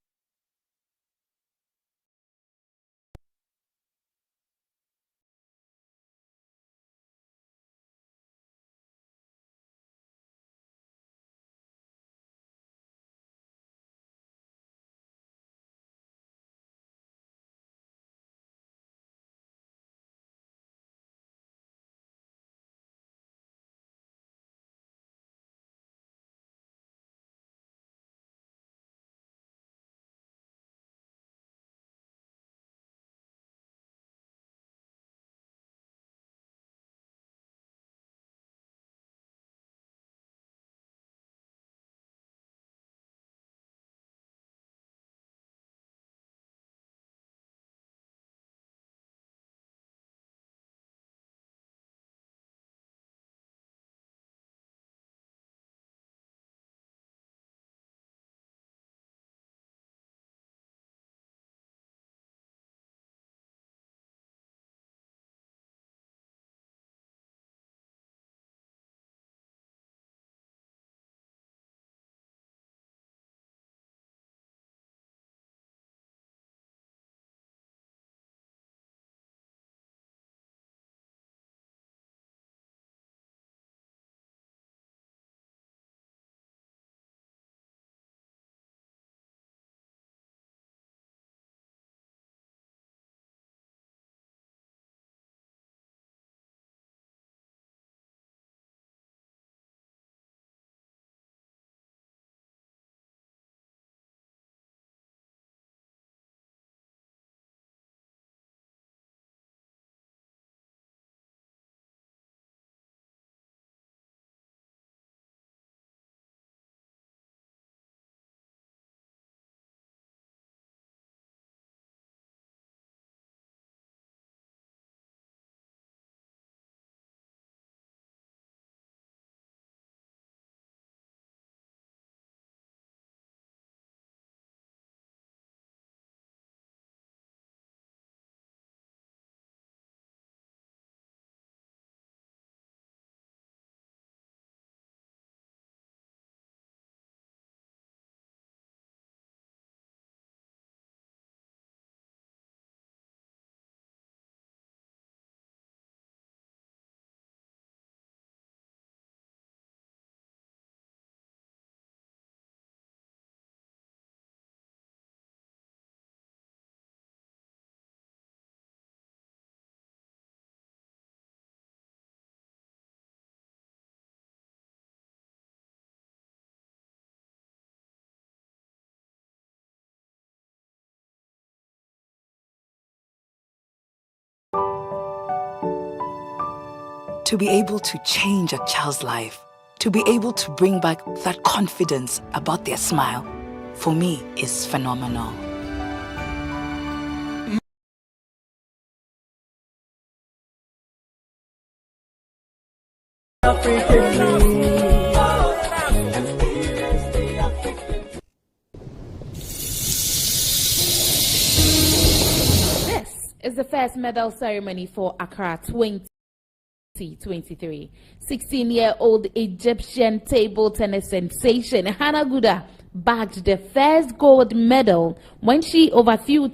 To be able to change a child's life, to be able to bring back that confidence about their smile, for me is phenomenal. This is the first medal ceremony for Accra 2023. 16-year-old Egyptian table tennis sensation Hannah Guda bagged the first gold medal when she overthrew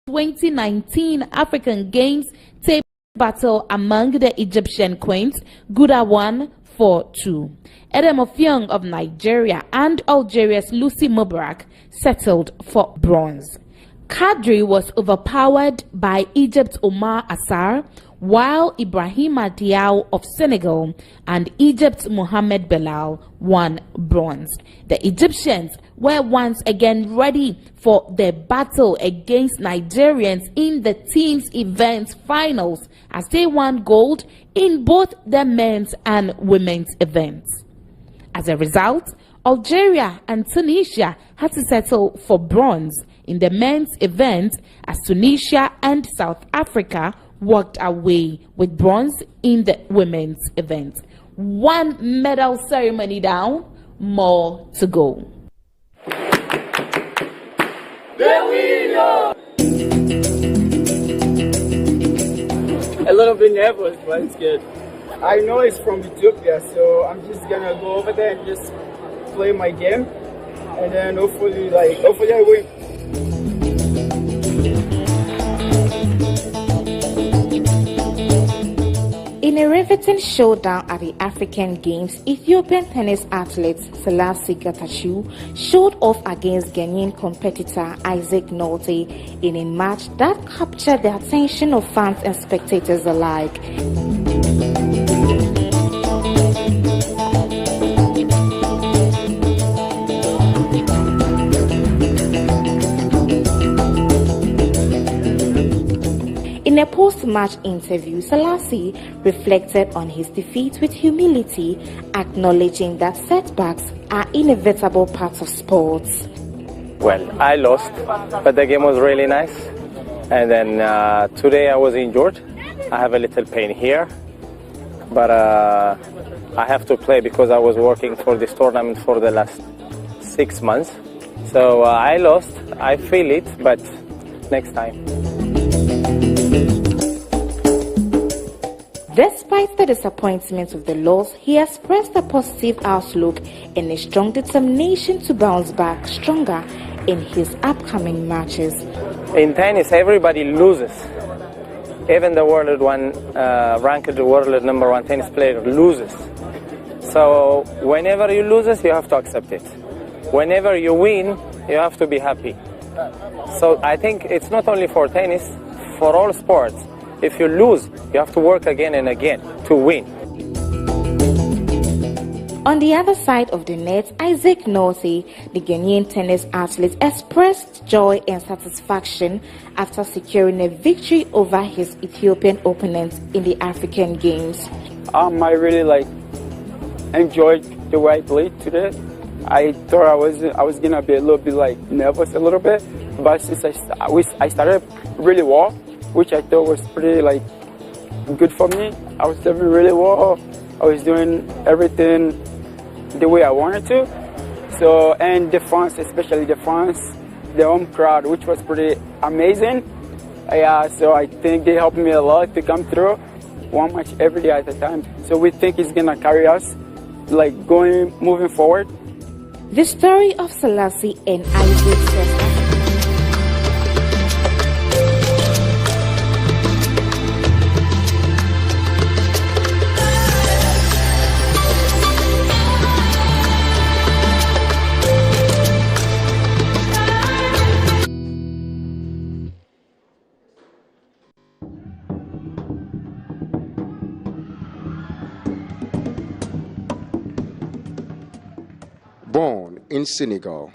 2019 African Games table battle among the Egyptian queens, Gouda won 4-2. Edem Ofiong of Nigeria and Algeria's Lucy Mubarak settled for bronze. Kadri was overpowered by Egypt's Omar Assar, while Ibrahima Diaw of Senegal and Egypt's Mohamed Belal won bronze. The Egyptians were once again ready for the battle against Nigerians in the team's events finals as they won gold in both the men's and women's events. As a result, Algeria and Tunisia had to settle for bronze in the men's event as Tunisia and South Africa walked away with bronze in the women's event. One medal ceremony down, more to go. A little bit nervous, but it's good. I know it's from Ethiopia, so I'm just gonna go over there and just play my game, and then hopefully I win. In a riveting showdown at the African Games, Ethiopian tennis athlete Selassie Getachew showed off against Ghanaian competitor Isaac Nolte in a match that captured the attention of fans and spectators alike. In a post-match interview, Selassie reflected on his defeat with humility, acknowledging that setbacks are inevitable parts of sports. Well, I lost, but the game was really nice. And then today I was injured. I have a little pain here, but I have to play because I was working for this tournament for the last 6 months. So I lost. I feel it, but next time. Despite the disappointment of the loss, he expressed a positive outlook and a strong determination to bounce back stronger in his upcoming matches. In tennis, everybody loses. Even the world ranked world #1 tennis player loses. So whenever you lose, you have to accept it. Whenever you win, you have to be happy. So I think it's not only for tennis, for all sports. If you lose, you have to work again and again to win. On the other side of the net, Isaac Nolte, the Ghanaian tennis athlete, expressed joy and satisfaction after securing a victory over his Ethiopian opponent in the African Games. I really enjoyed the way I played today. I thought I was gonna be a little bit nervous a little bit, but since I started really well, which I thought was pretty good for me. I was doing really well. I was doing everything the way I wanted to. So, and the fans, especially the fans, the home crowd, which was pretty amazing. Yeah, so I think they helped me a lot to come through one match every day at a time. So we think it's gonna carry us moving forward. The story of Selassie and Isaac Born in Senegal,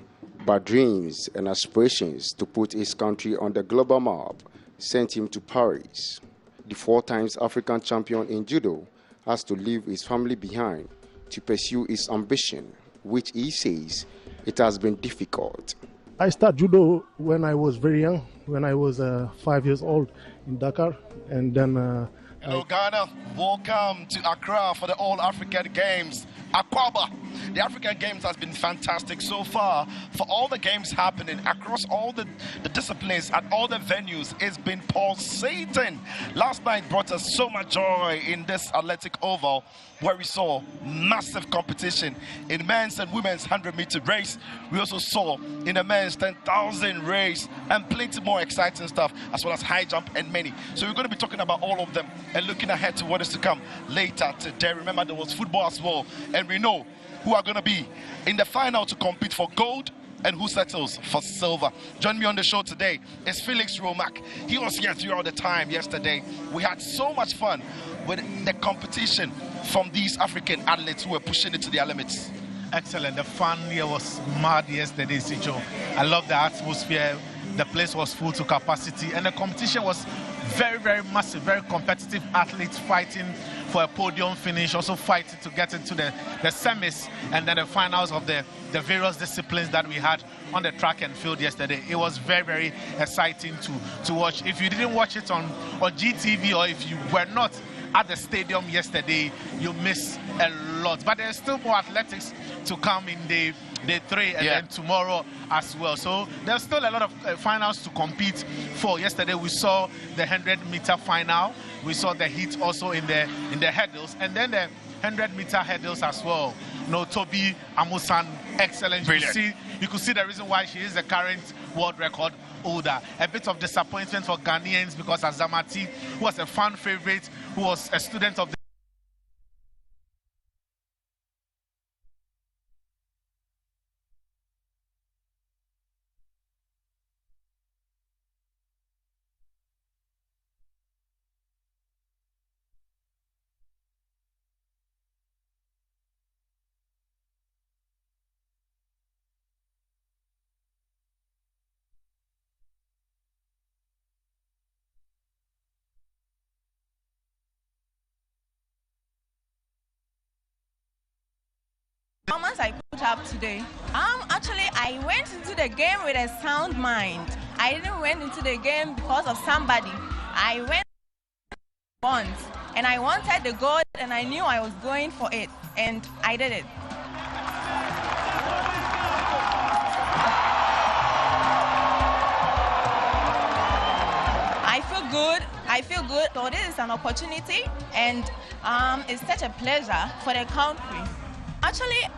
but dreams and aspirations to put his country on the global map sent him to Paris. The 4 times African champion in judo has to leave his family behind to pursue his ambition, which he says it has been difficult. I started judo when I was very young, when I was 5 years old in Dakar, and then Hello Ghana, welcome to Accra for the All African Games Akwaba. The African Games has been fantastic so far. For all the games happening across all the disciplines at all the venues, it's been pulsating. Last night brought us so much joy in this athletic oval, where we saw massive competition in men's and women's 100-meter race. We also saw in the men's 10,000 race and plenty more exciting stuff, as well as high jump and many. So we're going to be talking about all of them and looking ahead to what is to come later today. Remember, there was football as well, and we know who are going to be in the final to compete for gold and who settles for silver. Join me on the show today is Felix Romack. He was here throughout the time yesterday. We had so much fun with the competition from these African athletes who were pushing it to their limits. Excellent. The fun here was mad yesterday, Sijo. I love the atmosphere. The place was full to capacity, and the competition was very, very massive, very competitive. Athletes fighting for a podium finish, also fighting to get into the semis and then the finals of the various disciplines that we had on the track and field yesterday. It was very, very exciting to watch. If you didn't watch it on GTV, or if you were not at the stadium yesterday, you miss a lot. But there's still more athletics to come in day 3 and then tomorrow as well. So there's still a lot of finals to compete for. Yesterday we saw the 100-meter final. We saw the heat also in the hurdles, and then the 100-meter hurdles as well. No, Toby Amusan, excellent. You could see the reason why she is the current world record holder. A bit of disappointment for Ghanaians because Azamati, who was a fan favorite, who was a student of the performance I put up today. Actually, I went into the game with a sound mind. I didn't went into the game because of somebody. I went once, and I wanted the goal, and I knew I was going for it, and I did it. I feel good. So this is an opportunity, and it's such a pleasure for the country. Actually,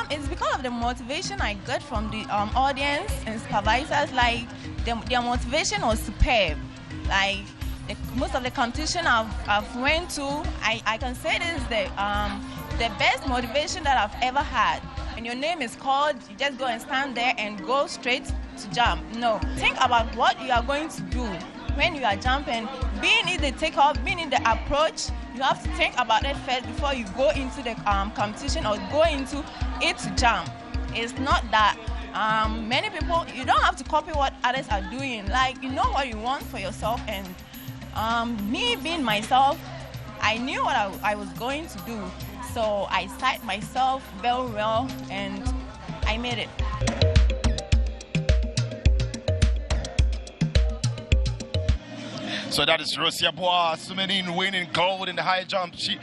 it's because of the motivation I got from the audience and supervisors. Like, their motivation was superb. Like, most of the competition I've went to, I can say this is the best motivation that I've ever had. When your name is called, you just go and stand there and go straight to jump. No, think about what you are going to do when you are jumping. Being in the takeoff, being in the approach, you have to think about it first before you go into the competition or go into it to jump. It's not that many people, you don't have to copy what others are doing. Like, you know what you want for yourself, and me being myself, I knew what I was going to do. So I set myself very well, and I made it. So that is Rosia Bois Sumenin winning gold in the high jump. She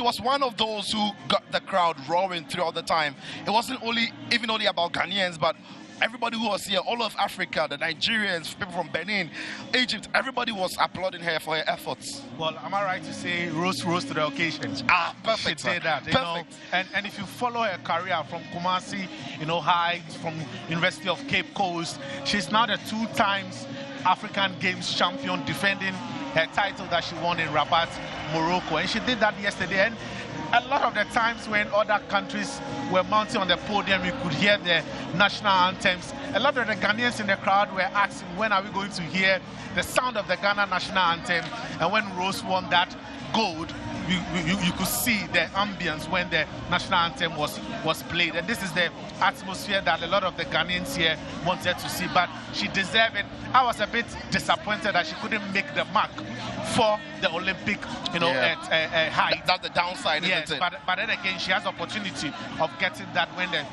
was one of those who got the crowd roaring throughout the time. It wasn't only about Ghanaians, but everybody who was here, all of Africa, the Nigerians, people from Benin, Egypt, everybody was applauding her for her efforts. Well, am I right to say rose to the occasion? Perfect. She did that, you know. And if you follow her career from Kumasi, high, from University of Cape Coast, she's now the 2 times African Games champion, defending her title that she won in Rabat, Morocco. And she did that yesterday. And a lot of the times when other countries were mounting on the podium, you could hear the national anthems. A lot of the Ghanaians in the crowd were asking, when are we going to hear the sound of the Ghana national anthem? And when Rose won that gold, you could see the ambience when the national anthem was played. And this is the atmosphere that a lot of the Ghanaians here wanted to see, but she deserved it. I was a bit disappointed that she couldn't make the mark for the Olympic, height. That's the downside, isn't it? But then again, she has the opportunity of getting that when the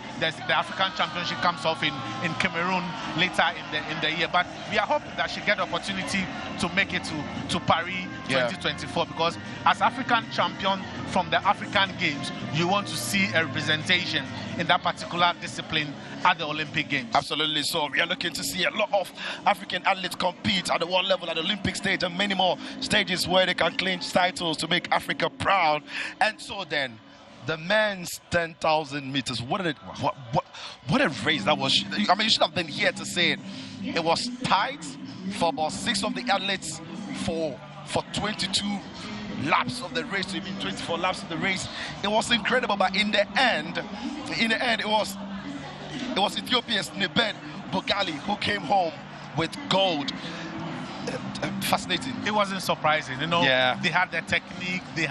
African Championship comes off in Cameroon later in the year. But we are hoping that she get the opportunity to make it to Paris 2024, because as African champion from the African Games, you want to see a representation in that particular discipline at the Olympic Games. Absolutely. So we are looking to see a lot of African athletes compete at the world level, at the Olympic stage, and many more stages where they can clinch titles to make Africa proud. And so then, the men's 10,000 meters. What a race that was. I mean, you should have been here to say it. It was tight for about 6 of the athletes for 22 laps of the race, even 24 laps of the race. It was incredible, but in the end, it was Ethiopia's Nebet Bogali who came home with gold. Fascinating. It wasn't surprising, you know. Yeah. They had their technique, they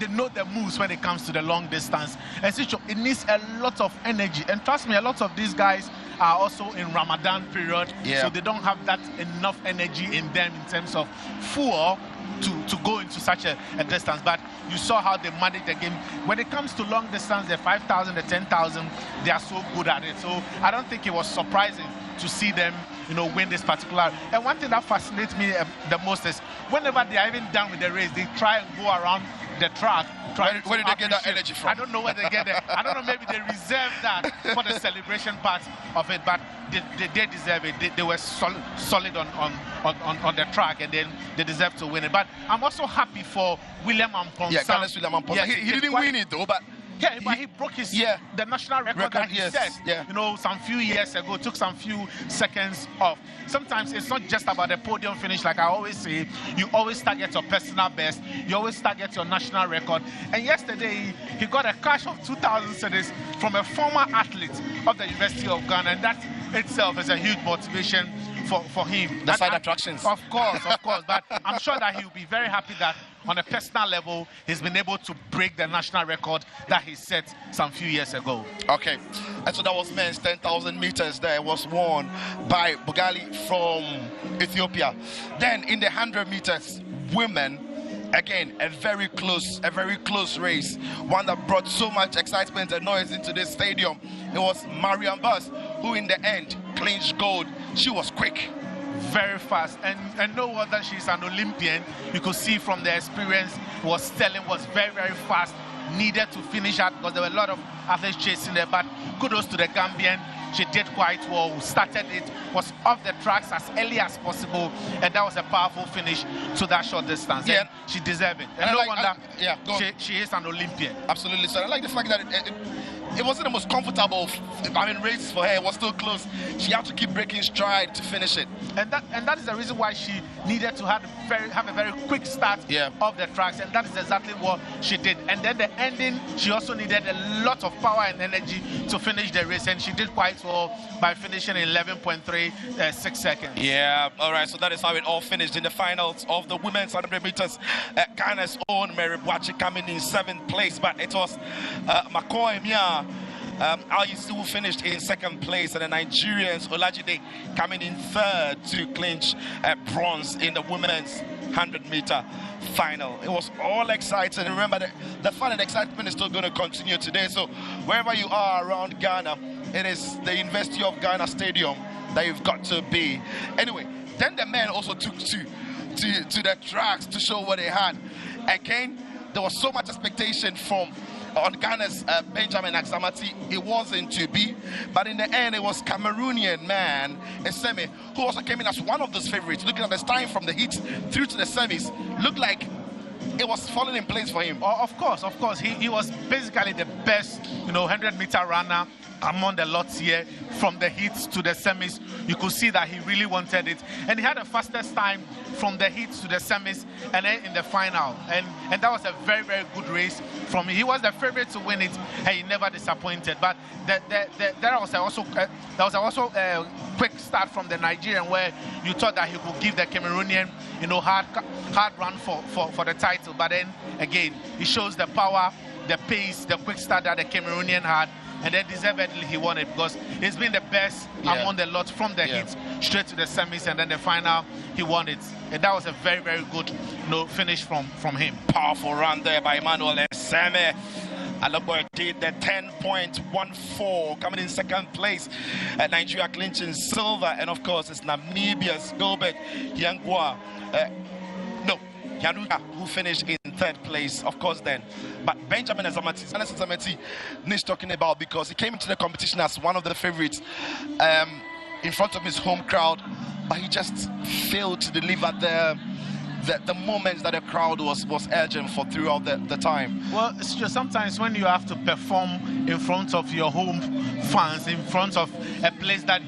know their moves when it comes to the long distance. And so it needs a lot of energy. And trust me, a lot of these guys are also in Ramadan period, so they don't have that enough energy in them in terms of fuel to go into such a distance. But you saw how they managed the game. When it comes to long distance, the 5,000, the 10,000, they are so good at it. So I don't think it was surprising to see them, you know, win this particular. And one thing that fascinates me the most is whenever they are even done with the race, they try and go around the track. Where did they get that energy from? I don't know where they get it. I don't know, maybe they reserve that for the celebration part of it, but they deserve it. They were solid on the track, and then they deserve to win it. But I'm also happy for William Amponsah. Yeah, Ghana's William Amponsah. Yeah, he didn't win it though, but but he broke his the national record that he set. You know, some few years ago, took some few seconds off. Sometimes it's not just about the podium finish, like I always say. You always target your personal best. You always target your national record. And yesterday, he got a cash of 2,000 cedis from a former athlete of the University of Ghana, and that itself is a huge motivation for him. The side attractions. Of course. But I'm sure that he'll be very happy that on a personal level, he's been able to break the national record that he set some few years ago. Okay, and so that was men's 10,000 meters there. It was won by Bogali from Ethiopia. Then in the 100 meters, women, again, a very close race. One that brought so much excitement and noise into this stadium. It was Mariam Bus who in the end clinched gold. She was quick. Very fast, and no wonder she's an Olympian. You could see from the experience, was very, very fast. Needed to finish out because there were a lot of athletes chasing there, but kudos to the Gambian. She did quite well, started it, was off the tracks as early as possible, and that was a powerful finish to that short distance. Yeah. And she deserved it. And no wonder she is an Olympian. Absolutely. So I like the fact that it wasn't the most comfortable race for her. It was still close. She had to keep breaking stride to finish it. And that is the reason why she needed to have a very quick start of the tracks, and that is exactly what she did. And then the ending, she also needed a lot of power and energy to finish the race, and she did quite well by finishing in 11.36 seconds. Yeah, all right, so that is how it all finished in the finals of the women's 100 meters. Ghana's own Mary Boakye coming in 7th place, but it was McCoy Mia Ayisu finished in 2nd place, and the Nigerians Olajide coming in 3rd to clinch bronze in the women's 100-meter final. It was all exciting. Remember, the fun and excitement is still going to continue today. So wherever you are around Ghana, it is the University of Ghana Stadium that you've got to be. Anyway, then the men also took to the tracks to show what they had. Again, there was so much expectation on Ghana's Benjamin Aksamati. It wasn't to be, but in the end it was Cameroonian man Eseme who also came in as one of those favorites. Looking at the time from the heats through to the semis, looked like it was falling in place for him. Of course. He was basically the best, 100-meter runner among the lots here. From the heats to the semis, you could see that he really wanted it, and he had the fastest time from the heats to the semis and then in the final, and that was a very, very good race from him. He was the favorite to win it, and he never disappointed. But there was also a quick start from the Nigerian, where you thought that he could give the Cameroonian hard run for the title, but then again he shows the power, the pace, the quick start that the Cameroonian had. And then deservedly he won it, because he's been the best among the lot from the hits straight to the semis, and then the final he won it. And that was a very, very good finish from him. Powerful run there by Emmanuel Eseme. Alaboy did the 10.14, coming in second place. Nigeria clinching silver, and of course it's Namibia's Gilbert Yangwa. Yanuka, who finished in third place, of course, then. But Benjamin Azamati needs talking about, because he came into the competition as one of the favorites in front of his home crowd, but he just failed to deliver the moments that the crowd was urging for throughout the time. Well, it's just sometimes when you have to perform in front of your home fans, in front of a place that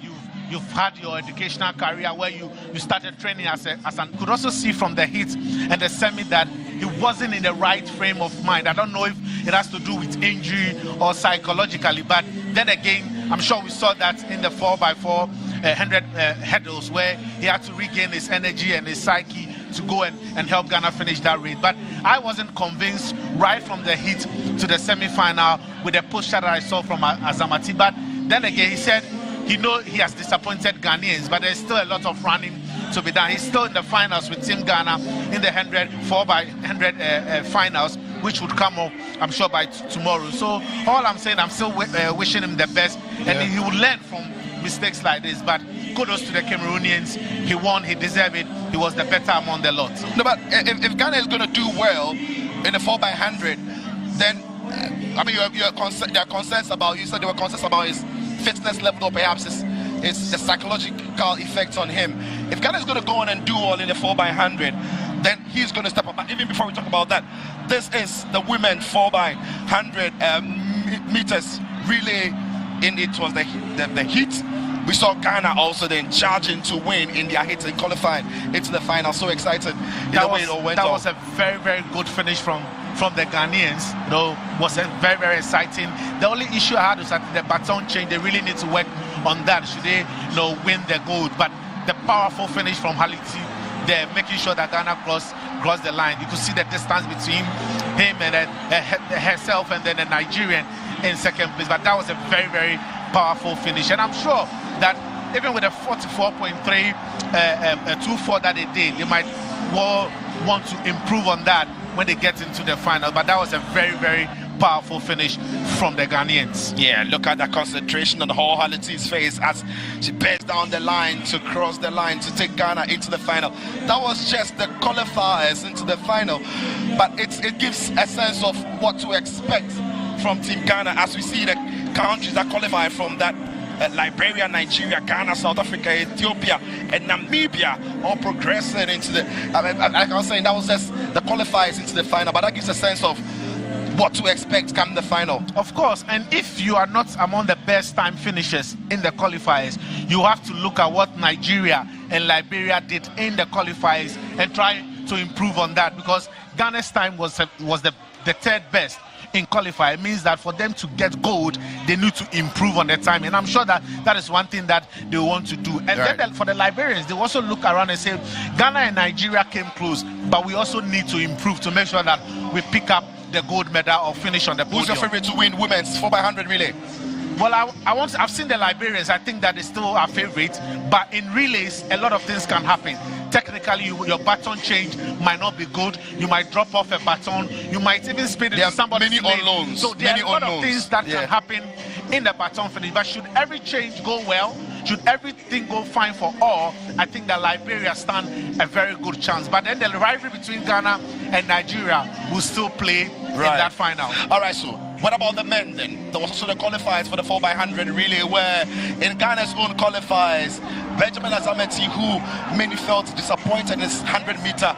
you've had your educational career, where you started training as an could also see from the heat and the semi that he wasn't in the right frame of mind. I don't know if it has to do with injury or psychologically, but then again, I'm sure we saw that in the 4x4 100 hurdles, where he had to regain his energy and his psyche to go and help Ghana finish that race. But I wasn't convinced right from the heat to the semi-final with the push that I saw from Azamati. But then again, he said he has disappointed Ghanaians, but there's still a lot of running to be done. He's still in the finals with Team Ghana in the 4x100 finals, which would come up, I'm sure, by tomorrow. So all I'm saying, I'm still wishing him the best, and he will learn from mistakes like this. But kudos to the Cameroonians. He won, he deserved it. He was the better among the lot. No, but if Ghana is going to do well in the 4x100, then I mean, there are concerns about. You said there were concerns about his fitness level, or perhaps it's the psychological effects on him. If Ghana is going to go on and do all in the 4x100, then he's going to step up. But even before we talk about that, this is the women 4x100 meters relay. It was the heat. We saw Ghana also then charging to win in their hits and qualifying into the final. So excited the way it all went. That was a very, very good finish from the Ghanaians. Was very, very exciting. The only issue I had was that the baton change. They really need to work on that. Should they win the gold? But the powerful finish from Haliti, they're making sure that Ghana crossed the line. You could see the distance between him and herself and then the Nigerian in second place. But that was a very, very powerful finish. And I'm sure that even with a 44.324 that they did, they might want to improve on that when they get into the final. But that was a very, very powerful finish from the Ghanaians. Yeah, look at that concentration on Haliti's face as she bears down the line to cross the line to take Ghana into the final. That was just the qualifiers into the final, but it gives a sense of what to expect from Team Ghana as we see the countries that qualify from that Liberia, Nigeria, Ghana, South Africa, Ethiopia, and Namibia all progressing into the. Like I was saying, that was just the qualifiers into the final, but that gives a sense of what to expect come the final. Of course, and if you are not among the best time finishers in the qualifiers, you have to look at what Nigeria and Liberia did in the qualifiers and try to improve on that, because Ghana's time was the third best in qualifier. It means that for them to get gold, they need to improve on their time, and I'm sure that is one thing that they want to do. And then for the Liberians, they also look around and say Ghana and Nigeria came close, but we also need to improve to make sure that we pick up the gold medal or finish on the podium. Who's your favorite to win women's 4x100 relay? Well, I've seen the Liberians. I think that they still are favorites, but in relays, a lot of things can happen. Technically, your baton change might not be good. You might drop off a baton. You might even spin it to somebody. Many unknowns. So there are a lot of things that can happen in the baton finish. But should every change go well, should everything go fine for all, I think that Liberia stand a very good chance. But then the rivalry between Ghana and Nigeria will still play in that final. All right, so what about the men then? There was also the qualifiers for the 4x100 relay, where in Ghana's own qualifiers, Benjamin Azamati, who many felt disappointed in his 100-meter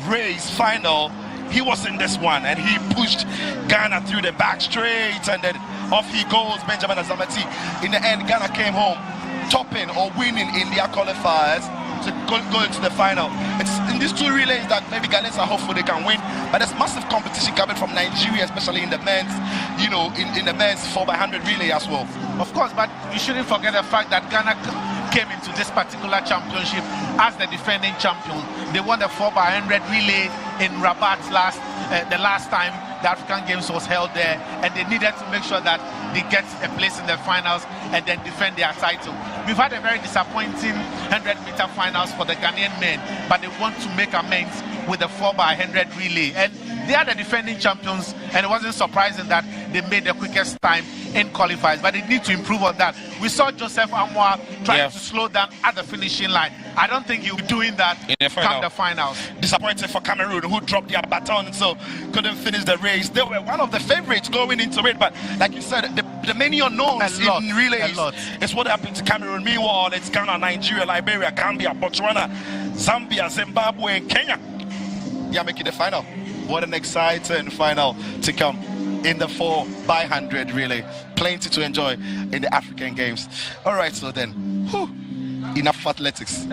race final, he was in this one and he pushed Ghana through the back straight, and then off he goes, Benjamin Azamati. In the end, Ghana came home topping or winning in their qualifiers to go into the final. It's in these two relays that maybe Ghanaians are hopeful they can win, but there's massive competition coming from Nigeria, especially in the men's, in the men's 4x100 relay as well. Of course, but you shouldn't forget the fact that Ghana came into this particular championship as the defending champion. They won the 4x100 relay in Rabat the last time the African Games was held there, and they needed to make sure that they get a place in the finals and then defend their title. We've had a very disappointing 100-meter finals for the Ghanaian men, but they want to make amends with the 4x100 relay. And they are the defending champions, and it wasn't surprising that they made the quickest time in qualifiers, but they need to improve on that. We saw Joseph Amwa trying to slow down at the finishing line. I don't think he'll be doing that in the finals. Disappointed for Cameroon, who dropped their baton, so couldn't finish the race. They were one of the favorites going into it, but like you said, the many unknowns in relays is what happened to Cameroon. Meanwhile, it's Ghana, Nigeria, Liberia, Gambia, Botswana, Zambia, Zimbabwe, and Kenya. They are making the final. What an exciting final to come in the 4x100 relay. Plenty to enjoy in the African Games. All right, so then, enough of athletics.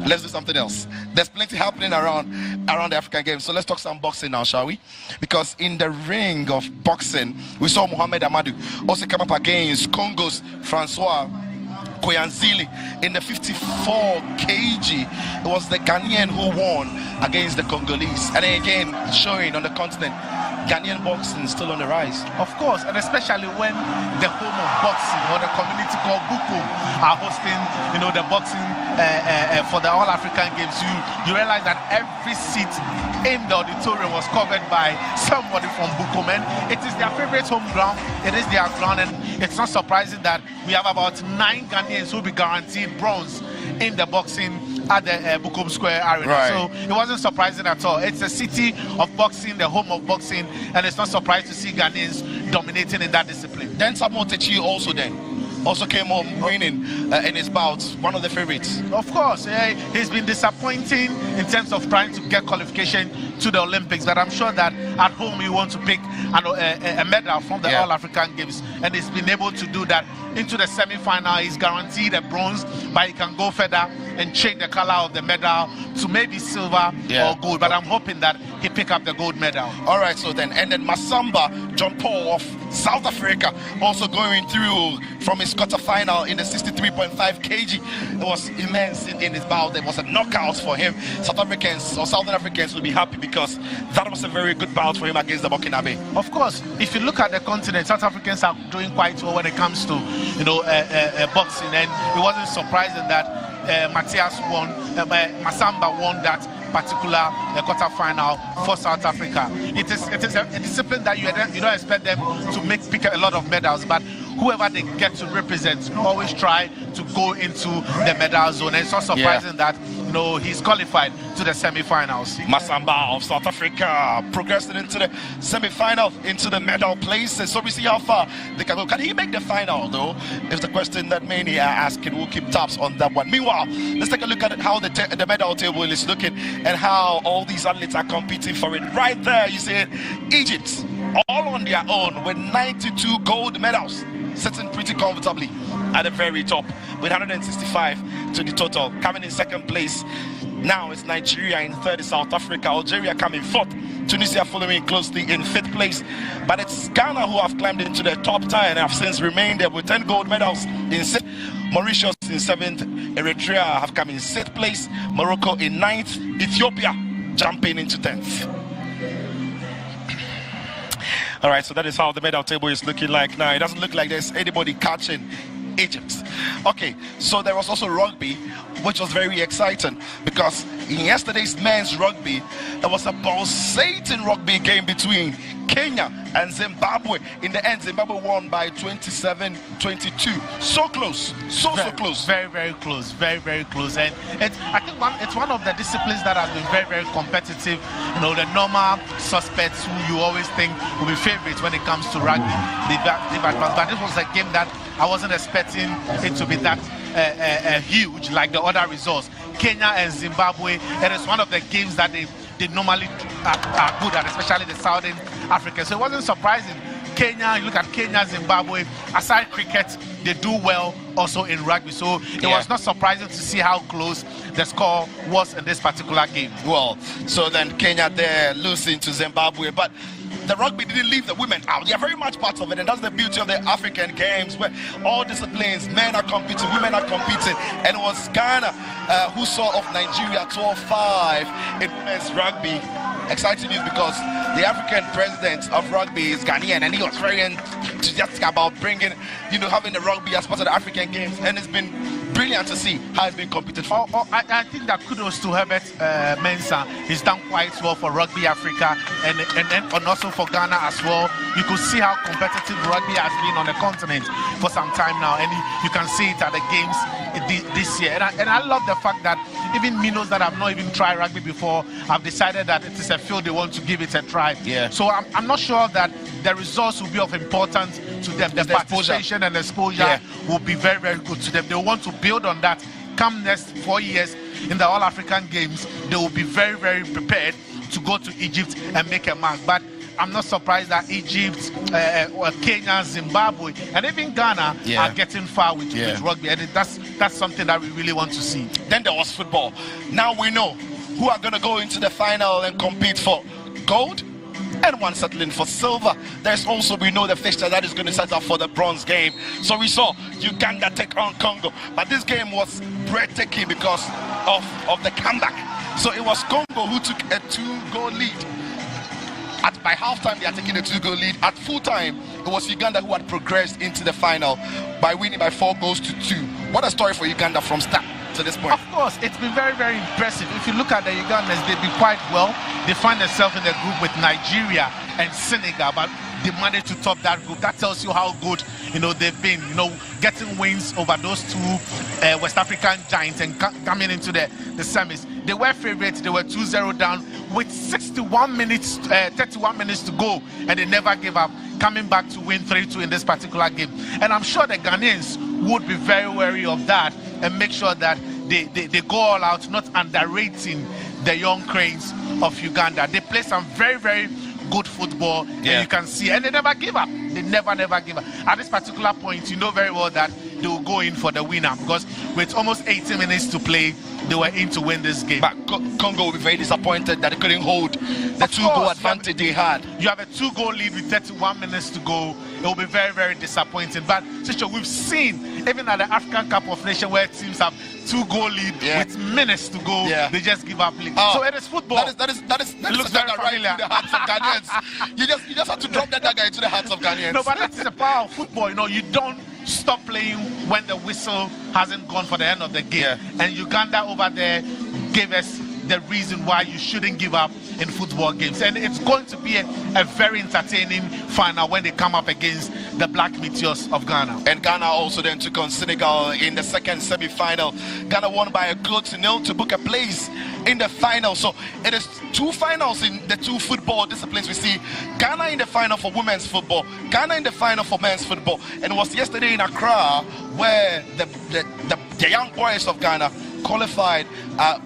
Let's do something else. There's plenty happening around the African Games. So let's talk some boxing now, shall we? Because in the ring of boxing, we saw Mohamed Amadou also come up against Congo's Francois Koyanzili in the 54 kg. It was the Ghanaian who won against the Congolese. And then again, showing on the continent, Ghanaian boxing is still on the rise. Of course, and especially when the home of boxing or the community called Bukum are hosting, the boxing for the All-African Games. You realize that every seat in the auditorium was covered by somebody from Bukum, and it is their favorite home ground. It is their ground, and it's not surprising that we have about 9 Ghanaians who will be guaranteed bronze in the boxing at the Bukum Square Arena. Right. So it wasn't surprising at all. It's a city of boxing, the home of boxing, and it's not surprising to see Ghanaians dominating in that discipline. Then Samuel Techi also came home winning in his bouts, one of the favorites. Of course, he's been disappointing in terms of trying to get qualification to the Olympics, but I'm sure that at home he wants to pick a medal from the All-African Games, and he's been able to do that. Into the semi-final, he's guaranteed a bronze, but he can go further and change the color of the medal to maybe silver or gold, but I'm hoping that he pick up the gold medal. All right, so then, and then Masamba John Paul of South Africa also going through from his quarterfinal in the 63.5 kg. It was immense in his bout. There was a knockout for him. Southern Africans will be happy because that was a very good bout for him against the Burkinabe. Of course, if you look at the continent, South Africans are doing quite well when it comes to boxing, and it wasn't surprising that Masamba won that particular quarterfinal for South Africa. It is a discipline that you don't expect them to pick a lot of medals, but whoever they get to represent always try to go into the medal zone, and it's not surprising that he's qualified to the semi-finals. Masamba of South Africa progressing into the semi-final, into the medal places. So we see how far they can go. Can he make the final though? Is the question that many are asking. We'll keep tabs on that one. Meanwhile, let's take a look at how the medal table is looking and how all these athletes are competing for it. Right there, you see it, Egypt, all on their own with 92 gold medals, sitting pretty comfortably at the very top with 165 to the total. Coming in second place now is Nigeria, in third is South Africa, Algeria coming fourth, Tunisia following closely in fifth place. But it's Ghana who have climbed into the top 10 and have since remained there with 10 gold medals in sixth. Mauritius in seventh, Eritrea have come in sixth place, Morocco in ninth, Ethiopia jumping into 10th. All right, so that is how the medal table is looking like now. It doesn't look like there's anybody catching Egypt. Okay, so there was also rugby, which was very exciting because in yesterday's men's rugby, there was a pulsating rugby game between Kenya and Zimbabwe. In the end, Zimbabwe won by 27-22. So close, so close. Very, very close, very, very close. And I think it's one of the disciplines that has been very, very competitive. The normal suspects who you always think will be favorites when it comes to rugby, but this was a game that I wasn't expecting it to be that huge like the other results. Kenya and Zimbabwe, it is one of the games that they normally are good at, especially the Southern Africans. So it wasn't surprising. Kenya, you look at Kenya, Zimbabwe, aside cricket, they do well also in rugby. So it was not surprising to see how close the score was in this particular game. Well, so then Kenya there losing to Zimbabwe, but the rugby didn't leave the women out. They are very much part of it, and that's the beauty of the African Games, where all disciplines, men are competing, women are competing, and it was Ghana who saw off Nigeria 12-5 in women's rugby. Exciting news because the African president of rugby is Ghanaian, and he was very enthusiastic about bringing, having the rugby as part of the African Games, and it's been brilliant to see how it's been competed for. I think that kudos to Herbert Mensah. He's done quite well for Rugby Africa and also for Ghana as well. You could see how competitive rugby has been on the continent for some time now, and you can see it at the games this year. And I love the fact that even minnows that have not even tried rugby before have decided that it is a field they want to give it a try. Yeah. So I'm not sure that the results will be of importance to them. The participation and exposure will be very, very good to them. They want to build on that. Come next 4 years in the All-African Games, they will be very, very prepared to go to Egypt and make a mark. But I'm not surprised that Egypt, Kenya, Zimbabwe, and even Ghana are getting far with rugby. And that's something that we really want to see. Then there was football. Now we know who are going to go into the final and compete for gold, and one settling for silver. There's also, we know, the fixture that is going to set up for the bronze game. So we saw Uganda take on Congo, but this game was breathtaking because of the comeback. So it was Congo who took a 2-goal lead. By halftime, they are taking a 2-goal lead. At full time, it was Uganda who had progressed into the final by winning by 4 goals to 2. What a story for Uganda from start to this point. Of course, it's been very, very impressive. If you look at the Ugandans, they've been quite well. They find themselves in a group with Nigeria and Senegal, but they managed to top that group. That tells you how good, they've been, getting wins over those two West African giants and coming into the semis. They were favorites. They were 2-0 down with 31 minutes to go, and they never gave up, coming back to win 3-2 in this particular game. And I'm sure the Ghanaians would be very wary of that and make sure that they go all out, not underrating the young cranes of Uganda. They play some very, very good football, and you can see, and they never give up. They never give up. At this particular point, you know very well that they will go in for the winner, because with almost 80 minutes to play, they were in to win this game. But Congo will be very disappointed that they couldn't hold the 2-goal advantage they had. You have a 2-goal lead with 31 minutes to go. It will be very, very disappointing. But Chicho, we've seen, even at the African Cup of Nations, where teams have 2-goal lead with minutes to go, they just give up lead. So it is football. That is looks very familiar. Right into the hearts of Ghanaians. you just have to drop that dagger into the hearts of Ghanaians. No, but that's the power of football. You don't stop playing when the whistle hasn't gone for the end of the game. And Uganda over there gave us the reason why you shouldn't give up in football games. And it's going to be a very entertaining final when they come up against the Black Meteors of Ghana. And Ghana also then took on Senegal in the second semi-final. Ghana won by a goal to 0 to book a place in the final. So it is 2 finals in the 2 football disciplines. We see Ghana in the final for women's football, Ghana in the final for men's football. And it was yesterday in Accra where the young boys of Ghana qualified,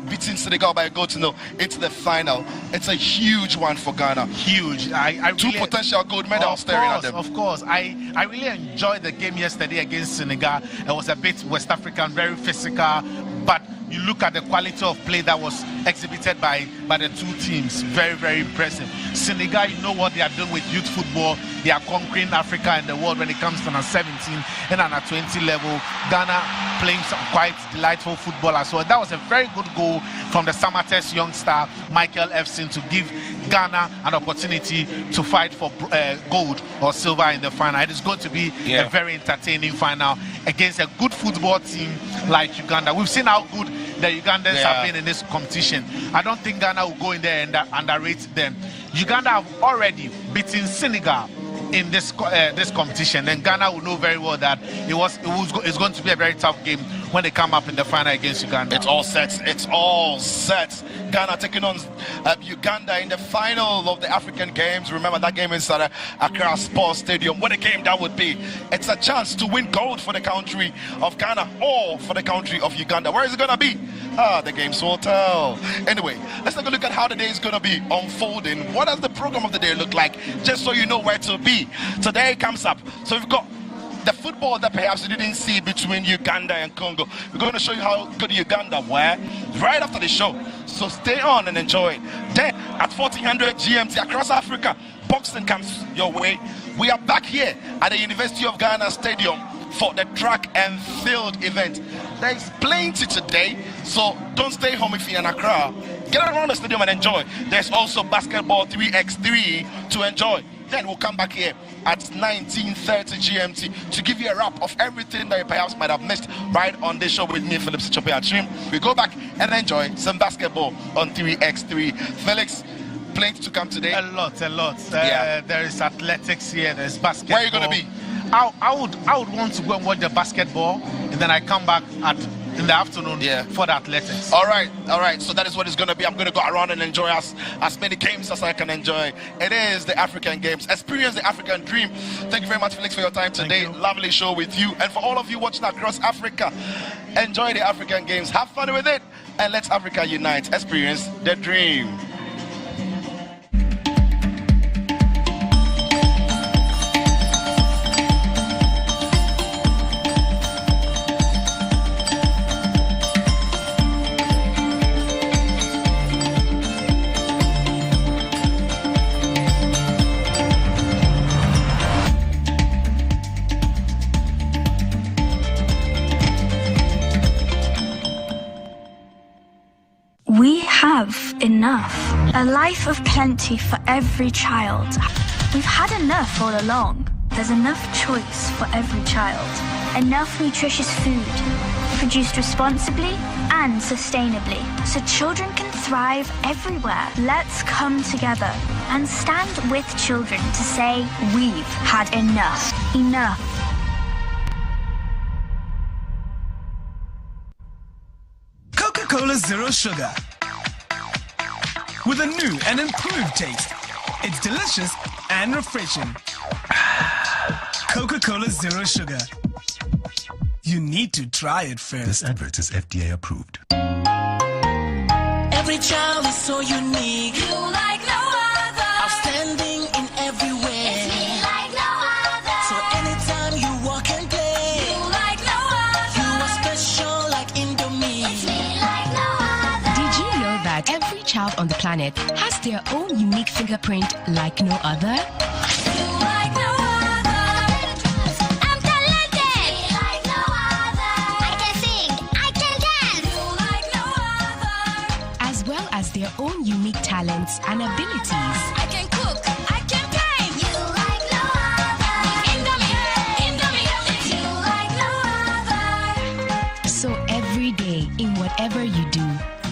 beating Senegal by a goal to 0 into the final. It's a huge one for Ghana. Huge. 2 potential gold medals staring at them. Of course. I really enjoyed the game yesterday against Senegal. It was a bit West African, very physical, but you look at the quality of play that was exhibited by the 2 teams. Very, very impressive. Senegal, you know what they are doing with youth football. They are conquering Africa and the world when it comes to under 17 and under 20 level. Ghana playing some quite delightful football as well. That was a very good goal from the Samatex young star Michael Efson to give Ghana an opportunity to fight for gold or silver in the final. It is going to be a very entertaining final against a good football team like Uganda. We've seen how good the Ugandans have been in this competition. I don't think Ghana will go in there and underrate them. Uganda have already beaten Senegal in this competition, and Ghana will know very well that it's going to be a very tough game when they come up in the final against Uganda. It's all set. It's all set. Ghana taking on Uganda in the final of the African Games. Remember that game inside Accra Sports Stadium. What a game that would be. It's a chance to win gold for the country of Ghana or for the country of Uganda. Where is it going to be? The games will tell. Anyway, let's take a look at how the day is going to be unfolding. What does the program of the day look like? Just so you know where to be. Today comes up. So we've got the football that perhaps you didn't see between Uganda and Congo. We're going to show you how good Uganda were right after the show. So stay on and enjoy it. Then at 1400 GMT across Africa, boxing comes your way. We are back here at the University of Ghana Stadium for the track and field event. There's plenty today, so don't stay home if you're in Accra. Get around the stadium and enjoy. There's also basketball 3x3 to enjoy. then we'll come back here at 19:30 GMT to give you a wrap of everything that you perhaps might have missed right on this show with me, Philip Sichope. We go back and enjoy some basketball on 3x3. Felix, plenty to come today. A lot. Yeah. There is athletics here. There's basketball. Where are you going to be? I would want to go and watch the basketball, and then I come back in the afternoon for the athletics. All right. So that is what it's going to be. I'm going to go around and enjoy as many games as I can enjoy. It is the African Games. Experience the African dream. Thank you very much, Felix, for your time today. Lovely show with you. And for all of you watching across Africa, enjoy the African Games. Have fun with it. And let's Africa unite. Experience the dream. We have enough. A life of plenty for every child. We've had enough all along. There's enough choice for every child. Enough nutritious food, produced responsibly and sustainably, so children can thrive everywhere. Let's come together and stand with children to say we've had enough. Enough. Coca-Cola Zero Sugar. With a new and improved taste. It's delicious and refreshing. Coca-Cola Zero Sugar. You need to try it first. This advert is FDA approved. Every child is so unique. You like no other. Outstanding in every way. It's me like no other. So anytime you walk and play. You like no other. You are special like Indomie. It's me like no other. Did you know that every child on the planet has their own unique fingerprint like no other? You like no other. I'm talented. Me like no other. I can sing. I can dance. You like no other. As well as their own unique talents and abilities. I can cook. I can paint. You like no other. Indomie. You like no other. So every day, in whatever you do,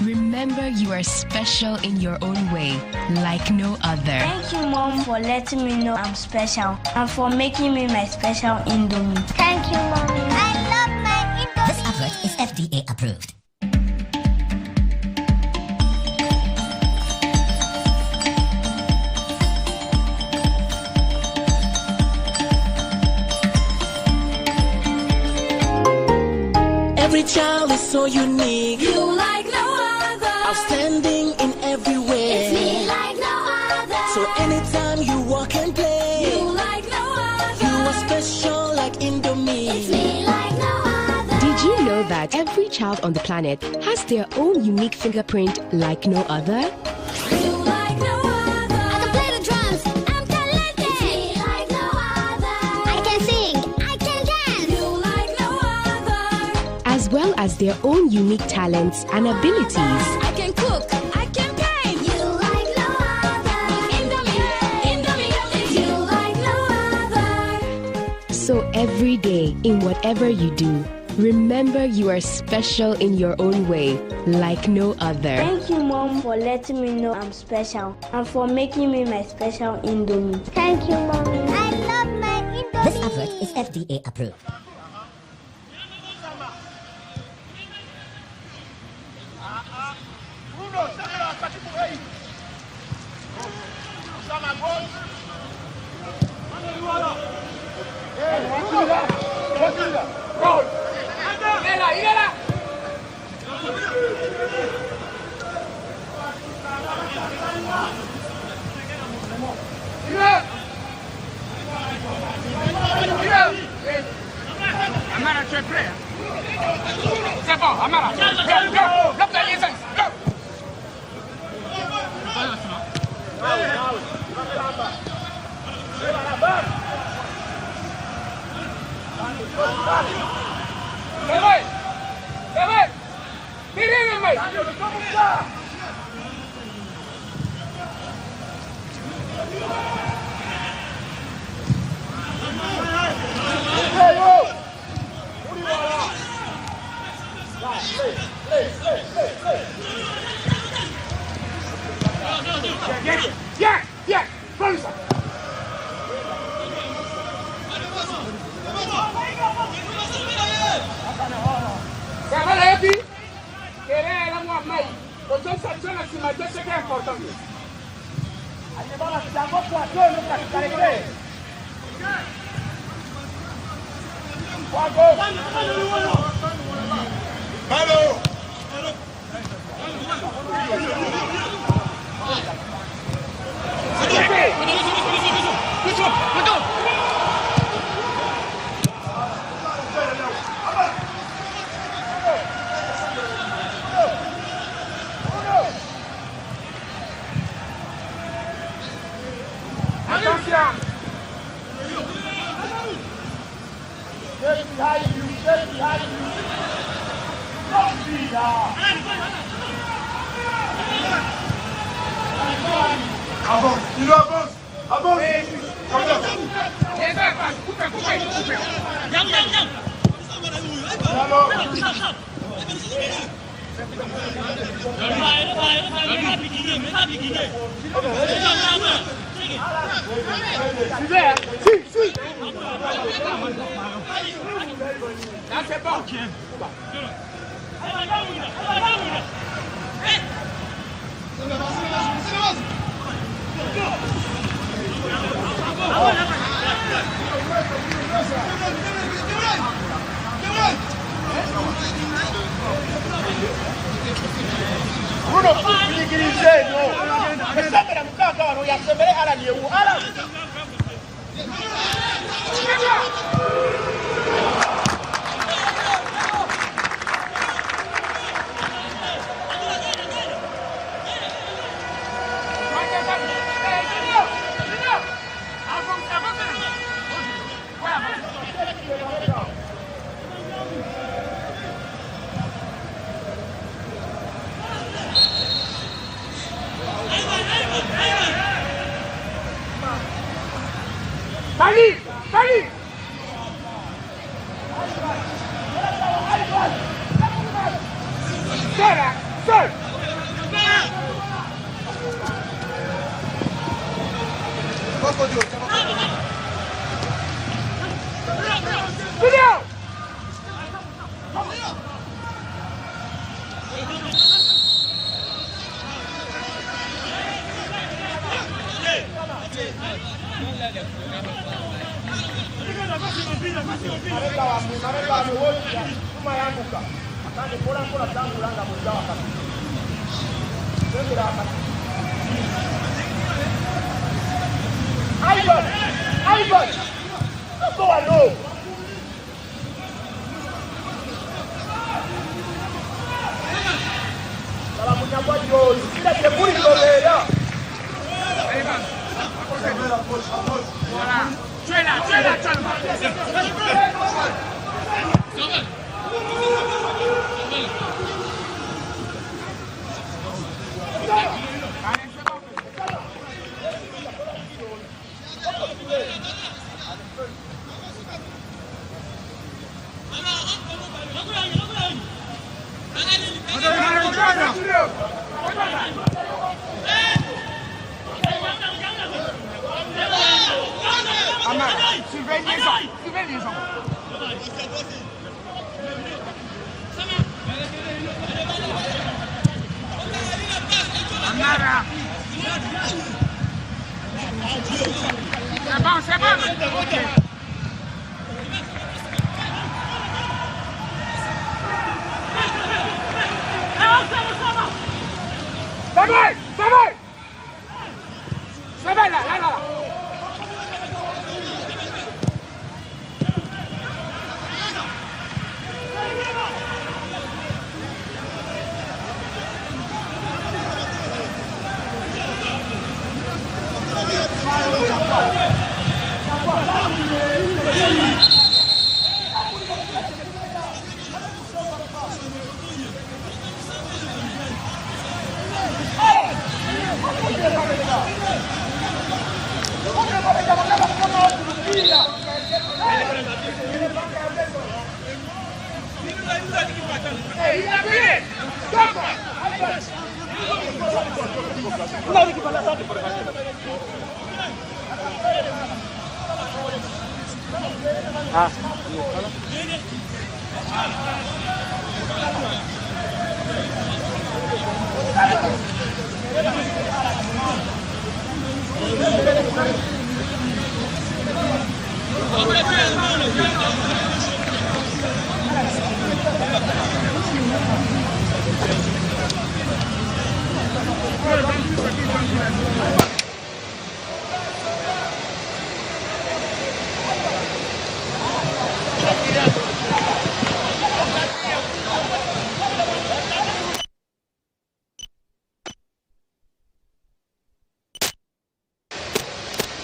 remember you are special in your own way, like no other. Thank you, Mom, for letting me know I'm special and for making me my special Indomie. Thank you, Mommy. I love my Indomie. This advert is FDA approved. Every child is so unique. You like no other. Outstanding in every way. It's me like no other. So anytime you walk and play. You like no other. You are special like Indomie. It's me like no other. Did you know that every child on the planet has their own unique fingerprint like no other? You like no other. I can play the drums. I'm talented. It's me like no other. I can sing. I can dance. You like no other. As well as their own unique talents and abilities. I can cook. I can paint. You like no other. Indomie. You like no other. So every day, in whatever you do, remember you are special in your own way, like no other. Thank you, Mom, for letting me know I'm special and for making me my special Indomie. Thank you, Mommy. I love my Indomie. This advert is FDA approved.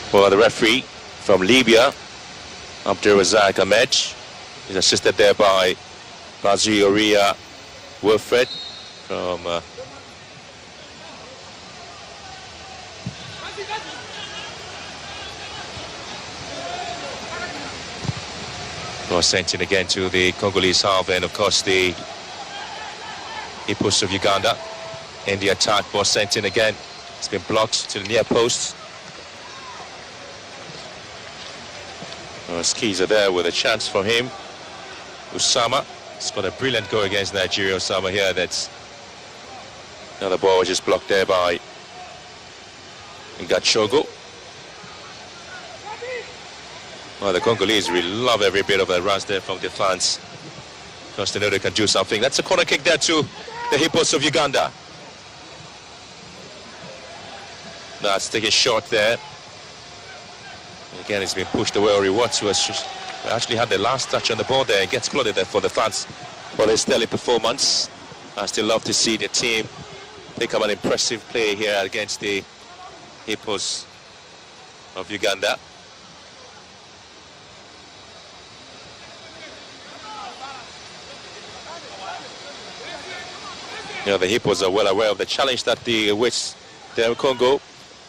For the referee from Libya, Abdul Razak Ahmed, is assisted there by Bazioria Wilfred from was sent in again to the Congolese half, and of course the Hippos of Uganda in the attack was sent in again. It's been blocked to the near post. Skis are there with a chance for him. Usama has got a brilliant goal against Nigeria. Usama here, that's another ball just blocked there by Ngachogo. Well, the Congolese really love every bit of the runs there from defense, because they know they can do something. That's a corner kick there to the Hippos of Uganda. That's taking short there. Again, it's been pushed away. Ori Watsu has actually had the last touch on the ball there. It gets applauded there for the fans for their stellar performance. I still love to see the team pick up an impressive play here against the Hippos of Uganda. You know, the Hippos are well aware of the challenge that they awaits there in Congo.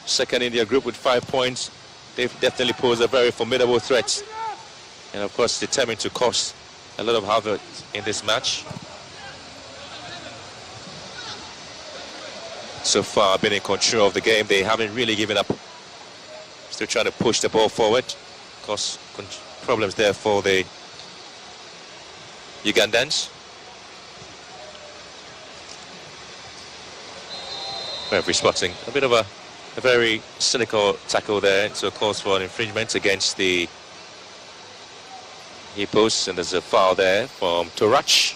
Second in their group with 5 points. They've definitely posed a very formidable threat, and of course determined to cause a lot of havoc in this match. So far been in control of the game. They haven't really given up. Still trying to push the ball forward. Of course, problems there for the Ugandans. Referee spotting a bit of a very cynical tackle there, so calls for an infringement against the Hippos, and there's a foul there from Torach.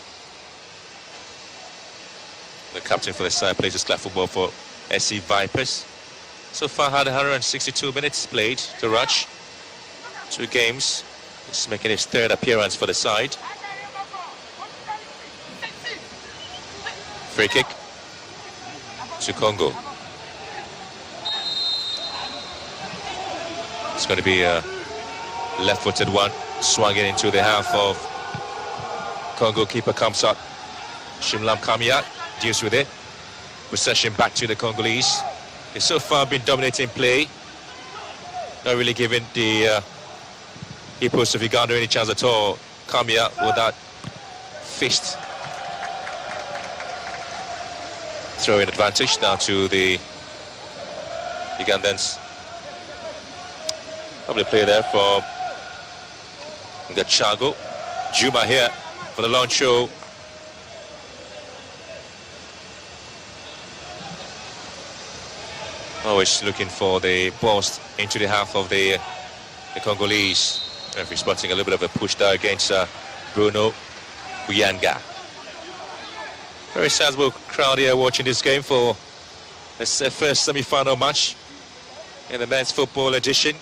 The captain for the side plays this club football for SC Vipers. So far had 162 minutes played. Torach, 2 games. He's making his 3rd appearance for the side. Free kick to Congo. It's going to be a left-footed one, swung it into the half of Congo. Keeper comes up. Shimlam Kamia deals with it. Possession back to the Congolese. They've so far been dominating play. Not really giving the Hippos of Uganda any chance at all. Kamia with that fist. Throwing advantage now to the Ugandans. Probably play there for Ngachogo. Juma here for the long show. Always looking for the balls into the half of the Congolese. Referee spotting a little bit of a push there against Bruno Buyanga. Very sizable crowd here watching this game for this first semi-final match in the men's football edition.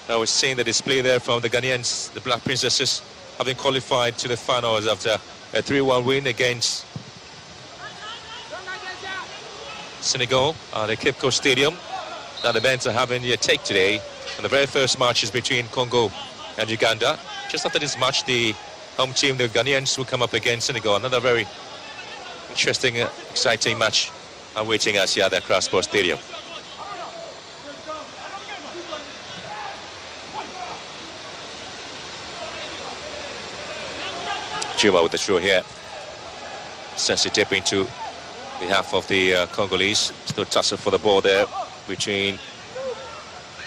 I was seeing the display there from the Ghanaians, the Black Princesses, having qualified to the finals after a 3-1 win against Senegal at the Cape Coast Stadium. Now the men are having their take today, and the very first match is between Congo and Uganda. Just after this match, the home team, the Ghanaians, will come up against Senegal. Another very interesting, exciting match awaiting us here at the Accra Sports Stadium. Juma with the throw here. Sends it deep into the half of the Congolese. Still tussle for the ball there between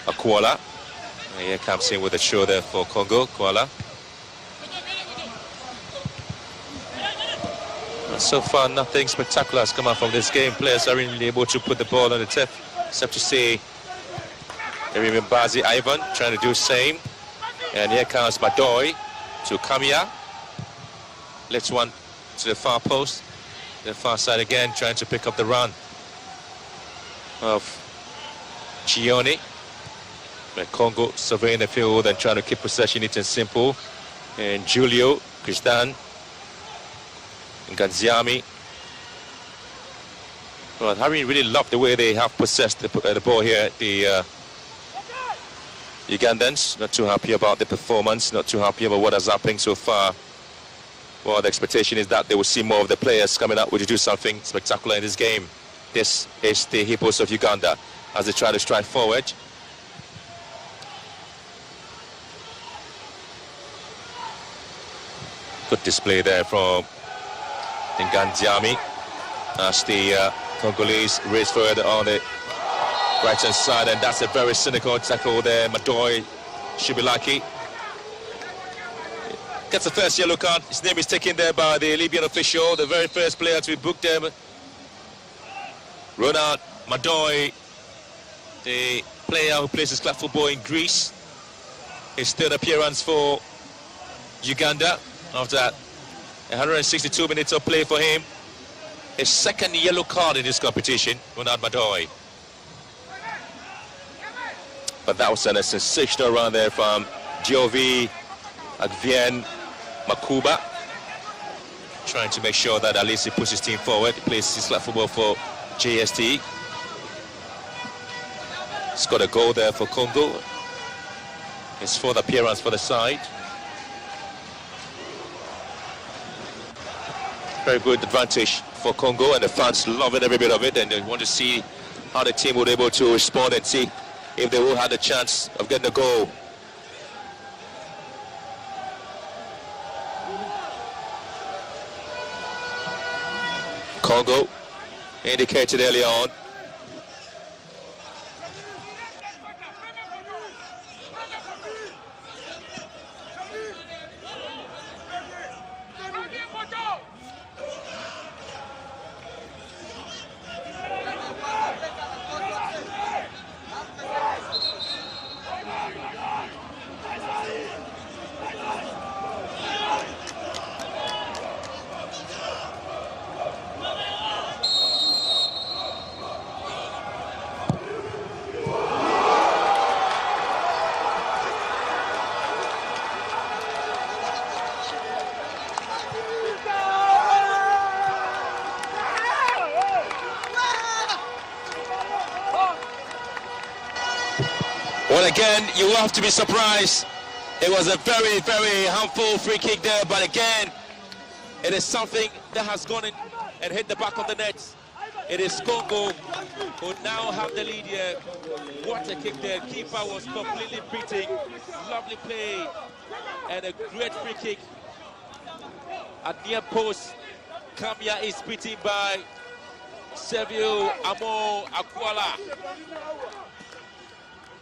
Akwala And here comes in with a shoulder for Congo, Kuala. And so far, nothing spectacular has come out from this game. Players are really able to put the ball on the tip, except to say, Bazi Ivan trying to do the same. And here comes Badoy to Kamia. Lifts one to the far post. The far side again, trying to pick up the run of Chione. But Congo surveying the field and trying to keep possession neat and simple. And Julio, Kristan, Ganziami. Well, I really love the way they have possessed the ball here. The Ugandans, not too happy about the performance, not too happy about what has happened so far. Well, the expectation is that they will see more of the players coming out to do something spectacular in this game. This is the Hippos of Uganda as they try to strike forward. Good display there from Ngandiami as the Congolese race further on the right-hand side, and that's a very cynical tackle there. Madoy should be lucky. Gets the first yellow card. His name is taken there by the Libyan official, the very first player to be booked there. Ronald Madoy, the player who plays his club football in Greece. His third appearance for Uganda after 162 minutes of play for him. His second yellow card in this competition, Ronald Madoy. But that was a sensational run there from Giovi Agvien Makuba, trying to make sure that at least he puts his team forward. He plays his club football for JST. Scored a goal there for Congo. His fourth appearance for the side. Very good advantage for Congo, and the fans loving every bit of it, and they want to see how the team will be able to respond and see if they will have the chance of getting a goal. Congo indicated early on. Well, again, you will have to be surprised. It was a very, very harmful free kick there, but again, it is something that has gone in and hit the back of the net. It is Congo who now have the lead here. What a kick there. Keeper was completely beating. Lovely play and a great free kick. At near post, Kamia is beaten by Servio Amo Akwala.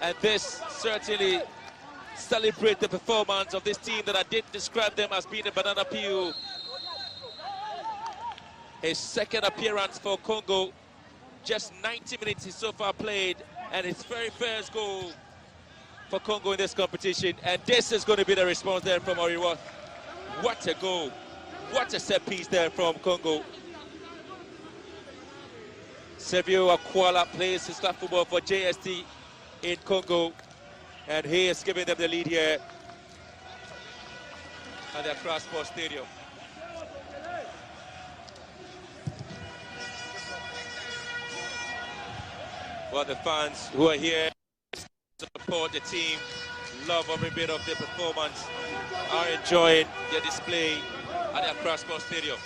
And this certainly celebrates the performance of this team that I did describe them as being a banana peel. His second appearance for Congo, just 90 minutes he so far played, and his very first goal for Congo in this competition. And this is going to be the response there from Oriwa. What a goal. What a set piece there from Congo. Servio Akwala plays his club football for JST in Congo, and he is giving them the lead here at the Accra Sports Stadium. Well, the fans who are here to support the team, love every bit of the performance, are enjoying their display at the Accra Sports Stadium.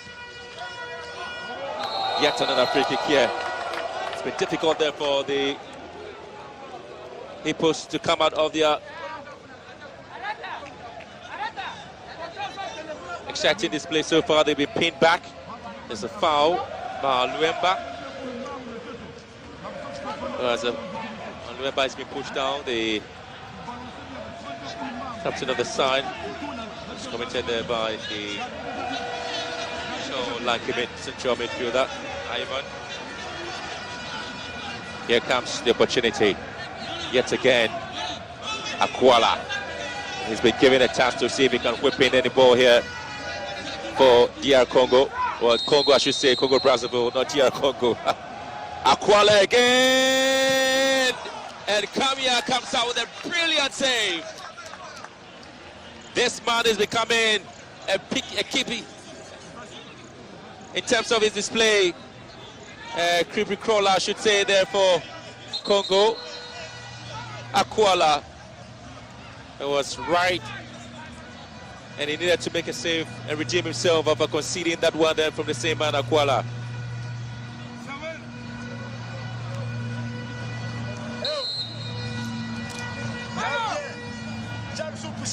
Yet another free kick here. It's been difficult there for the Hippos to come out of their exciting display so far. They've been pinned back. There's a foul by Luemba. As Luemba has been pushed down, the Captain of the side. It's commented there by the Lanky central midfielder, Ivan. Here comes the opportunity. Yet again, Akwala. He's been given a chance to see if he can whip in any ball here for DR Congo. Well, Congo, I should say, Congo Brazzaville, not DR Congo. Akwala again! And Kamia comes out with a brilliant save. This man is becoming a keepy in terms of his display. Creepy crawler, I should say, there for Congo. Akwala. It was right, and he needed to make a save and redeem himself after conceding that one there from the same man, Akwala.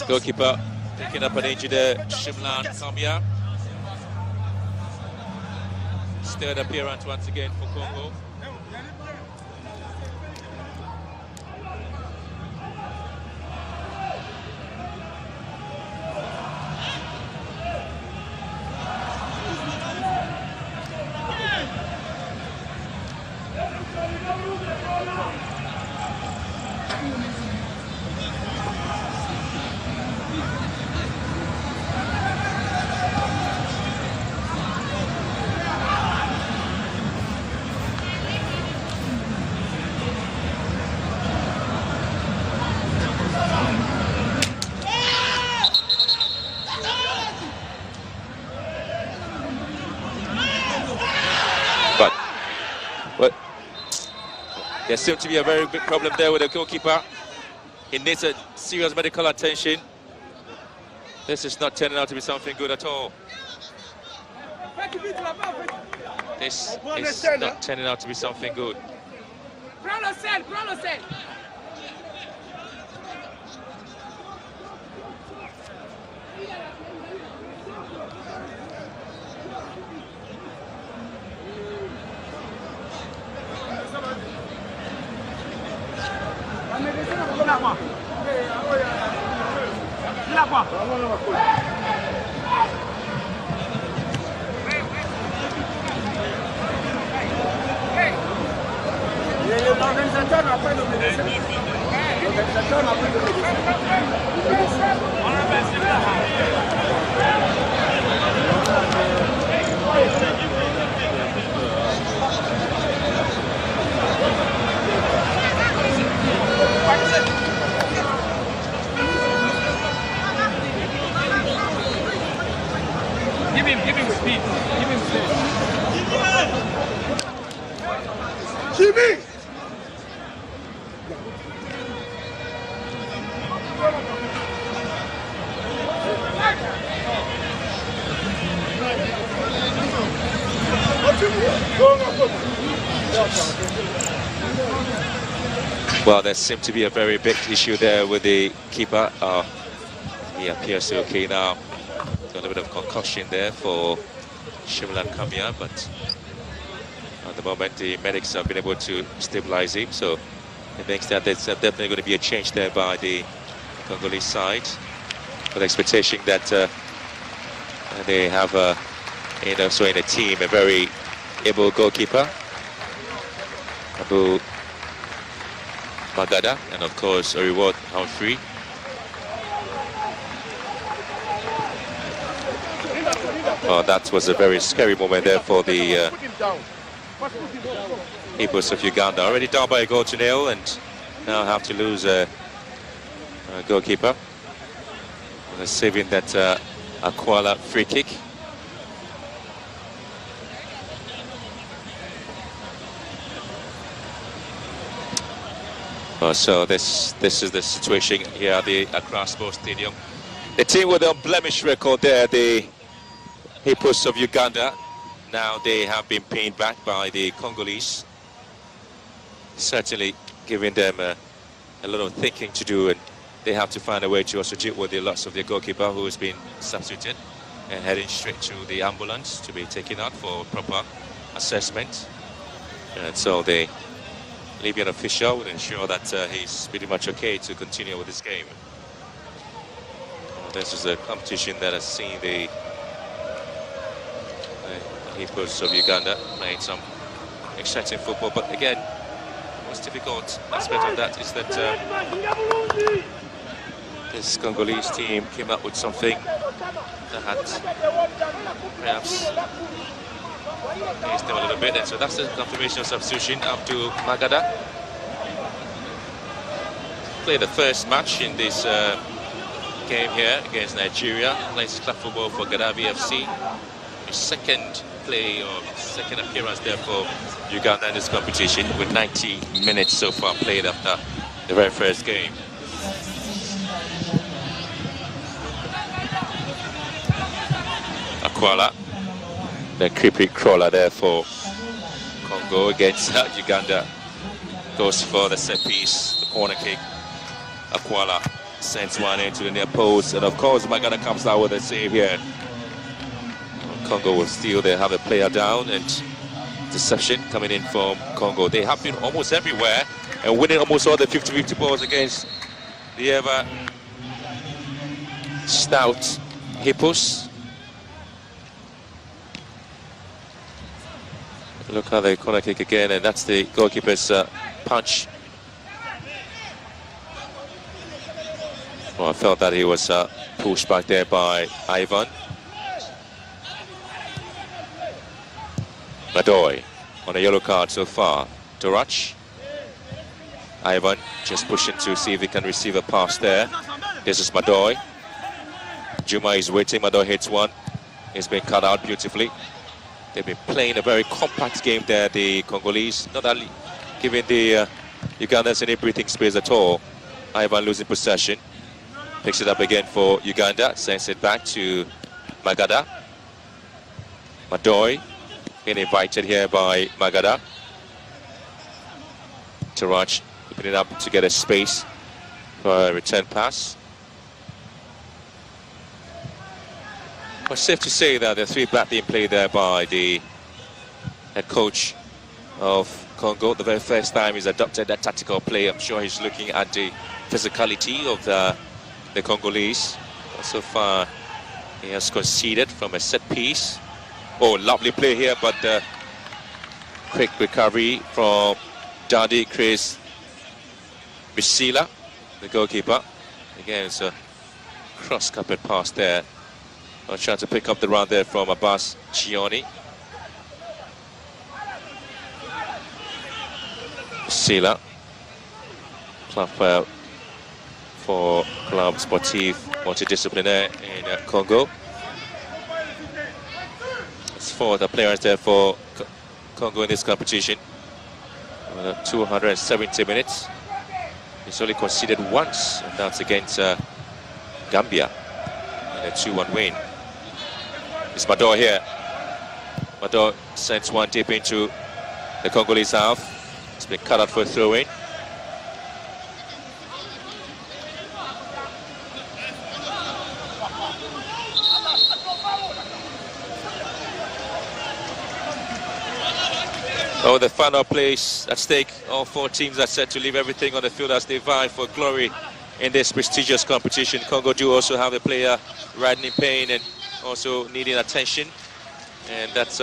Goalkeeper picking up an injury there, Shimlan Kamia. Third appearance once again for Congo. There seems to be a very big problem there with the goalkeeper. He needs a serious medical attention. This is not turning out to be something good at all. This is not turning out to be something good. Give him speed. Give him speed. Jimmy! Well, there seemed to be a very big issue there with the keeper. He appears to be okay now. Got a bit of concussion there for Shimlan Kamia, but at the moment the medics have been able to stabilize him, so it thinks that there's definitely going to be a change there by the Congolese side, with the expectation that they have also in a team a very able goalkeeper, Abu Magada, and of course a reward Humphrey. Well, that was a very scary moment there for the Hippos of Uganda. Already down by a goal to nil, and now have to lose a goalkeeper. Saving that Akwala free kick. So this is the situation here at the Accra Sports Stadium. The team with the unblemished record there, the Hippos of Uganda, now they have been paid back by the Congolese, certainly giving them a lot of thinking to do, and they have to find a way to also deal with the loss of their goalkeeper, who has been substituted and heading straight to the ambulance to be taken out for proper assessment. And so the Libyan official would ensure that he's pretty much okay to continue with this game. This is a competition that has seen the Hippos of Uganda playing some exciting football, but again, the most difficult aspect of that is that this Congolese team came up with something that had perhaps paced them a little bit, and so that's the confirmation of substitution up to Magada. Played the first match in this game here against Nigeria, plays club football for Gaddafi FC. His second play or second appearance there for Uganda in this competition, with 90 minutes so far played after the very first game. Akwala, the creepy crawler there for Congo against Uganda. Goes for the set piece, the corner kick. Akwala sends one into the near post, and of course Magada comes out with a save here. Congo will steal, they have a player down, and deception coming in from Congo. They have been almost everywhere and winning almost all the 50-50 balls against the ever stout Hippos. Look how they corner kick again, and that's the goalkeeper's punch. Well, I felt that he was pushed back there by Ivan. Madoy on a yellow card so far. Dorach. Ivan just pushing to see if he can receive a pass there. This is Madoy. Juma is waiting. Madoy hits one. He's been cut out beautifully. They've been playing a very compact game there, the Congolese, not only giving the Ugandans any breathing space at all. Ivan losing possession. Picks it up again for Uganda. Sends it back to Magada. Madoy being invited here by Magada. Taraj opening up to get a space for a return pass. But safe to say that the three-back being played there by the head coach of Congo. The very first time he's adopted that tactical play. I'm sure he's looking at the physicality of the Congolese. So far, he has conceded from a set piece. Oh, lovely play here, but quick recovery from Dadi Chris Bisila, the goalkeeper. Again, it's a cross-coupled pass there. I'm trying to pick up the run there from Abbas Chioni. Bisila, club for Club Sportif Multidisciplinaire in Congo. It's four the players there for Congo in this competition. 270 minutes. He's only conceded once, and that's against Gambia in a 2-1 win. It's Madoy here. Madoy sends one deep into the Congolese half. It's been cut out for a throw-in. Oh, the final place at stake. All four teams are set to leave everything on the field as they vie for glory in this prestigious competition. Congo do also have a player riding in pain and also needing attention, and that's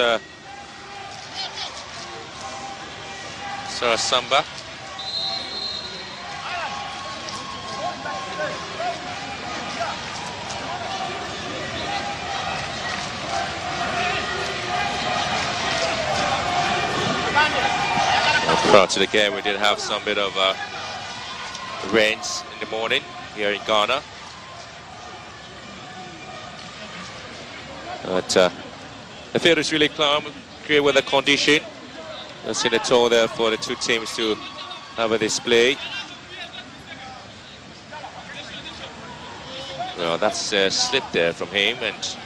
Sarah Samba. Prior to the game, we did have some bit of rains in the morning here in Ghana. But the field is really calm, great weather condition. I've seen a toll there for the two teams to have a display. Well, that's a slip there from him, and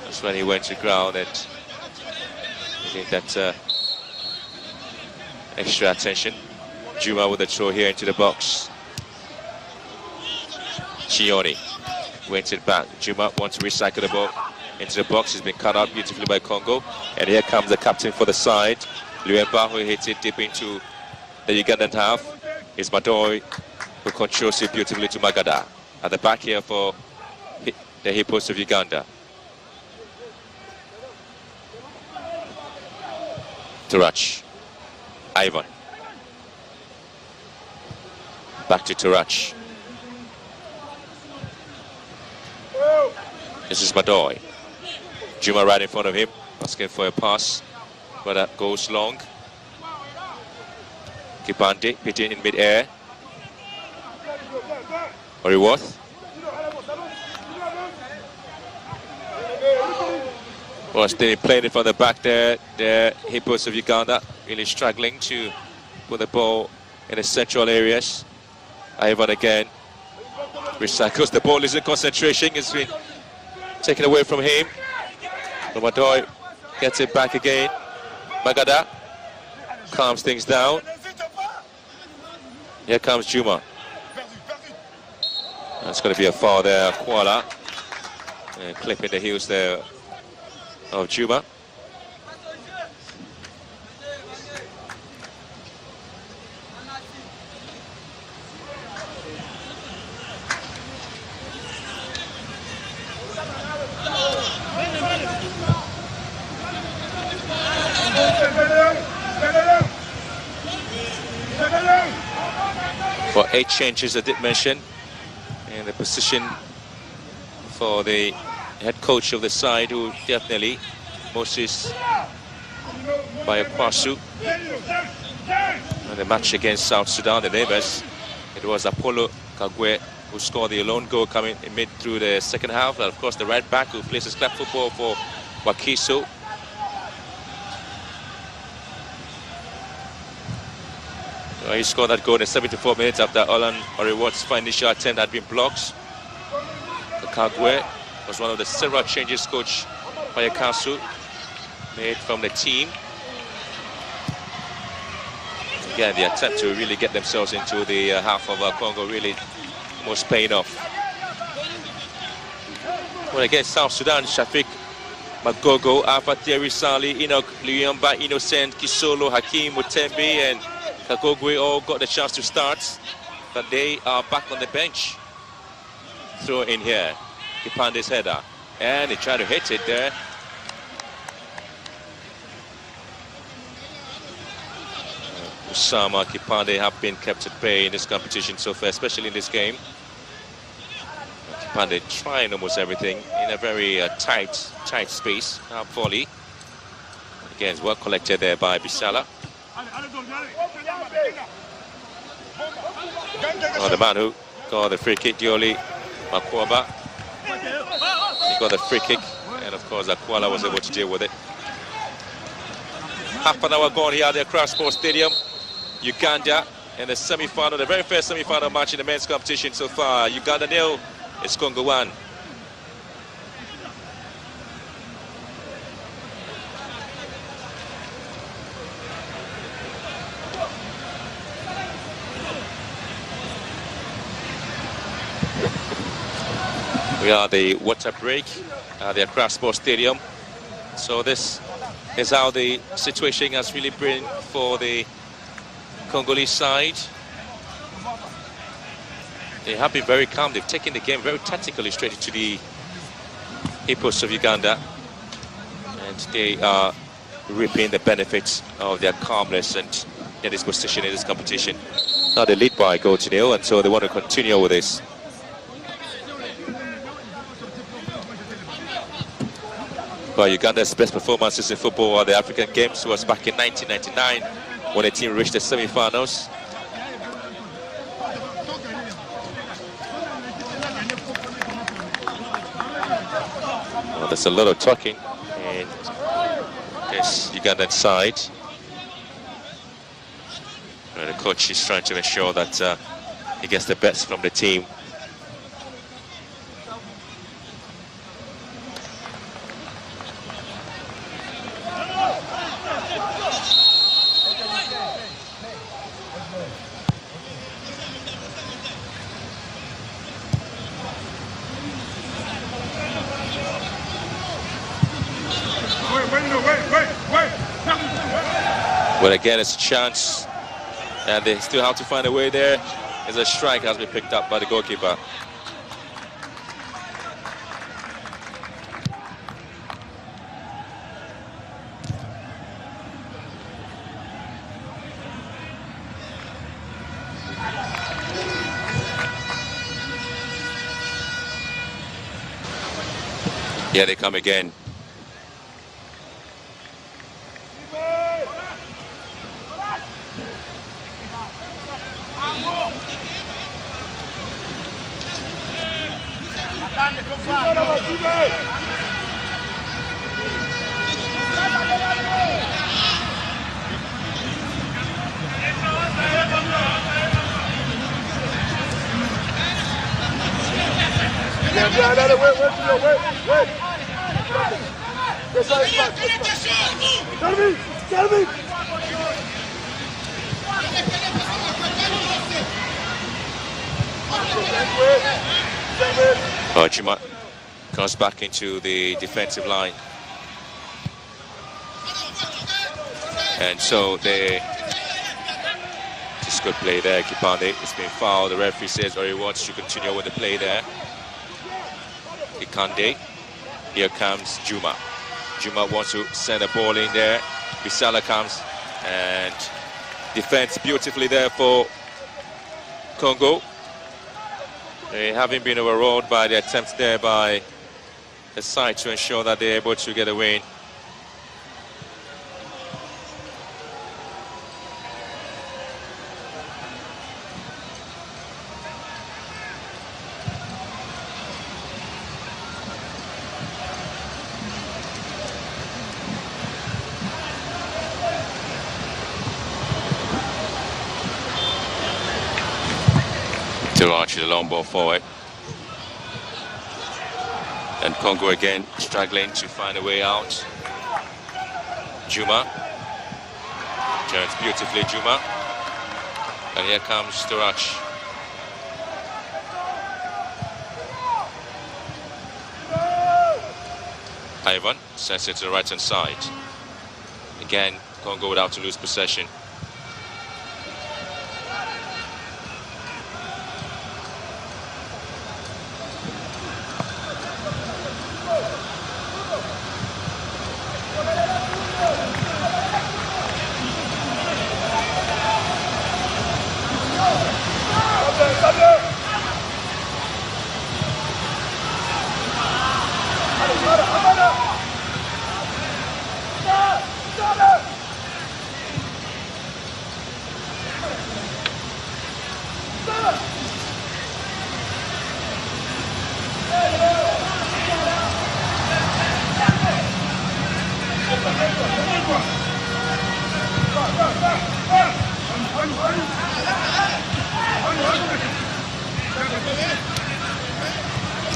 that's when he went to ground, and I think that extra attention. Juma with a throw here into the box. Chioni wins it back. Juma wants to recycle the ball into the box. He's been cut out beautifully by Congo. And here comes the captain for the side. Luemba, who hits it deep into the Ugandan half. It's Madoy, who controls it beautifully to Magada. At the back here for the Hippos of Uganda. Turach. Ivan. Back to Turach. This is Madoy. Juma right in front of him, asking for a pass, but that goes long. Kipande pitching in mid-air. Oriworth. Was they played it from the back there. The Hippos of Uganda really struggling to put the ball in the central areas. Ivan again recycles the ball, is in concentration. It's been taken away from him. Madoy gets it back again. Magada calms things down. Here comes Juma. That's going to be a foul there, Kuala. And clipping the heels there of Juma. For 8 changes, I did mention, and the position for the head coach of the side, who definitely, Moses Bayakwasu, and the match against South Sudan, the neighbors, it was Apollo Kagwe who scored the lone goal coming in mid through the second half. And of course, the right back who plays his club football for Wakiso. He scored that goal in 74 minutes after Alan Oriworth's initial attempt had been blocked. Kagwe was one of the several changes coach Bayakasu made from the team. Again, the attempt to really get themselves into the half of Congo really was paying off. Well, against South Sudan, Shafiq Magogo, Alpha Thierry Sali, Enoch Luyamba, Innocent Kisolo, Hakim Mutembe, and Kagogwe all got the chance to start, but they are back on the bench. Throw in here, Kipande's header, and they try to hit it there. Usama, Kipande have been kept at bay in this competition so far, especially in this game. Kipande trying almost everything in a very tight space. Now volley. Again, it's well collected there by Bisala. Oh, the man who got the free kick, Dioli Makwaba. He got the free kick, and of course Akwala was able to deal with it. Half an hour gone here at the Accra Sports Stadium. Uganda in the semi-final, the very first semi-final match in the men's competition so far. Uganda 0, it's Congo 1. We are the water break at the Accra Sports Stadium. So this is how the situation has really been for the Congolese side. They have been very calm. They've taken the game very tactically straight into the Hippos of Uganda, and they are reaping the benefits of their calmness and their disposition in this competition. Now they lead by a goal to 0, and so they want to continue with this. Well, Uganda's best performances in football at the African Games was back in 1999 when the team reached the semi-finals. Well, there's a lot of talking in this Ugandan side. And the coach is trying to ensure that he gets the best from the team. But again, it's a chance, and they still have to find a way there. As a strike has been picked up by the goalkeeper. Here they come again. Juma comes back into the defensive line. And so it's good play there, Kipande. It's been fouled. The referee says he wants to continue with the play there. Ikande. Here comes Juma. Juma wants to send the ball in there. Bisala comes and defends beautifully there for Congo. They haven't been overawed by the attempts there by the side to ensure that they're able to get a win. Archie, the long ball forward. And Congo again struggling to find a way out. Juma. Turns beautifully, Juma. And here comes Storach. Ivan sends it to the right-hand side. Again, Congo would have to lose possession.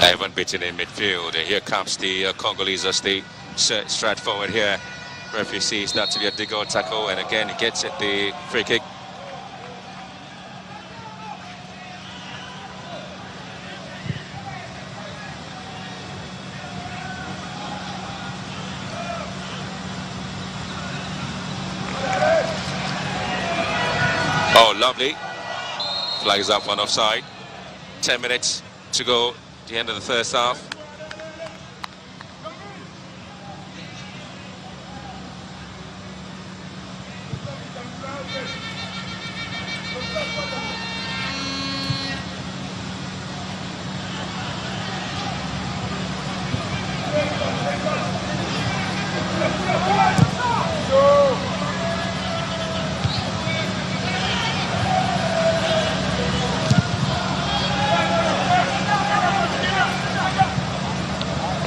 Ivan beaten in midfield, and here comes the Congolese as they stride forward here. Referee sees that to be a dig-out tackle, and again he gets it, the free kick. Oh, lovely. Flag is up on offside. 10 minutes to go. The end of the first half.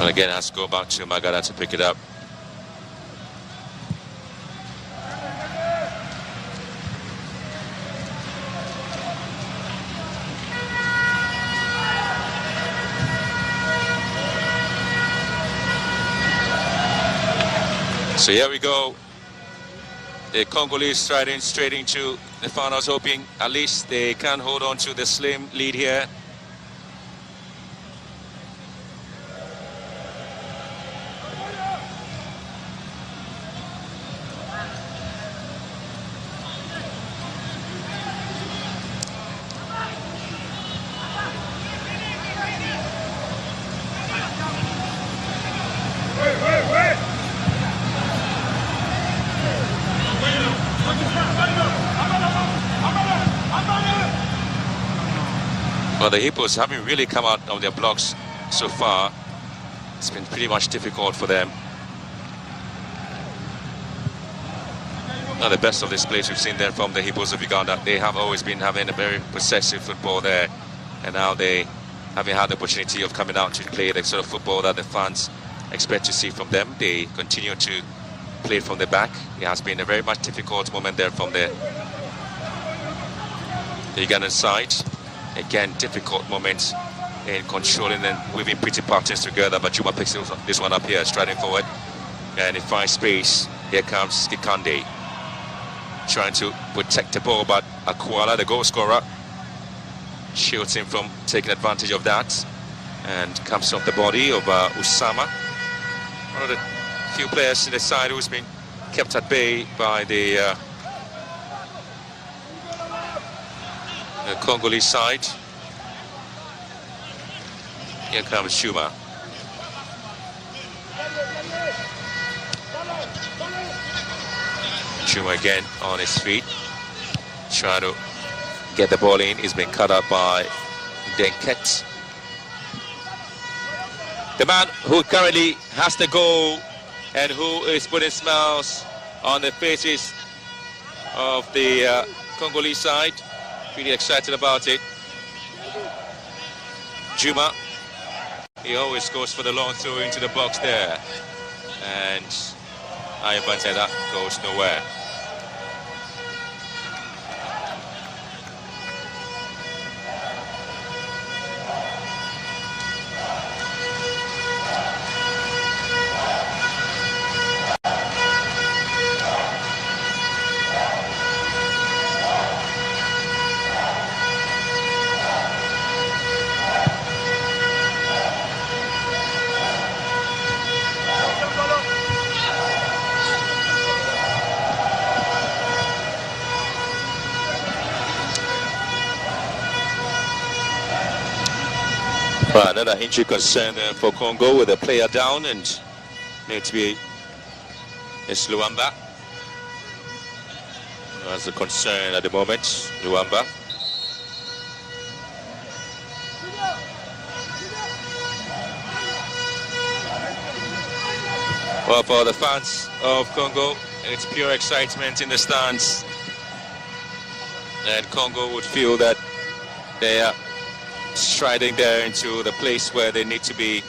And again, has to go back to Magada to pick it up. So here we go. The Congolese striding straight into the finals, hoping at least they can hold on to the slim lead here. Well, the Hippos haven't really come out of their blocks so far. It's been pretty much difficult for them. Not the best of displays we've seen there from the Hippos of Uganda. They have always been having a very possessive football there, and now they haven't had the opportunity of coming out to play the sort of football that the fans expect to see from them. They continue to play from the back. It has been a very much difficult moment there from the Ugandan side. Again, difficult moment in controlling and weaving pretty patterns together, but Juma picks this one up here, striding forward, and he finds space. Here comes Kikande, trying to protect the ball, but Akwala, the goal scorer, shields him from taking advantage of that, and comes off the body of Usama, one of the few players in the side who's been kept at bay by the Congolese side. Here comes Shuma. Shuma again on his feet, trying to get the ball in. He's been cut up by Denket. The man who currently has the goal and who is putting smiles on the faces of the Congolese side. Really excited about it. Juma, he always goes for the long throw into the box there. And Ivan said that goes nowhere. Another injury concern for Congo with a player down, and need to be Luamba. That's a concern at the moment, Luamba. Well, for the fans of Congo, it's pure excitement in the stands, and Congo would feel that they are striding there into the place where they need to be.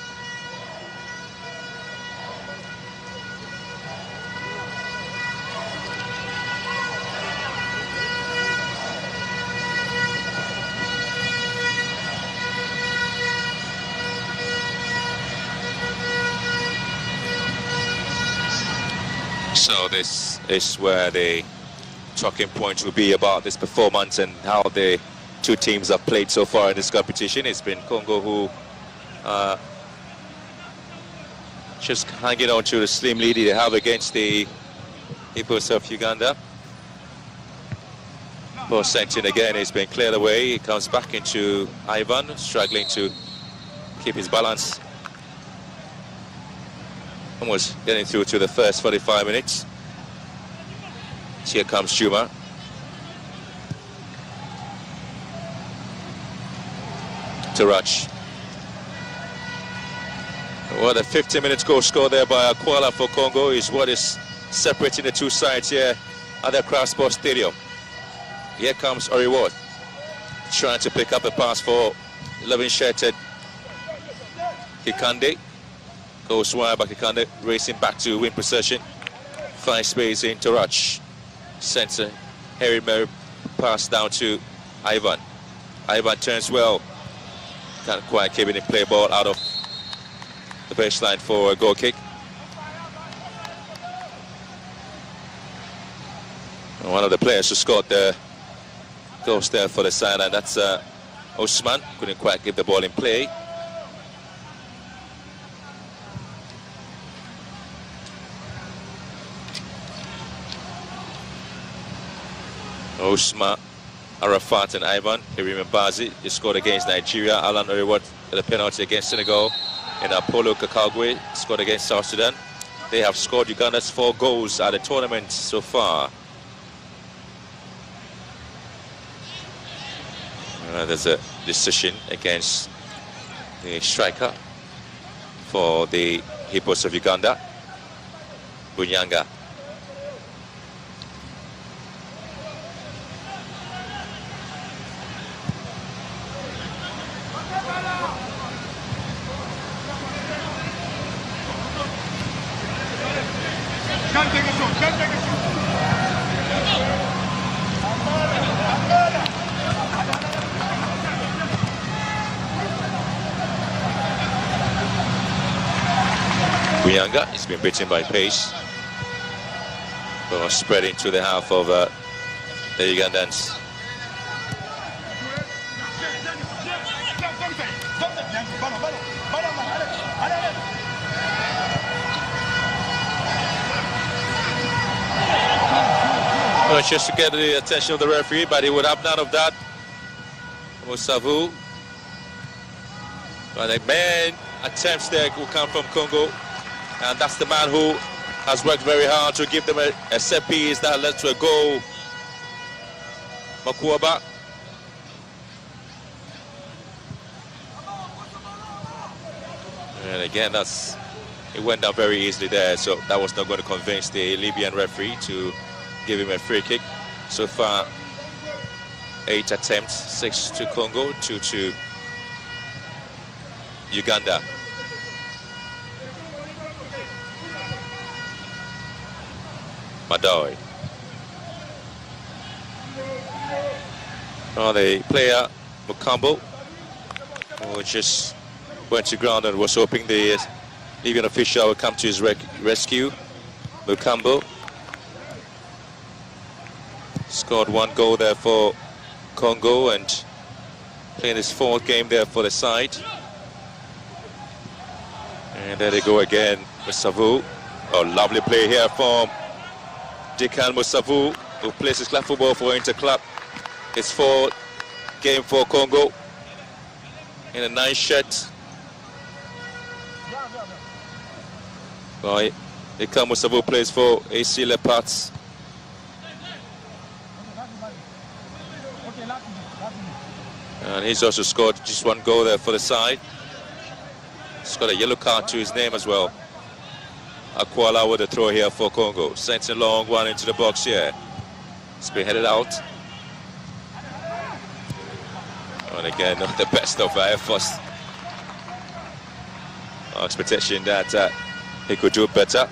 So this is where the talking point will be about this performance and how the two teams have played so far in this competition. It's been Congo who just hanging on to the slim lead they have against the Hippos of Uganda. Ball sent in again, it's been cleared away. He comes back into Ivan, struggling to keep his balance. Almost getting through to the first 45 minutes. Here comes Juma. Tarach. Well, the 15-minute goal score there by Akwala for Congo is what is separating the two sides here at the Craft Sports Stadium. Here comes Oriworth, trying to pick up a pass for 11-shirted Kikande. Goes wide, but Kikande racing back to win possession. Finds space in Tarach. Sends a Harry Mary pass down to Ivan. Ivan turns well. Can't quite keep it in play, ball out of the baseline for a goal kick. And one of the players who scored the goals there for the side, and that's Osman. Couldn't quite give the ball in play. Osman, Arafat and Ivan. Hirim Bazi, he scored against Nigeria. Alan Oriworth with a penalty against Senegal. And Apollo Kakagwe scored against South Sudan. They have scored Uganda's 4 goals at the tournament so far. There's a decision against the striker for the Hippos of Uganda. Bunyanga. Bunyanga has been beaten by pace, but spread into the half of the Ugandans. Well, just to get the attention of the referee, but he would have none of that. Musavu. But the main attempts there will come from Congo. And that's the man who has worked very hard to give them a set piece that led to a goal. Makuaba. And again, it went down very easily there, so that was not going to convince the Libyan referee to give him a free kick. So far, 8 attempts, 6 to Congo, 2 to Uganda. Madoi. Oh, the player Mukambo, who just went to ground and was hoping the Libyan official would come to his rescue. Mukambo scored 1 goal there for Congo and playing his 4th game there for the side. And there they go again with Savu. Oh, lovely play here from Dekan Musavu, who plays his club football for Interclub. His 4th game for Congo in a nice shirt. Right, Dekan Musavu plays for AC Leopards. And he's also scored just 1 goal there for the side. He's got a yellow card to his name as well. Akwala with a throw here for Congo. Sends a long one into the box here. It's been headed out. And again, not the best of efforts. Our expectation that he could do better.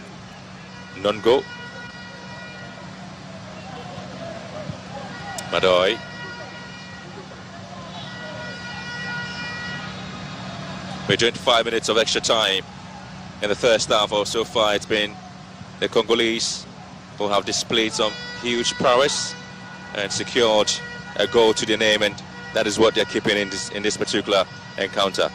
Non-go. Madoi. We're 25 minutes of extra time in the first half. Or so far it's been the Congolese who have displayed some huge prowess and secured a goal to their name, and that is what they're keeping in this particular encounter.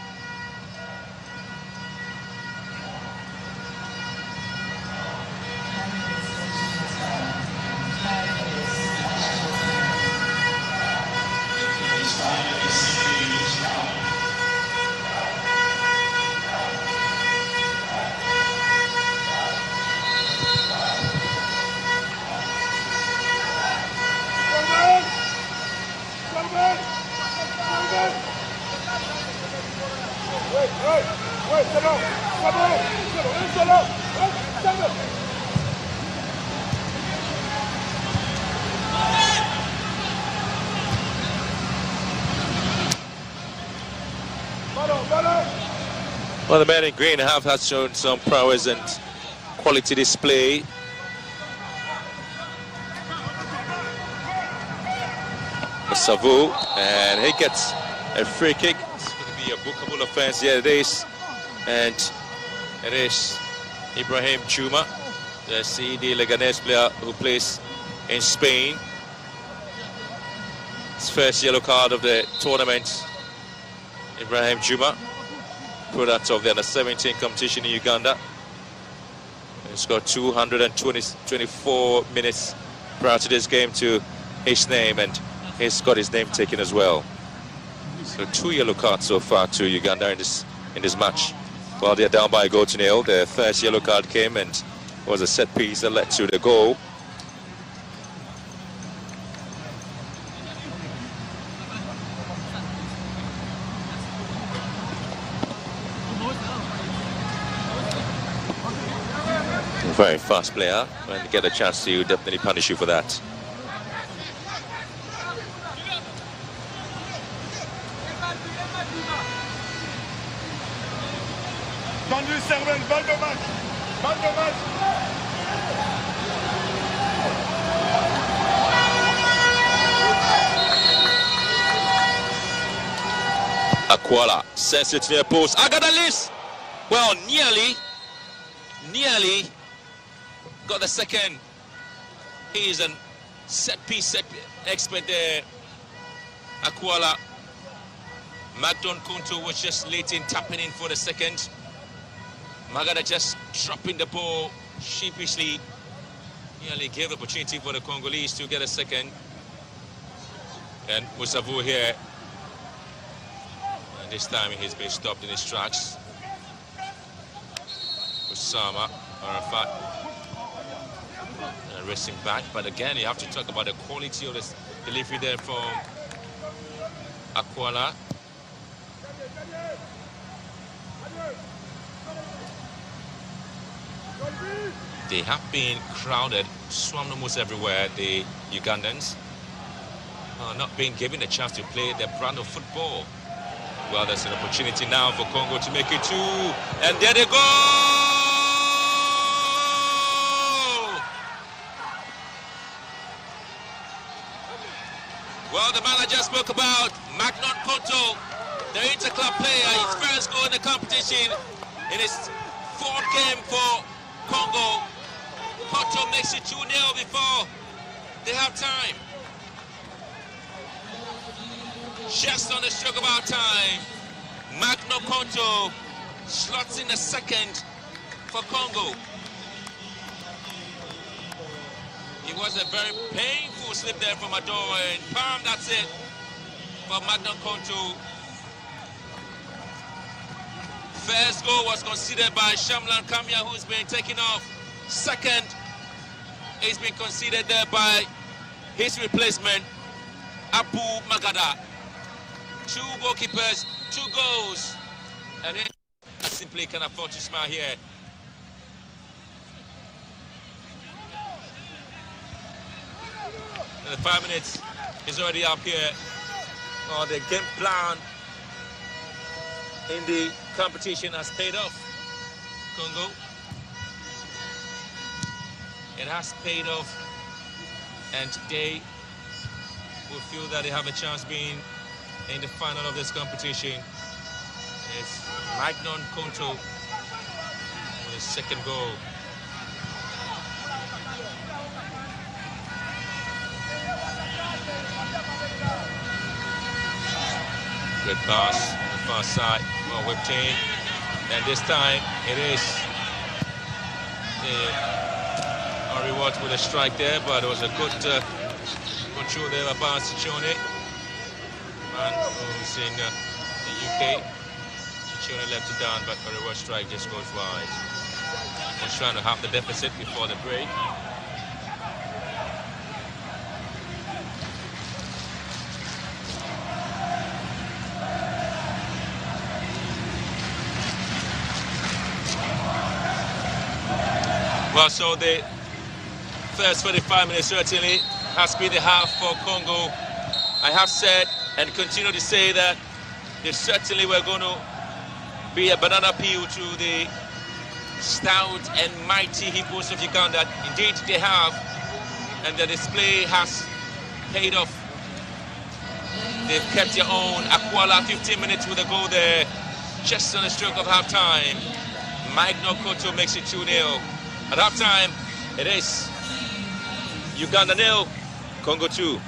Well, the men in green has shown some prowess and quality display. Savu, and he gets a free kick. It's going to be a bookable offense. Yeah, it is. And it is Ibrahim Chuma, the CD Leganés player who plays in Spain. His first yellow card of the tournament. Ibrahim Chuma, product of the under-17 competition in Uganda. He's got 224 minutes prior to this game to his name, and he's got his name taken as well. So 2 yellow cards so far to Uganda in this match. While they're down by a goal to nil, the first yellow card came and was a set piece that led to the goal. Very fast player, and get a chance to definitely punish you for that. Tendu, Servette, balle de match. Balle de match. Aquala sends it to the post. Agadalis! Well, nearly got the second. He's a set-piece expert there. Aquala. Magdon Kunto was just late in tapping in for the second. Magada just dropping the ball sheepishly. Nearly gave the opportunity for the Congolese to get a second. And Musavu here. And this time he's been stopped in his tracks. Osama Arafat racing back, but again you have to talk about the quality of this delivery there from Aquala. They have been crowded, swarmed almost everywhere, the Ugandans. Not being given a chance to play their brand of football. Well, there's an opportunity now for Congo to make it 2, and there they go! Well, the manager spoke about Magnon Konto, the interclub player, his first goal in the competition in his 4th game for Congo. Konto makes it 2-0 before they have time. Just on the stroke of our time, Magnon Konto slots in the second for Congo. It was a very painful slip there from Adore, and palm, that's it for Magnon Konto. First goal was conceded by Shamlan Kamya, who's been taken off. Second is been conceded there by his replacement, Abu Magada. 2 goalkeepers, 2 goals, and he simply can afford to smile here. And the 5 minutes is already up here. Oh, the game plan in the competition has paid off. Congo. It has paid off, and today will feel that they have a chance being in the final of this competition. It's Magnon Konto with his second goal. Good pass, the far side, well whipped in, and this time it is a reward with a strike there, but it was a good control there by Ciccone, man who's in the UK. Ciccone left it down, but a reward strike just goes wide. Was trying to half the deficit before the break. Well, so the first 45 minutes certainly has been the half for Congo. I have said and continue to say that they certainly were going to be a banana peel to the stout and mighty Hippos of Uganda. Indeed, they have, and the display has paid off. They've kept their own. Aquala, 15 minutes with a goal there, just on the stroke of half-time. Magnon Konto makes it 2-0. At half-time, it is Uganda 0, Congo 2.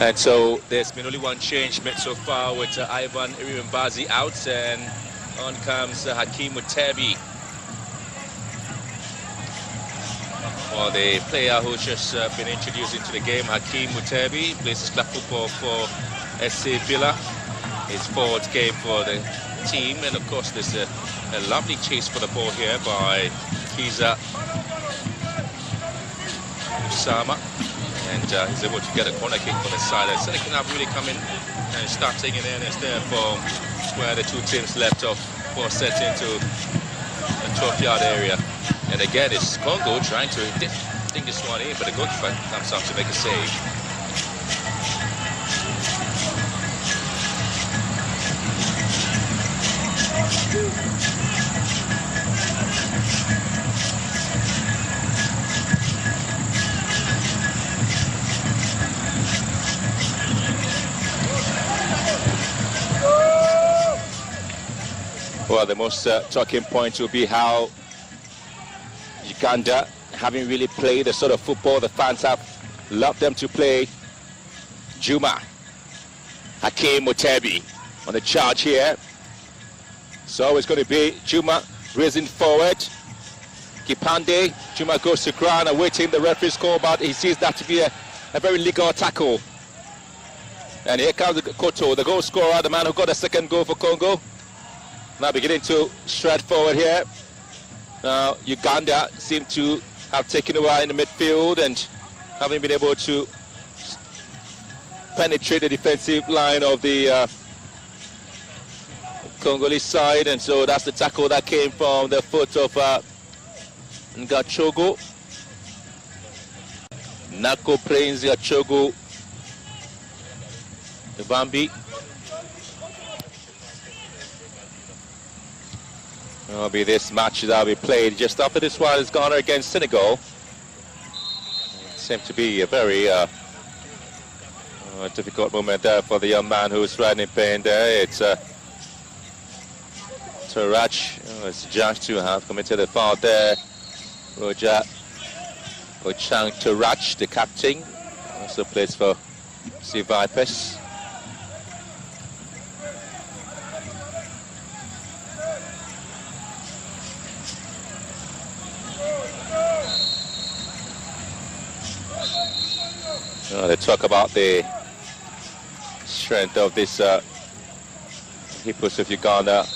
And so there's been only one change made so far with Ivan Irimbazi out, and on comes Hakeem Mutebi. For the player who's just been introduced into the game, Hakeem Mutebi, plays his club football for SC Villa. His 4th game for the team, and of course there's a lovely chase for the ball here by Kiza Usama, and he's able to get a corner kick for the side. And Senegal have really come in and start taking in instead for where the two teams left off for set into the 12-yard area. And again, it's Congo trying to ding this one in, but the goalkeeper comes out to make a save. Well, the most talking point will be how Uganda haven't really played the sort of football the fans have loved them to play. Juma Hakeem Mutebi on the charge here. So it's going to be Juma raising forward. Kipande, Juma goes to ground, awaiting the referee's call, but he sees that to be a very legal tackle. And here comes Koto, the goal scorer, the man who got the 2nd goal for Congo. Now beginning to stride forward here. Now Uganda seem to have taken over in the midfield and haven't been able to penetrate the defensive line of the Congolese side, and so that's the tackle that came from the foot of Ngachogo. Nako Prince Ngachogo Bambi. It'll be this match that will be played just after this one is Ghana against Senegal. It seemed to be a very difficult moment there for the young man who's riding in pain there. It's Tarach, it's judged to have committed a foul there. Roger Ochang Tarach, the captain, also plays for Sea Vipers. They talk about the strength of this Hippos of Uganda.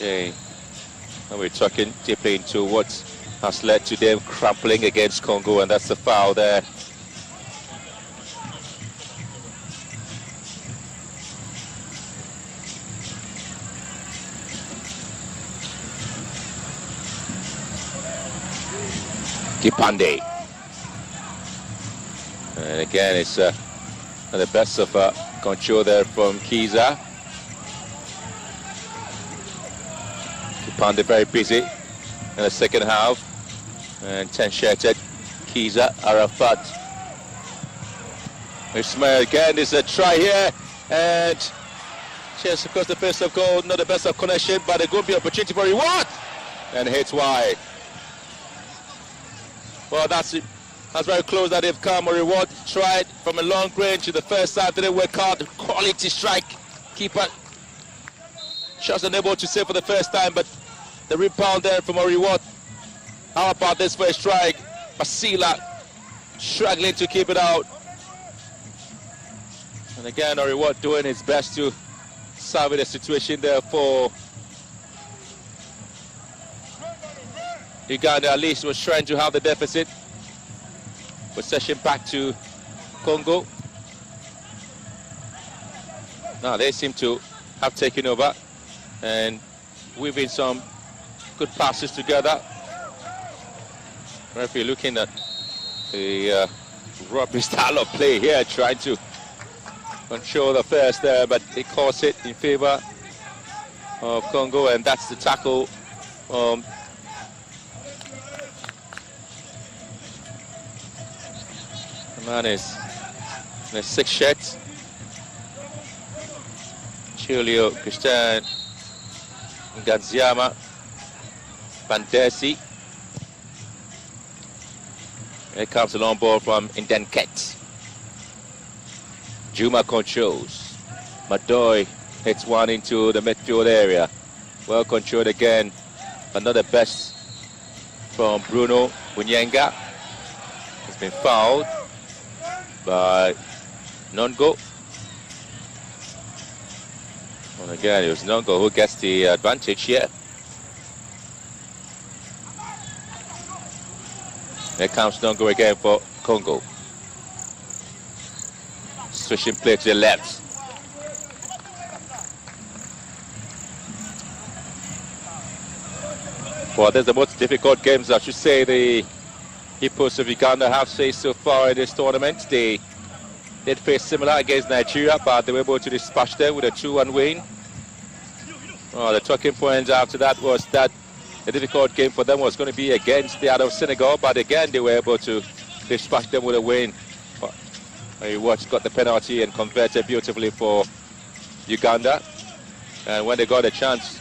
We're talking deeply into what has led to them crumpling against Congo, and that's the foul there. Kipande. And again, it's the best of control there from Kiza. Kipande very busy in the 2nd half. And 10-shirted Kiza Arafat. Ismail again, there's a try here. And chance across the face of goal, not the best of connection, but a good opportunity for reward. And hits wide. Well, that's very close that they've come. A reward tried from a long range to the first side, didn't work out. Quality strike. Keeper shots unable to save for the first time, but the rebound there from a reward. How about this first strike? Basila struggling to keep it out. And again, a reward doing his best to salvage the situation there for Uganda. At least was trying to have the deficit. Possession back to Congo. Now they seem to have taken over and weaving some good passes together. Referee looking at the rugby style of play here, trying to control the first there, but they calls it in favor of Congo, and that's the tackle. The man is in the 6th shirt. Julio Christian Nganziama Bandesi. Here comes the long ball from Indenket. Juma controls. Madoy hits one into the midfield area. Well controlled again. Another best from Bruno Bunyenga. Has been fouled by Nongo. And again, it was Nongo who gets the advantage here. Here comes Nongo again for Congo. Switching play to the left. Well, there's the most difficult games, I should say, the Hippos of Uganda have faced so far in this tournament. They did face similar against Nigeria, but they were able to dispatch them with a 2-1 win. Well, the talking point after that was that the difficult game for them was going to be against the other Senegal, but again they were able to dispatch them with a win. Watch got the penalty and converted beautifully for Uganda. And when they got a chance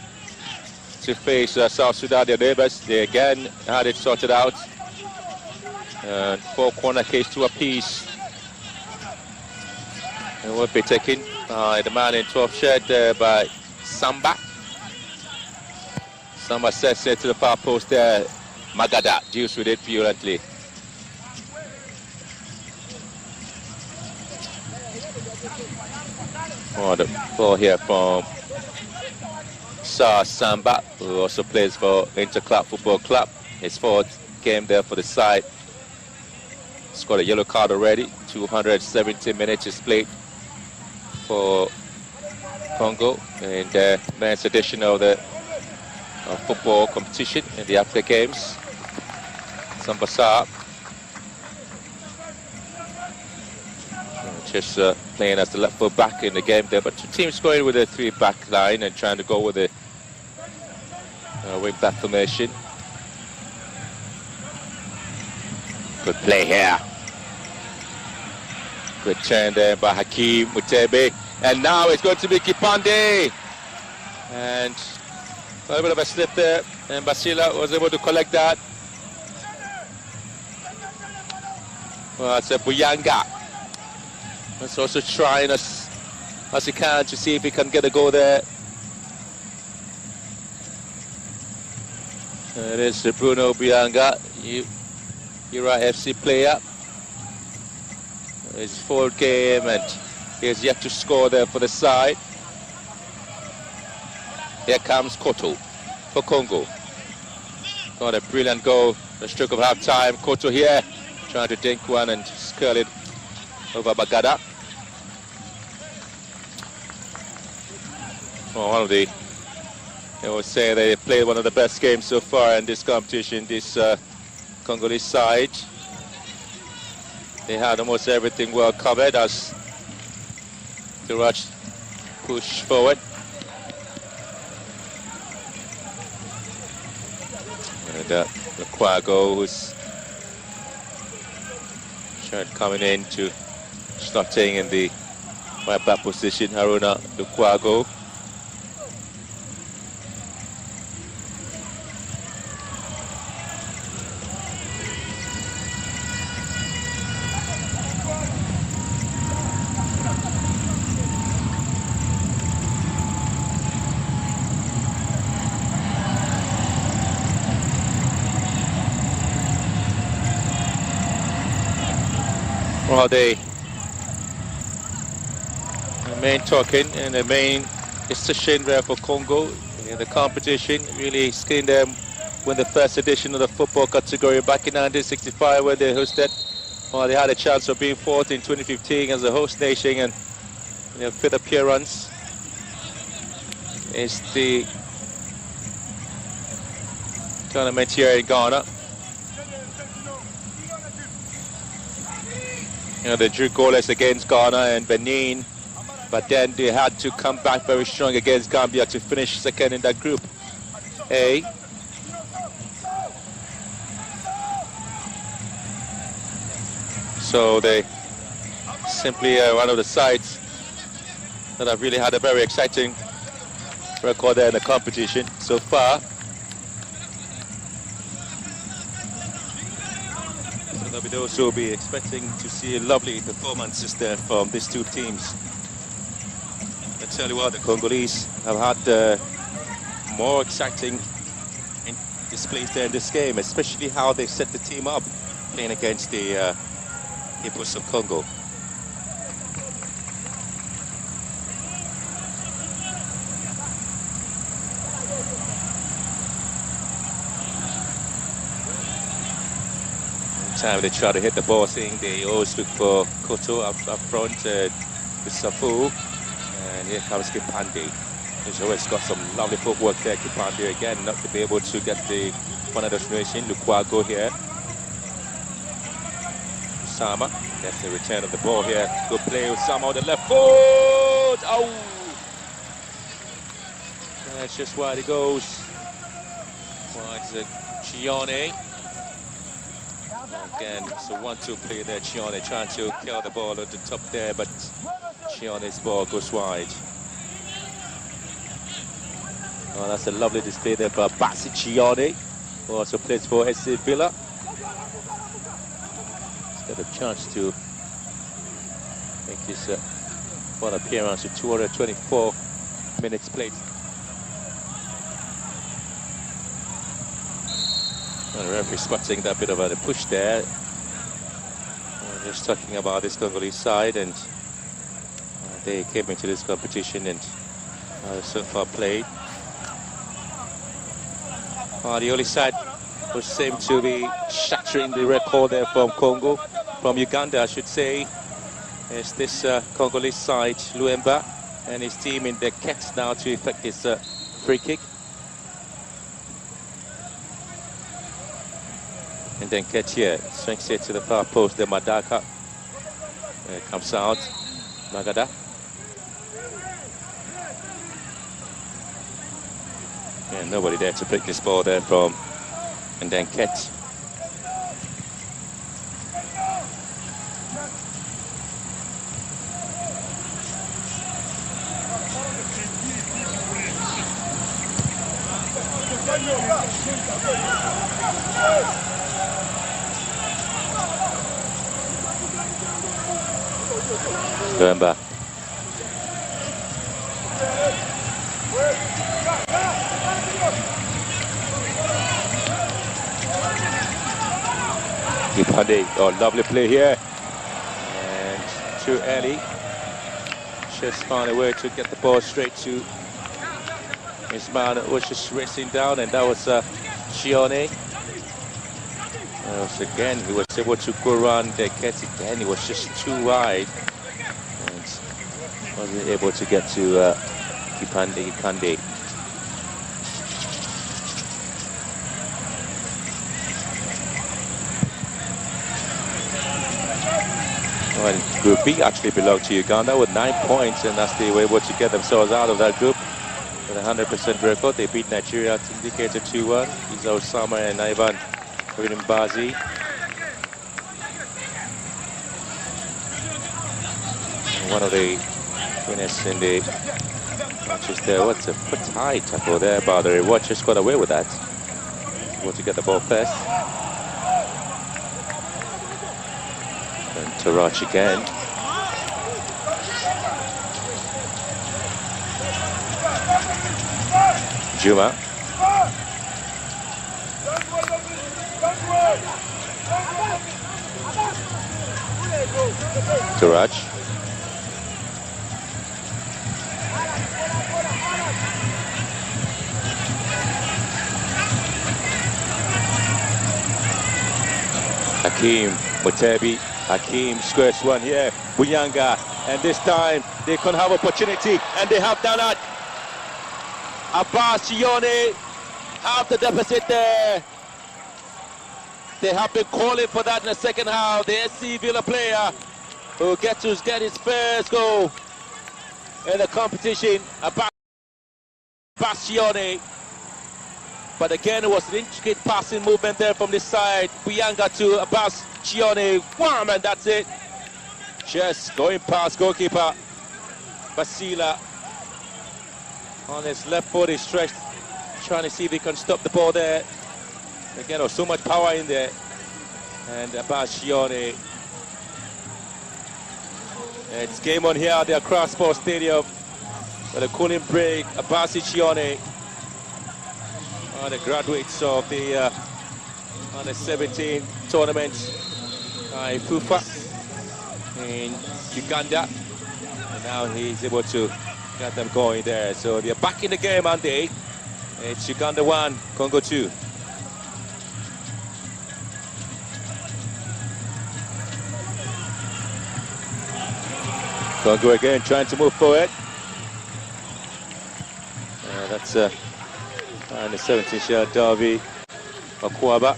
to face South Sudan, their neighbors, they again had it sorted out. 4 corner kicks to a piece. And will be taken by the man in 12th shirt by Samba. Samba sets it to the far post there. Magada deals with it violently. Oh, the ball here from Samba, who also plays for Interclub Football Club. His 4th game there for the side. Scored a yellow card already. 270 minutes is played for Congo in the men's edition of the football competition in the Africa Games. Sambasa just playing as the left foot back in the game there, but 2 teams going with a 3-back line and trying to go with a wing back formation. Good play here. Good turn there by Hakim Mutebe. And now it's going to be Kipande. And a little bit of a slip there. And Basila was able to collect that. Well, it's a Buyanga. Let's also trying as he can to see if he can get a goal there. It is Bruno Buyanga, Ura FC player. His 4th game and he has yet to score there for the side. Here comes Koto for Congo. Got a brilliant goal, the stroke of half time. Koto here trying to dink one and curl it over Bagada. Well, one of the, I would say they played one of the best games so far in this competition, this Congolese side. They had almost everything well covered as the rush push forward. And Lukwago, who's coming in to starting in the right back position. Haruna Lukwago. Well, the main talking and the main decision there for Congo in the competition, really seeing them win the 1st edition of the football category back in 1965 when they hosted. Well, they had a chance of being 4th in 2015 as a host nation, and their 5th appearance is the tournament here in Ghana. You know, they drew goalless against Ghana and Benin, but then they had to come back very strong against Gambia to finish 2nd in that group A. So they simply are one of the sides that have really had a very exciting record there in the competition so far. there'll be those who will be expecting to see lovely performances there from these two teams. I tell you what, the Congolese have had more exciting displays there in this game, especially how they set the team up playing against the Hippos of Congo. Time they try to hit the ball, seeing they always look for Koto up front with Safu, and here comes Kipande. He's always got some lovely footwork there. Kipande again, not to be able to get the final destination. Lukwago here. Usama, that's the return of the ball here. Good play, Usama on the left foot. Oh! That's just wide it goes. Wide Chione. Again, it's a 1-2 play there. Chione trying to kill the ball at the top there, but Chione's ball goes wide. Oh, that's a lovely display there for Basi Chione, who also plays for SC Villa. He's got a chance to make his one appearance with 224 minutes played. And the referee spotting that bit of a push there. Just talking about this Congolese side, and they came into this competition and so far played. The only side who seemed to be shattering the record there from Congo, from Uganda I should say, is this Congolese side, Luemba, and his team in the kets now to effect his free kick. And then Ketia swings it to the far post, the Madaka. There it comes out, Magada. Yeah, nobody there to pick this ball there from, and then Ket. Remember. Kipande, oh, lovely play here. And too early. Just found a way to get the ball straight to his man that was just racing down, and that was Chione. Again, he was able to go around the cat again. He was just too wide and wasn't able to get to Kipande. Well, Group B actually belonged to Uganda with 9 points, and that's they were able to get themselves out of that group with a 100% record. They beat Nigeria, indicator 2-1. These are Osama and Ivan Bazi. One of the winners in the matches there. What's a foot high tackle there, but the watchers got away with that. Able to get the ball first. And Tarach again. Juma. Tarach. Hakim Mutebi. Hakim squares one here. Buyanga, and this time they can have opportunity, and they have done it. Abbas Chione have the deficit there. They have been calling for that in the second half. The SC Villa player who gets to get his first goal in the competition. Abbas Chione. But again, it was an intricate passing movement there from this side. Buyanga to Abbas Chione. Wham, and that's it. Just going past goalkeeper Basila. On his left foot, he's stretched, trying to see if he can stop the ball there. Again, there was so much power in there. and Abashione. It's game on here at the Accra Sports Stadium. With a cooling break, Abashione, the graduates of the under 17 tournament in Fufa in Uganda. And now he's able to get them going there. So they're back in the game, aren't they? It's Uganda 1, Congo 2. Congo again trying to move forward. That's the 17-shot Darby Akwaba.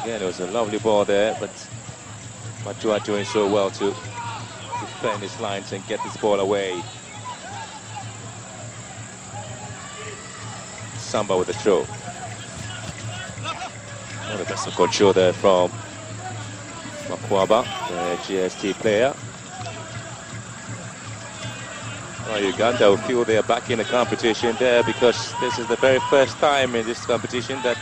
Again, it was a lovely ball there, but Matua doing so well to defend his lines and get this ball away. Samba with the throw. The best of control there from Makwaba, the GST player. Well, Uganda will feel they are back in the competition there because this is the very first time in this competition that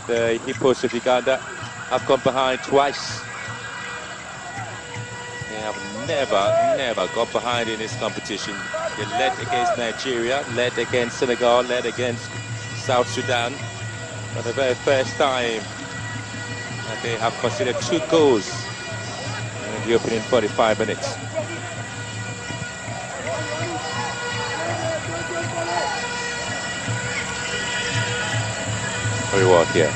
the Hippos of Uganda have come behind twice. They have never got behind in this competition. They led against Nigeria, led against Senegal, led against South Sudan. For the very first time that they have conceded 2 goals in the opening 45 minutes. Very well here.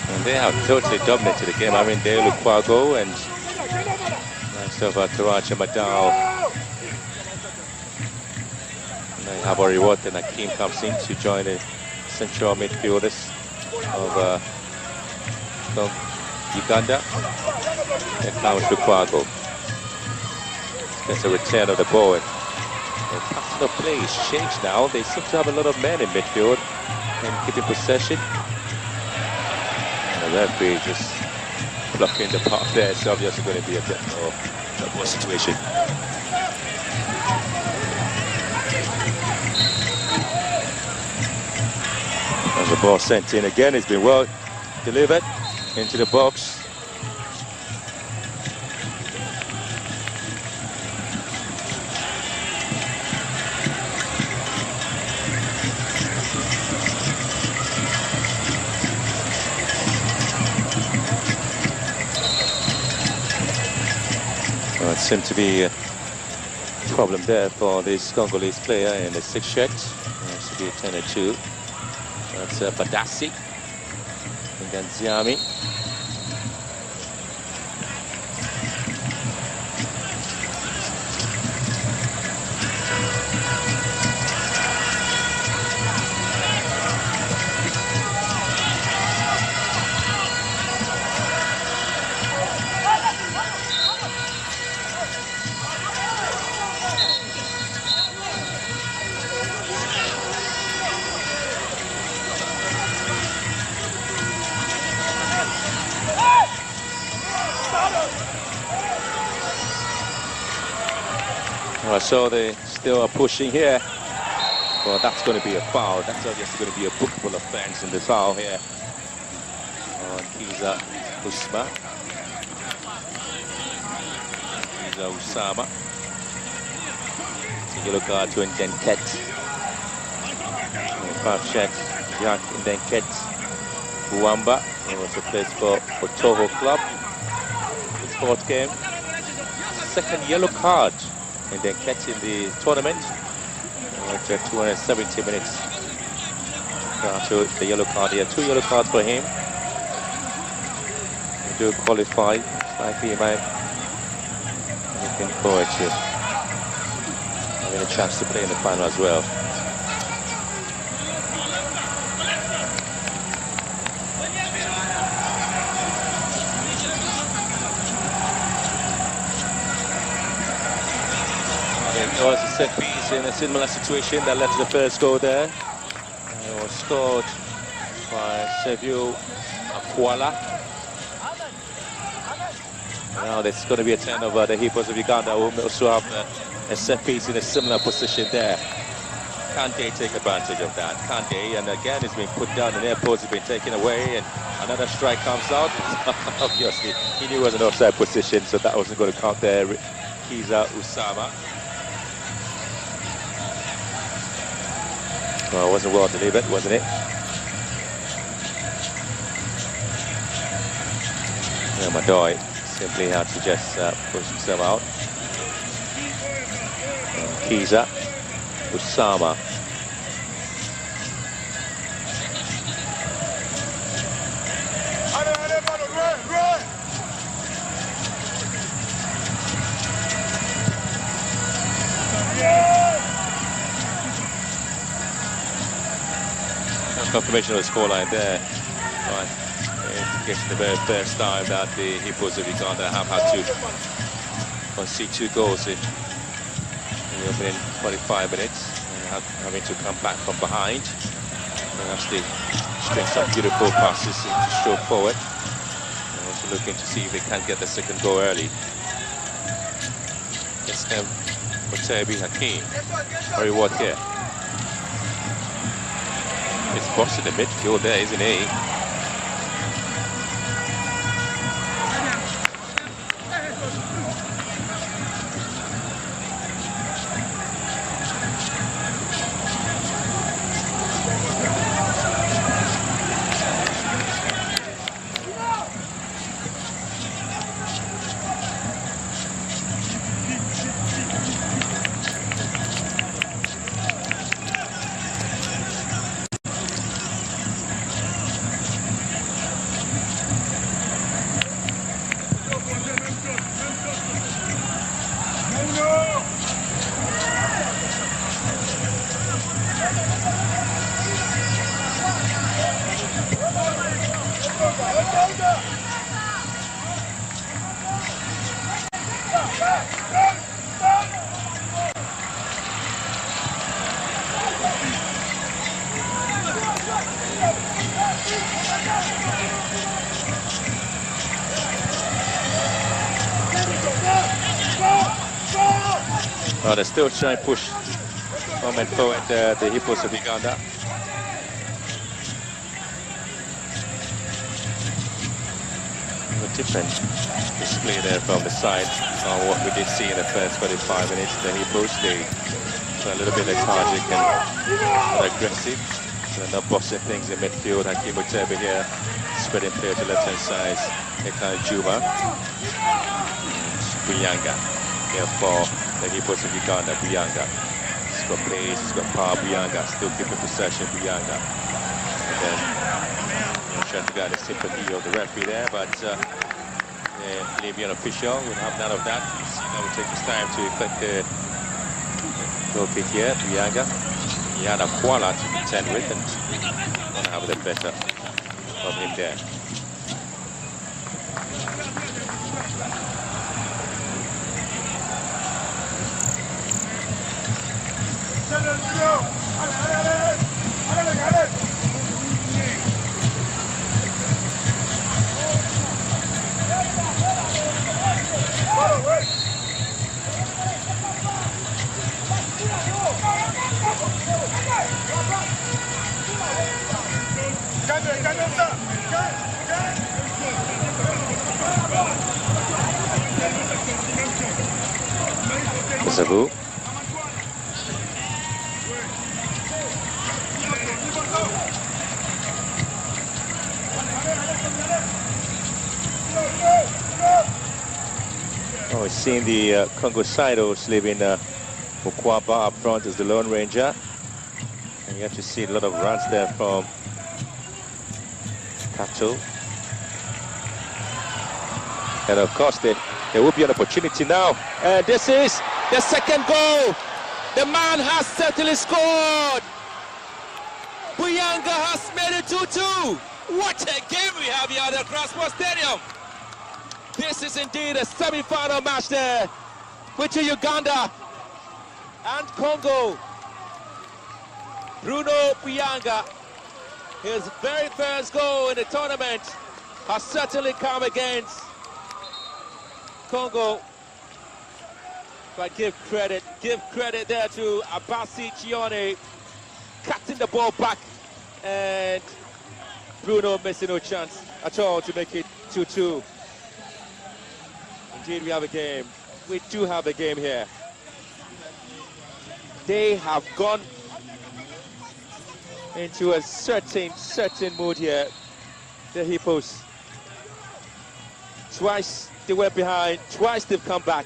And they have totally dominated the game. I mean, Dale Kwago and Karacha Madao. And they have Oriwat and Akeem comes in to join the central midfielders of Uganda. Here comes Lukwago. Gets a return of the ball. And the pattern of play is changed now. They seem to have a lot of men in midfield and keeping possession. And the referee just blocking the path there. It's obviously going to be a bit more situation. As the ball sent in again, it's been well delivered into the box. Well, it seemed to be a problem there for this Congolese player in the 6th shirt. It should be a 10-2. That's Badassi. And then Ziami. So they still are pushing here. Well, that's going to be a foul. That's obviously going to be a bookable offense in the foul here. Kiza Usma. Kiza Usama. It's a yellow card to Ndenket. 5 check. Jack Ndenket. Uwamba. He also plays for Toho Club. His 4th game. 2nd yellow card. And then catching the tournament after 270 minutes. After the yellow card here, 2 yellow cards for him. He do qualify. Likely he might be looking forward to having a chance to play in the final as well. It was a set piece in a similar situation that led to the first goal there. It was scored by Seville Akwala. Now there's going to be a turn over the Hippos of Uganda, who also have a set piece in a similar position there. Can they take advantage of that? Can they? And again, it's been put down, and airports have been taken away, and another strike comes out. Obviously, he knew it was an offside position, so that wasn't going to count there. Kiza Usama. Well, it wasn't well delivered, wasn't it? Yeah, Madoi simply had to just push himself out. And Kiza Usama. Confirmation of the scoreline there. Right. It's the very first time that the Hippos of Uganda have had to concede 2 goals in the opening 45 minutes, and having to come back from behind. And actually string some beautiful passes to show forward. And also looking to see if they can get the second goal early. It's Mutebi Hakim. Very what here. It's Boss in the midfield there, isn't he? Oh, they're still trying to push home and forward the Hippos of Uganda. A different display there from the side on what we did see in the first 45 minutes. The Hippos, they were a little bit lethargic and aggressive. So they're not bossing things in midfield. Hakim Mutebi here, spreading play to left-hand side. Ekan Juma. Buyanga here for the Hippos of Uganda. Buyanga. He's got pace, he's got power. Buyanga still keeping possession. Buyanga. And then trying to get the sympathy of the referee there, but the Libyan official will have none of that. See, now will take his time to effect the goal kick here. Buyanga. He had a Kuala to contend with, and want to have the better of him there. Zabu. Oh, we've seen the Congo Sidos leaving Mukwaba up front as the Lone Ranger. And you have to see a lot of runs there from Kato. And of course, there will be an opportunity now. And this is the second goal. The man has certainly scored. Buyanga has made it 2-2. What a game we have here at the Crossport Stadium. This is indeed a semi-final match there between Uganda and Congo. Bruno Buyanga, his very first goal in the tournament, has certainly come against Congo. But give credit there to Abasi Chione, cutting the ball back, and Bruno missing no chance at all to make it 2-2. Indeed, we have a game. We do have a game here. They have gone into a certain mood here. The Hippos. Twice they went behind, twice they've come back.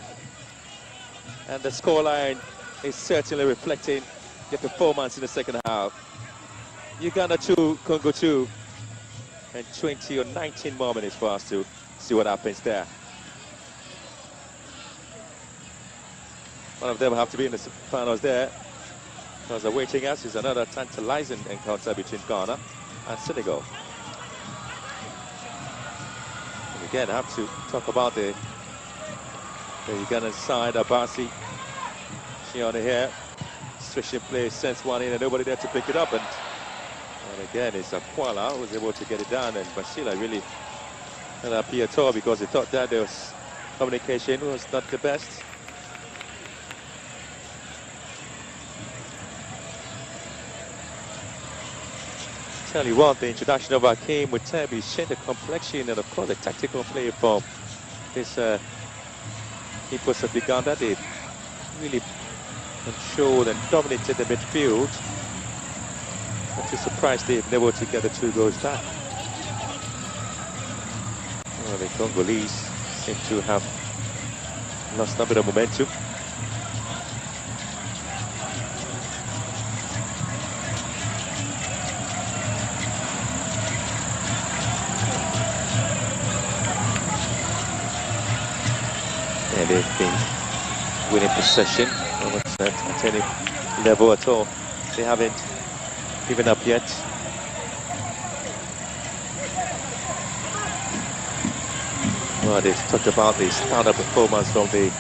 And the scoreline is certainly reflecting the performance in the second half. Uganda 2, Congo 2, and 20 or 19 more minutes for us to see what happens there. One of them will have to be in the finals there, because awaiting us is another tantalizing encounter between Ghana and Senegal. And again, I have to talk about the Ugandan side. Abasi Chione here, switching play, sends one in and nobody there to pick it up, and again it's Akwala who was able to get it down, and Basila really not happy at all because he thought that there was communication was not the best. Tell you what, the introduction of Akeem with Tebi changed the complexion and of course the tactical play from this Hippos of Uganda. They really controlled and dominated the midfield. I'm just surprised they've been able to get the 2 goals back. Well, the Congolese seem to have lost a bit of momentum. And they've been winning possession almost at any level at all. They haven't given up yet. Well, they've talked about the standout performance from the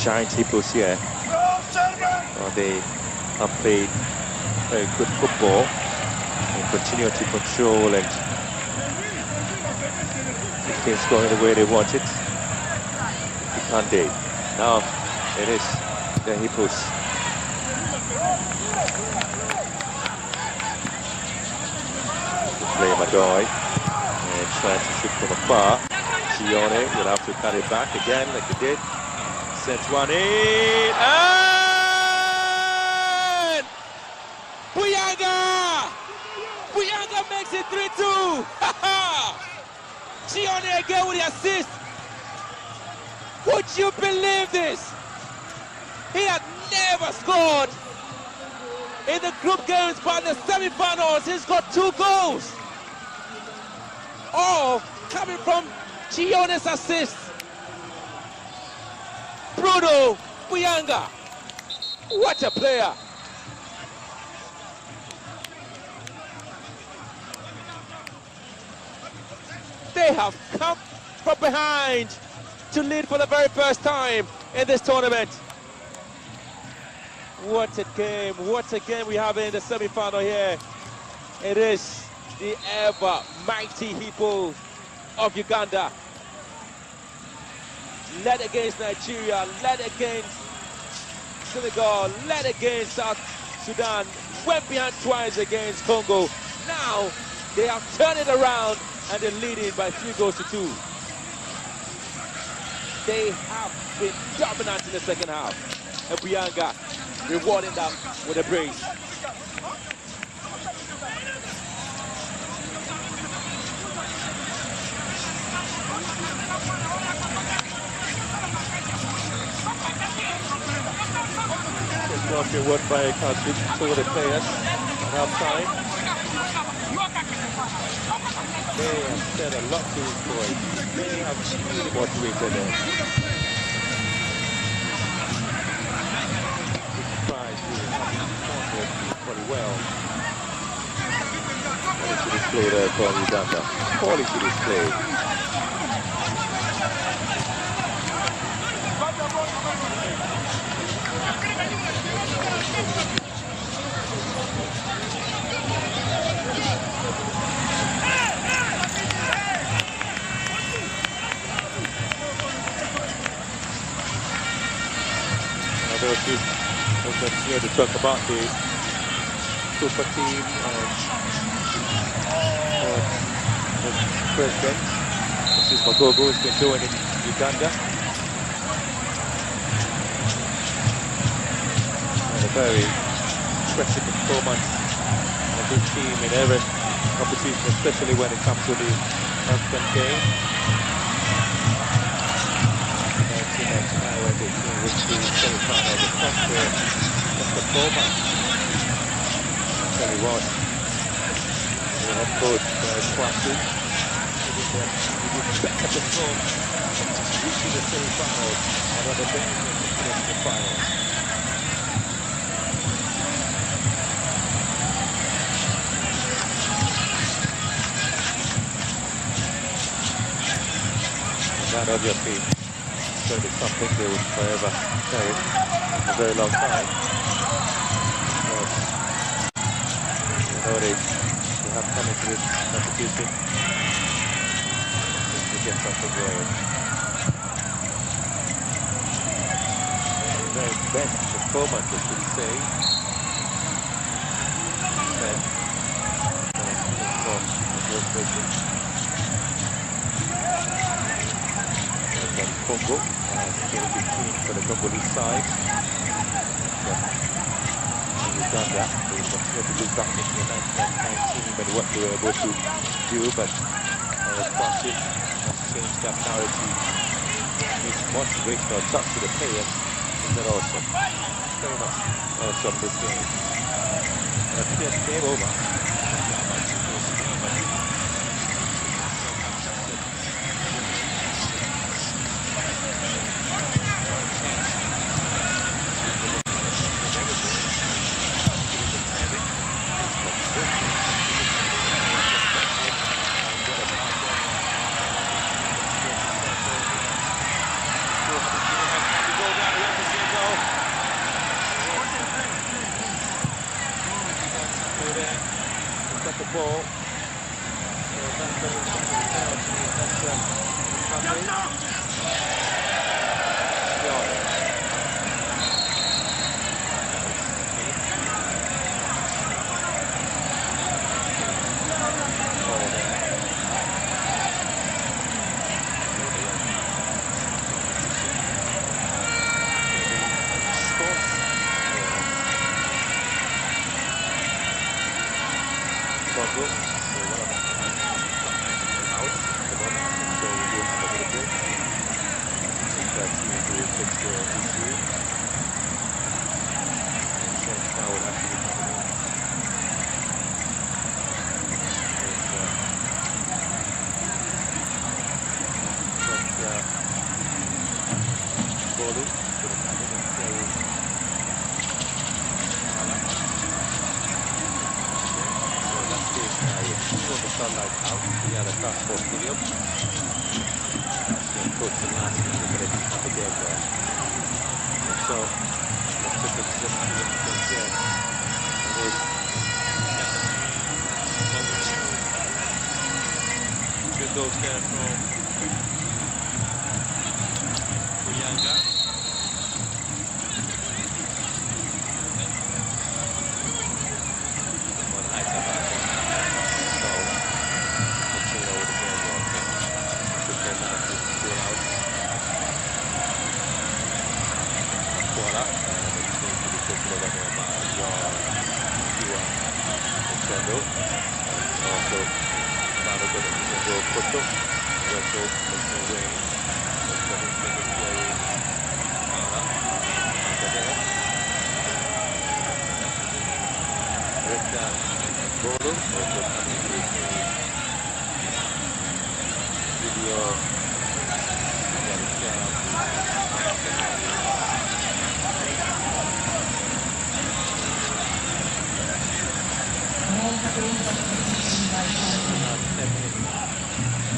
giant Hippos here. Well, they have played very good football and continue to control and keep things going the way they want it. Kande. Now it is the Hippos. Play Madoy and trying to shoot from afar. Chione will have to cut it back again like he did. Sends one in and Buyanga! Buyanga makes it 3-2. Chione again with the assist. Would you believe this? He had never scored in the group games, but in the semi-finals he's got 2 goals. All coming from Chione's assist. Bruno Buyanga. What a player. They have come from behind to lead for the very first time in this tournament. What a game we have in the semi-final here. It is the ever mighty Hippos of Uganda. Led against Nigeria, led against Senegal, led against South Sudan, went behind twice against Congo. Now they have turned it around and they're leading by 3-2. They have been dominant in the second half. And Buyanga rewarding them with a brace. It's not been worked by Country to the players at half time. They have said a lot to his boys. They have really motivated them. Pretty well. Quality display there from Uganda. Quality display. Sophie, here to talk about the super team and the president, Mrs. Magogo, has been doing in Uganda. And a very impressive performance of this team in every competition, especially when it comes to the African game. 1999 when the team reached the semi-final of the country, the performance really was. We have coach Kwasi. We did better perform reaching the semi-finals and other things in the finals. That obviously is going to be something they will forever cherish for a very long time. Because, you know, they have come into this competition just to get something going. The very best performance, I should say. Congo, still 15 for the Congolese side. Uganda, they continue to look back into 1919 and what they were able to do, but Kwasi has changed that narrative. It's motivational talk to the players. Isn't that awesome? Very much awesome this game. It's game over.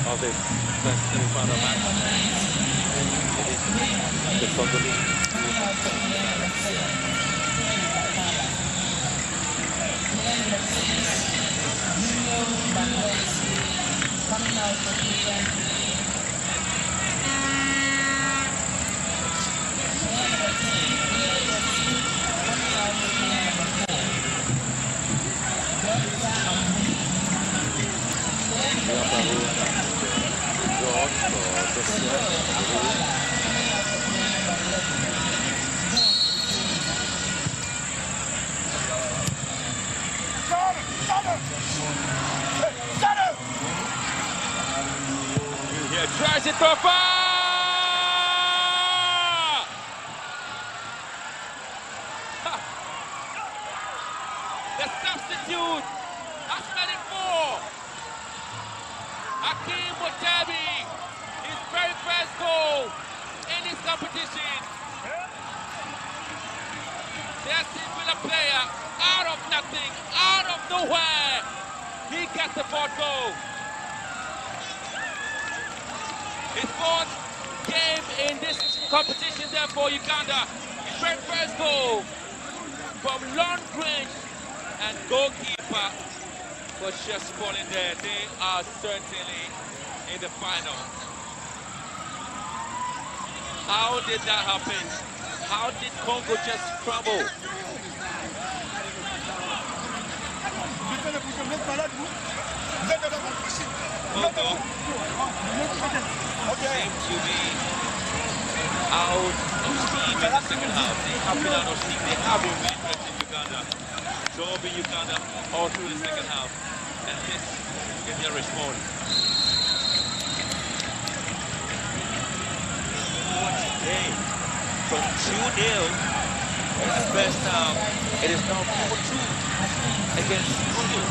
Of this semi-final match, the Congolese. The substitute has made it 4. Akeem Mutebi, his very first goal in this competition. There's a player out of nothing, out of nowhere. He gets the 4th goal. His 4th game in this competition there for Uganda. His very first goal from long range, and goalkeeper was just falling there. They are certainly in the final. How did that happen? How did Congo just crumble? Congo seem to be out of steam in the second half. They have been out of steam. They have been really threatening Uganda. Absorbing Uganda all through the second half. And this is their response. Today, from 2-0 in the first half, it is now 4-2 against Congo.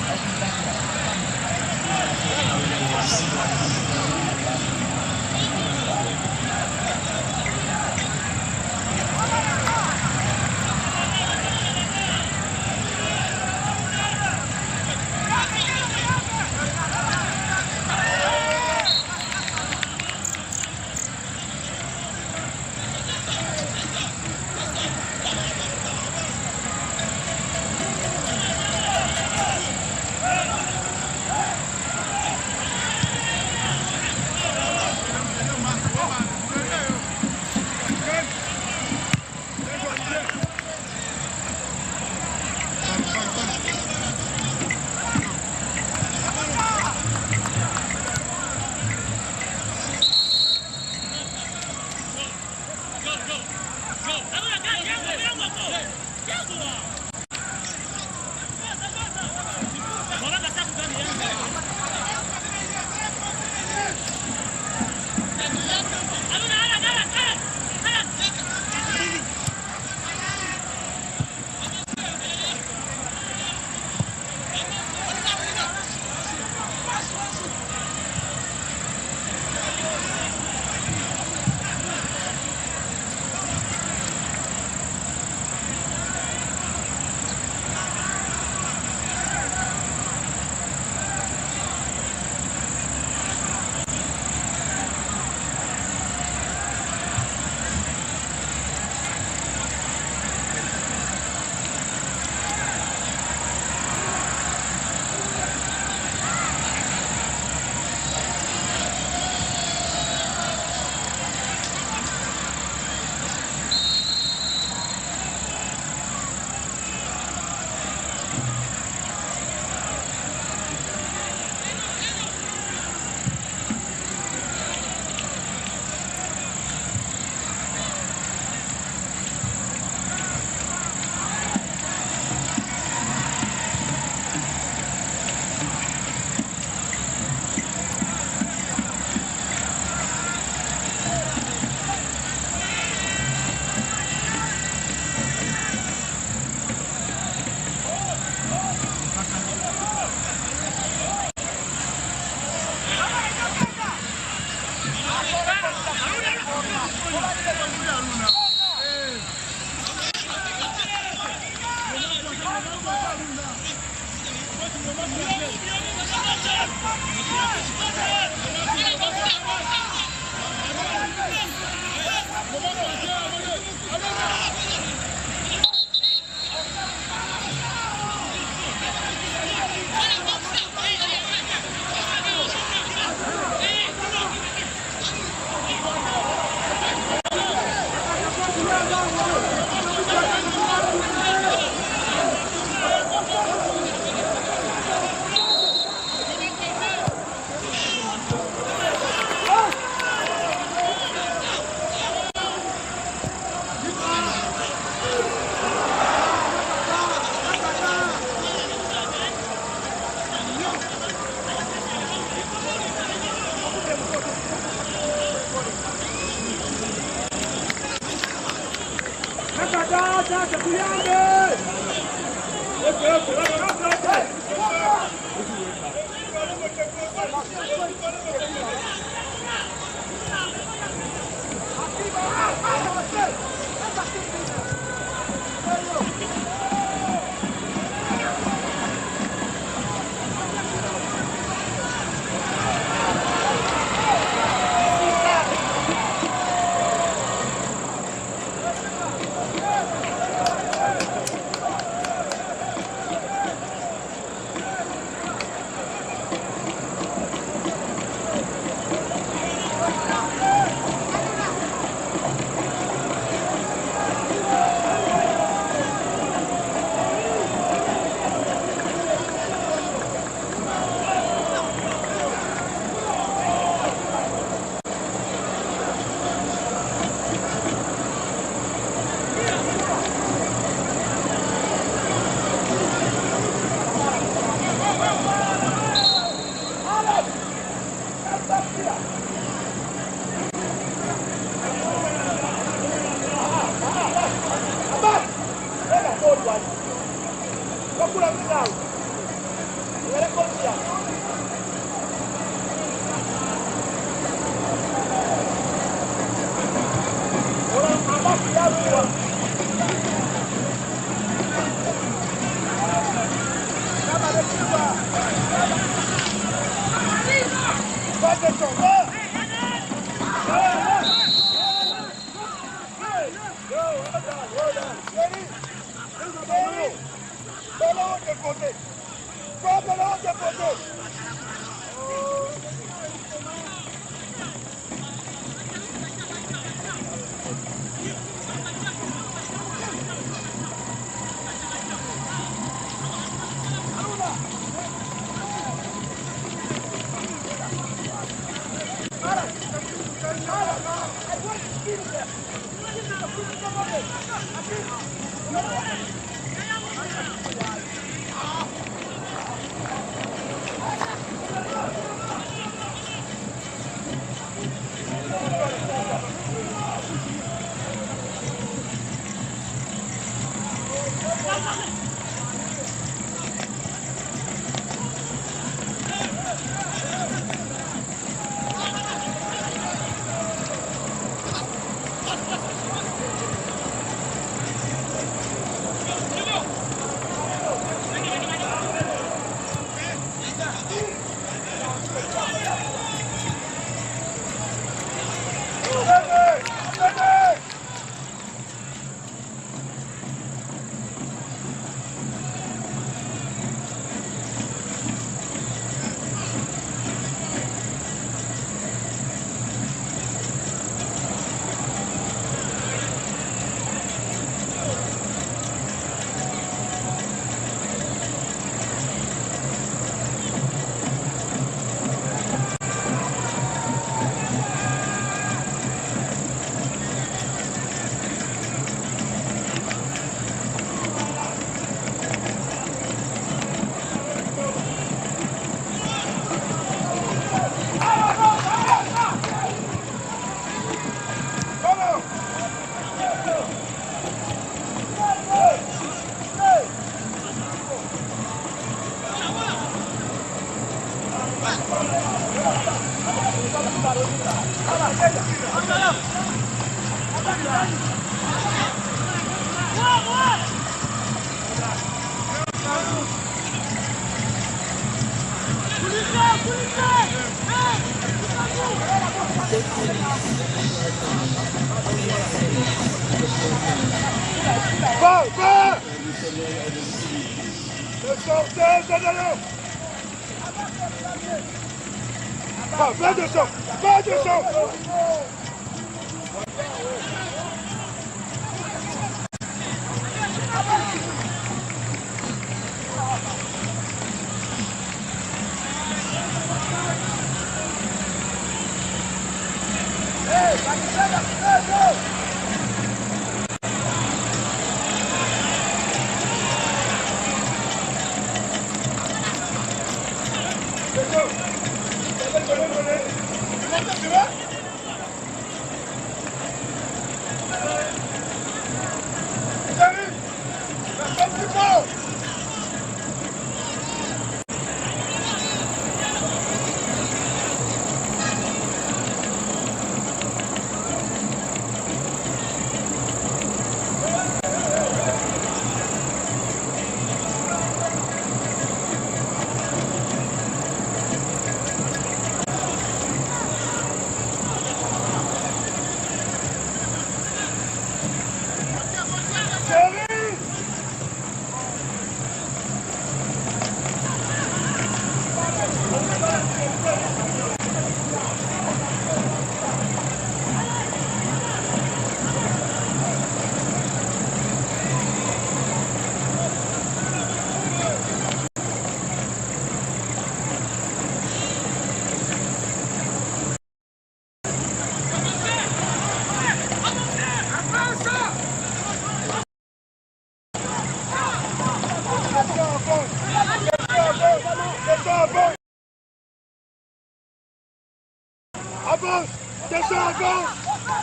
Avance! Attention, avance!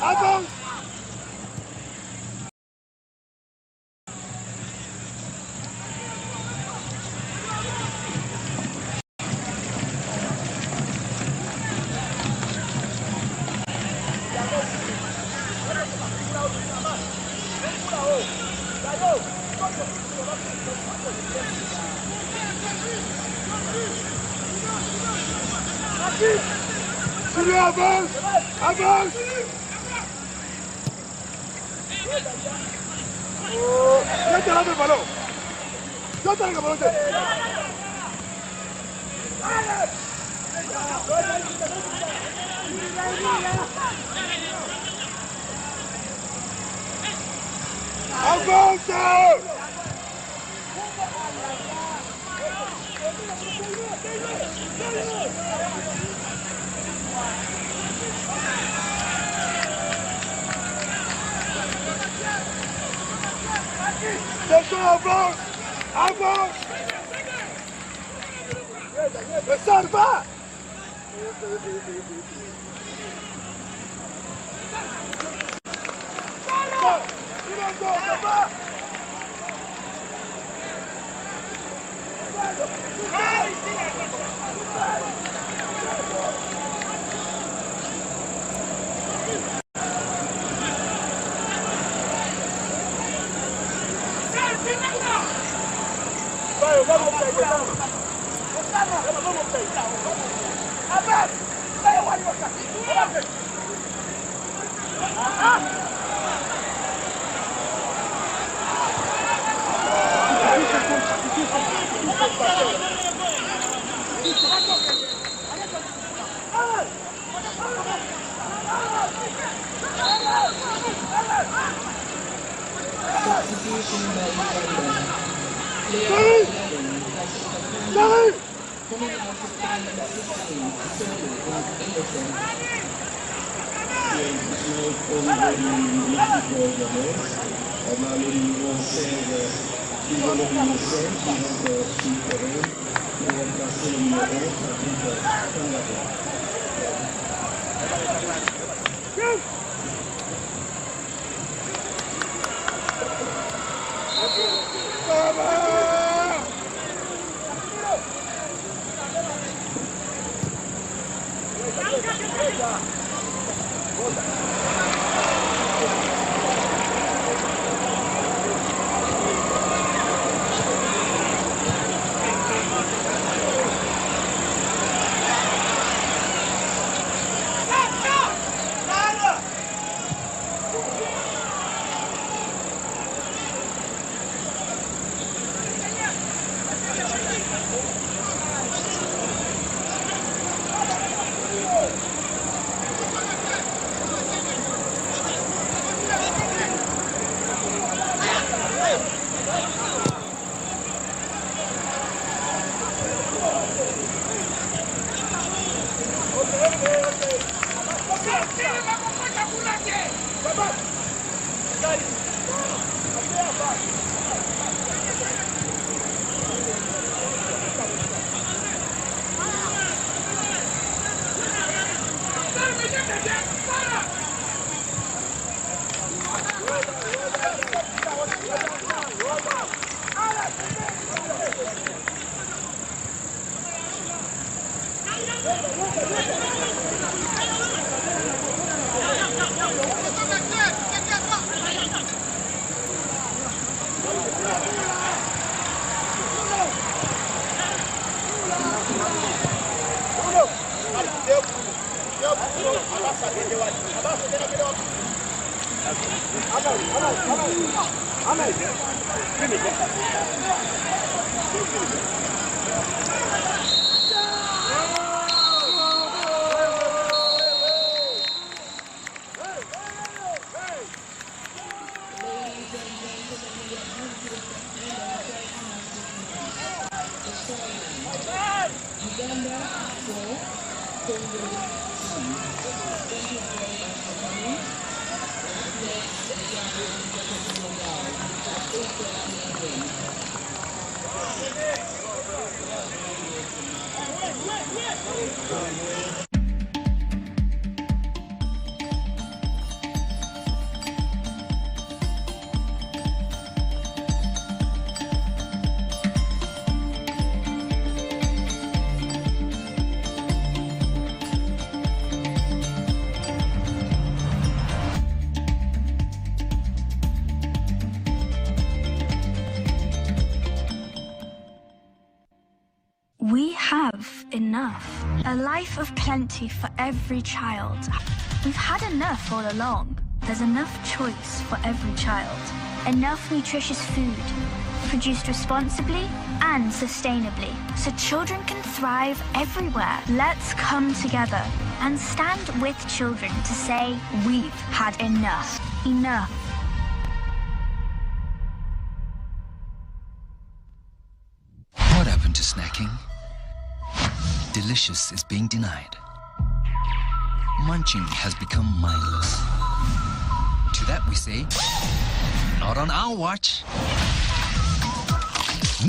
Avance! Julien, avance! Avance! Viens te le ballon! Viens te le ballon! Avance! Attention, avance! Avance! Mais ça va! We have enough. A life of plenty for every child. We've had enough all along. There's enough choice for every child. Enough nutritious food, produced responsibly and sustainably, so children can thrive everywhere. Let's come together and stand with children to say we've had enough. Enough. What happened to snacking? Delicious is being denied. Munching has become mindless. To that we say, not on our watch.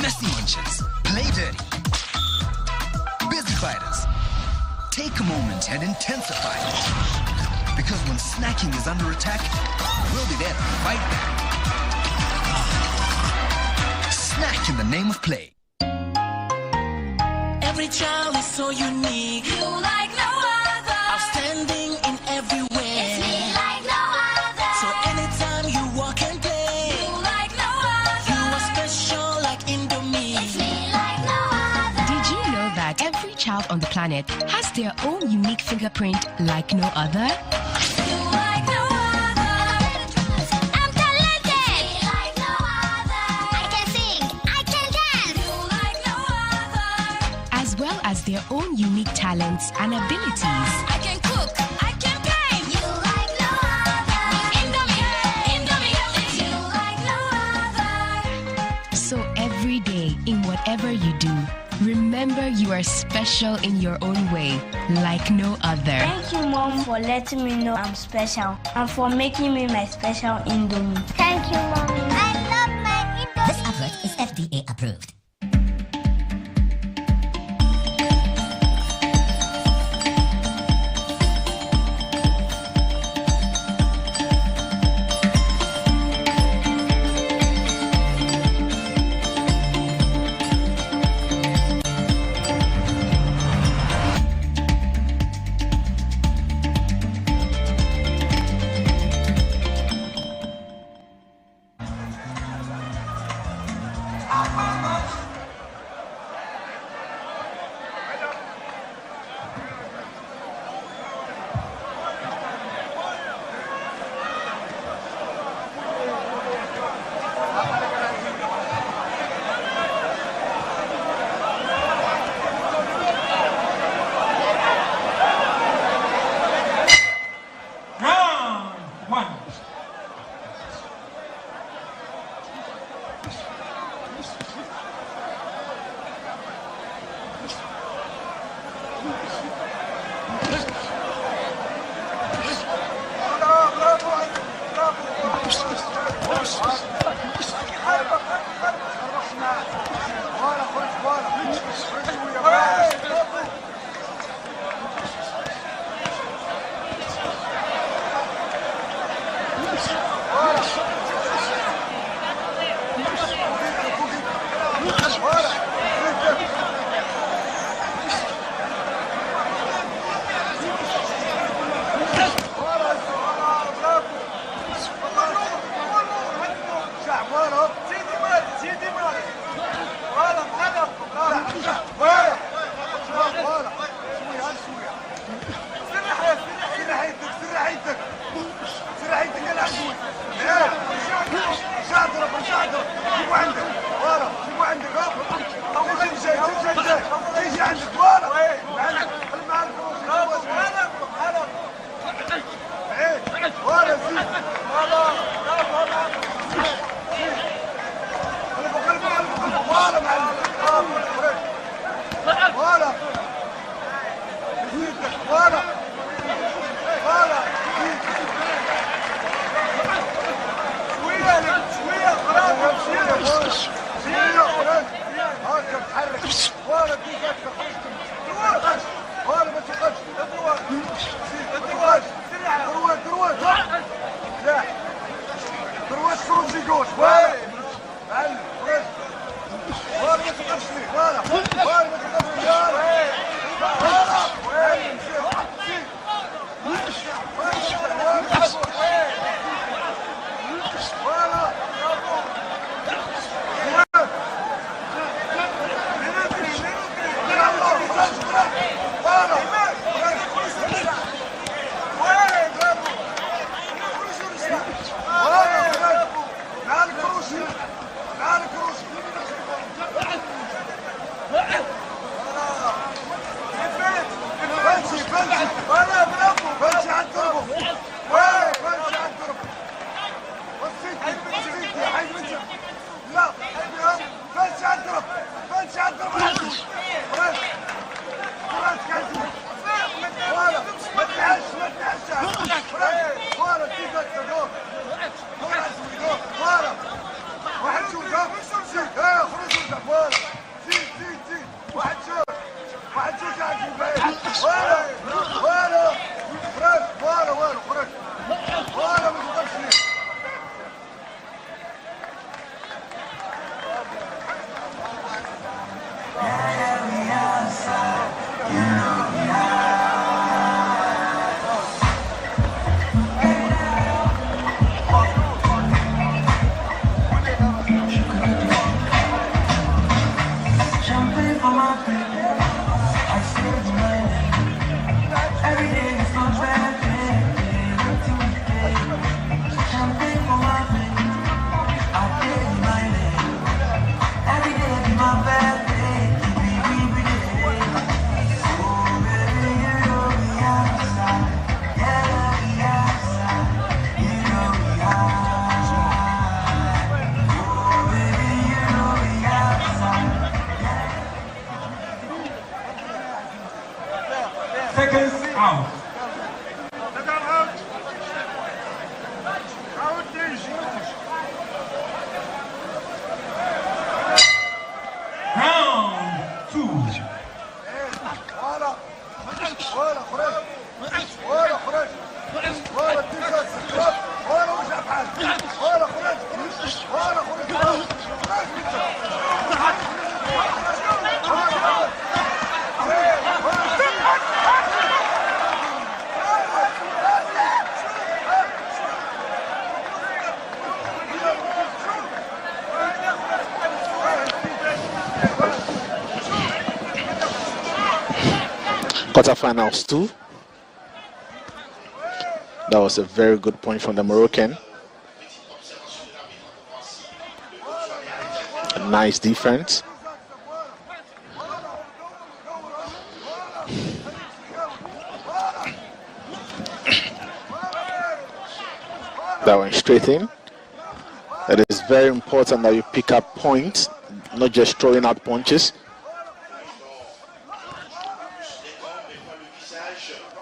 Messy munchers, play dirty. Busy fighters, take a moment and intensify. Because when snacking is under attack, we'll be there to fight back. Snack in the name of play. Every child is so unique. You like no other. Outstanding in every way. It's me like no other. So anytime you walk and play. You like no other. You are special like Indomie. It's me like no other. Did you know that every child on the planet has their own unique fingerprint like no other? You like no other. I'm talented. Me like no other. I can sing. I can dance. You like no other. As well as their own unique talents and abilities. I can cook. I can paint. You like no other. Indomie. You like no other. So every day, in whatever you do, remember you are special in your own way, like no other. Thank you, Mom, for letting me know I'm special and for making me my special Indomie. Thank you, Mommy. I love my Indomie. This advert is FDA approved. Seconds out. Round 2. Quarterfinals 2. That was a very good point from the Moroccan. A nice defense. That went straight in. It is very important that you pick up points, not just throwing out punches.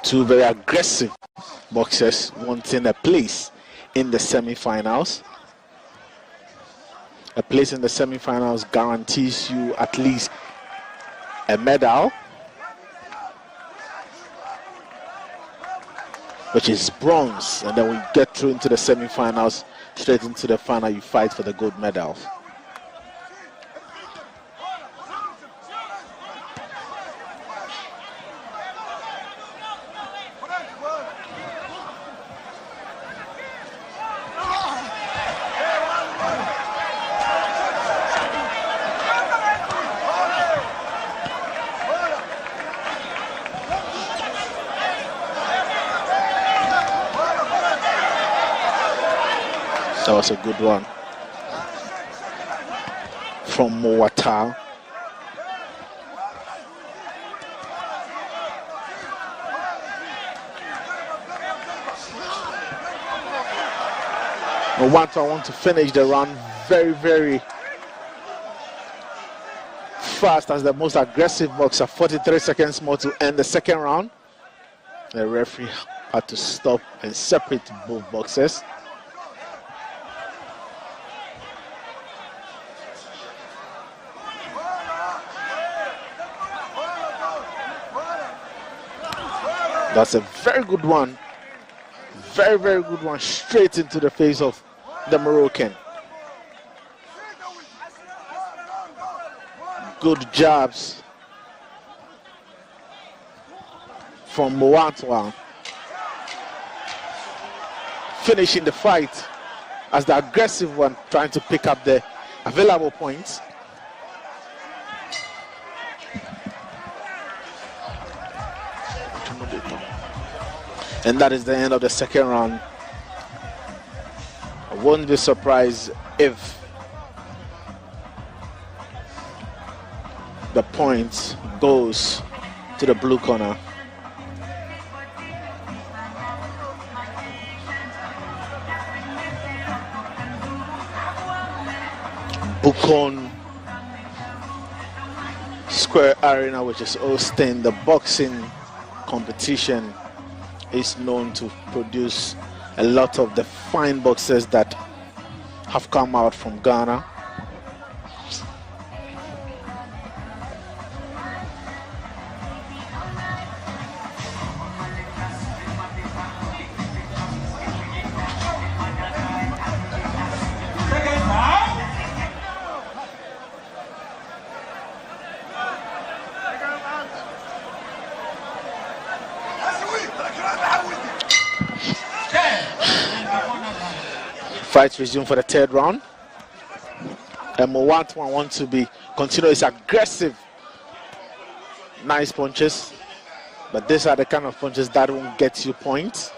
Two very aggressive boxers wanting a place in the semi-finals. A place in the semi-finals guarantees you at least a medal, which is bronze, and then when you get through into the semi-finals, straight into the final, you fight for the gold medal. That was a good one from Moata. Moata want to finish the round very, very fast as the most aggressive boxer. 43 seconds more to end the second round. The referee had to stop and separate both boxers. That's a very good one. Very, very good one. Straight into the face of the Moroccan. Good jabs from Moatwa. Finishing the fight as the aggressive one, trying to pick up the available points. And that is the end of the second round. I won't be surprised if the point goes to the blue corner. Bukon Square Arena, which is hosting the boxing competition, is known to produce a lot of the fine boxers that have come out from Ghana. resumed for the third round. And Mowatwan wants to continue his aggressive, nice punches. But these are the kind of punches that won't get you points.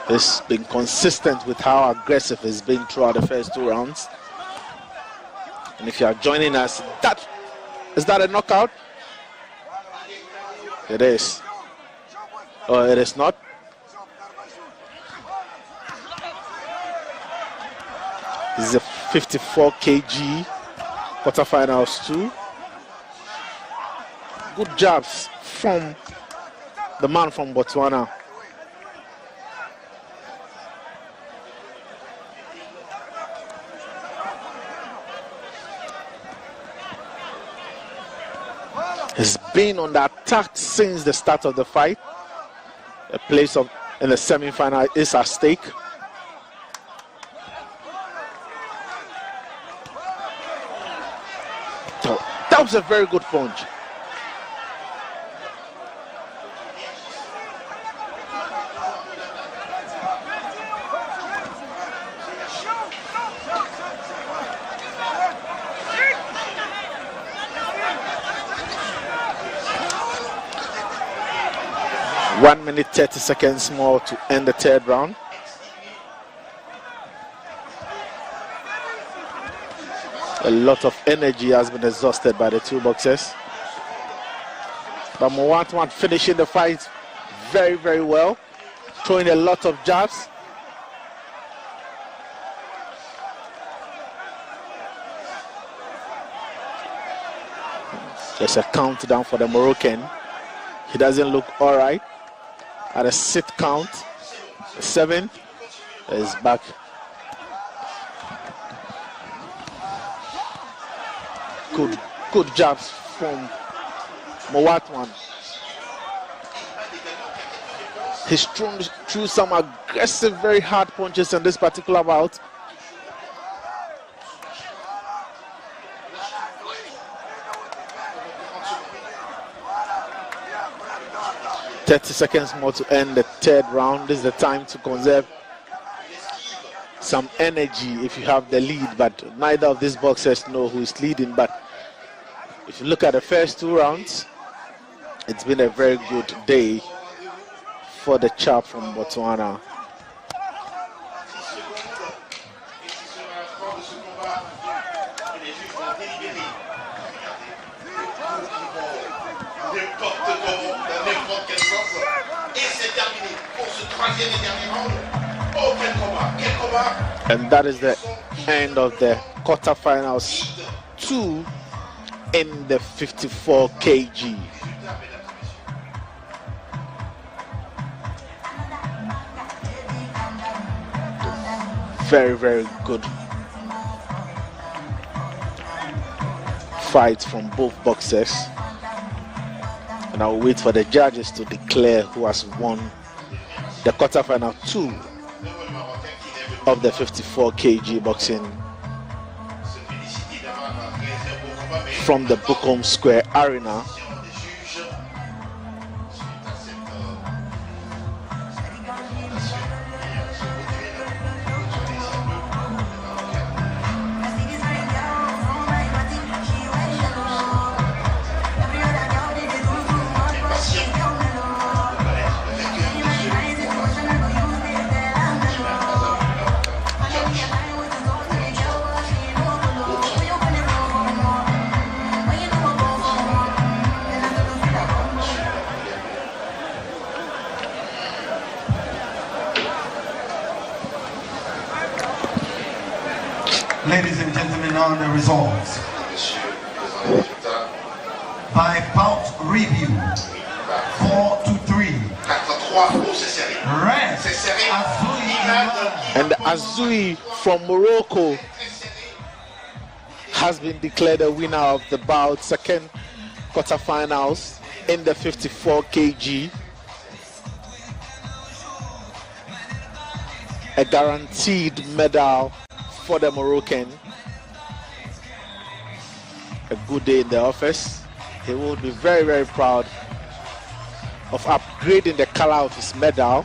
He's been consistent with how aggressive he's been throughout the first 2 rounds. And if you are joining us, is that a knockout? It is. Oh, it is not. This is a 54 kg quarterfinals 2. Good jabs from the man from Botswana. He's been on the attack since the start of the fight. A place in the semi-final is at stake. That was a very good punch. One minute 30 seconds more to end the third round. A lot of energy has been exhausted by the two boxers. But Mowatwan finishing the fight very, very well, throwing a lot of jabs. There's a countdown for the Moroccan. He doesn't look all right. At a sit count, 7 is back. Good jabs from Mowatwan. He's threw some aggressive, very hard punches in this particular bout. .30 seconds more to end the third round. This is the time to conserve some energy if you have the lead, but neither of these boxers know who is leading. But if you look at the first 2 rounds, it's been a very good day for the chap from Botswana. And that is the end of the quarterfinals 2 in the 54 kg. Very, very good fights from both boxers. And I'll wait for the judges to declare who has won the quarterfinal 2 of the 54 kg boxing from the Bukom Square Arena. Ladies and gentlemen, now the results. By bout review, 4-3. Red, and Azui from Morocco has been declared the winner of the bout, second quarterfinals in the 54 kg. A guaranteed medal for the Moroccan. A good day in the office. He will be very, very proud of upgrading the color of his medal.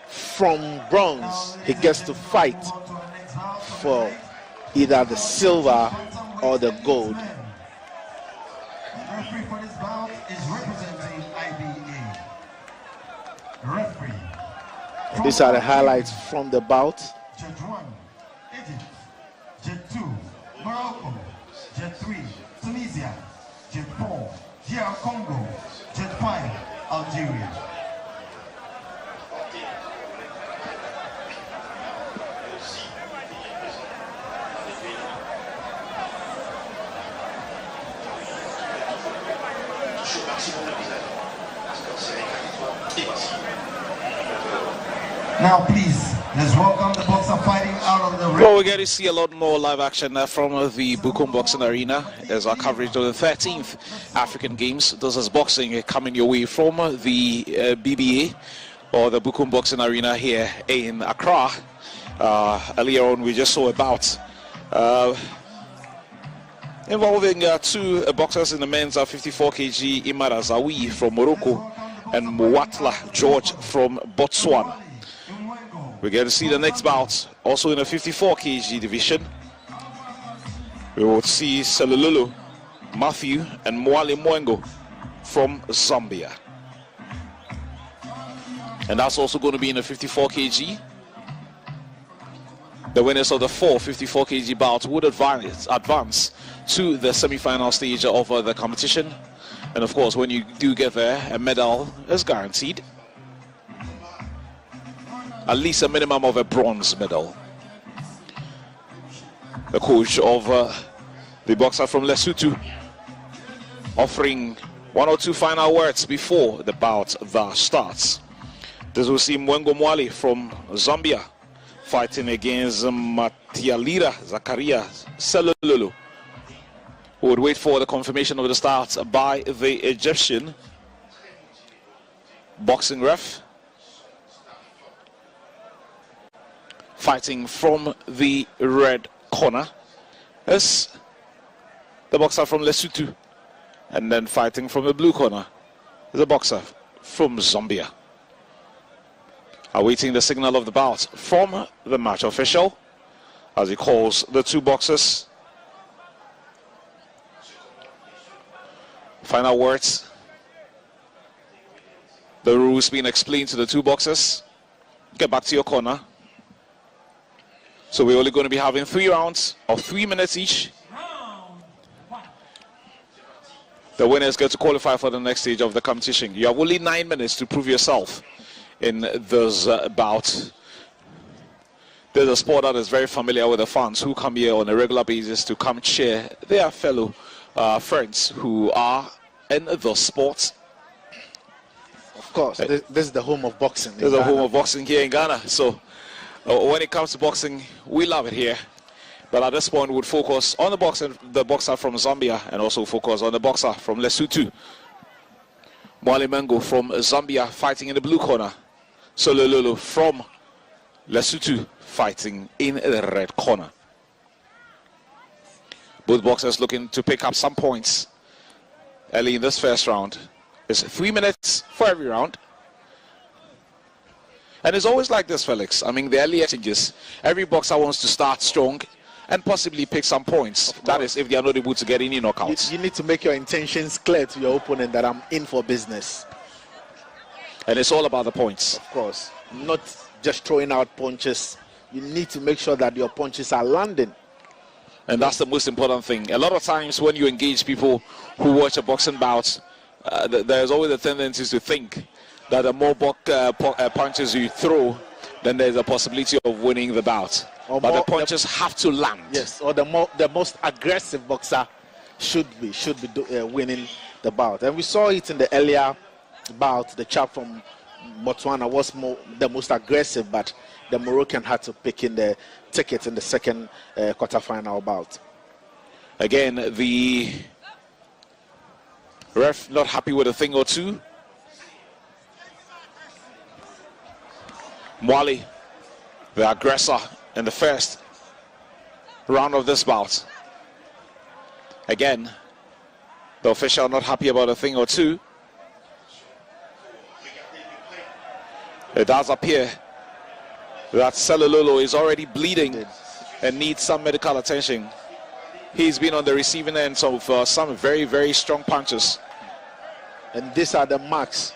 From bronze, he gets to fight for either the silver or the gold. The referee for this bout is representing IBA. Referee. These are the highlights from the bout. Jet 1, Egypt. Jet 2, Morocco. Jet 3, Tunisia. Jet 4, DR Congo. Jet 5, Algeria. Now please, let's welcome the boxer fighting out of the ring. Well, we're going to see a lot more live action from the Bukum Boxing Arena as our coverage of the 13th African Games. This is boxing coming your way from the BBA or the Bukum Boxing Arena here in Accra. Earlier on, we just saw a bout involving two boxers in the men's 54 kg, Imara Zawi from Morocco and Mwatla George from Botswana. We're going to see the next bout also in the 54 kg division. We will see Selululu Matthew and Mwale Mwengo from Zambia. And that's also going to be in the 54 kg. The winners of the 4 54 kg bouts would advance to the semi-final stage of the competition. And of course, when you do get there, a medal is guaranteed. At least a minimum of a bronze medal. The coach of the boxer from Lesotho offering 1 or 2 final words before the bout that starts. This will see Mwengo Mwale from Zambia fighting against Matialira Zakaria Selululu, who would wait for the confirmation of the start by the Egyptian boxing ref. Fighting from the red corner is the boxer from Lesotho, and then fighting from the blue corner is the boxer from Zambia. Awaiting the signal of the bout from the match official as he calls the two boxers. Final words. The rules being explained to the two boxers. Get back to your corner. So we're only going to be having 3 rounds of 3 minutes each. The winners get to qualify for the next stage of the competition. You have only 9 minutes to prove yourself in this bout. There's a sport that is very familiar with the fans who come here on a regular basis to come cheer their fellow friends who are in the sport. Of course, this is the home of boxing. This is the home of boxing here in Ghana. So when it comes to boxing, we love it here. But at this point, we would focus on the boxer from Zambia, and also focus on the boxer from Lesotho. Mwale Mwengo from Zambia fighting in the blue corner. Selululu from Lesotho fighting in the red corner. Both boxers looking to pick up some points early in this first round. It's 3 minutes for every round. And it's always like this, Felix. I mean, the early exchanges, every boxer wants to start strong and possibly pick some points. That is, if they are not able to get any knockouts. You need to make your intentions clear to your opponent that I'm in for business. And it's all about the points. Of course. Not just throwing out punches. You need to make sure that your punches are landing. And that's the most important thing. A lot of times when you engage people who watch a boxing bout, there's always a tendency to think that the more punches you throw, then there's a possibility of winning the bout. But the punches have to land. Yes, or the most aggressive boxer should be winning the bout. And we saw it in the earlier bout. The chap from Botswana was the most aggressive, but the Moroccan had to pick in the ticket in the second quarterfinal bout. Again, the ref not happy with a thing or two. Mwale, the aggressor in the first round of this bout. Again, the official not happy about a thing or two. It does appear that Selulolo is already bleeding and needs some medical attention. He's been on the receiving end of some very, very strong punches. And these are the marks,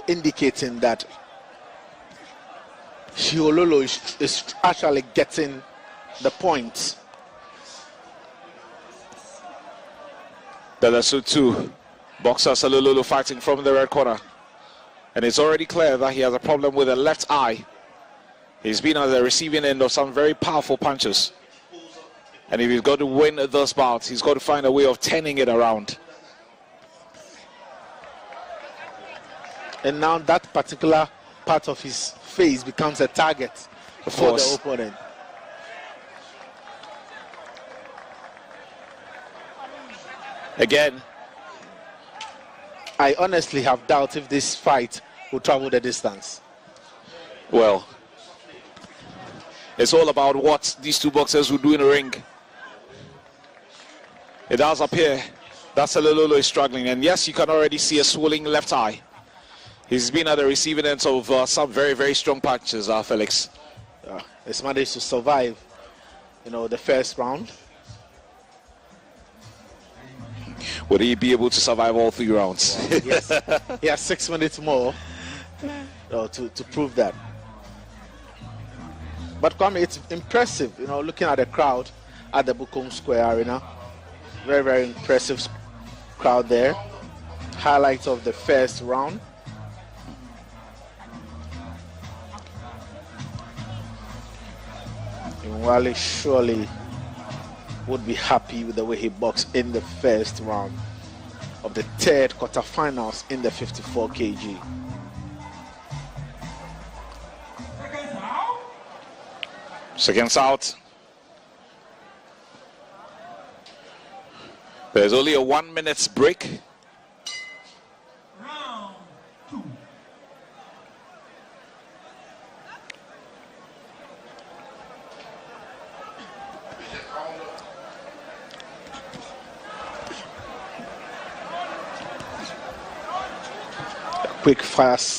indicating that Shiololo is actually getting the points. The Lesotho boxer Selulolo fighting from the red corner. And it's already clear that he has a problem with the left eye. He's been on the receiving end of some very powerful punches. And if he's got to win this bout, he's got to find a way of turning it around. And now that particular part of his face becomes a target for the opponent. Again, I honestly have doubt if this fight will travel the distance. Well, it's all about what these two boxers will do in the ring. It does appear that Selulolo is struggling, and yes, you can already see a swelling left eye. He's been at the receiving end of some very, very strong punches, Felix. He's managed to survive, the first round. Would he be able to survive all 3 rounds? Yes, he has 6 minutes more to prove that. But Kwame, it's impressive, looking at the crowd at the Bukom Square Arena. Very, very impressive crowd there. Highlights of the first round. Wale surely would be happy with the way he boxed in the first round of the third quarterfinals in the 54 kg. Seconds out. There's only a 1 minute break. Quick, fast